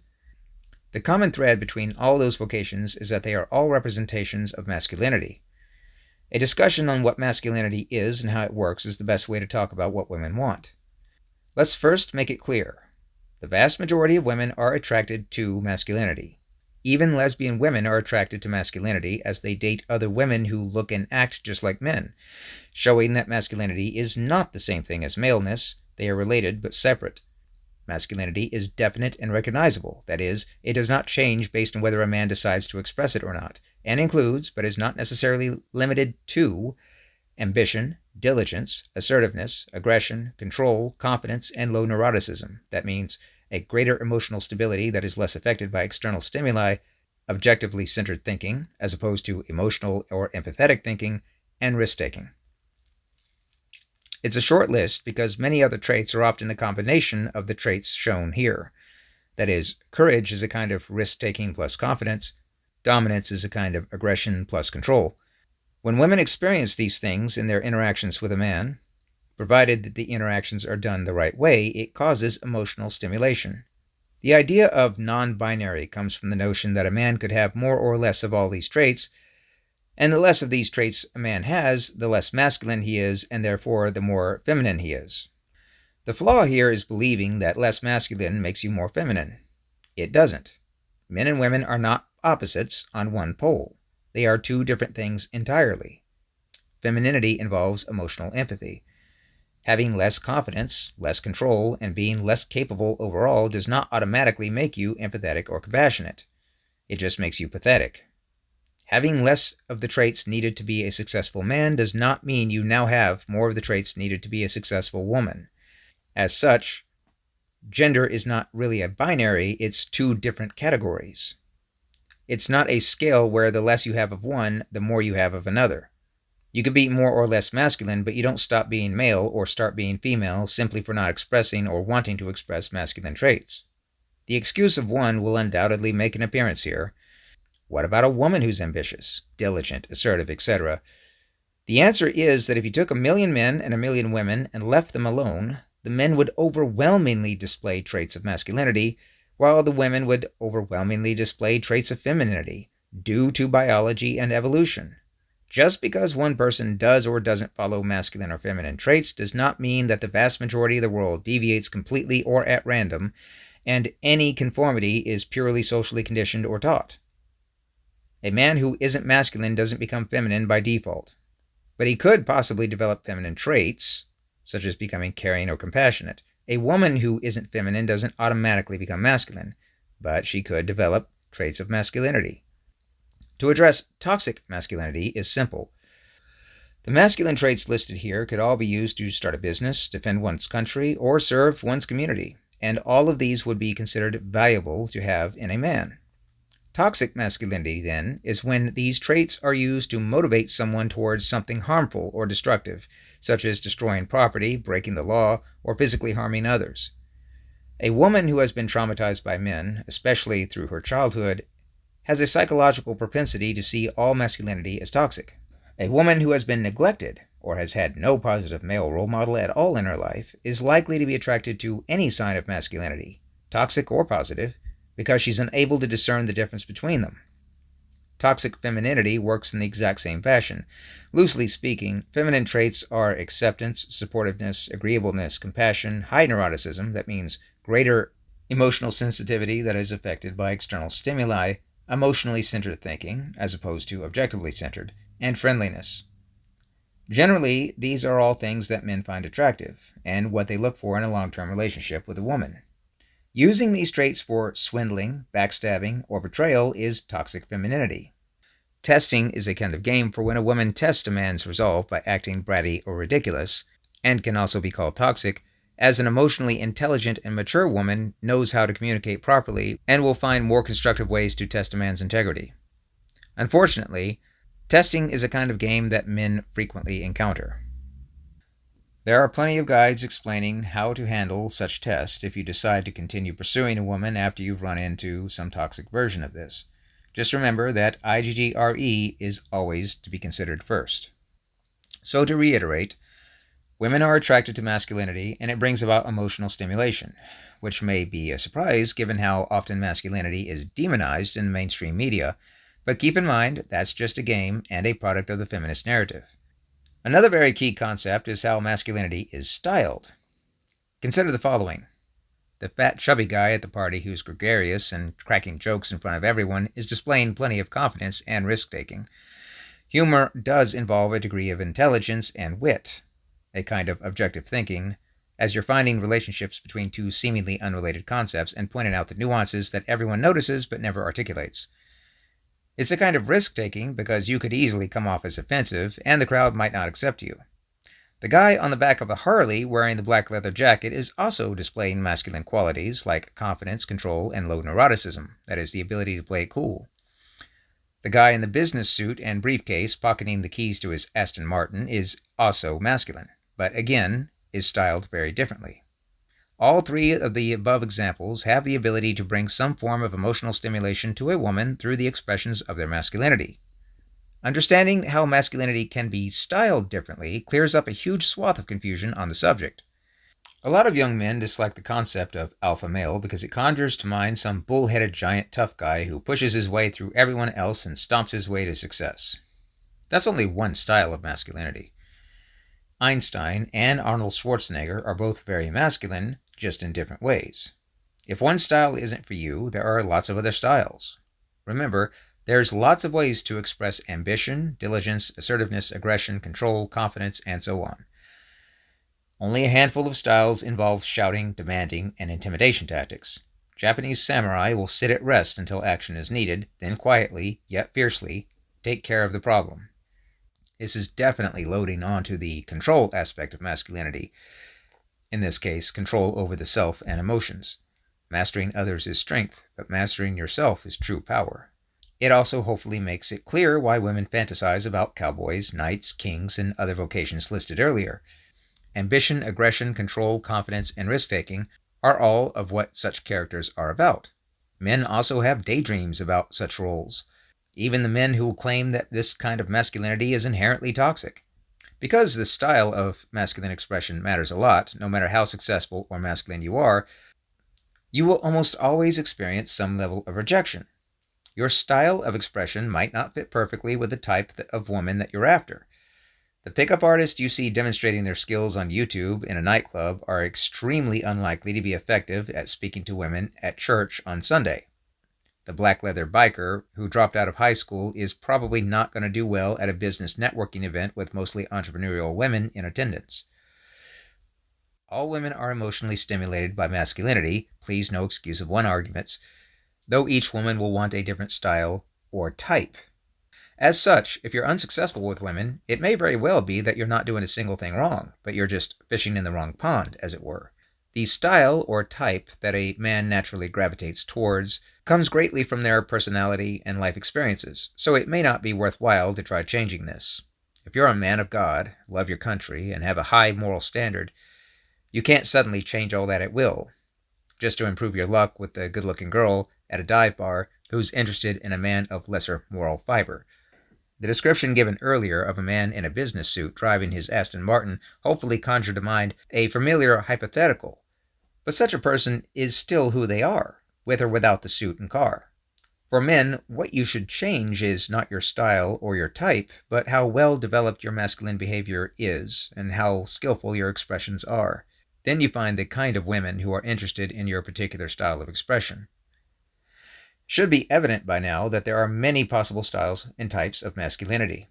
The common thread between all those vocations is that they are all representations of masculinity. A discussion on what masculinity is and how it works is the best way to talk about what women want. Let's first make it clear. The vast majority of women are attracted to masculinity. Even lesbian women are attracted to masculinity as they date other women who look and act just like men, showing that masculinity is not the same thing as maleness. They are related but separate. Masculinity is definite and recognizable. That is, it does not change based on whether a man decides to express it or not, and includes, but is not necessarily limited to, ambition, diligence, assertiveness, aggression, control, confidence, and low neuroticism. That means a greater emotional stability that is less affected by external stimuli, objectively centered thinking, as opposed to emotional or empathetic thinking, and risk-taking. It's a short list because many other traits are often a combination of the traits shown here. That is, courage is a kind of risk-taking plus confidence, dominance is a kind of aggression plus control. When women experience these things in their interactions with a man, provided that the interactions are done the right way, it causes emotional stimulation. The idea of non-binary comes from the notion that a man could have more or less of all these traits, and the less of these traits a man has, the less masculine he is, and therefore the more feminine he is. The flaw here is believing that less masculine makes you more feminine. It doesn't. Men and women are not opposites on one pole. They are two different things entirely. Femininity involves emotional empathy. Having less confidence, less control, and being less capable overall does not automatically make you empathetic or compassionate. It just makes you pathetic. Having less of the traits needed to be a successful man does not mean you now have more of the traits needed to be a successful woman. As such, gender is not really a binary, it's two different categories. It's not a scale where the less you have of one, the more you have of another. You can be more or less masculine, but you don't stop being male or start being female simply for not expressing or wanting to express masculine traits. The excuse of one will undoubtedly make an appearance here. What about a woman who's ambitious, diligent, assertive, etc.? The answer is that if you took 1,000,000 men and 1,000,000 women and left them alone, the men would overwhelmingly display traits of masculinity, while the women would overwhelmingly display traits of femininity, due to biology and evolution. Just because one person does or doesn't follow masculine or feminine traits does not mean that the vast majority of the world deviates completely or at random, and any conformity is purely socially conditioned or taught. A man who isn't masculine doesn't become feminine by default, but he could possibly develop feminine traits, such as becoming caring or compassionate. A woman who isn't feminine doesn't automatically become masculine, but she could develop traits of masculinity. To address toxic masculinity is simple. The masculine traits listed here could all be used to start a business, defend one's country, or serve one's community, and all of these would be considered valuable to have in a man. Toxic masculinity, then, is when these traits are used to motivate someone towards something harmful or destructive, such as destroying property, breaking the law, or physically harming others. A woman who has been traumatized by men, especially through her childhood, has a psychological propensity to see all masculinity as toxic. A woman who has been neglected, or has had no positive male role model at all in her life, is likely to be attracted to any sign of masculinity, toxic or positive, because she's unable to discern the difference between them. Toxic femininity works in the exact same fashion. Loosely speaking, feminine traits are acceptance, supportiveness, agreeableness, compassion, high neuroticism, that means greater emotional sensitivity that is affected by external stimuli, emotionally centered thinking, as opposed to objectively centered, and friendliness. Generally, these are all things that men find attractive, and what they look for in a long-term relationship with a woman. Using these traits for swindling, backstabbing, or betrayal is toxic femininity. Testing is a kind of game for when a woman tests a man's resolve by acting bratty or ridiculous, and can also be called toxic, as an emotionally intelligent and mature woman knows how to communicate properly and will find more constructive ways to test a man's integrity. Unfortunately, testing is a kind of game that men frequently encounter. There are plenty of guides explaining how to handle such tests if you decide to continue pursuing a woman after you've run into some toxic version of this. Just remember that IGGRE is always to be considered first. So to reiterate, women are attracted to masculinity and it brings about emotional stimulation, which may be a surprise given how often masculinity is demonized in the mainstream media, but keep in mind that's just a game and a product of the feminist narrative. Another very key concept is how masculinity is styled. Consider the following. The fat, chubby guy at the party who's gregarious and cracking jokes in front of everyone is displaying plenty of confidence and risk-taking. Humor does involve a degree of intelligence and wit, a kind of objective thinking, as you're finding relationships between two seemingly unrelated concepts and pointing out the nuances that everyone notices but never articulates. It's a kind of risk-taking because you could easily come off as offensive and the crowd might not accept you. The guy on the back of a Harley wearing the black leather jacket is also displaying masculine qualities like confidence, control, and low neuroticism, that is, the ability to play it cool. The guy in the business suit and briefcase pocketing the keys to his Aston Martin is also masculine, but again, is styled very differently. All three of the above examples have the ability to bring some form of emotional stimulation to a woman through the expressions of their masculinity. Understanding how masculinity can be styled differently clears up a huge swath of confusion on the subject. A lot of young men dislike the concept of alpha male because it conjures to mind some bull-headed giant tough guy who pushes his way through everyone else and stomps his way to success. That's only one style of masculinity. Einstein and Arnold Schwarzenegger are both very masculine, just in different ways. If one style isn't for you, there are lots of other styles. Remember, there's lots of ways to express ambition, diligence, assertiveness, aggression, control, confidence, and so on. Only a handful of styles involve shouting, demanding, and intimidation tactics. Japanese samurai will sit at rest until action is needed, then quietly, yet fiercely, take care of the problem. This is definitely loading onto the control aspect of masculinity. In this case, control over the self and emotions. Mastering others is strength, but mastering yourself is true power. It also hopefully makes it clear why women fantasize about cowboys, knights, kings, and other vocations listed earlier. Ambition, aggression, control, confidence, and risk-taking are all of what such characters are about. Men also have daydreams about such roles, even the men who will claim that this kind of masculinity is inherently toxic. Because the style of masculine expression matters a lot, no matter how successful or masculine you are, you will almost always experience some level of rejection. Your style of expression might not fit perfectly with the type of woman that you're after. The pickup artists you see demonstrating their skills on YouTube in a nightclub are extremely unlikely to be effective at speaking to women at church on Sunday. The black leather biker who dropped out of high school is probably not going to do well at a business networking event with mostly entrepreneurial women in attendance. All women are emotionally stimulated by masculinity, please no excuse of one arguments, though each woman will want a different style or type. As such, if you're unsuccessful with women, it may very well be that you're not doing a single thing wrong, but you're just fishing in the wrong pond, as it were. The style or type that a man naturally gravitates towards comes greatly from their personality and life experiences, so it may not be worthwhile to try changing this. If you're a man of God, love your country, and have a high moral standard, you can't suddenly change all that at will, just to improve your luck with the good-looking girl at a dive bar who's interested in a man of lesser moral fiber. The description given earlier of a man in a business suit driving his Aston Martin hopefully conjured to mind a familiar hypothetical, but such a person is still who they are, with or without the suit and car. For men, what you should change is not your style or your type, but how well developed your masculine behavior is and how skillful your expressions are. Then you find the kind of women who are interested in your particular style of expression. It should be evident by now that there are many possible styles and types of masculinity.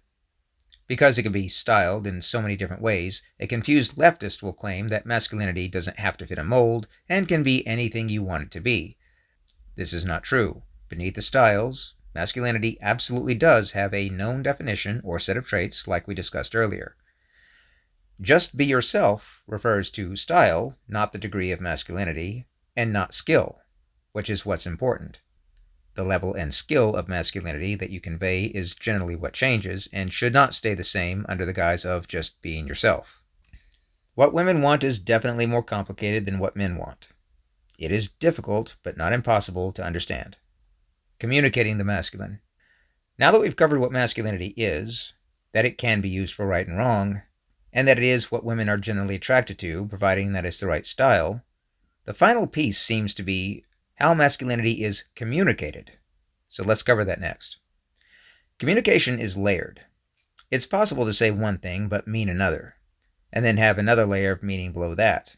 Because it can be styled in so many different ways, a confused leftist will claim that masculinity doesn't have to fit a mold and can be anything you want it to be. This is not true. Beneath the styles, masculinity absolutely does have a known definition or set of traits like we discussed earlier. Just be yourself refers to style, not the degree of masculinity, and not skill, which is what's important. The level and skill of masculinity that you convey is generally what changes and should not stay the same under the guise of just being yourself. What women want is definitely more complicated than what men want. It is difficult, but not impossible, to understand. Communicating the masculine. Now that we've covered what masculinity is, that it can be used for right and wrong, and that it is what women are generally attracted to, providing that it's the right style, the final piece seems to be how masculinity is communicated. So let's cover that next. Communication is layered. It's possible to say one thing but mean another, and then have another layer of meaning below that.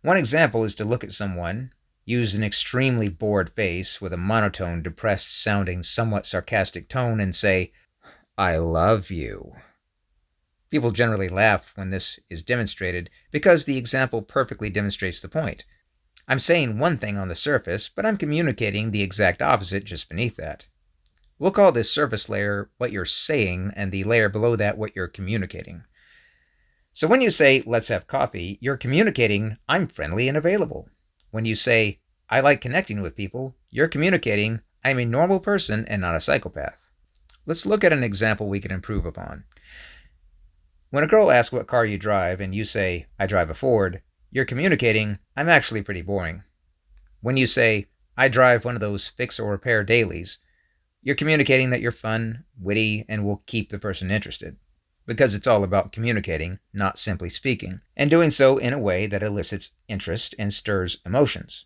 One example is to look at someone, use an extremely bored face with a monotone, depressed-sounding, somewhat sarcastic tone, and say, "I love you." People generally laugh when this is demonstrated because the example perfectly demonstrates the point. I'm saying one thing on the surface, but I'm communicating the exact opposite just beneath that. We'll call this surface layer what you're saying and the layer below that what you're communicating. So when you say, "Let's have coffee," you're communicating, "I'm friendly and available." When you say, "I like connecting with people," you're communicating, "I'm a normal person and not a psychopath." Let's look at an example we can improve upon. When a girl asks what car you drive and you say, "I drive a Ford," you're communicating, "I'm actually pretty boring." When you say, "I drive one of those fix or repair dailies," you're communicating that you're fun, witty, and will keep the person interested. Because it's all about communicating, not simply speaking, and doing so in a way that elicits interest and stirs emotions.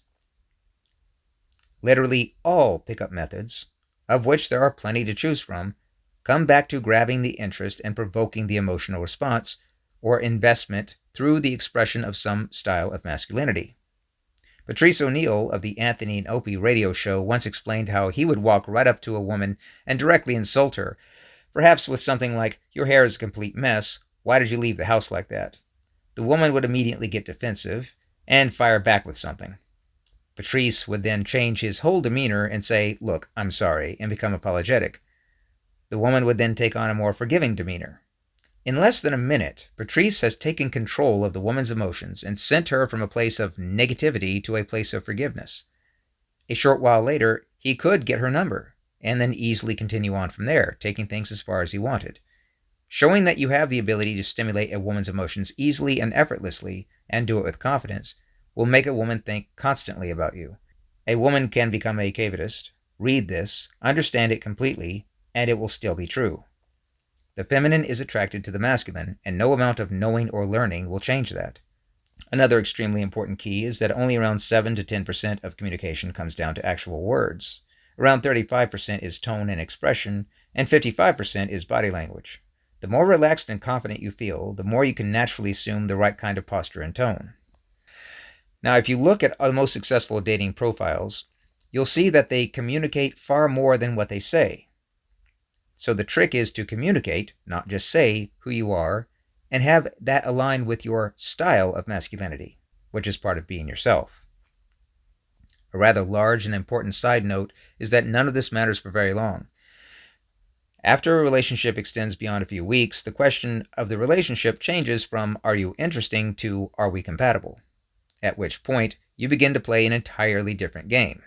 Literally all pickup methods, of which there are plenty to choose from, come back to grabbing the interest and provoking the emotional response or investment through the expression of some style of masculinity. Patrice O'Neill of the Anthony and Opie radio show once explained how he would walk right up to a woman and directly insult her, perhaps with something like, "Your hair is a complete mess. Why did you leave the house like that?" the woman would immediately get defensive and fire back with something. Patrice would then change his whole demeanor and say, "Look, I'm sorry," and become apologetic. The woman would then take on a more forgiving demeanor. In less than a minute, Patrice has taken control of the woman's emotions and sent her from a place of negativity to a place of forgiveness. A short while later, he could get her number, and then easily continue on from there, taking things as far as he wanted. Showing that you have the ability to stimulate a woman's emotions easily and effortlessly, and do it with confidence, will make a woman think constantly about you. A woman can become a cavatist, read this, understand it completely, and it will still be true. The feminine is attracted to the masculine, and no amount of knowing or learning will change that. Another extremely important key is that only around 7 to 10% of communication comes down to actual words. Around 35% is tone and expression, and 55% is body language. The more relaxed and confident you feel, the more you can naturally assume the right kind of posture and tone. Now, if you look at the most successful dating profiles, you'll see that they communicate far more than what they say. So the trick is to communicate, not just say who you are, and have that align with your style of masculinity, which is part of being yourself. A rather large and important side note is that none of this matters for very long. After a relationship extends beyond a few weeks, the question of the relationship changes from "are you interesting" to "are we compatible?" At which point, you begin to play an entirely different game.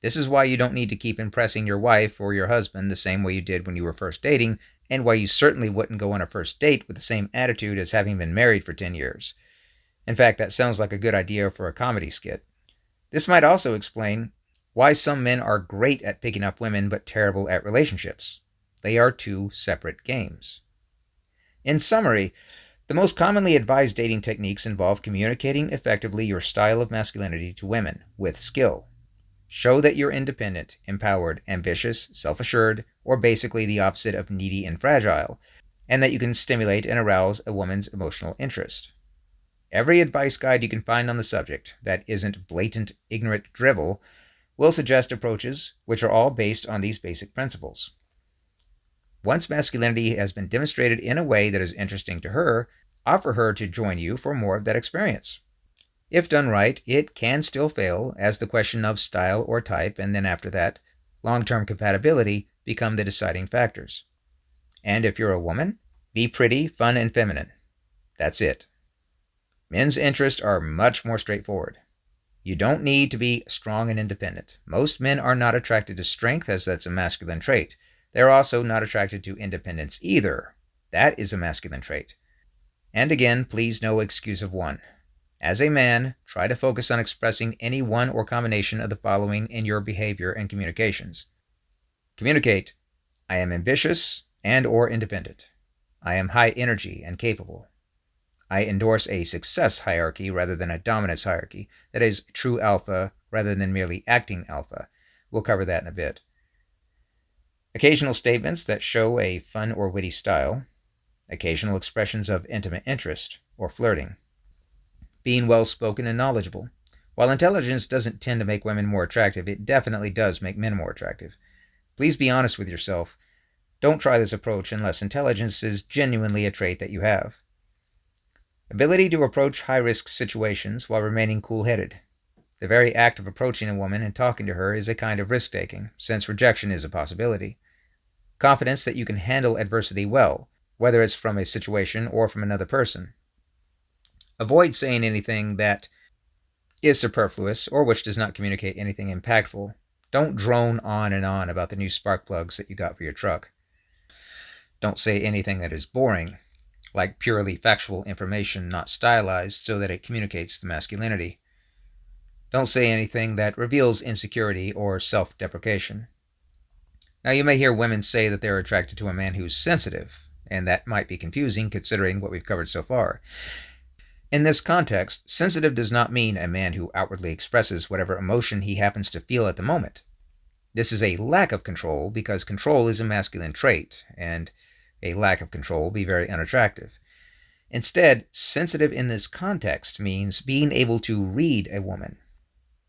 This is why you don't need to keep impressing your wife or your husband the same way you did when you were first dating, and why you certainly wouldn't go on a first date with the same attitude as having been married for 10 years. In fact, that sounds like a good idea for a comedy skit. This might also explain why some men are great at picking up women but terrible at relationships. They are two separate games. In summary, the most commonly advised dating techniques involve communicating effectively your style of masculinity to women with skill. Show that you're independent, empowered, ambitious, self-assured, or basically the opposite of needy and fragile, and that you can stimulate and arouse a woman's emotional interest. Every advice guide you can find on the subject that isn't blatant, ignorant drivel will suggest approaches which are all based on these basic principles. Once masculinity has been demonstrated in a way that is interesting to her, offer her to join you for more of that experience. If done right, it can still fail, as the question of style or type, and then after that, long-term compatibility, become the deciding factors. And if you're a woman, be pretty, fun, and feminine. That's it. Men's interests are much more straightforward. You don't need to be strong and independent. Most men are not attracted to strength, as that's a masculine trait. They're also not attracted to independence either. That is a masculine trait. And again, please no excuse of one. As a man, try to focus on expressing any one or combination of the following in your behavior and communications. Communicate: I am ambitious and or independent. I am high energy and capable. I endorse a success hierarchy rather than a dominance hierarchy. That is, true alpha rather than merely acting alpha. We'll cover that in a bit. Occasional statements that show a fun or witty style. Occasional expressions of intimate interest or flirting. Being well-spoken and knowledgeable. While intelligence doesn't tend to make women more attractive, it definitely does make men more attractive. Please be honest with yourself. Don't try this approach unless intelligence is genuinely a trait that you have. Ability to approach high-risk situations while remaining cool-headed. The very act of approaching a woman and talking to her is a kind of risk-taking, since rejection is a possibility. Confidence that you can handle adversity well, whether it's from a situation or from another person. Avoid saying anything that is superfluous or which does not communicate anything impactful. Don't drone on and on about the new spark plugs that you got for your truck. Don't say anything that is boring, like purely factual information not stylized so that it communicates the masculinity. Don't say anything that reveals insecurity or self-deprecation. Now, you may hear women say that they're attracted to a man who's sensitive, and that might be confusing considering what we've covered so far. In this context, sensitive does not mean a man who outwardly expresses whatever emotion he happens to feel at the moment. This is a lack of control because control is a masculine trait, and a lack of control will be very unattractive. Instead, sensitive in this context means being able to read a woman.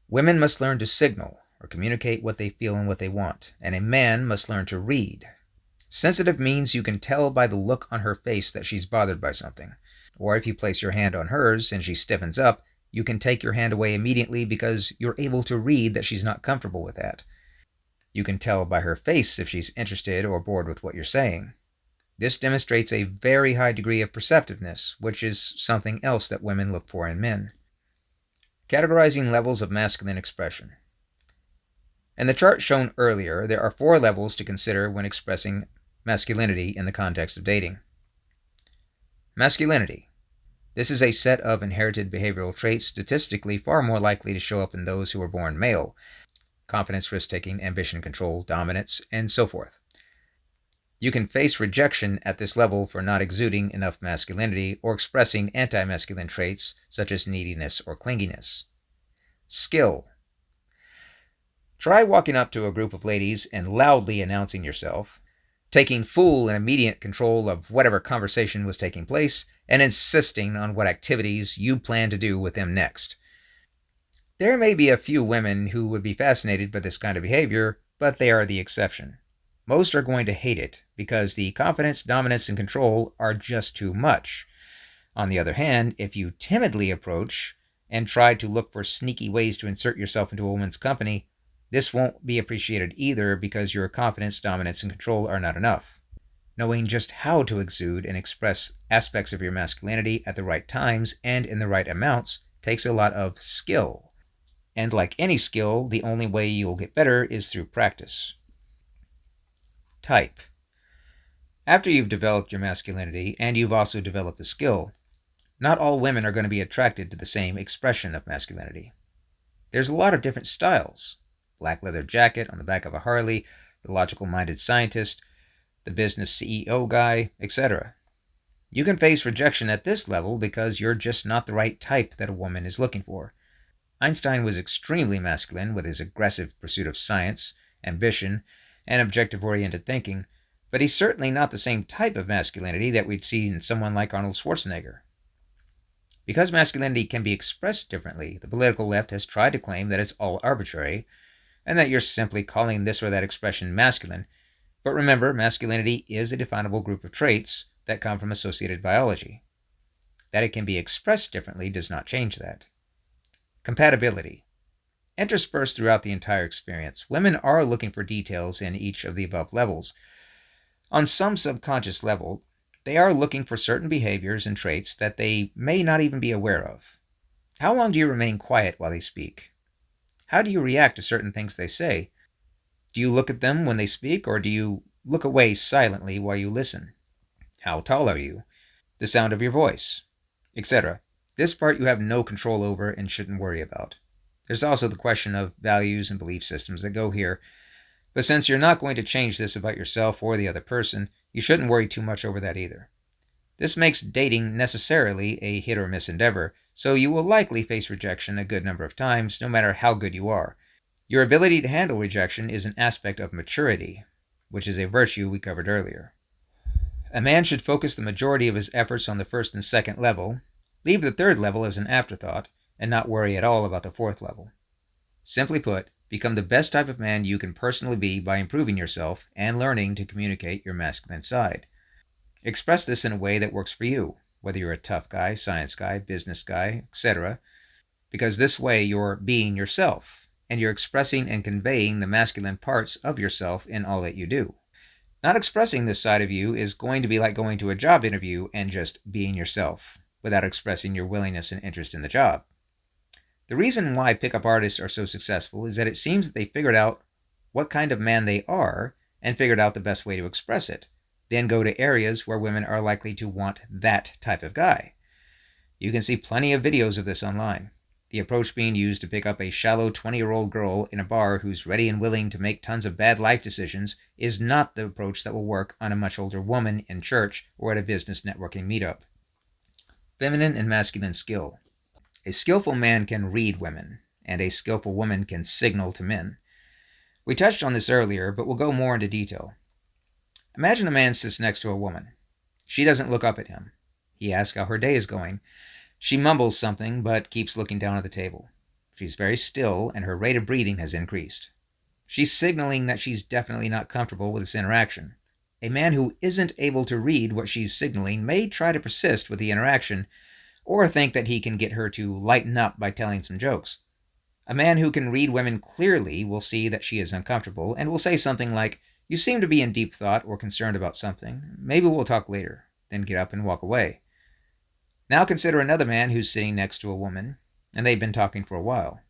Women must learn to signal or communicate what they feel and what they want, and a man must learn to read. Sensitive means you can tell by the look on her face that she's bothered by something. Or if you place your hand on hers and she stiffens up, you can take your hand away immediately because you're able to read that she's not comfortable with that. You can tell by her face if she's interested or bored with what you're saying. This demonstrates a very high degree of perceptiveness, which is something else that women look for in men. Categorizing levels of masculine expression. In the chart shown earlier, there are 4 levels to consider when expressing masculinity in the context of dating. Masculinity. This is a set of inherited behavioral traits statistically far more likely to show up in those who were born male: confidence, risk-taking, ambition, control, dominance, and so forth. You can face rejection at this level for not exuding enough masculinity or expressing anti-masculine traits such as neediness or clinginess. Skill. Try walking up to a group of ladies and loudly announcing yourself, taking full and immediate control of whatever conversation was taking place, and insisting on what activities you plan to do with them next. There may be a few women who would be fascinated by this kind of behavior, but they are the exception. Most are going to hate it because the confidence, dominance, and control are just too much. On the other hand, if you timidly approach and try to look for sneaky ways to insert yourself into a woman's company, this won't be appreciated either because your confidence, dominance, and control are not enough. Knowing just how to exude and express aspects of your masculinity at the right times and in the right amounts takes a lot of skill. And like any skill, the only way you'll get better is through practice. Type. After you've developed your masculinity and you've also developed the skill, not all women are going to be attracted to the same expression of masculinity. There's a lot of different styles. Black leather jacket on the back of a Harley, the logical-minded scientist, the business CEO guy, etc. You can face rejection at this level because you're just not the right type that a woman is looking for. Einstein was extremely masculine with his aggressive pursuit of science, ambition, and objective-oriented thinking, but he's certainly not the same type of masculinity that we'd see in someone like Arnold Schwarzenegger. Because masculinity can be expressed differently, the political left has tried to claim that it's all arbitrary, and that you're simply calling this or that expression masculine. But remember, masculinity is a definable group of traits that come from associated biology. That it can be expressed differently does not change that. Compatibility. Interspersed throughout the entire experience, women are looking for details in each of the above levels. On some subconscious level, they are looking for certain behaviors and traits that they may not even be aware of. How long do you remain quiet while they speak? How do you react to certain things they say? Do you look at them when they speak, or do you look away silently while you listen? How tall are you? The sound of your voice, etc. This part you have no control over and shouldn't worry about. There's also the question of values and belief systems that go here, but since you're not going to change this about yourself or the other person, you shouldn't worry too much over that either. This makes dating necessarily a hit or miss endeavor, so you will likely face rejection a good number of times, no matter how good you are. Your ability to handle rejection is an aspect of maturity, which is a virtue we covered earlier. A man should focus the majority of his efforts on the first and second level, leave the third level as an afterthought, and not worry at all about the fourth level. Simply put, become the best type of man you can personally be by improving yourself and learning to communicate your masculine side. Express this in a way that works for you, whether you're a tough guy, science guy, business guy, etc., because this way you're being yourself, and you're expressing and conveying the masculine parts of yourself in all that you do. Not expressing this side of you is going to be like going to a job interview and just being yourself, without expressing your willingness and interest in the job. The reason why pickup artists are so successful is that it seems that they figured out what kind of man they are and figured out the best way to express it. Then go to areas where women are likely to want that type of guy. You can see plenty of videos of this online. The approach being used to pick up a shallow 20-year-old girl in a bar who's ready and willing to make tons of bad life decisions is not the approach that will work on a much older woman in church or at a business networking meetup. Feminine and masculine skill. A skillful man can read women, and a skillful woman can signal to men. We touched on this earlier, but we'll go more into detail. Imagine a man sits next to a woman. She doesn't look up at him. He asks how her day is going. She mumbles something, but keeps looking down at the table. She's very still, and her rate of breathing has increased. She's signaling that she's definitely not comfortable with this interaction. A man who isn't able to read what she's signaling may try to persist with the interaction, or think that he can get her to lighten up by telling some jokes. A man who can read women clearly will see that she is uncomfortable and will say something like, "You seem to be in deep thought or concerned about something. Maybe we'll talk later," then get up and walk away. Now consider another man who's sitting next to a woman, and they've been talking for a while.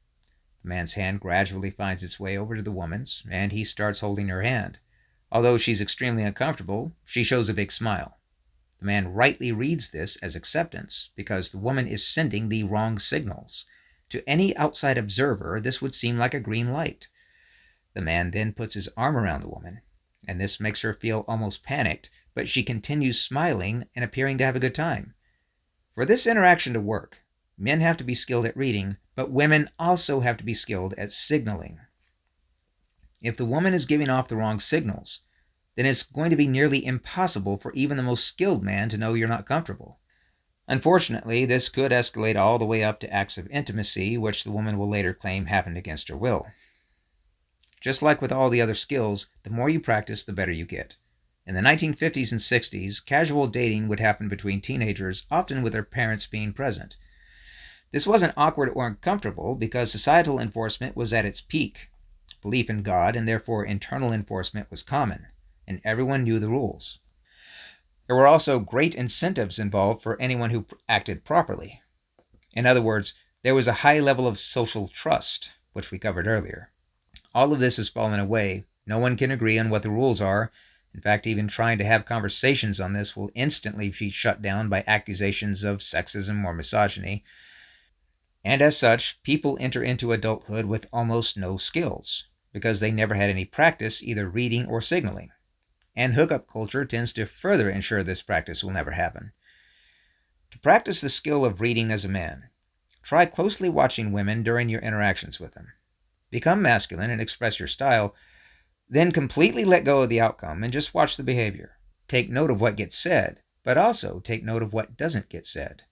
The man's hand gradually finds its way over to the woman's, and he starts holding her hand. Although she's extremely uncomfortable, she shows a big smile. The man rightly reads this as acceptance because the woman is sending the wrong signals. To any outside observer, this would seem like a green light. The man then puts his arm around the woman, and this makes her feel almost panicked, but she continues smiling and appearing to have a good time. For this interaction to work, men have to be skilled at reading, but women also have to be skilled at signaling. If the woman is giving off the wrong signals, then it's going to be nearly impossible for even the most skilled man to know you're not comfortable. Unfortunately, this could escalate all the way up to acts of intimacy, which the woman will later claim happened against her will. Just like with all the other skills, the more you practice, the better you get. In the 1950s and 60s, casual dating would happen between teenagers, often with their parents being present. This wasn't awkward or uncomfortable because societal enforcement was at its peak. Belief in God and therefore internal enforcement was common, and everyone knew the rules. There were also great incentives involved for anyone who acted properly. In other words, there was a high level of social trust, which we covered earlier. All of this has fallen away. No one can agree on what the rules are. In fact, even trying to have conversations on this will instantly be shut down by accusations of sexism or misogyny. And as such, people enter into adulthood with almost no skills, because they never had any practice either reading or signaling. And hookup culture tends to further ensure this practice will never happen. To practice the skill of reading as a man, try closely watching women during your interactions with them. Become masculine and express your style, then completely let go of the outcome and just watch the behavior. Take note of what gets said, but also take note of what doesn't get said.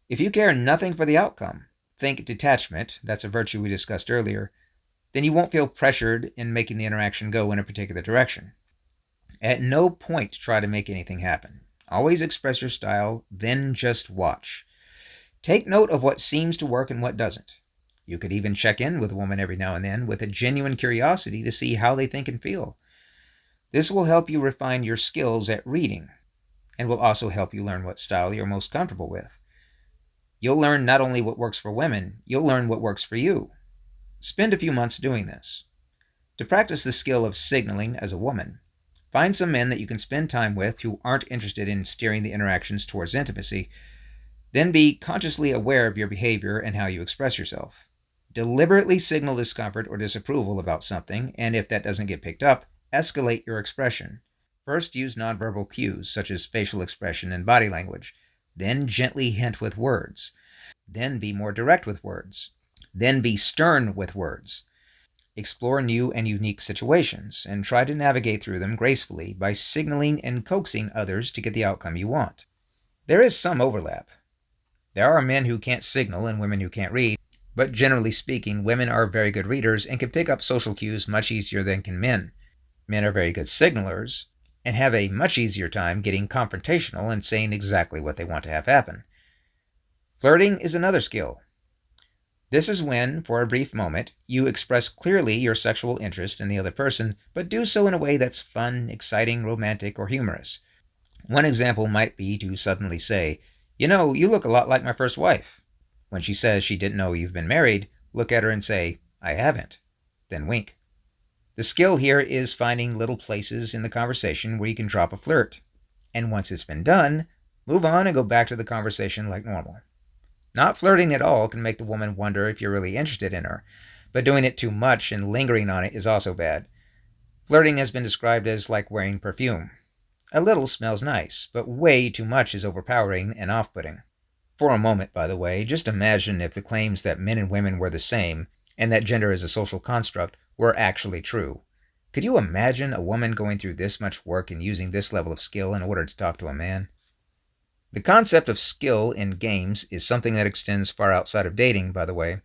If you care nothing for the outcome, think detachment, that's a virtue we discussed earlier, then you won't feel pressured in making the interaction go in a particular direction. At no point try to make anything happen. Always express your style, then just watch. Take note of what seems to work and what doesn't. You could even check in with a woman every now and then with a genuine curiosity to see how they think and feel. This will help you refine your skills at reading, and will also help you learn what style you're most comfortable with. You'll learn not only what works for women, you'll learn what works for you. Spend a few months doing this. To practice the skill of signaling as a woman, find some men that you can spend time with who aren't interested in steering the interactions towards intimacy. Then be consciously aware of your behavior and how you express yourself. Deliberately signal discomfort or disapproval about something, and if that doesn't get picked up, escalate your expression. First, use nonverbal cues such as facial expression and body language. Then gently hint with words. Then be more direct with words. Then be stern with words. Explore new and unique situations, and try to navigate through them gracefully by signaling and coaxing others to get the outcome you want. There is some overlap. There are men who can't signal and women who can't read, but generally speaking, women are very good readers and can pick up social cues much easier than can men. Men are very good signalers and have a much easier time getting confrontational and saying exactly what they want to have happen. Flirting is another skill. This is when, for a brief moment, you express clearly your sexual interest in the other person, but do so in a way that's fun, exciting, romantic, or humorous. One example might be to suddenly say, "You know, you look a lot like my first wife." When she says she didn't know you've been married, look at her and say, "I haven't." Then wink. The skill here is finding little places in the conversation where you can drop a flirt. And once it's been done, move on and go back to the conversation like normal. Not flirting at all can make the woman wonder if you're really interested in her, but doing it too much and lingering on it is also bad. Flirting has been described as like wearing perfume. A little smells nice, but way too much is overpowering and off-putting. For a moment, by the way, just imagine if the claims that men and women were the same, and that gender is a social construct, were actually true. Could you imagine a woman going through this much work and using this level of skill in order to talk to a man? The concept of skill in games is something that extends far outside of dating, by the way.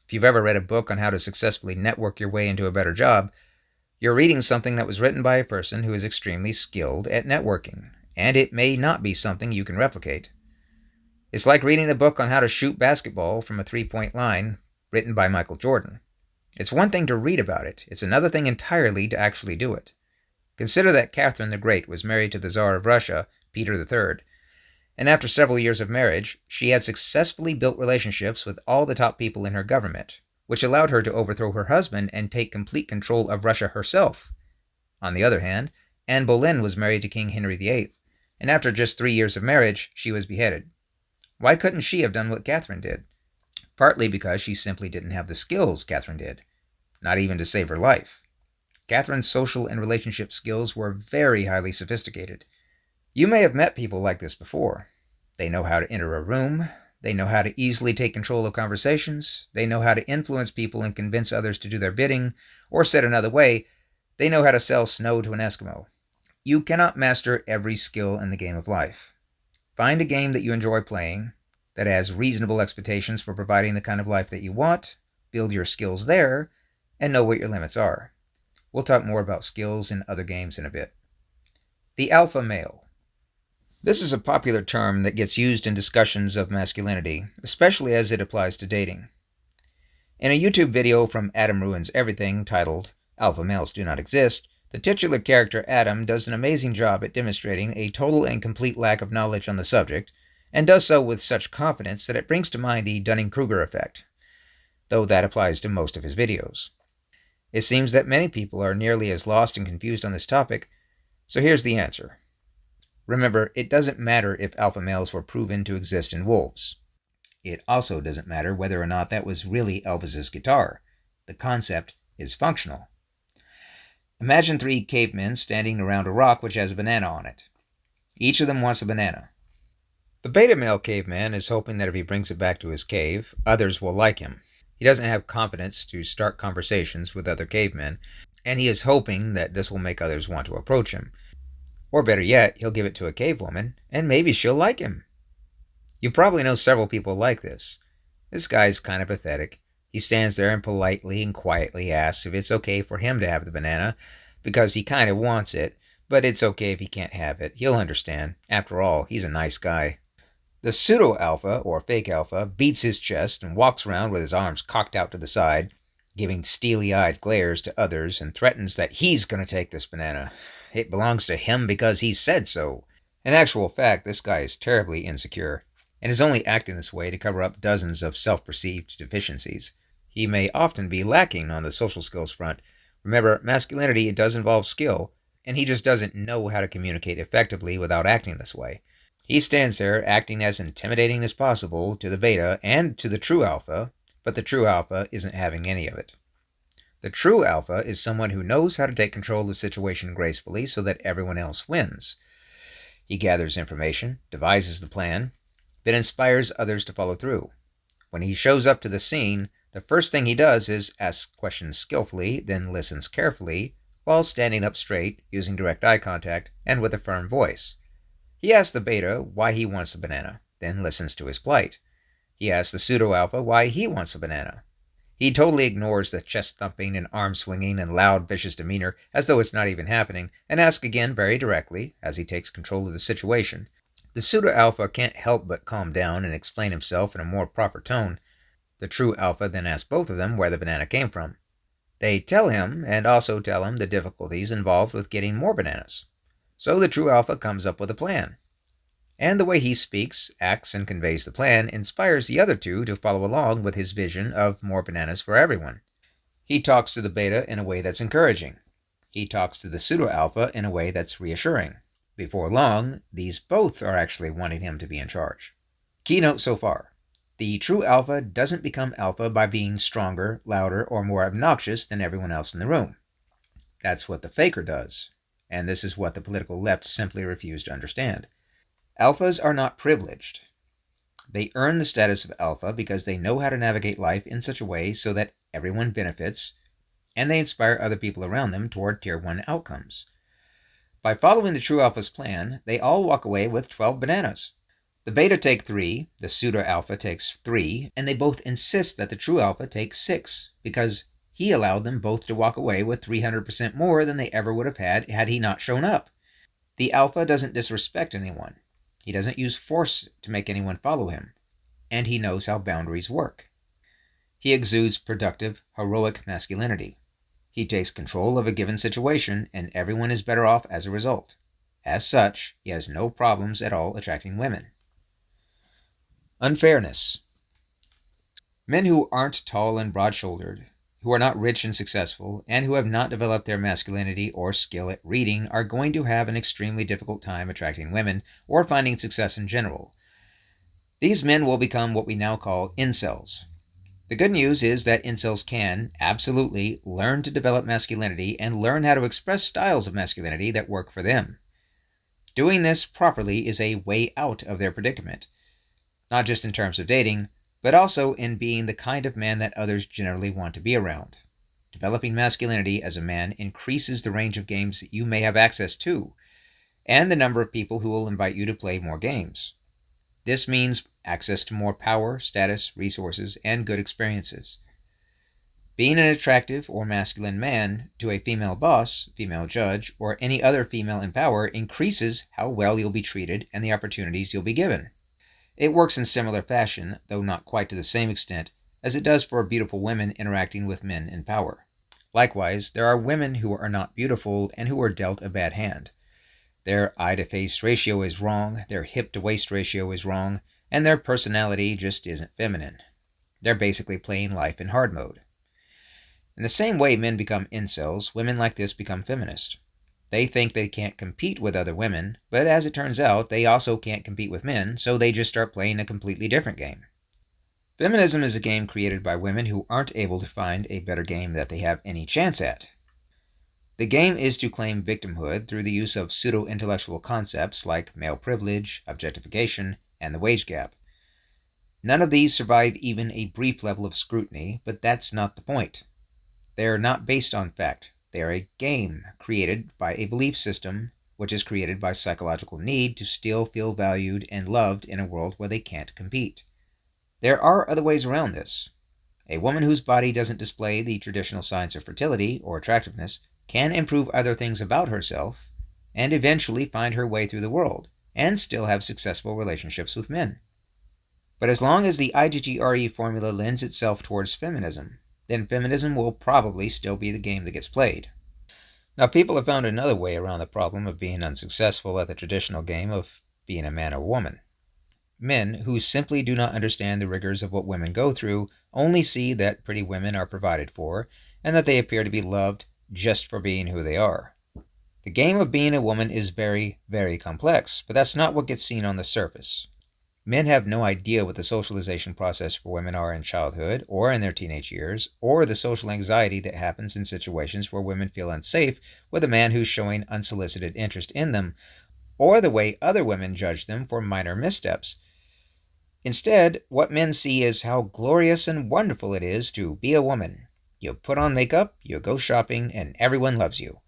If you've ever read a book on how to successfully network your way into a better job, You're reading something that was written by a person who is extremely skilled at networking, and it may not be something you can replicate. It's like reading a book on how to shoot basketball from a three-point line written by Michael Jordan. It's one thing to read about it, it's another thing entirely to actually do it. Consider that Catherine the Great was married to the Tsar of Russia, Peter III, and after several years of marriage, she had successfully built relationships with all the top people in her government, which allowed her to overthrow her husband and take complete control of Russia herself. On the other hand, Anne Boleyn was married to King Henry VIII, and after just 3 years of marriage, she was beheaded. Why couldn't she have done what Catherine did? Partly because she simply didn't have the skills Catherine did, not even to save her life. Catherine's social and relationship skills were very highly sophisticated. You may have met people like this before. They know how to enter a room, they know how to easily take control of conversations, they know how to influence people and convince others to do their bidding, or said another way, they know how to sell snow to an Eskimo. You cannot master every skill in the game of life. Find a game that you enjoy playing, that has reasonable expectations for providing the kind of life that you want, build your skills there, and know what your limits are. We'll talk more about skills in other games in a bit. The alpha male. This is a popular term that gets used in discussions of masculinity, especially as it applies to dating. In a YouTube video from Adam Ruins Everything titled, Alpha Males Do Not Exist, the titular character Adam does an amazing job at demonstrating a total and complete lack of knowledge on the subject, and does so with such confidence that it brings to mind the Dunning-Kruger effect, though that applies to most of his videos. It seems that many people are nearly as lost and confused on this topic, so here's the answer. Remember, it doesn't matter if alpha males were proven to exist in wolves. It also doesn't matter whether or not that was really Elvis's guitar. The concept is functional. Imagine 3 cavemen standing around a rock which has a banana on it. Each of them wants a banana. The beta male caveman is hoping that if he brings it back to his cave, others will like him. He doesn't have confidence to start conversations with other cavemen, and he is hoping that this will make others want to approach him. Or better yet, he'll give it to a cave woman, and maybe she'll like him. You probably know several people like this. This guy's kind of pathetic. He stands there and politely and quietly asks if it's okay for him to have the banana, because he kind of wants it, but it's okay if he can't have it. He'll understand. After all, he's a nice guy. The pseudo-alpha, or fake alpha, beats his chest and walks around with his arms cocked out to the side, giving steely-eyed glares to others, and threatens that he's going to take this banana. It belongs to him because he said so. In actual fact, this guy is terribly insecure, and is only acting this way to cover up dozens of self-perceived deficiencies. He may often be lacking on the social skills front. Remember, masculinity does involve skill, and he just doesn't know how to communicate effectively without acting this way. He stands there acting as intimidating as possible to the beta and to the true alpha, but the true alpha isn't having any of it. The true alpha is someone who knows how to take control of the situation gracefully so that everyone else wins. He gathers information, devises the plan, then inspires others to follow through. When he shows up to the scene, the first thing he does is ask questions skillfully, then listens carefully, while standing up straight, using direct eye contact, and with a firm voice. He asks the beta why he wants the banana, then listens to his plight. He asks the pseudo-alpha why he wants the banana. He totally ignores the chest-thumping and arm-swinging and loud, vicious demeanor as though it's not even happening, and asks again very directly, as he takes control of the situation. The pseudo-alpha can't help but calm down and explain himself in a more proper tone. The true alpha then asks both of them where the banana came from. They tell him, and also tell him the difficulties involved with getting more bananas. So the true alpha comes up with a plan. And the way he speaks, acts, and conveys the plan inspires the other two to follow along with his vision of more bananas for everyone. He talks to the beta in a way that's encouraging. He talks to the pseudo-alpha in a way that's reassuring. Before long, these both are actually wanting him to be in charge. Keynote so far. The true alpha doesn't become alpha by being stronger, louder, or more obnoxious than everyone else in the room. That's what the faker does, and this is what the political left simply refuse to understand. Alphas are not privileged. They earn the status of alpha because they know how to navigate life in such a way so that everyone benefits, and they inspire other people around them toward Tier 1 outcomes. By following the true alpha's plan, they all walk away with 12 bananas. The beta take 3, the pseudo-alpha takes 3, and they both insist that the true alpha takes 6, because he allowed them both to walk away with 300% more than they ever would have had he not shown up. The alpha doesn't disrespect anyone. He doesn't use force to make anyone follow him. And he knows how boundaries work. He exudes productive, heroic masculinity. He takes control of a given situation, and everyone is better off as a result. As such, he has no problems at all attracting women. Unfairness. Men who aren't tall and broad-shouldered, who are not rich and successful, and who have not developed their masculinity or skill at reading are going to have an extremely difficult time attracting women or finding success in general. These men will become what we now call incels. The good news is that incels can, absolutely, learn to develop masculinity and learn how to express styles of masculinity that work for them. Doing this properly is a way out of their predicament, not just in terms of dating, but also in being the kind of man that others generally want to be around. Developing masculinity as a man increases the range of games that you may have access to, and the number of people who will invite you to play more games. This means access to more power, status, resources, and good experiences. Being an attractive or masculine man to a female boss, female judge, or any other female in power increases how well you'll be treated and the opportunities you'll be given. It works in similar fashion, though not quite to the same extent, as it does for beautiful women interacting with men in power. Likewise, there are women who are not beautiful and who are dealt a bad hand. Their eye-to-face ratio is wrong, their hip-to-waist ratio is wrong, and their personality just isn't feminine. They're basically playing life in hard mode. In the same way men become incels, women like this become feminist. They think they can't compete with other women, but as it turns out, they also can't compete with men, so they just start playing a completely different game. Feminism is a game created by women who aren't able to find a better game that they have any chance at. The game is to claim victimhood through the use of pseudo-intellectual concepts like male privilege, objectification, and the wage gap. None of these survive even a brief level of scrutiny, but that's not the point. They are not based on fact. They are a game created by a belief system, which is created by psychological need to still feel valued and loved in a world where they can't compete. There are other ways around this. A woman whose body doesn't display the traditional signs of fertility or attractiveness can improve other things about herself and eventually find her way through the world and still have successful relationships with men. But as long as the IGGRE formula lends itself towards feminism, then feminism will probably still be the game that gets played. Now, people have found another way around the problem of being unsuccessful at the traditional game of being a man or woman. Men who simply do not understand the rigors of what women go through only see that pretty women are provided for and that they appear to be loved just for being who they are. The game of being a woman is very, very complex, but that's not what gets seen on the surface. Men have no idea what the socialization process for women are in childhood or in their teenage years, or the social anxiety that happens in situations where women feel unsafe with a man who's showing unsolicited interest in them, or the way other women judge them for minor missteps. Instead, what men see is how glorious and wonderful it is to be a woman. You put on makeup, you go shopping, and everyone loves you.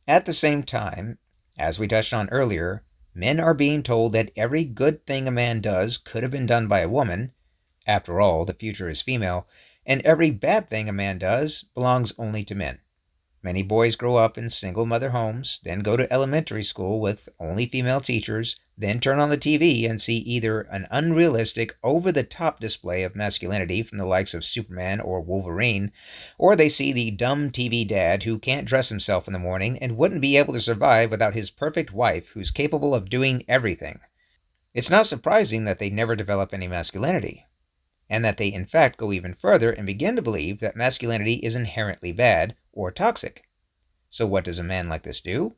At the same time, as we touched on earlier, men are being told that every good thing a man does could have been done by a woman. After all, the future is female, and every bad thing a man does belongs only to men. Many boys grow up in single-mother homes, then go to elementary school with only female teachers, then turn on the TV and see either an unrealistic, over-the-top display of masculinity from the likes of Superman or Wolverine, or they see the dumb TV dad who can't dress himself in the morning and wouldn't be able to survive without his perfect wife who's capable of doing everything. It's not surprising that they never develop any masculinity, and that they in fact go even further and begin to believe that masculinity is inherently bad or toxic. So what does a man like this do?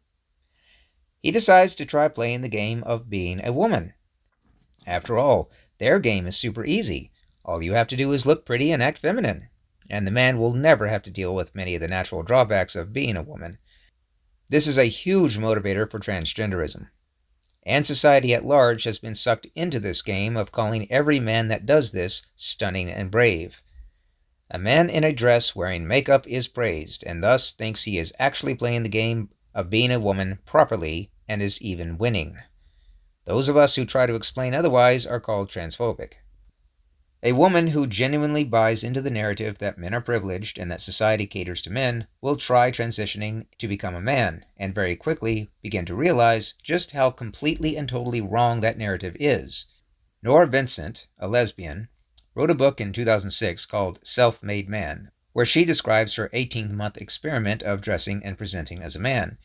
He decides to try playing the game of being a woman. After all, their game is super easy. All you have to do is look pretty and act feminine, and the man will never have to deal with many of the natural drawbacks of being a woman. This is a huge motivator for transgenderism. And society at large has been sucked into this game of calling every man that does this stunning and brave. A man in a dress wearing makeup is praised, and thus thinks he is actually playing the game of being a woman properly and is even winning. Those of us who try to explain otherwise are called transphobic. A woman who genuinely buys into the narrative that men are privileged and that society caters to men will try transitioning to become a man, and very quickly begin to realize just how completely and totally wrong that narrative is. Nora Vincent, a lesbian, wrote a book in 2006 called Self-Made Man, where she describes her 18-month experiment of dressing and presenting as a man.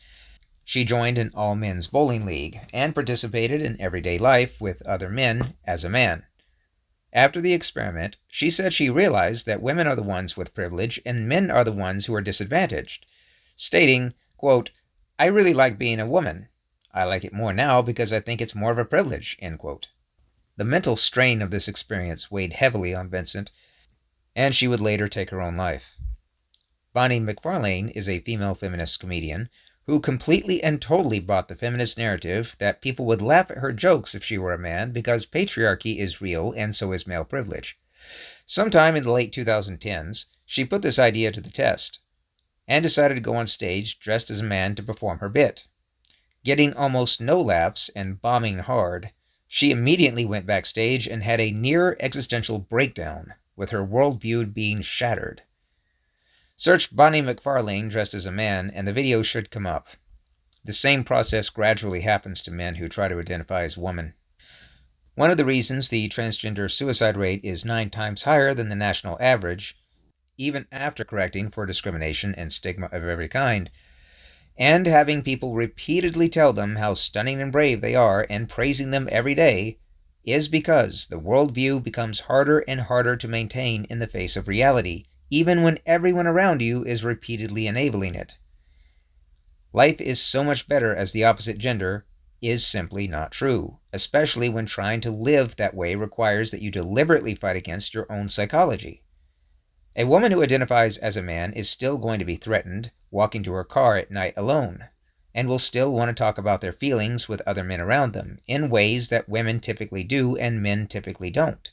She joined an all-men's bowling league and participated in everyday life with other men as a man. After the experiment, she said she realized that women are the ones with privilege and men are the ones who are disadvantaged, stating, quote, "I really like being a woman. I like it more now because I think it's more of a privilege," end quote. The mental strain of this experience weighed heavily on Vincent, and she would later take her own life. Bonnie McFarlane is a female feminist comedian who completely and totally bought the feminist narrative that people would laugh at her jokes if she were a man because patriarchy is real and so is male privilege. Sometime in the late 2010s, she put this idea to the test and decided to go on stage dressed as a man to perform her bit. Getting almost no laughs and bombing hard, she immediately went backstage and had a near existential breakdown, with her worldview being shattered. Search Bonnie McFarlane dressed as a man, and the video should come up. The same process gradually happens to men who try to identify as women. One of the reasons the transgender suicide rate is 9 times higher than the national average, even after correcting for discrimination and stigma of every kind, and having people repeatedly tell them how stunning and brave they are and praising them every day, is because the worldview becomes harder and harder to maintain in the face of reality, even when everyone around you is repeatedly enabling it. Life is so much better as the opposite gender is simply not true, especially when trying to live that way requires that you deliberately fight against your own psychology. A woman who identifies as a man is still going to be threatened walking to her car at night alone, and will still want to talk about their feelings with other men around them in ways that women typically do and men typically don't.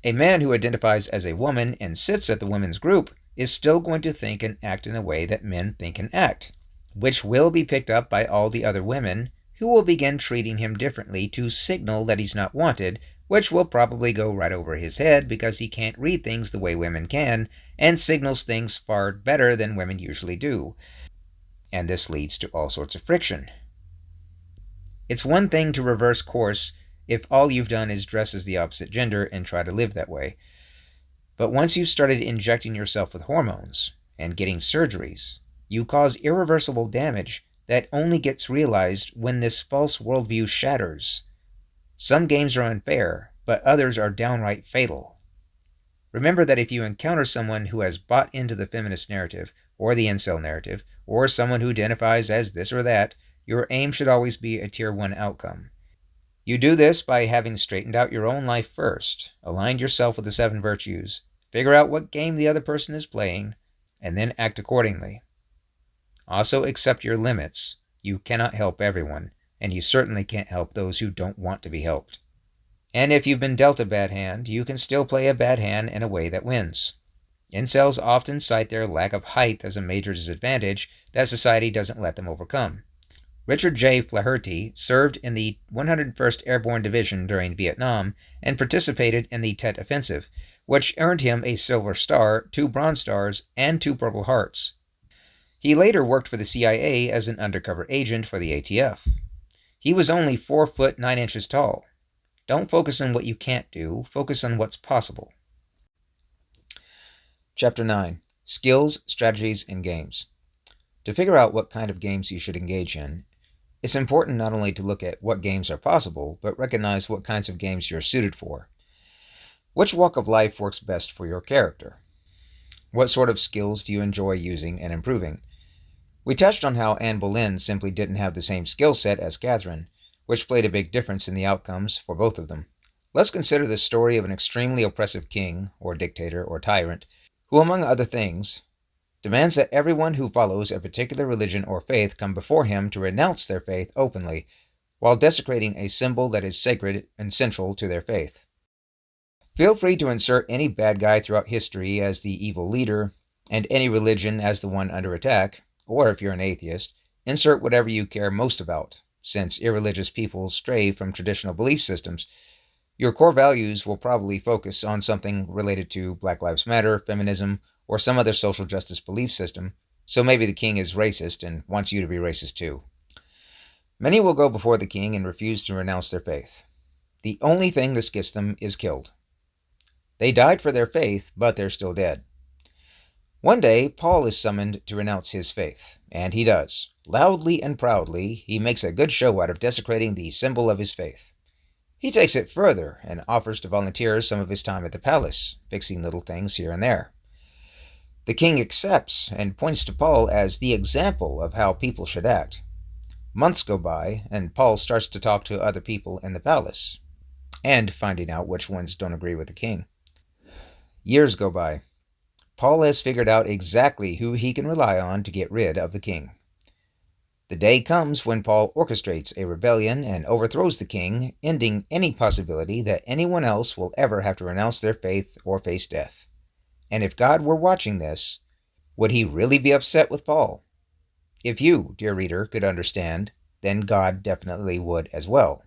A man who identifies as a woman and sits at the women's group is still going to think and act in a way that men think and act, which will be picked up by all the other women who will begin treating him differently to signal that he's not wanted, which will probably go right over his head because he can't read things the way women can and signals things far better than women usually do. And this leads to all sorts of friction. It's one thing to reverse course if all you've done is dress as the opposite gender and try to live that way. But once you've started injecting yourself with hormones and getting surgeries, you cause irreversible damage that only gets realized when this false worldview shatters. Some games are unfair, but others are downright fatal. Remember that if you encounter someone who has bought into the feminist narrative, or the incel narrative, or someone who identifies as this or that, your aim should always be a Tier 1 outcome. You do this by having straightened out your own life first, aligned yourself with the 7 virtues, figure out what game the other person is playing, and then act accordingly. Also accept your limits. You cannot help everyone, and you certainly can't help those who don't want to be helped. And if you've been dealt a bad hand, you can still play a bad hand in a way that wins. Incels often cite their lack of height as a major disadvantage that society doesn't let them overcome. Richard J. Flaherty served in the 101st Airborne Division during Vietnam and participated in the Tet Offensive, which earned him a Silver Star, 2 Bronze Stars, and 2 Purple Hearts. He later worked for the CIA as an undercover agent for the ATF. He was only 4 foot 9 inches tall. Don't focus on what you can't do, focus on what's possible. Chapter 9. Skills, Strategies, and Games. To figure out what kind of games you should engage in, it's important not only to look at what games are possible, but recognize what kinds of games you're suited for. Which walk of life works best for your character? What sort of skills do you enjoy using and improving? We touched on how Anne Boleyn simply didn't have the same skill set as Catherine, which played a big difference in the outcomes for both of them. Let's consider the story of an extremely oppressive king, or dictator, or tyrant, who, among other things, demands that everyone who follows a particular religion or faith come before him to renounce their faith openly, while desecrating a symbol that is sacred and central to their faith. Feel free to insert any bad guy throughout history as the evil leader, and any religion as the one under attack, or if you're an atheist, insert whatever you care most about, since irreligious people stray from traditional belief systems. Your core values will probably focus on something related to Black Lives Matter, feminism, or some other social justice belief system, so maybe the king is racist and wants you to be racist too. Many will go before the king and refuse to renounce their faith. The only thing this gets them is killed. They died for their faith, but they're still dead. One day, Paul is summoned to renounce his faith, and he does. Loudly and proudly, he makes a good show out of desecrating the symbol of his faith. He takes it further and offers to volunteer some of his time at the palace, fixing little things here and there. The king accepts and points to Paul as the example of how people should act. Months go by, and Paul starts to talk to other people in the palace, and finding out which ones don't agree with the king. Years go by. Paul has figured out exactly who he can rely on to get rid of the king. The day comes when Paul orchestrates a rebellion and overthrows the king, ending any possibility that anyone else will ever have to renounce their faith or face death. And if God were watching this, would he really be upset with Paul? If you, dear reader, could understand, then God definitely would as well.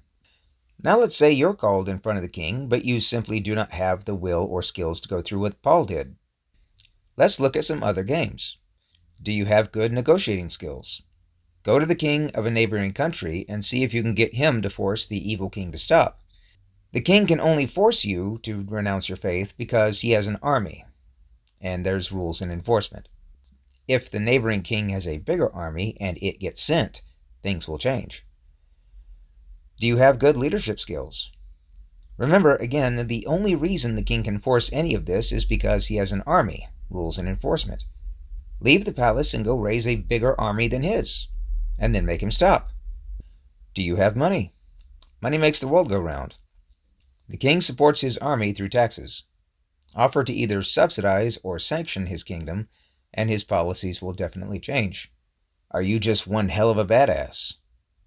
Now let's say you're called in front of the king, but you simply do not have the will or skills to go through what Paul did. Let's look at some other games. Do you have good negotiating skills? Go to the king of a neighboring country and see if you can get him to force the evil king to stop. The king can only force you to renounce your faith because he has an army, and there's rules and enforcement. If the neighboring king has a bigger army and it gets sent, things will change. Do you have good leadership skills? Remember, again, the only reason the king can force any of this is because he has an army, rules and enforcement. Leave the palace and go raise a bigger army than his, and then make him stop. Do you have money? Money makes the world go round. The king supports his army through taxes. Offer to either subsidize or sanction his kingdom, and his policies will definitely change. Are you just one hell of a badass?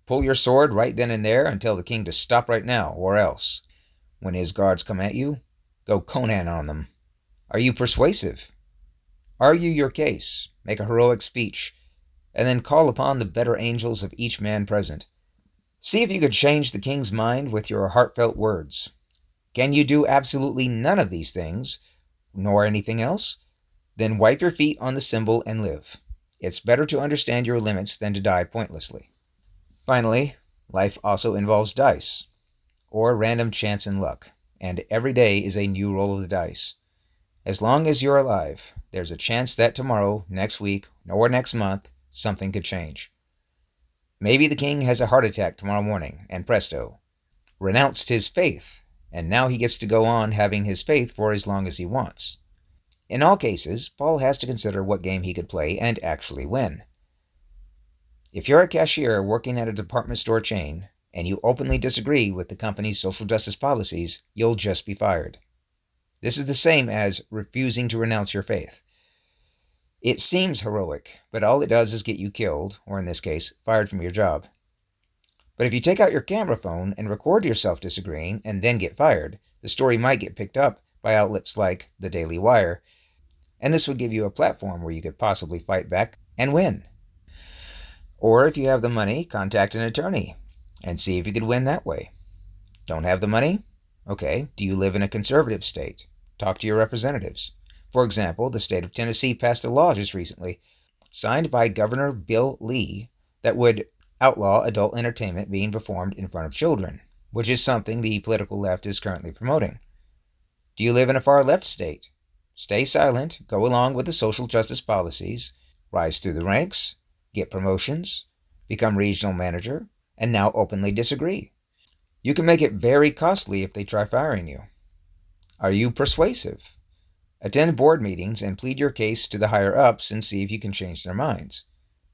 Pull your sword right then and there and tell the king to stop right now, or else. When his guards come at you, go Conan on them. Are you persuasive? Argue your case, make a heroic speech, and then call upon the better angels of each man present. See if you could change the king's mind with your heartfelt words. Can you do absolutely none of these things, nor anything else? Then wipe your feet on the symbol and live. It's better to understand your limits than to die pointlessly. Finally, life also involves dice, or random chance and luck, and every day is a new roll of the dice. As long as you're alive, there's a chance that tomorrow, next week, or next month, something could change. Maybe the king has a heart attack tomorrow morning, and presto, renounced his faith, and now he gets to go on having his faith for as long as he wants. In all cases, Paul has to consider what game he could play and actually win. If you're a cashier working at a department store chain, and you openly disagree with the company's social justice policies, you'll just be fired. This is the same as refusing to renounce your faith. It seems heroic, but all it does is get you killed, or in this case, fired from your job. But if you take out your camera phone and record yourself disagreeing and then get fired, the story might get picked up by outlets like the Daily Wire, and this would give you a platform where you could possibly fight back and win. Or if you have the money, contact an attorney and see if you could win that way. Don't have the money? Okay, do you live in a conservative state? Talk to your representatives. For example, the state of Tennessee passed a law just recently, signed by Governor Bill Lee, that would outlaw adult entertainment being performed in front of children, which is something the political left is currently promoting. Do you live in a far-left state? Stay silent, go along with the social justice policies, rise through the ranks, get promotions, become regional manager, and now openly disagree. You can make it very costly if they try firing you. Are you persuasive? Attend board meetings and plead your case to the higher-ups and see if you can change their minds.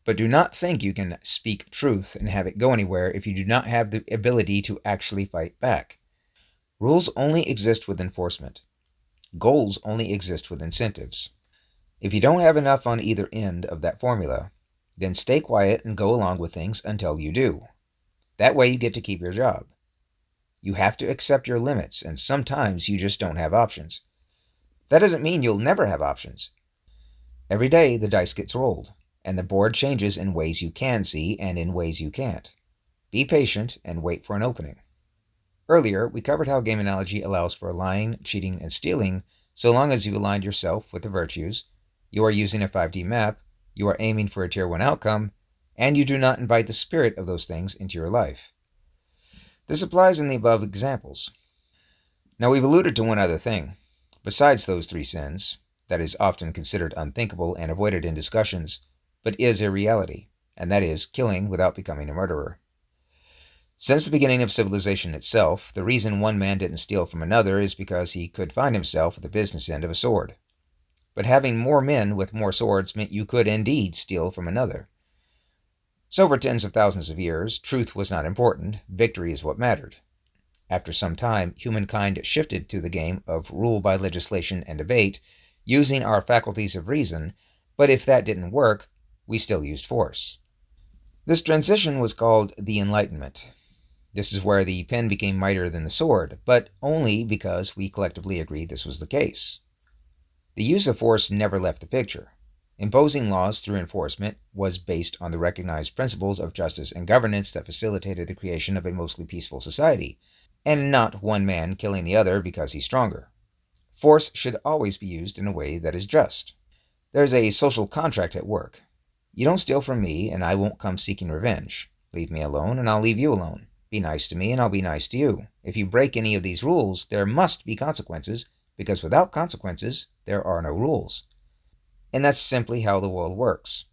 But do not think you can speak truth and have it go anywhere if you do not have the ability to actually fight back. Rules only exist with enforcement. Goals only exist with incentives. If you don't have enough on either end of that formula, then stay quiet and go along with things until you do. That way you get to keep your job. You have to accept your limits, and sometimes you just don't have options. That doesn't mean you'll never have options. Every day the dice gets rolled, and the board changes in ways you can see and in ways you can't. Be patient and wait for an opening. Earlier, we covered how game analogy allows for lying, cheating, and stealing so long as you aligned yourself with the virtues, you are using a 5D map, you are aiming for a Tier 1 outcome, and you do not invite the spirit of those things into your life. This applies in the above examples. Now, we've alluded to one other thing. Besides those three sins, that is often considered unthinkable and avoided in discussions, but is a reality, and that is killing without becoming a murderer. Since the beginning of civilization itself, the reason one man didn't steal from another is because he could find himself at the business end of a sword. But having more men with more swords meant you could indeed steal from another. So for tens of thousands of years, truth was not important, victory is what mattered. After some time, humankind shifted to the game of rule by legislation and debate, using our faculties of reason, but if that didn't work, we still used force. This transition was called the Enlightenment. This is where the pen became mightier than the sword, but only because we collectively agreed this was the case. The use of force never left the picture. Imposing laws through enforcement was based on the recognized principles of justice and governance that facilitated the creation of a mostly peaceful society, and not one man killing the other because he's stronger. Force should always be used in a way that is just. There's a social contract at work. You don't steal from me, and I won't come seeking revenge. Leave me alone, and I'll leave you alone. Be nice to me, and I'll be nice to you. If you break any of these rules, there must be consequences, because without consequences, there are no rules. And that's simply how the world works.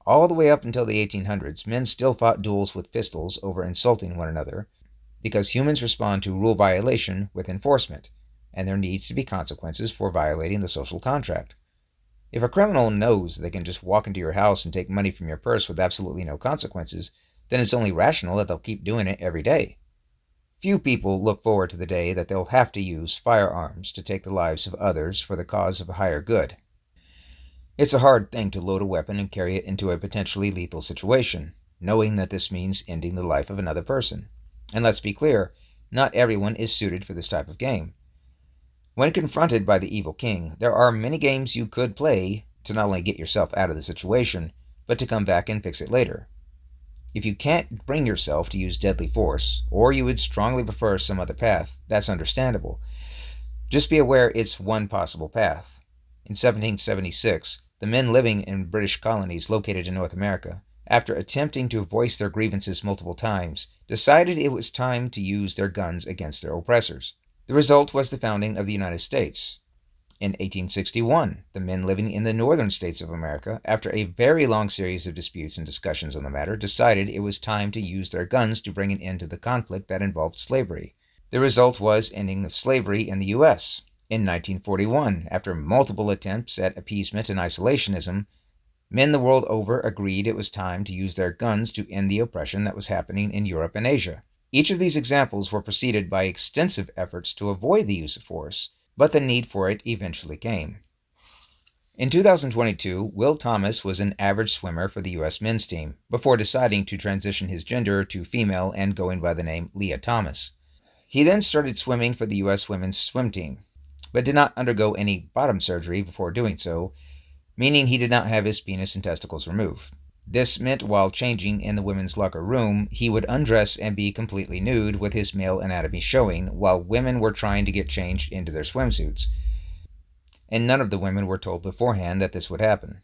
All the way up until the 1800s, men still fought duels with pistols over insulting one another, because humans respond to rule violation with enforcement, and there needs to be consequences for violating the social contract. If a criminal knows they can just walk into your house and take money from your purse with absolutely no consequences, then it's only rational that they'll keep doing it every day. Few people look forward to the day that they'll have to use firearms to take the lives of others for the cause of a higher good. It's a hard thing to load a weapon and carry it into a potentially lethal situation, knowing that this means ending the life of another person. And let's be clear, not everyone is suited for this type of game. When confronted by the evil king, there are many games you could play to not only get yourself out of the situation, but to come back and fix it later. If you can't bring yourself to use deadly force, or you would strongly prefer some other path, that's understandable. Just be aware it's one possible path. In 1776, the men living in British colonies located in North America, after attempting to voice their grievances multiple times, decided it was time to use their guns against their oppressors. The result was the founding of the United States. In 1861, the men living in the northern states of America, after a very long series of disputes and discussions on the matter, decided it was time to use their guns to bring an end to the conflict that involved slavery. The result was ending of slavery in the U.S. In 1941, after multiple attempts at appeasement and isolationism, men the world over agreed it was time to use their guns to end the oppression that was happening in Europe and Asia. Each of these examples were preceded by extensive efforts to avoid the use of force, but the need for it eventually came. In 2022, Will Thomas was an average swimmer for the U.S. men's team, before deciding to transition his gender to female and going by the name Leah Thomas. He then started swimming for the U.S. women's swim team, but did not undergo any bottom surgery before doing so, meaning he did not have his penis and testicles removed. This meant while changing in the women's locker room, he would undress and be completely nude with his male anatomy showing, while women were trying to get changed into their swimsuits. And none of the women were told beforehand that this would happen.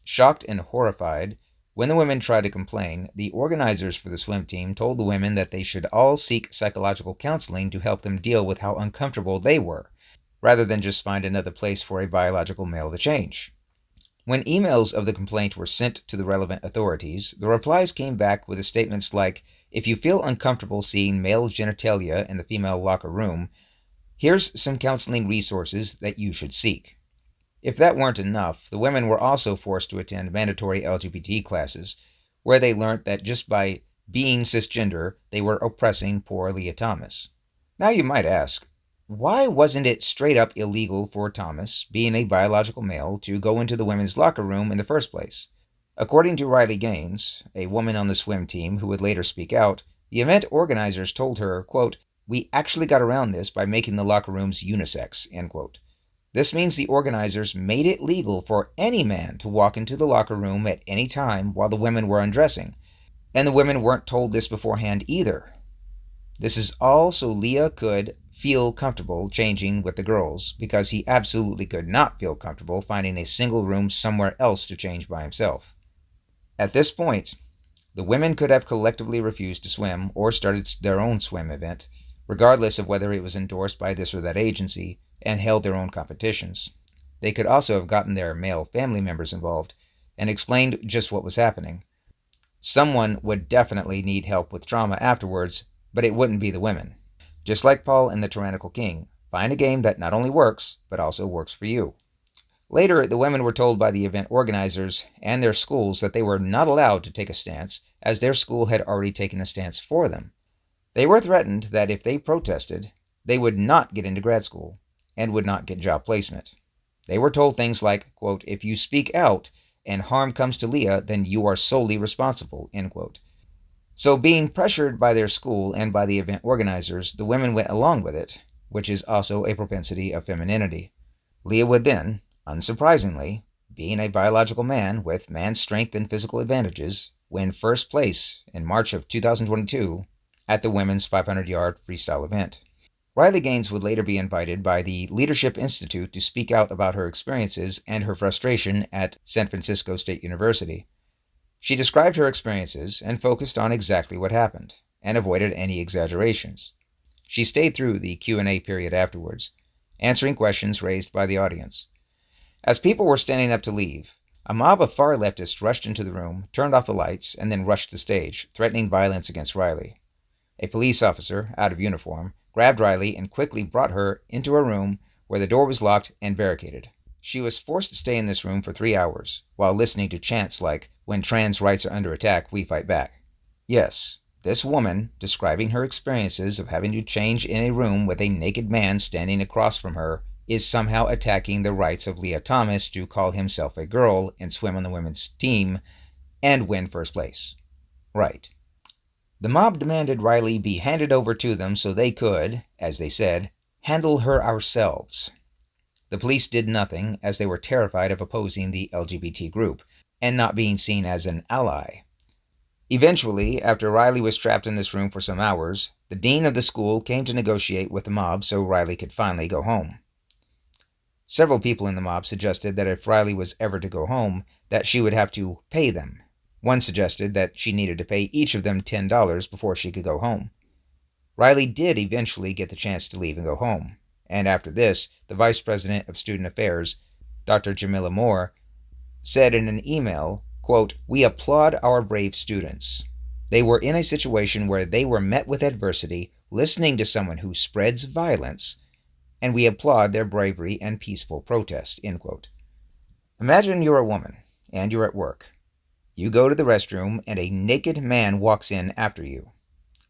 Shocked and horrified, when the women tried to complain, the organizers for the swim team told the women that they should all seek psychological counseling to help them deal with how uncomfortable they were, rather than just find another place for a biological male to change. When emails of the complaint were sent to the relevant authorities, the replies came back with statements like, "If you feel uncomfortable seeing male genitalia in the female locker room, here's some counseling resources that you should seek." If that weren't enough, the women were also forced to attend mandatory LGBT classes, where they learned that just by being cisgender, they were oppressing poor Leah Thomas. Now you might ask, why wasn't it straight up illegal for Thomas, being a biological male, to go into the women's locker room in the first place? According to Riley Gaines, a woman on the swim team who would later speak out, the event organizers told her, quote, "We actually got around this by making the locker rooms unisex," end quote. This means the organizers made it legal for any man to walk into the locker room at any time while the women were undressing, and the women weren't told this beforehand either. This is all so Leah could feel comfortable changing with the girls, because he absolutely could not feel comfortable finding a single room somewhere else to change by himself. At this point, the women could have collectively refused to swim or started their own swim event, regardless of whether it was endorsed by this or that agency, and held their own competitions. They could also have gotten their male family members involved and explained just what was happening. Someone would definitely need help with trauma afterwards, but it wouldn't be the women. Just like Paul and the Tyrannical King, find a game that not only works, but also works for you. Later, the women were told by the event organizers and their schools that they were not allowed to take a stance, as their school had already taken a stance for them. They were threatened that if they protested, they would not get into grad school and would not get job placement. They were told things like, quote, "If you speak out and harm comes to Leah, then you are solely responsible," end quote. So being pressured by their school and by the event organizers, the women went along with it, which is also a propensity of femininity. Leah would then, unsurprisingly, being a biological man with man's strength and physical advantages, win first place in March of 2022 at the women's 500-yard freestyle event. Riley Gaines would later be invited by the Leadership Institute to speak out about her experiences and her frustration at San Francisco State University. She described her experiences and focused on exactly what happened, and avoided any exaggerations. She stayed through the Q&A period afterwards, answering questions raised by the audience. As people were standing up to leave, a mob of far leftists rushed into the room, turned off the lights, and then rushed the stage, threatening violence against Riley. A police officer, out of uniform, grabbed Riley and quickly brought her into a room where the door was locked and barricaded. She was forced to stay in this room for 3 hours, while listening to chants like, "When trans rights are under attack, we fight back." Yes, this woman, describing her experiences of having to change in a room with a naked man standing across from her, is somehow attacking the rights of Leah Thomas to call himself a girl and swim on the women's team and win first place. Right. The mob demanded Riley be handed over to them so they could, as they said, handle her ourselves. The police did nothing, as they were terrified of opposing the LGBT group and not being seen as an ally. Eventually, after Riley was trapped in this room for some hours, the dean of the school came to negotiate with the mob so Riley could finally go home. Several people in the mob suggested that if Riley was ever to go home, that she would have to pay them. One suggested that she needed to pay each of them $10 before she could go home. Riley did eventually get the chance to leave and go home, and after this, the Vice President of Student Affairs, Dr. Jamila Moore, said in an email, quote, "We applaud our brave students. They were in a situation where they were met with adversity, listening to someone who spreads violence, and we applaud their bravery and peaceful protest," end quote. Imagine you're a woman, and you're at work. You go to the restroom, and a naked man walks in after you.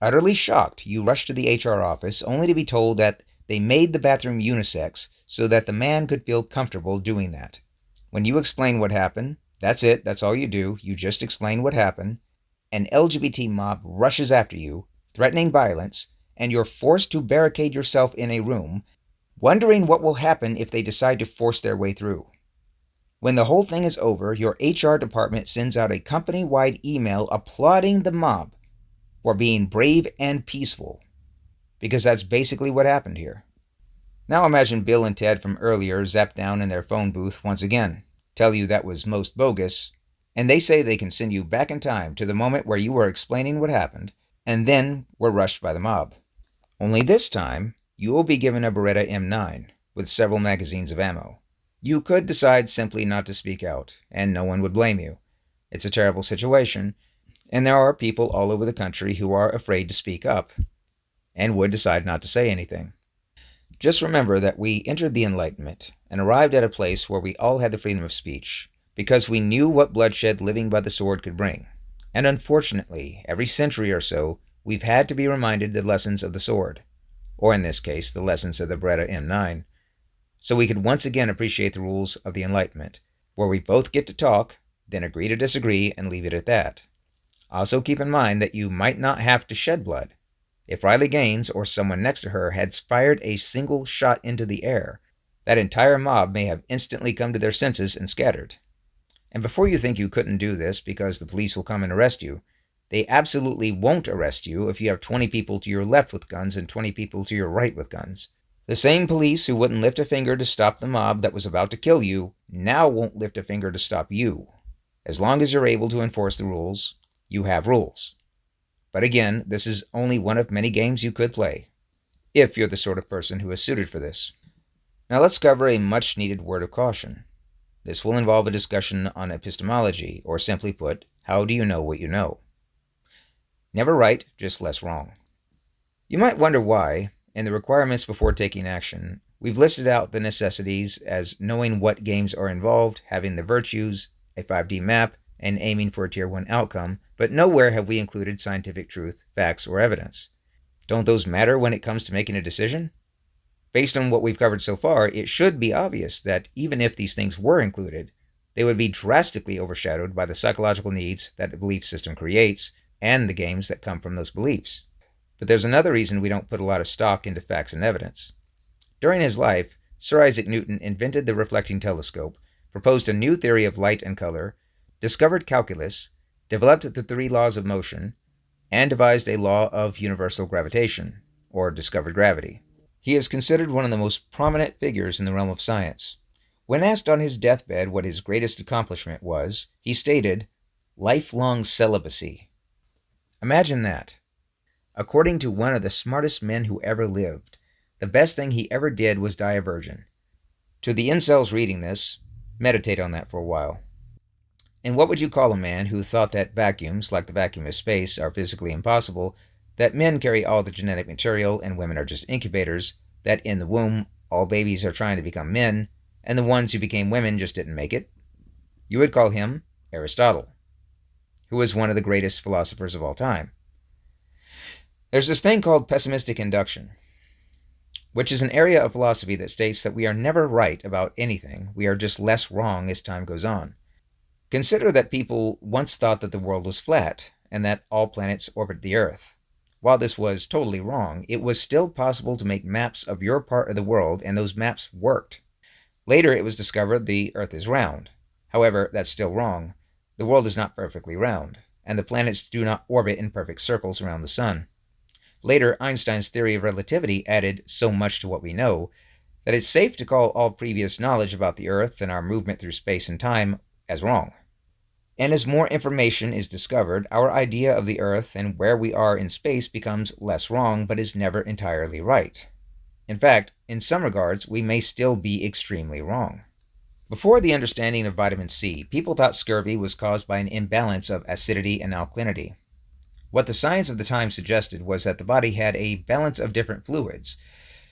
Utterly shocked, you rush to the HR office, only to be told that they made the bathroom unisex so that the man could feel comfortable doing that. When you explain what happened, that's it, that's all you do, you just explain what happened, an LGBT mob rushes after you, threatening violence, and you're forced to barricade yourself in a room, wondering what will happen if they decide to force their way through. When the whole thing is over, your HR department sends out a company-wide email applauding the mob for being brave and peaceful, because that's basically what happened here. Now imagine Bill and Ted from earlier zap down in their phone booth once again, tell you that was most bogus, and they say they can send you back in time to the moment where you were explaining what happened, and then were rushed by the mob. Only this time, you will be given a Beretta M9 with several magazines of ammo. You could decide simply not to speak out, and no one would blame you. It's a terrible situation, and there are people all over the country who are afraid to speak up, and would decide not to say anything. Just remember that we entered the Enlightenment and arrived at a place where we all had the freedom of speech, because we knew what bloodshed living by the sword could bring. And unfortunately, every century or so, we've had to be reminded the lessons of the sword, or in this case, the lessons of the Beretta M9, so we could once again appreciate the rules of the Enlightenment, where we both get to talk, then agree to disagree and leave it at that. Also keep in mind that you might not have to shed blood. If Riley Gaines or someone next to her had fired a single shot into the air, that entire mob may have instantly come to their senses and scattered. And before you think you couldn't do this because the police will come and arrest you, They absolutely won't arrest you if you have 20 people to your left with guns and 20 people to your right with guns. The same police who wouldn't lift a finger to stop the mob that was about to kill you now won't lift a finger to stop you. As long as you're able to enforce the rules, you have rules. But again, this is only one of many games you could play, if you're the sort of person who is suited for this. Now let's cover a much-needed word of caution. This will involve a discussion on epistemology, or simply put, how do you know what you know? Never right, just less wrong. You might wonder why, in the requirements before taking action, we've listed out the necessities as knowing what games are involved, having the virtues, a 5D map, and aiming for a Tier 1 outcome, but nowhere have we included scientific truth, facts, or evidence. Don't those matter when it comes to making a decision? Based on what we've covered so far, it should be obvious that even if these things were included, they would be drastically overshadowed by the psychological needs that the belief system creates and the games that come from those beliefs. But there's another reason we don't put a lot of stock into facts and evidence. During his life, Sir Isaac Newton invented the reflecting telescope, proposed a new theory of light and color, discovered calculus, developed the 3 laws of motion, and devised a law of universal gravitation, or discovered gravity. He is considered one of the most prominent figures in the realm of science. When asked on his deathbed what his greatest accomplishment was, he stated, lifelong celibacy. Imagine that. According to one of the smartest men who ever lived, the best thing he ever did was die a virgin. To the incels reading this, meditate on that for a while. And what would you call a man who thought that vacuums, like the vacuum of space, are physically impossible, that men carry all the genetic material and women are just incubators, that in the womb all babies are trying to become men, and the ones who became women just didn't make it? You would call him Aristotle, who was one of the greatest philosophers of all time. There's this thing called pessimistic induction, which is an area of philosophy that states that we are never right about anything, we are just less wrong as time goes on. Consider that people once thought that the world was flat, and that all planets orbit the Earth. While this was totally wrong, it was still possible to make maps of your part of the world, and those maps worked. Later it was discovered the Earth is round. However, that's still wrong. The world is not perfectly round, and the planets do not orbit in perfect circles around the Sun. Later, Einstein's theory of relativity added so much to what we know that it's safe to call all previous knowledge about the Earth and our movement through space and time as wrong. And as more information is discovered, our idea of the Earth and where we are in space becomes less wrong, but is never entirely right. In fact, in some regards, we may still be extremely wrong. Before the understanding of vitamin C, people thought scurvy was caused by an imbalance of acidity and alkalinity. What the science of the time suggested was that the body had a balance of different fluids,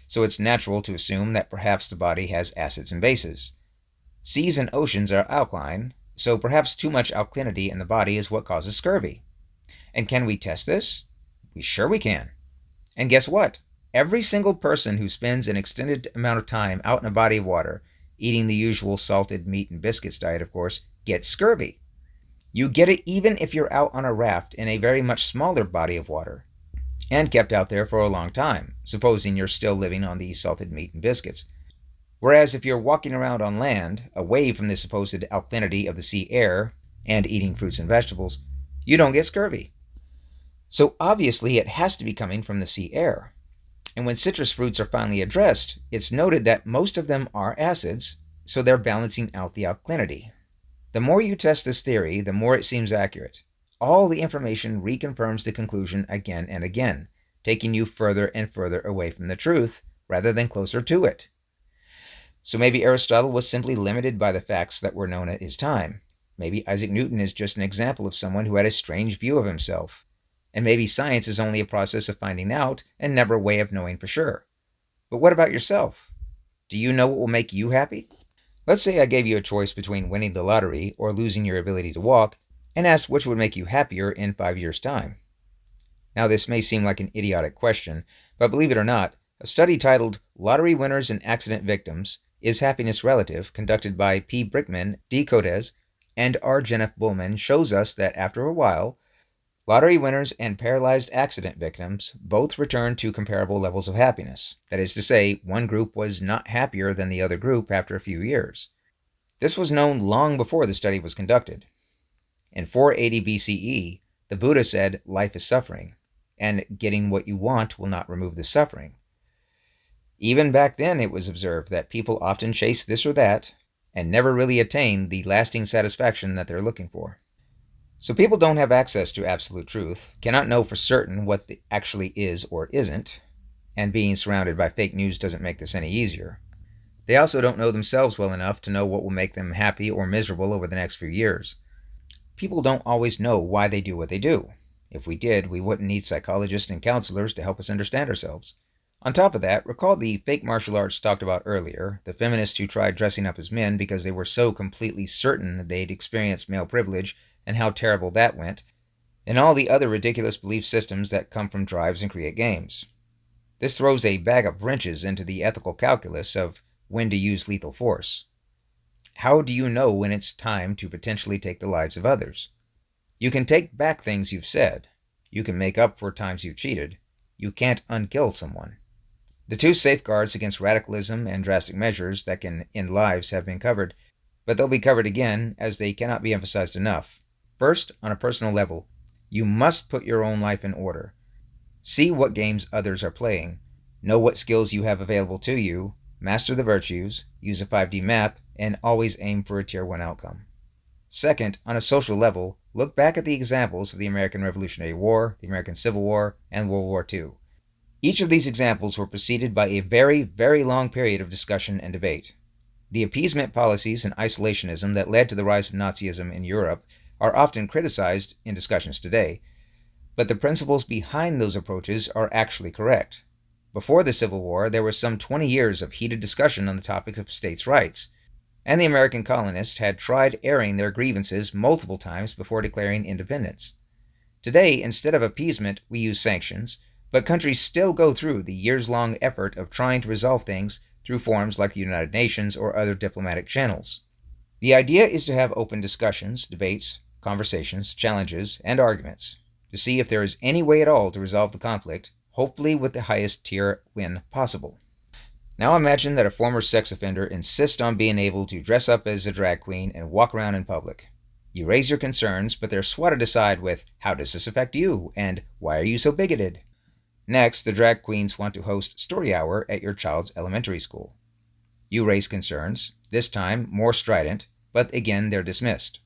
so it's natural to assume that perhaps the body has acids and bases. Seas and oceans are alkaline, so perhaps too much alkalinity in the body is what causes scurvy. And can we test this? We sure can. And guess what? Every single person who spends an extended amount of time out in a body of water, eating the usual salted meat and biscuits diet, of course, gets scurvy. You get it even if you're out on a raft in a very much smaller body of water, and kept out there for a long time, supposing you're still living on the salted meat and biscuits. Whereas if you're walking around on land, away from the supposed alkalinity of the sea air, and eating fruits and vegetables, you don't get scurvy. So obviously it has to be coming from the sea air. And when citrus fruits are finally addressed, it's noted that most of them are acids, so they're balancing out the alkalinity. The more you test this theory, the more it seems accurate. All the information reconfirms the conclusion again and again, taking you further and further away from the truth, rather than closer to it. So maybe Aristotle was simply limited by the facts that were known at his time. Maybe Isaac Newton is just an example of someone who had a strange view of himself. And maybe science is only a process of finding out and never a way of knowing for sure. But what about yourself? Do you know what will make you happy? Let's say I gave you a choice between winning the lottery or losing your ability to walk, and asked which would make you happier in 5 years' time. Now this may seem like an idiotic question, but believe it or not, a study titled Lottery Winners and Accident Victims, Is Happiness Relative?, conducted by P. Brickman, D. Cotes, and R. Jennifer Bullman, shows us that after a while, lottery winners and paralyzed accident victims both returned to comparable levels of happiness. That is to say, one group was not happier than the other group after a few years. This was known long before the study was conducted. In 480 BCE, The Buddha said life is suffering, and getting what you want will not remove the suffering. Even back then, it was observed that people often chase this or that and never really attain the lasting satisfaction that they're looking for. So people don't have access to absolute truth, cannot know for certain what actually is or isn't, and being surrounded by fake news doesn't make this any easier. They also don't know themselves well enough to know what will make them happy or miserable over the next few years. People don't always know why they do what they do. If we did, we wouldn't need psychologists and counselors to help us understand ourselves. On top of that, recall the fake martial arts talked about earlier, the feminists who tried dressing up as men because they were so completely certain that they'd experienced male privilege and how terrible that went, and all the other ridiculous belief systems that come from drives and create games. This throws a bag of wrenches into the ethical calculus of when to use lethal force. How do you know when it's time to potentially take the lives of others? You can take back things you've said. You can make up for times you've cheated. You can't unkill someone. The two safeguards against radicalism and drastic measures that can end lives have been covered, but they'll be covered again as they cannot be emphasized enough. First, on a personal level, you must put your own life in order. See what games others are playing. Know what skills you have available to you. Master the virtues. Use a 5D map. And always aim for a Tier 1 outcome. Second, on a social level, look back at the examples of the American Revolutionary War, the American Civil War, and World War II. Each of these examples were preceded by a very, very long period of discussion and debate. The appeasement policies and isolationism that led to the rise of Nazism in Europe are often criticized in discussions today, but the principles behind those approaches are actually correct. Before the Civil War, there was some 20 years of heated discussion on the topic of states' rights, and the American colonists had tried airing their grievances multiple times before declaring independence. Today, instead of appeasement, we use sanctions, but countries still go through the years-long effort of trying to resolve things through forums like the United Nations or other diplomatic channels. The idea is to have open discussions, debates, conversations, challenges, and arguments to see if there is any way at all to resolve the conflict, hopefully with the highest tier win possible. Now imagine that a former sex offender insists on being able to dress up as a drag queen and walk around in public. You raise your concerns, but they're swatted aside with, "How does this affect you?" and "Why are you so bigoted?" Next, the drag queens want to host story hour at your child's elementary school. You raise concerns, this time more strident, but again they're dismissed.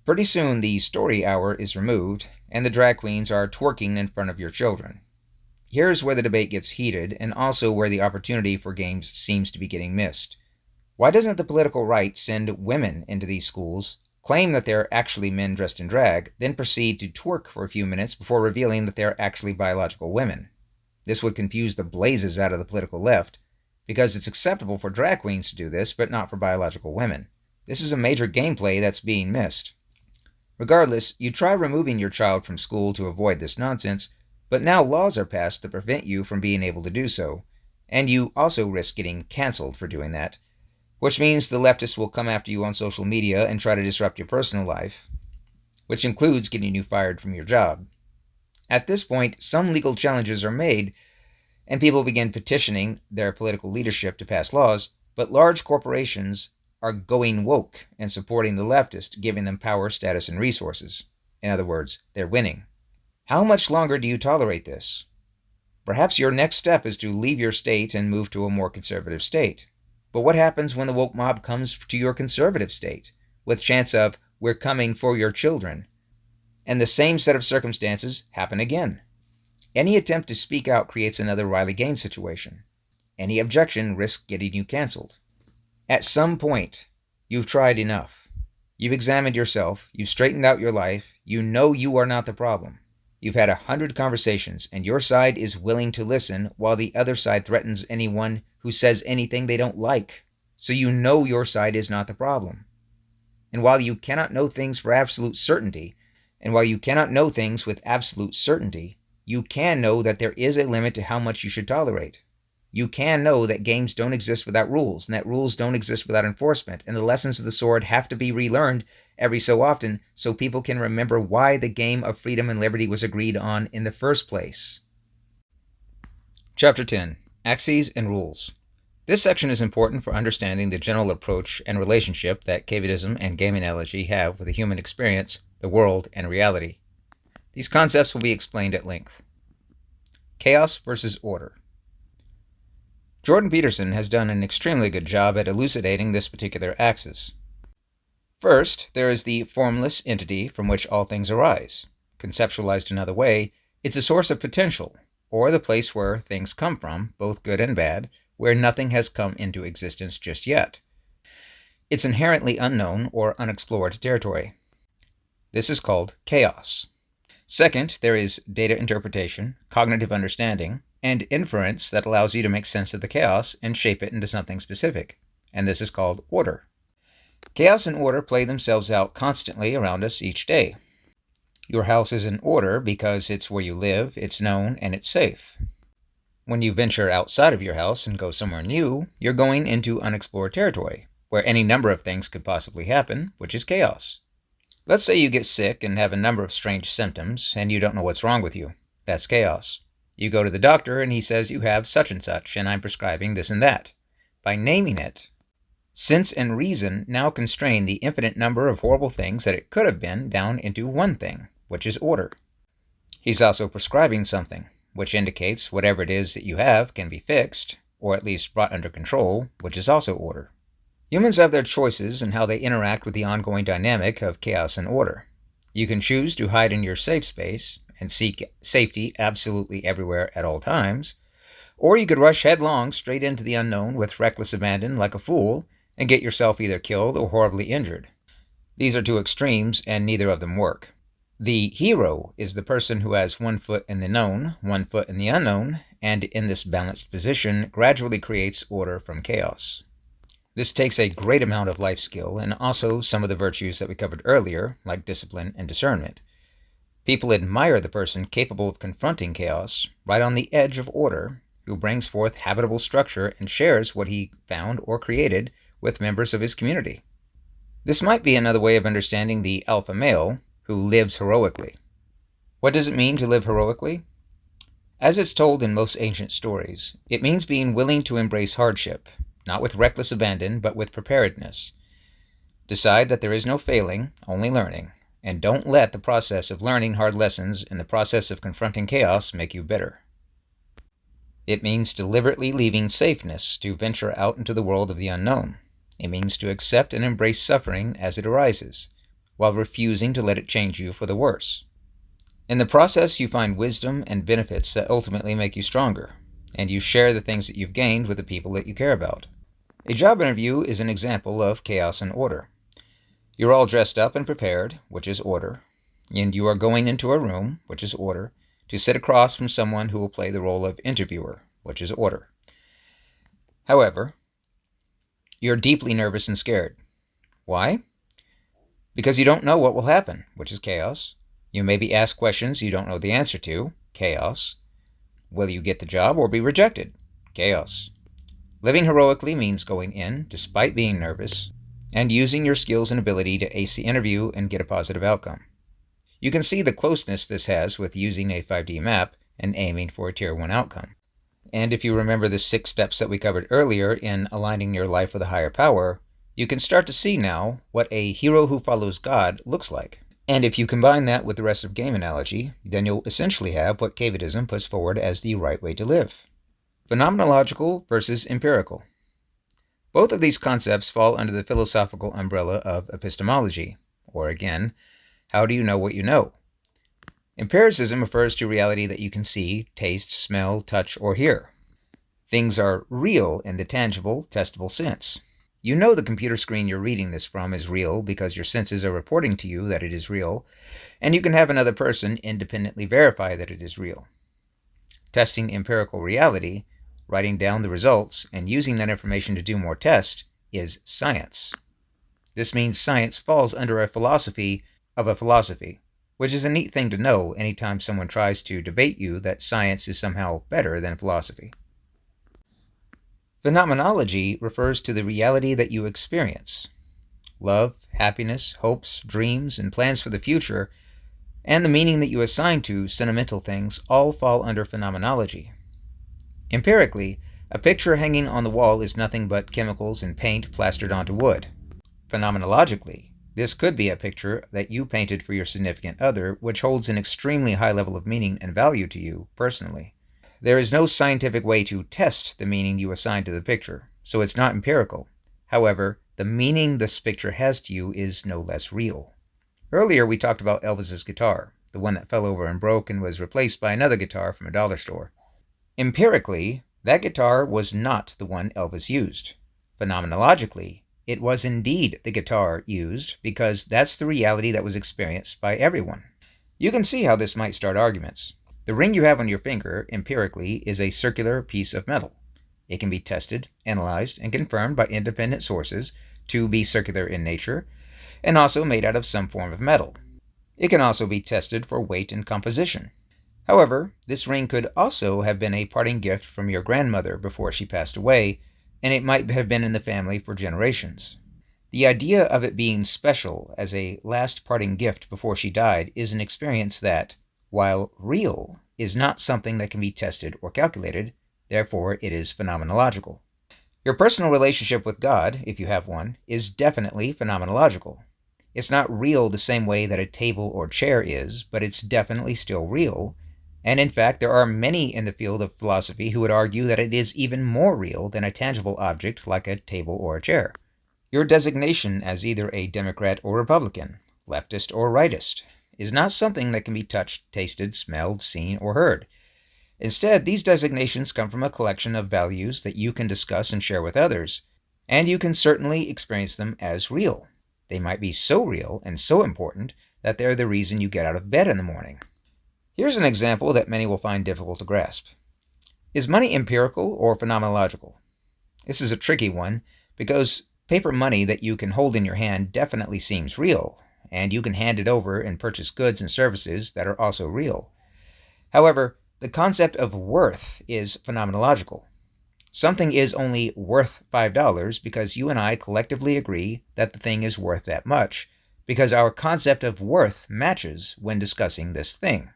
Pretty soon the story hour is removed, and the drag queens are twerking in front of your children. Here's where the debate gets heated, and also where the opportunity for games seems to be getting missed. Why doesn't the political right send women into these schools, claim that they're actually men dressed in drag, then proceed to twerk for a few minutes before revealing that they're actually biological women? This would confuse the blazes out of the political left, because it's acceptable for drag queens to do this, but not for biological women. This is a major gameplay that's being missed. Regardless, you try removing your child from school to avoid this nonsense, but now laws are passed to prevent you from being able to do so, and you also risk getting canceled for doing that, which means the leftists will come after you on social media and try to disrupt your personal life, which includes getting you fired from your job. At this point, some legal challenges are made, and people begin petitioning their political leadership to pass laws, but large corporations are going woke and supporting the leftist, giving them power, status, and resources. In other words, they're winning. How much longer do you tolerate this? Perhaps your next step is to leave your state and move to a more conservative state. But what happens when the woke mob comes to your conservative state, with chants of, "We're coming for your children," and the same set of circumstances happen again? Any attempt to speak out creates another Riley Gaines situation. Any objection risks getting you canceled. At some point, you've tried enough. You've examined yourself, you've straightened out your life, you know you are not the problem. You've had 100 conversations, and your side is willing to listen, while the other side threatens anyone who says anything they don't like. So you know your side is not the problem. And while you cannot know things with absolute certainty, you can know that there is a limit to how much you should tolerate. You can know that games don't exist without rules, and that rules don't exist without enforcement, and the lessons of the sword have to be relearned every so often so people can remember why the game of freedom and liberty was agreed on in the first place. Chapter 10. Axes and Rules. This section is important for understanding the general approach and relationship that caveism and game analogy have with the human experience, the world, and reality. These concepts will be explained at length. Chaos versus order. Jordan Peterson has done an extremely good job at elucidating this particular axis. First, there is the formless entity from which all things arise. Conceptualized another way, it's a source of potential, or the place where things come from, both good and bad, where nothing has come into existence just yet. It's inherently unknown or unexplored territory. This is called chaos. Second, there is data interpretation, cognitive understanding, and inference that allows you to make sense of the chaos and shape it into something specific, and this is called order. Chaos and order play themselves out constantly around us each day. Your house is in order because it's where you live, it's known, and it's safe. When you venture outside of your house and go somewhere new, you're going into unexplored territory, where any number of things could possibly happen, which is chaos. Let's say you get sick and have a number of strange symptoms, and you don't know what's wrong with you. That's chaos. You go to the doctor and he says you have such and such, and I'm prescribing this and that. By naming it, sense and reason now constrain the infinite number of horrible things that it could have been down into one thing, which is order. He's also prescribing something, which indicates whatever it is that you have can be fixed, or at least brought under control, which is also order. Humans have their choices in how they interact with the ongoing dynamic of chaos and order. You can choose to hide in your safe space and seek safety absolutely everywhere at all times, or you could rush headlong straight into the unknown with reckless abandon like a fool and get yourself either killed or horribly injured. These are two extremes, and neither of them work. The hero is the person who has 1 foot in the known, 1 foot in the unknown, and in this balanced position gradually creates order from chaos. This takes a great amount of life skill and also some of the virtues that we covered earlier, like discipline and discernment. People admire the person capable of confronting chaos, right on the edge of order, who brings forth habitable structure and shares what he found or created with members of his community. This might be another way of understanding the alpha male who lives heroically. What does it mean to live heroically? As it's told in most ancient stories, it means being willing to embrace hardship, not with reckless abandon, but with preparedness. Decide that there is no failing, only learning, and don't let the process of learning hard lessons in the process of confronting chaos make you bitter. It means deliberately leaving safeness to venture out into the world of the unknown. It means to accept and embrace suffering as it arises, while refusing to let it change you for the worse. In the process, you find wisdom and benefits that ultimately make you stronger, and you share the things that you've gained with the people that you care about. A job interview is an example of chaos and order. You're all dressed up and prepared, which is order, and you are going into a room, which is order, to sit across from someone who will play the role of interviewer, which is order. However, you're deeply nervous and scared. Why? Because you don't know what will happen, which is chaos. You may be asked questions you don't know the answer to, chaos. Will you get the job or be rejected? Chaos. Living heroically means going in, despite being nervous, and using your skills and ability to ace the interview and get a positive outcome. You can see the closeness this has with using a 5D map and aiming for a Tier 1 outcome. And if you remember the 6 steps that we covered earlier in aligning your life with a higher power, you can start to see now what a hero who follows God looks like. And if you combine that with the rest of game analogy, then you'll essentially have what Cavidism puts forward as the right way to live. Phenomenological versus empirical. Both of these concepts fall under the philosophical umbrella of epistemology, or again, how do you know what you know? Empiricism refers to reality that you can see, taste, smell, touch, or hear. Things are real in the tangible, testable sense. You know the computer screen you're reading this from is real because your senses are reporting to you that it is real, and you can have another person independently verify that it is real. Testing empirical reality, writing down the results, and using that information to do more tests is science. This means science falls under a philosophy of a philosophy, which is a neat thing to know anytime someone tries to debate you that science is somehow better than philosophy. Phenomenology refers to the reality that you experience. Love, happiness, hopes, dreams, and plans for the future, and the meaning that you assign to sentimental things all fall under phenomenology. Empirically, a picture hanging on the wall is nothing but chemicals and paint plastered onto wood. Phenomenologically, This could be a picture that you painted for your significant other, which holds an extremely high level of meaning and value to you personally. There is no scientific way to test the meaning you assign to the picture, so it's not empirical. However, the meaning this picture has to you is no less real. Earlier, we talked about Elvis's guitar, the one that fell over and broke and was replaced by another guitar from a dollar store. Empirically, that guitar was not the one Elvis used. Phenomenologically, it was indeed the guitar used because that's the reality that was experienced by everyone. You can see how this might start arguments. The ring you have on your finger, empirically, is a circular piece of metal. It can be tested, analyzed, and confirmed by independent sources to be circular in nature, and also made out of some form of metal. It can also be tested for weight and composition. However, this ring could also have been a parting gift from your grandmother before she passed away, and it might have been in the family for generations. The idea of it being special as a last parting gift before she died is an experience that, while real, is not something that can be tested or calculated, therefore it is phenomenological. Your personal relationship with God, if you have one, is definitely phenomenological. It's not real the same way that a table or chair is, but it's definitely still real. And in fact, there are many in the field of philosophy who would argue that it is even more real than a tangible object like a table or a chair. Your designation as either a Democrat or Republican, leftist or rightist, is not something that can be touched, tasted, smelled, seen, or heard. Instead, these designations come from a collection of values that you can discuss and share with others, and you can certainly experience them as real. They might be so real and so important that they're the reason you get out of bed in the morning. Here's an example that many will find difficult to grasp. Is money empirical or phenomenological? This is a tricky one because paper money that you can hold in your hand definitely seems real, and you can hand it over and purchase goods and services that are also real. However, the concept of worth is phenomenological. Something is only worth $5 because you and I collectively agree that the thing is worth that much, because our concept of worth matches when discussing this thing.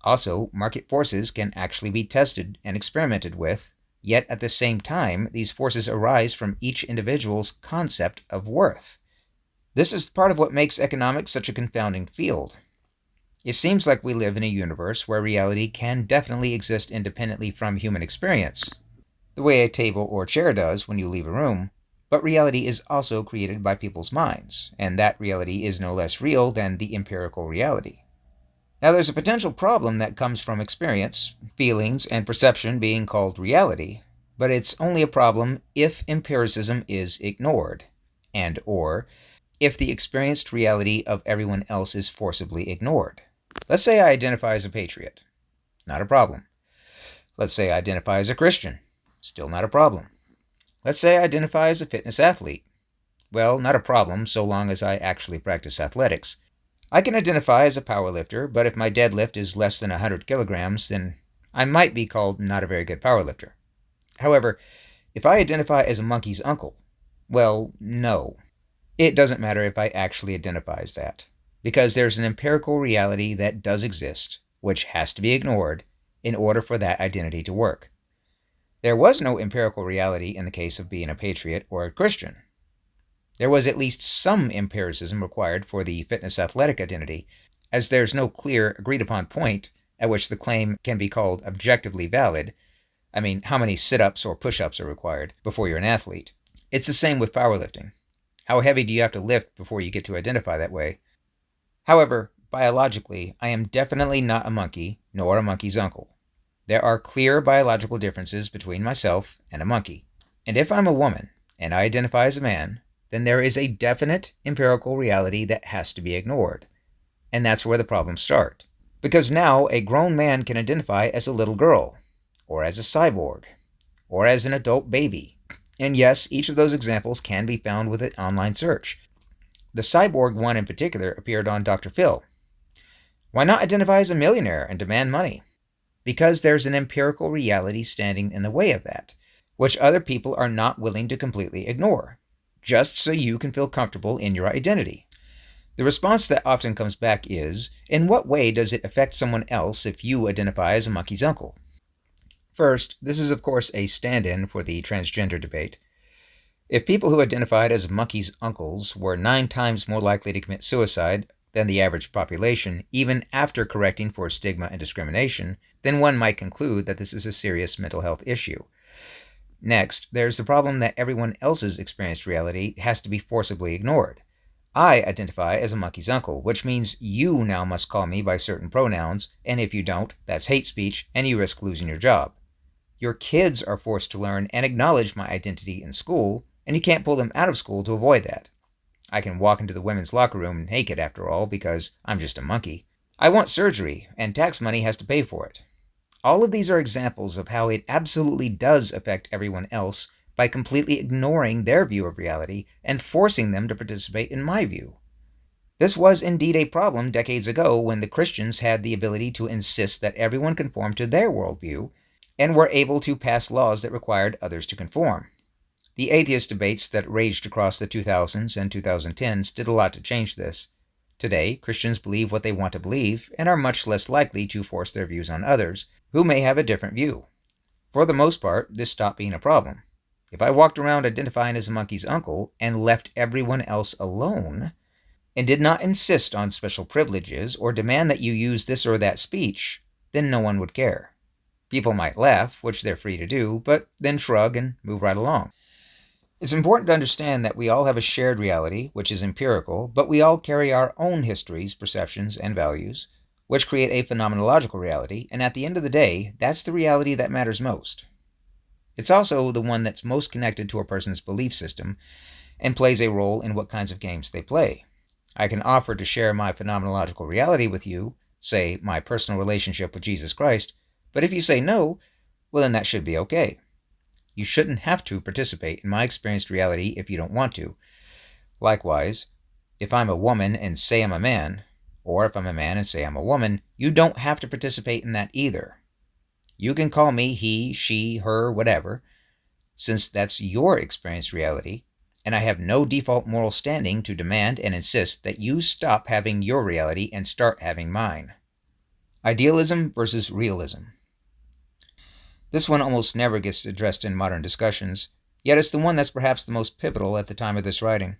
Also, market forces can actually be tested and experimented with, yet at the same time, these forces arise from each individual's concept of worth. This is part of what makes economics such a confounding field. It seems like we live in a universe where reality can definitely exist independently from human experience, the way a table or chair does when you leave a room, but reality is also created by people's minds, and that reality is no less real than the empirical reality. Now, there's a potential problem that comes from experience, feelings, and perception being called reality, but it's only a problem if empiricism is ignored, and/or if the experienced reality of everyone else is forcibly ignored. Let's say I identify as a patriot. Not a problem. Let's say I identify as a Christian. Still not a problem. Let's say I identify as a fitness athlete. Well, not a problem so long as I actually practice athletics. I can identify as a powerlifter, but if my deadlift is less than 100 kilograms, then I might be called not a very good powerlifter. However, if I identify as a monkey's uncle, well, no. It doesn't matter if I actually identify as that, because there's an empirical reality that does exist, which has to be ignored in order for that identity to work. There was no empirical reality in the case of being a patriot or a Christian. There was at least some empiricism required for the fitness athletic identity, as there's no clear, agreed-upon point at which the claim can be called objectively valid. I mean, how many sit-ups or push-ups are required before you're an athlete? It's the same with powerlifting. How heavy do you have to lift before you get to identify that way? However, biologically, I am definitely not a monkey, nor a monkey's uncle. There are clear biological differences between myself and a monkey. And if I'm a woman, and I identify as a man, then there is a definite empirical reality that has to be ignored. And that's where the problems start. Because now a grown man can identify as a little girl, or as a cyborg, or as an adult baby. And yes, each of those examples can be found with an online search. The cyborg one in particular appeared on Dr. Phil. Why not identify as a millionaire and demand money? Because there's an empirical reality standing in the way of that, which other people are not willing to completely ignore, just so you can feel comfortable in your identity. The response that often comes back is, in what way does it affect someone else if you identify as a monkey's uncle? First, this is of course a stand-in for the transgender debate. If people who identified as monkeys' uncles were 9 times more likely to commit suicide than the average population, even after correcting for stigma and discrimination, then one might conclude that this is a serious mental health issue. Next, there's the problem that everyone else's experienced reality has to be forcibly ignored. I identify as a monkey's uncle, which means you now must call me by certain pronouns, and if you don't, that's hate speech, and you risk losing your job. Your kids are forced to learn and acknowledge my identity in school, and you can't pull them out of school to avoid that. I can walk into the women's locker room naked, after all, because I'm just a monkey. I want surgery, and tax money has to pay for it. All of these are examples of how it absolutely does affect everyone else by completely ignoring their view of reality and forcing them to participate in my view. This was indeed a problem decades ago when the Christians had the ability to insist that everyone conform to their worldview and were able to pass laws that required others to conform. The atheist debates that raged across the 2000s and 2010s did a lot to change this. Today, Christians believe what they want to believe and are much less likely to force their views on others who may have a different view. For the most part, this stopped being a problem. If I walked around identifying as a monkey's uncle and left everyone else alone, and did not insist on special privileges or demand that you use this or that speech, then no one would care. People might laugh, which they're free to do, but then shrug and move right along. It's important to understand that we all have a shared reality, which is empirical, but we all carry our own histories, perceptions, and values, which create a phenomenological reality, and at the end of the day, that's the reality that matters most. It's also the one that's most connected to a person's belief system and plays a role in what kinds of games they play. I can offer to share my phenomenological reality with you, say my personal relationship with Jesus Christ, but if you say no, well then that should be okay. You shouldn't have to participate in my experienced reality if you don't want to. Likewise, if I'm a woman and say I'm a man, or if I'm a man and say I'm a woman, you don't have to participate in that either. You can call me he, she, her, whatever, since that's your experienced reality, and I have no default moral standing to demand and insist that you stop having your reality and start having mine. Idealism versus realism. This one almost never gets addressed in modern discussions, yet it's the one that's perhaps the most pivotal at the time of this writing.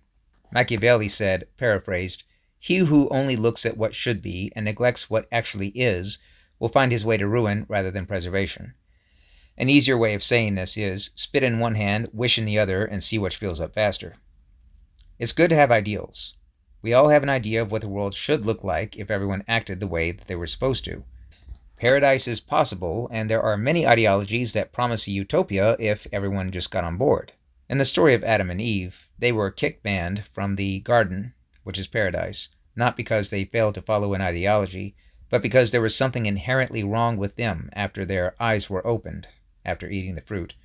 Machiavelli said, paraphrased, "He who only looks at what should be and neglects what actually is will find his way to ruin rather than preservation." An easier way of saying this is, spit in one hand, wish in the other, and see which fills up faster. It's good to have ideals. We all have an idea of what the world should look like if everyone acted the way that they were supposed to. Paradise is possible, and there are many ideologies that promise a utopia if everyone just got on board. In the story of Adam and Eve, they were kick-banned from the garden, which is paradise, not because they failed to follow an ideology, but because there was something inherently wrong with them after their eyes were opened, after eating the fruit.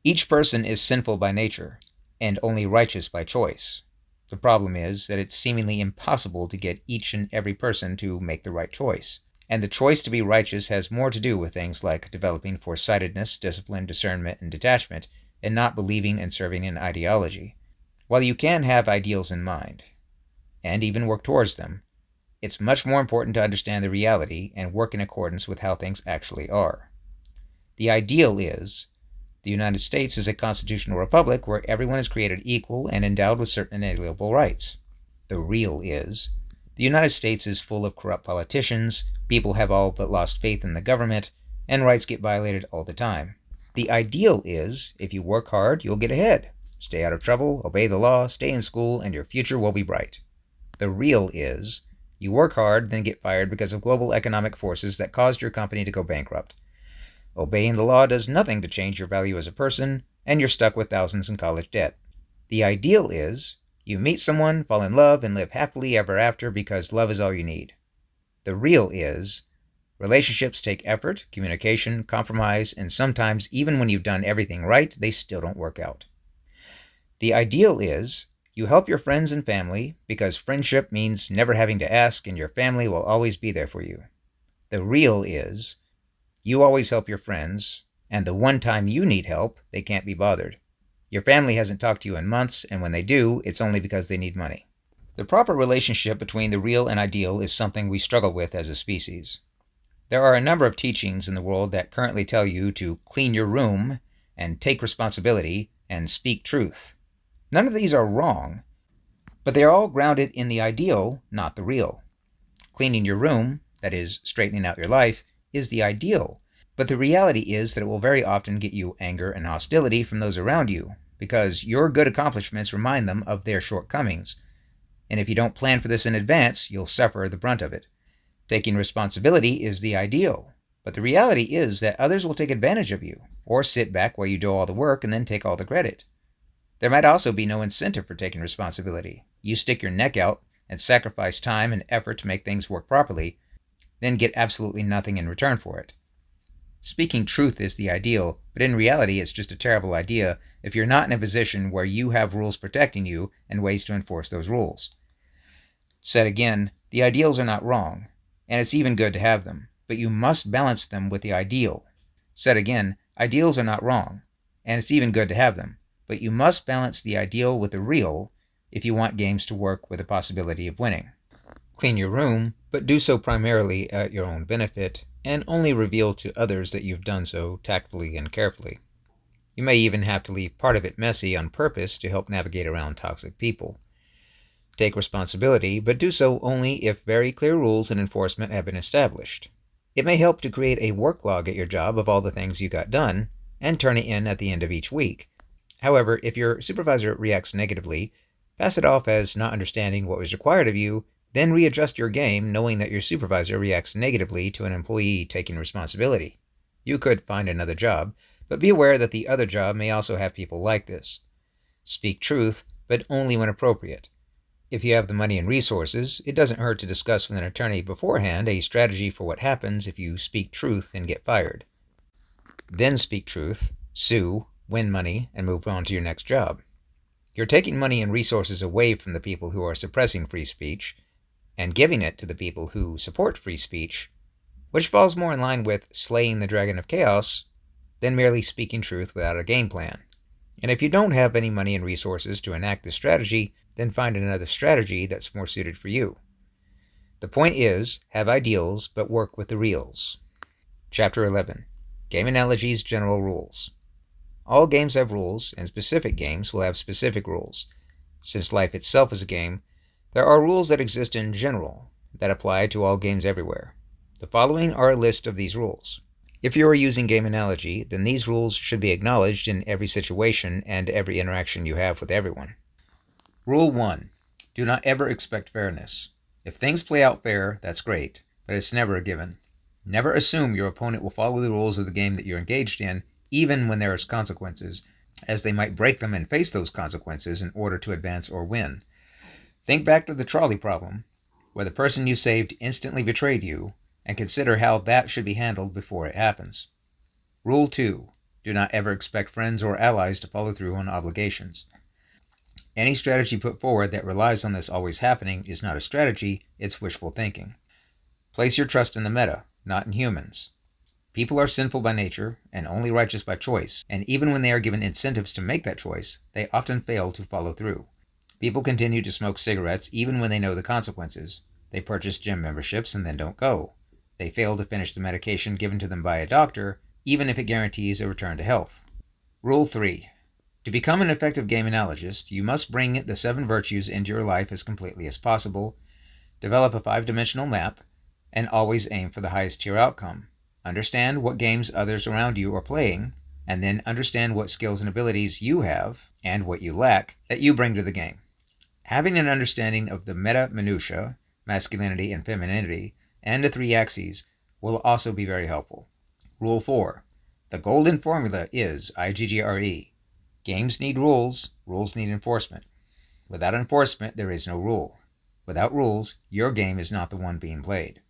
Each person is sinful by nature, and only righteous by choice. The problem is that it's seemingly impossible to get each and every person to make the right choice. And the choice to be righteous has more to do with things like developing foresightedness, discipline, discernment, and detachment, and not believing and serving an ideology. While you can have ideals in mind, and even work towards them, it's much more important to understand the reality and work in accordance with how things actually are. The ideal is, the United States is a constitutional republic where everyone is created equal and endowed with certain inalienable rights. The real is, the United States is full of corrupt politicians, people have all but lost faith in the government, and rights get violated all the time. The ideal is, if you work hard, you'll get ahead. Stay out of trouble, obey the law, stay in school, and your future will be bright. The real is, you work hard, then get fired because of global economic forces that caused your company to go bankrupt. Obeying the law does nothing to change your value as a person, and you're stuck with thousands in college debt. The ideal is, you meet someone, fall in love, and live happily ever after because love is all you need. The real is, relationships take effort, communication, compromise, and sometimes even when you've done everything right, they still don't work out. The ideal is, you help your friends and family because friendship means never having to ask and your family will always be there for you. The real is, you always help your friends, and the one time you need help, they can't be bothered. Your family hasn't talked to you in months, and when they do, it's only because they need money. The proper relationship between the real and ideal is something we struggle with as a species. There are a number of teachings in the world that currently tell you to clean your room and take responsibility and speak truth. None of these are wrong, but they are all grounded in the ideal, not the real. Cleaning your room, that is, straightening out your life, is the ideal, but the reality is that it will very often get you anger and hostility from those around you, because your good accomplishments remind them of their shortcomings. And if you don't plan for this in advance, you'll suffer the brunt of it. Taking responsibility is the ideal, but the reality is that others will take advantage of you, or sit back while you do all the work and then take all the credit. There might also be no incentive for taking responsibility. You stick your neck out and sacrifice time and effort to make things work properly, then get absolutely nothing in return for it. Speaking truth is the ideal, but in reality it's just a terrible idea if you're not in a position where you have rules protecting you and ways to enforce those rules. Said again, the ideals are not wrong, and it's even good to have them, but you must balance them with the ideal. Said again, ideals are not wrong, and it's even good to have them, but you must balance the ideal with the real if you want games to work with a possibility of winning. Clean your room, but do so primarily at your own benefit, and only reveal to others that you've done so tactfully and carefully. You may even have to leave part of it messy on purpose to help navigate around toxic people. Take responsibility, but do so only if very clear rules and enforcement have been established. It may help to create a work log at your job of all the things you got done, and turn it in at the end of each week. However, if your supervisor reacts negatively, pass it off as not understanding what was required of you, then readjust your game knowing that your supervisor reacts negatively to an employee taking responsibility. You could find another job, but be aware that the other job may also have people like this. Speak truth, but only when appropriate. If you have the money and resources, it doesn't hurt to discuss with an attorney beforehand a strategy for what happens if you speak truth and get fired. Then speak truth, sue, win money, and move on to your next job. You're taking money and resources away from the people who are suppressing free speech and giving it to the people who support free speech, which falls more in line with slaying the dragon of chaos than merely speaking truth without a game plan. And if you don't have any money and resources to enact this strategy, then find another strategy that's more suited for you. The point is, have ideals, but work with the reals. Chapter 11. Game Analogies General Rules. All games have rules, and specific games will have specific rules. Since life itself is a game, there are rules that exist in general, that apply to all games everywhere. The following are a list of these rules. If you are using game analogy, then these rules should be acknowledged in every situation and every interaction you have with everyone. Rule 1. Do not ever expect fairness. If things play out fair, that's great, but it's never a given. Never assume your opponent will follow the rules of the game that you're engaged in, even when there is consequences, as they might break them and face those consequences in order to advance or win. Think back to the trolley problem, where the person you saved instantly betrayed you, and consider how that should be handled before it happens. Rule 2. Do not ever expect friends or allies to follow through on obligations. Any strategy put forward that relies on this always happening is not a strategy, it's wishful thinking. Place your trust in the meta, not in humans. People are sinful by nature and only righteous by choice, and even when they are given incentives to make that choice, they often fail to follow through. People continue to smoke cigarettes even when they know the consequences. They purchase gym memberships and then don't go. They fail to finish the medication given to them by a doctor, even if it guarantees a return to health. Rule 3. To become an effective game analogist, you must bring the 7 virtues into your life as completely as possible, develop a 5-dimensional map, and always aim for the highest tier outcome. Understand what games others around you are playing, and then understand what skills and abilities you have, and what you lack, that you bring to the game. Having an understanding of the meta minutia, masculinity and femininity, and the 3 axes will also be very helpful. Rule 4. The golden formula is IGGRE. Games need rules, rules need enforcement. Without enforcement, there is no rule. Without rules, your game is not the one being played.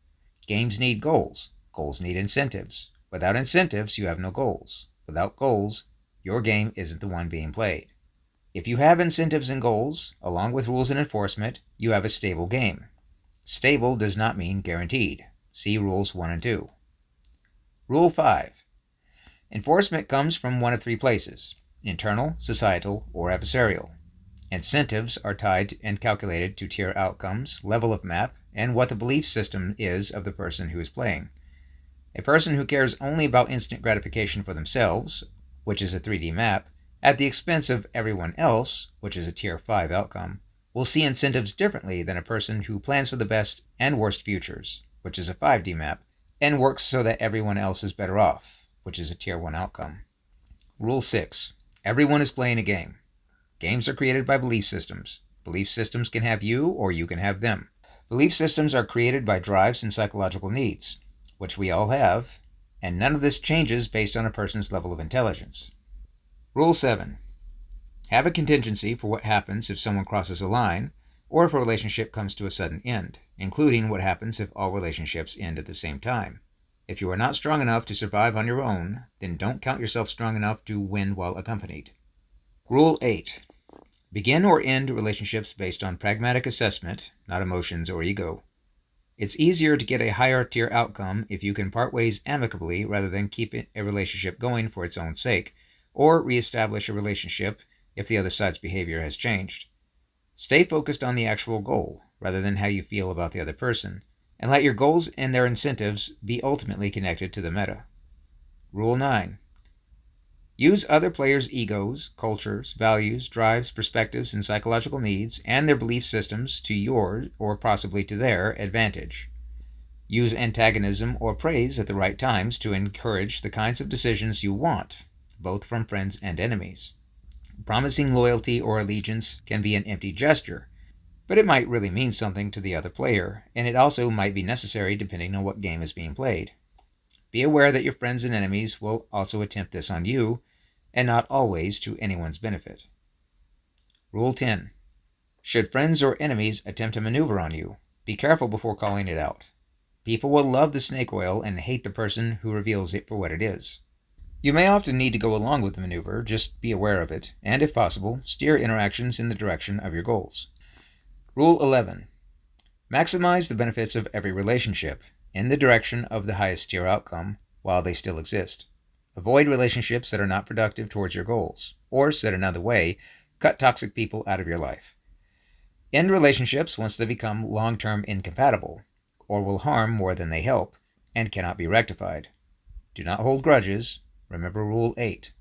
Games need goals, goals need incentives. Without incentives, you have no goals. Without goals, your game isn't the one being played. If you have incentives and goals, along with rules and enforcement, you have a stable game. Stable does not mean guaranteed. See Rules 1 and 2. Rule 5. Enforcement comes from one of 3 places: internal, societal, or adversarial. Incentives are tied and calculated to tier outcomes, level of map, and what the belief system is of the person who is playing. A person who cares only about instant gratification for themselves, which is a 3D map, at the expense of everyone else, which is a Tier 5 outcome, will see incentives differently than a person who plans for the best and worst futures, which is a 5D map, and works so that everyone else is better off, which is a Tier 1 outcome. Rule 6. Everyone is playing a game. Games are created by belief systems. Belief systems can have you or you can have them. Belief systems are created by drives and psychological needs, which we all have, and none of this changes based on a person's level of intelligence. Rule 7. Have a contingency for what happens if someone crosses a line, or if a relationship comes to a sudden end, including what happens if all relationships end at the same time. If you are not strong enough to survive on your own, then don't count yourself strong enough to win while accompanied. Rule 8. Begin or end relationships based on pragmatic assessment, not emotions or ego. It's easier to get a higher tier outcome if you can part ways amicably rather than keep a relationship going for its own sake, or reestablish a relationship if the other side's behavior has changed. Stay focused on the actual goal rather than how you feel about the other person, and let your goals and their incentives be ultimately connected to the meta. Rule 9. Use other players' egos, cultures, values, drives, perspectives, and psychological needs, and their belief systems to your, or possibly to their, advantage. Use antagonism or praise at the right times to encourage the kinds of decisions you want, both from friends and enemies. Promising loyalty or allegiance can be an empty gesture, but it might really mean something to the other player, and it also might be necessary depending on what game is being played. Be aware that your friends and enemies will also attempt this on you, and not always to anyone's benefit. Rule 10. Should friends or enemies attempt a maneuver on you, be careful before calling it out. People will love the snake oil and hate the person who reveals it for what it is. You may often need to go along with the maneuver, just be aware of it, and if possible, steer interactions in the direction of your goals. Rule 11. Maximize the benefits of every relationship in the direction of the highest tier outcome while they still exist. Avoid relationships that are not productive towards your goals, or said another way, cut toxic people out of your life. End relationships once they become long-term incompatible, or will harm more than they help, and cannot be rectified. Do not hold grudges. Remember Rule 8.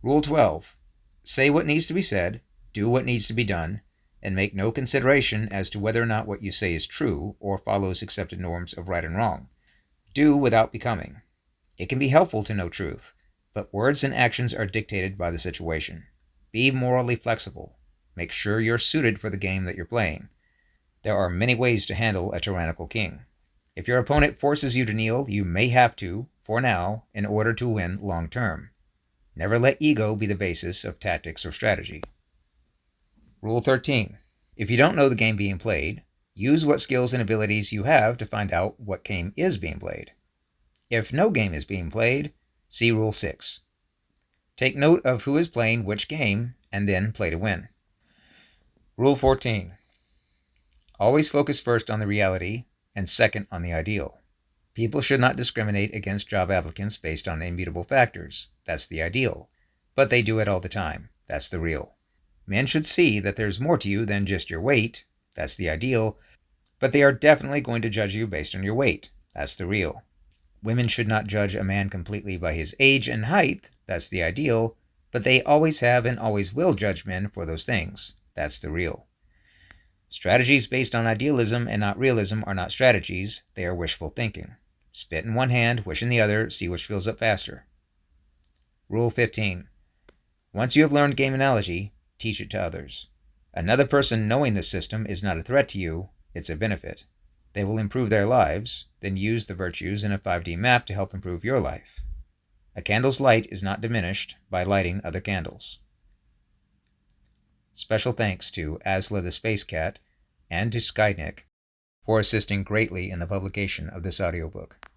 Rule 12. Say what needs to be said, do what needs to be done, and make no consideration as to whether or not what you say is true or follows accepted norms of right and wrong. Do without becoming. It can be helpful to know truth, but words and actions are dictated by the situation. Be morally flexible. Make sure you're suited for the game that you're playing. There are many ways to handle a tyrannical king. If your opponent forces you to kneel, you may have to, for now, in order to win long term. Never let ego be the basis of tactics or strategy. Rule 13. If you don't know the game being played, use what skills and abilities you have to find out what game is being played. If no game is being played, see Rule 6. Take note of who is playing which game, and then play to win. Rule 14. Always focus first on the reality and second on the ideal. People should not discriminate against job applicants based on immutable factors. That's the ideal. But they do it all the time. That's the real. Men should see that there's more to you than just your weight. That's the ideal. But they are definitely going to judge you based on your weight. That's the real. Women should not judge a man completely by his age and height. That's the ideal. But they always have and always will judge men for those things. That's the real. Strategies based on idealism and not realism are not strategies. They are wishful thinking. Spit in one hand, wish in the other, see which fills up faster. Rule 15. Once you have learned game analogy, teach it to others. Another person knowing this system is not a threat to you, it's a benefit. They will improve their lives, then use the virtues in a 5D map to help improve your life. A candle's light is not diminished by lighting other candles. Special thanks to Asla the Space Cat and to Skynick for assisting greatly in the publication of this audiobook.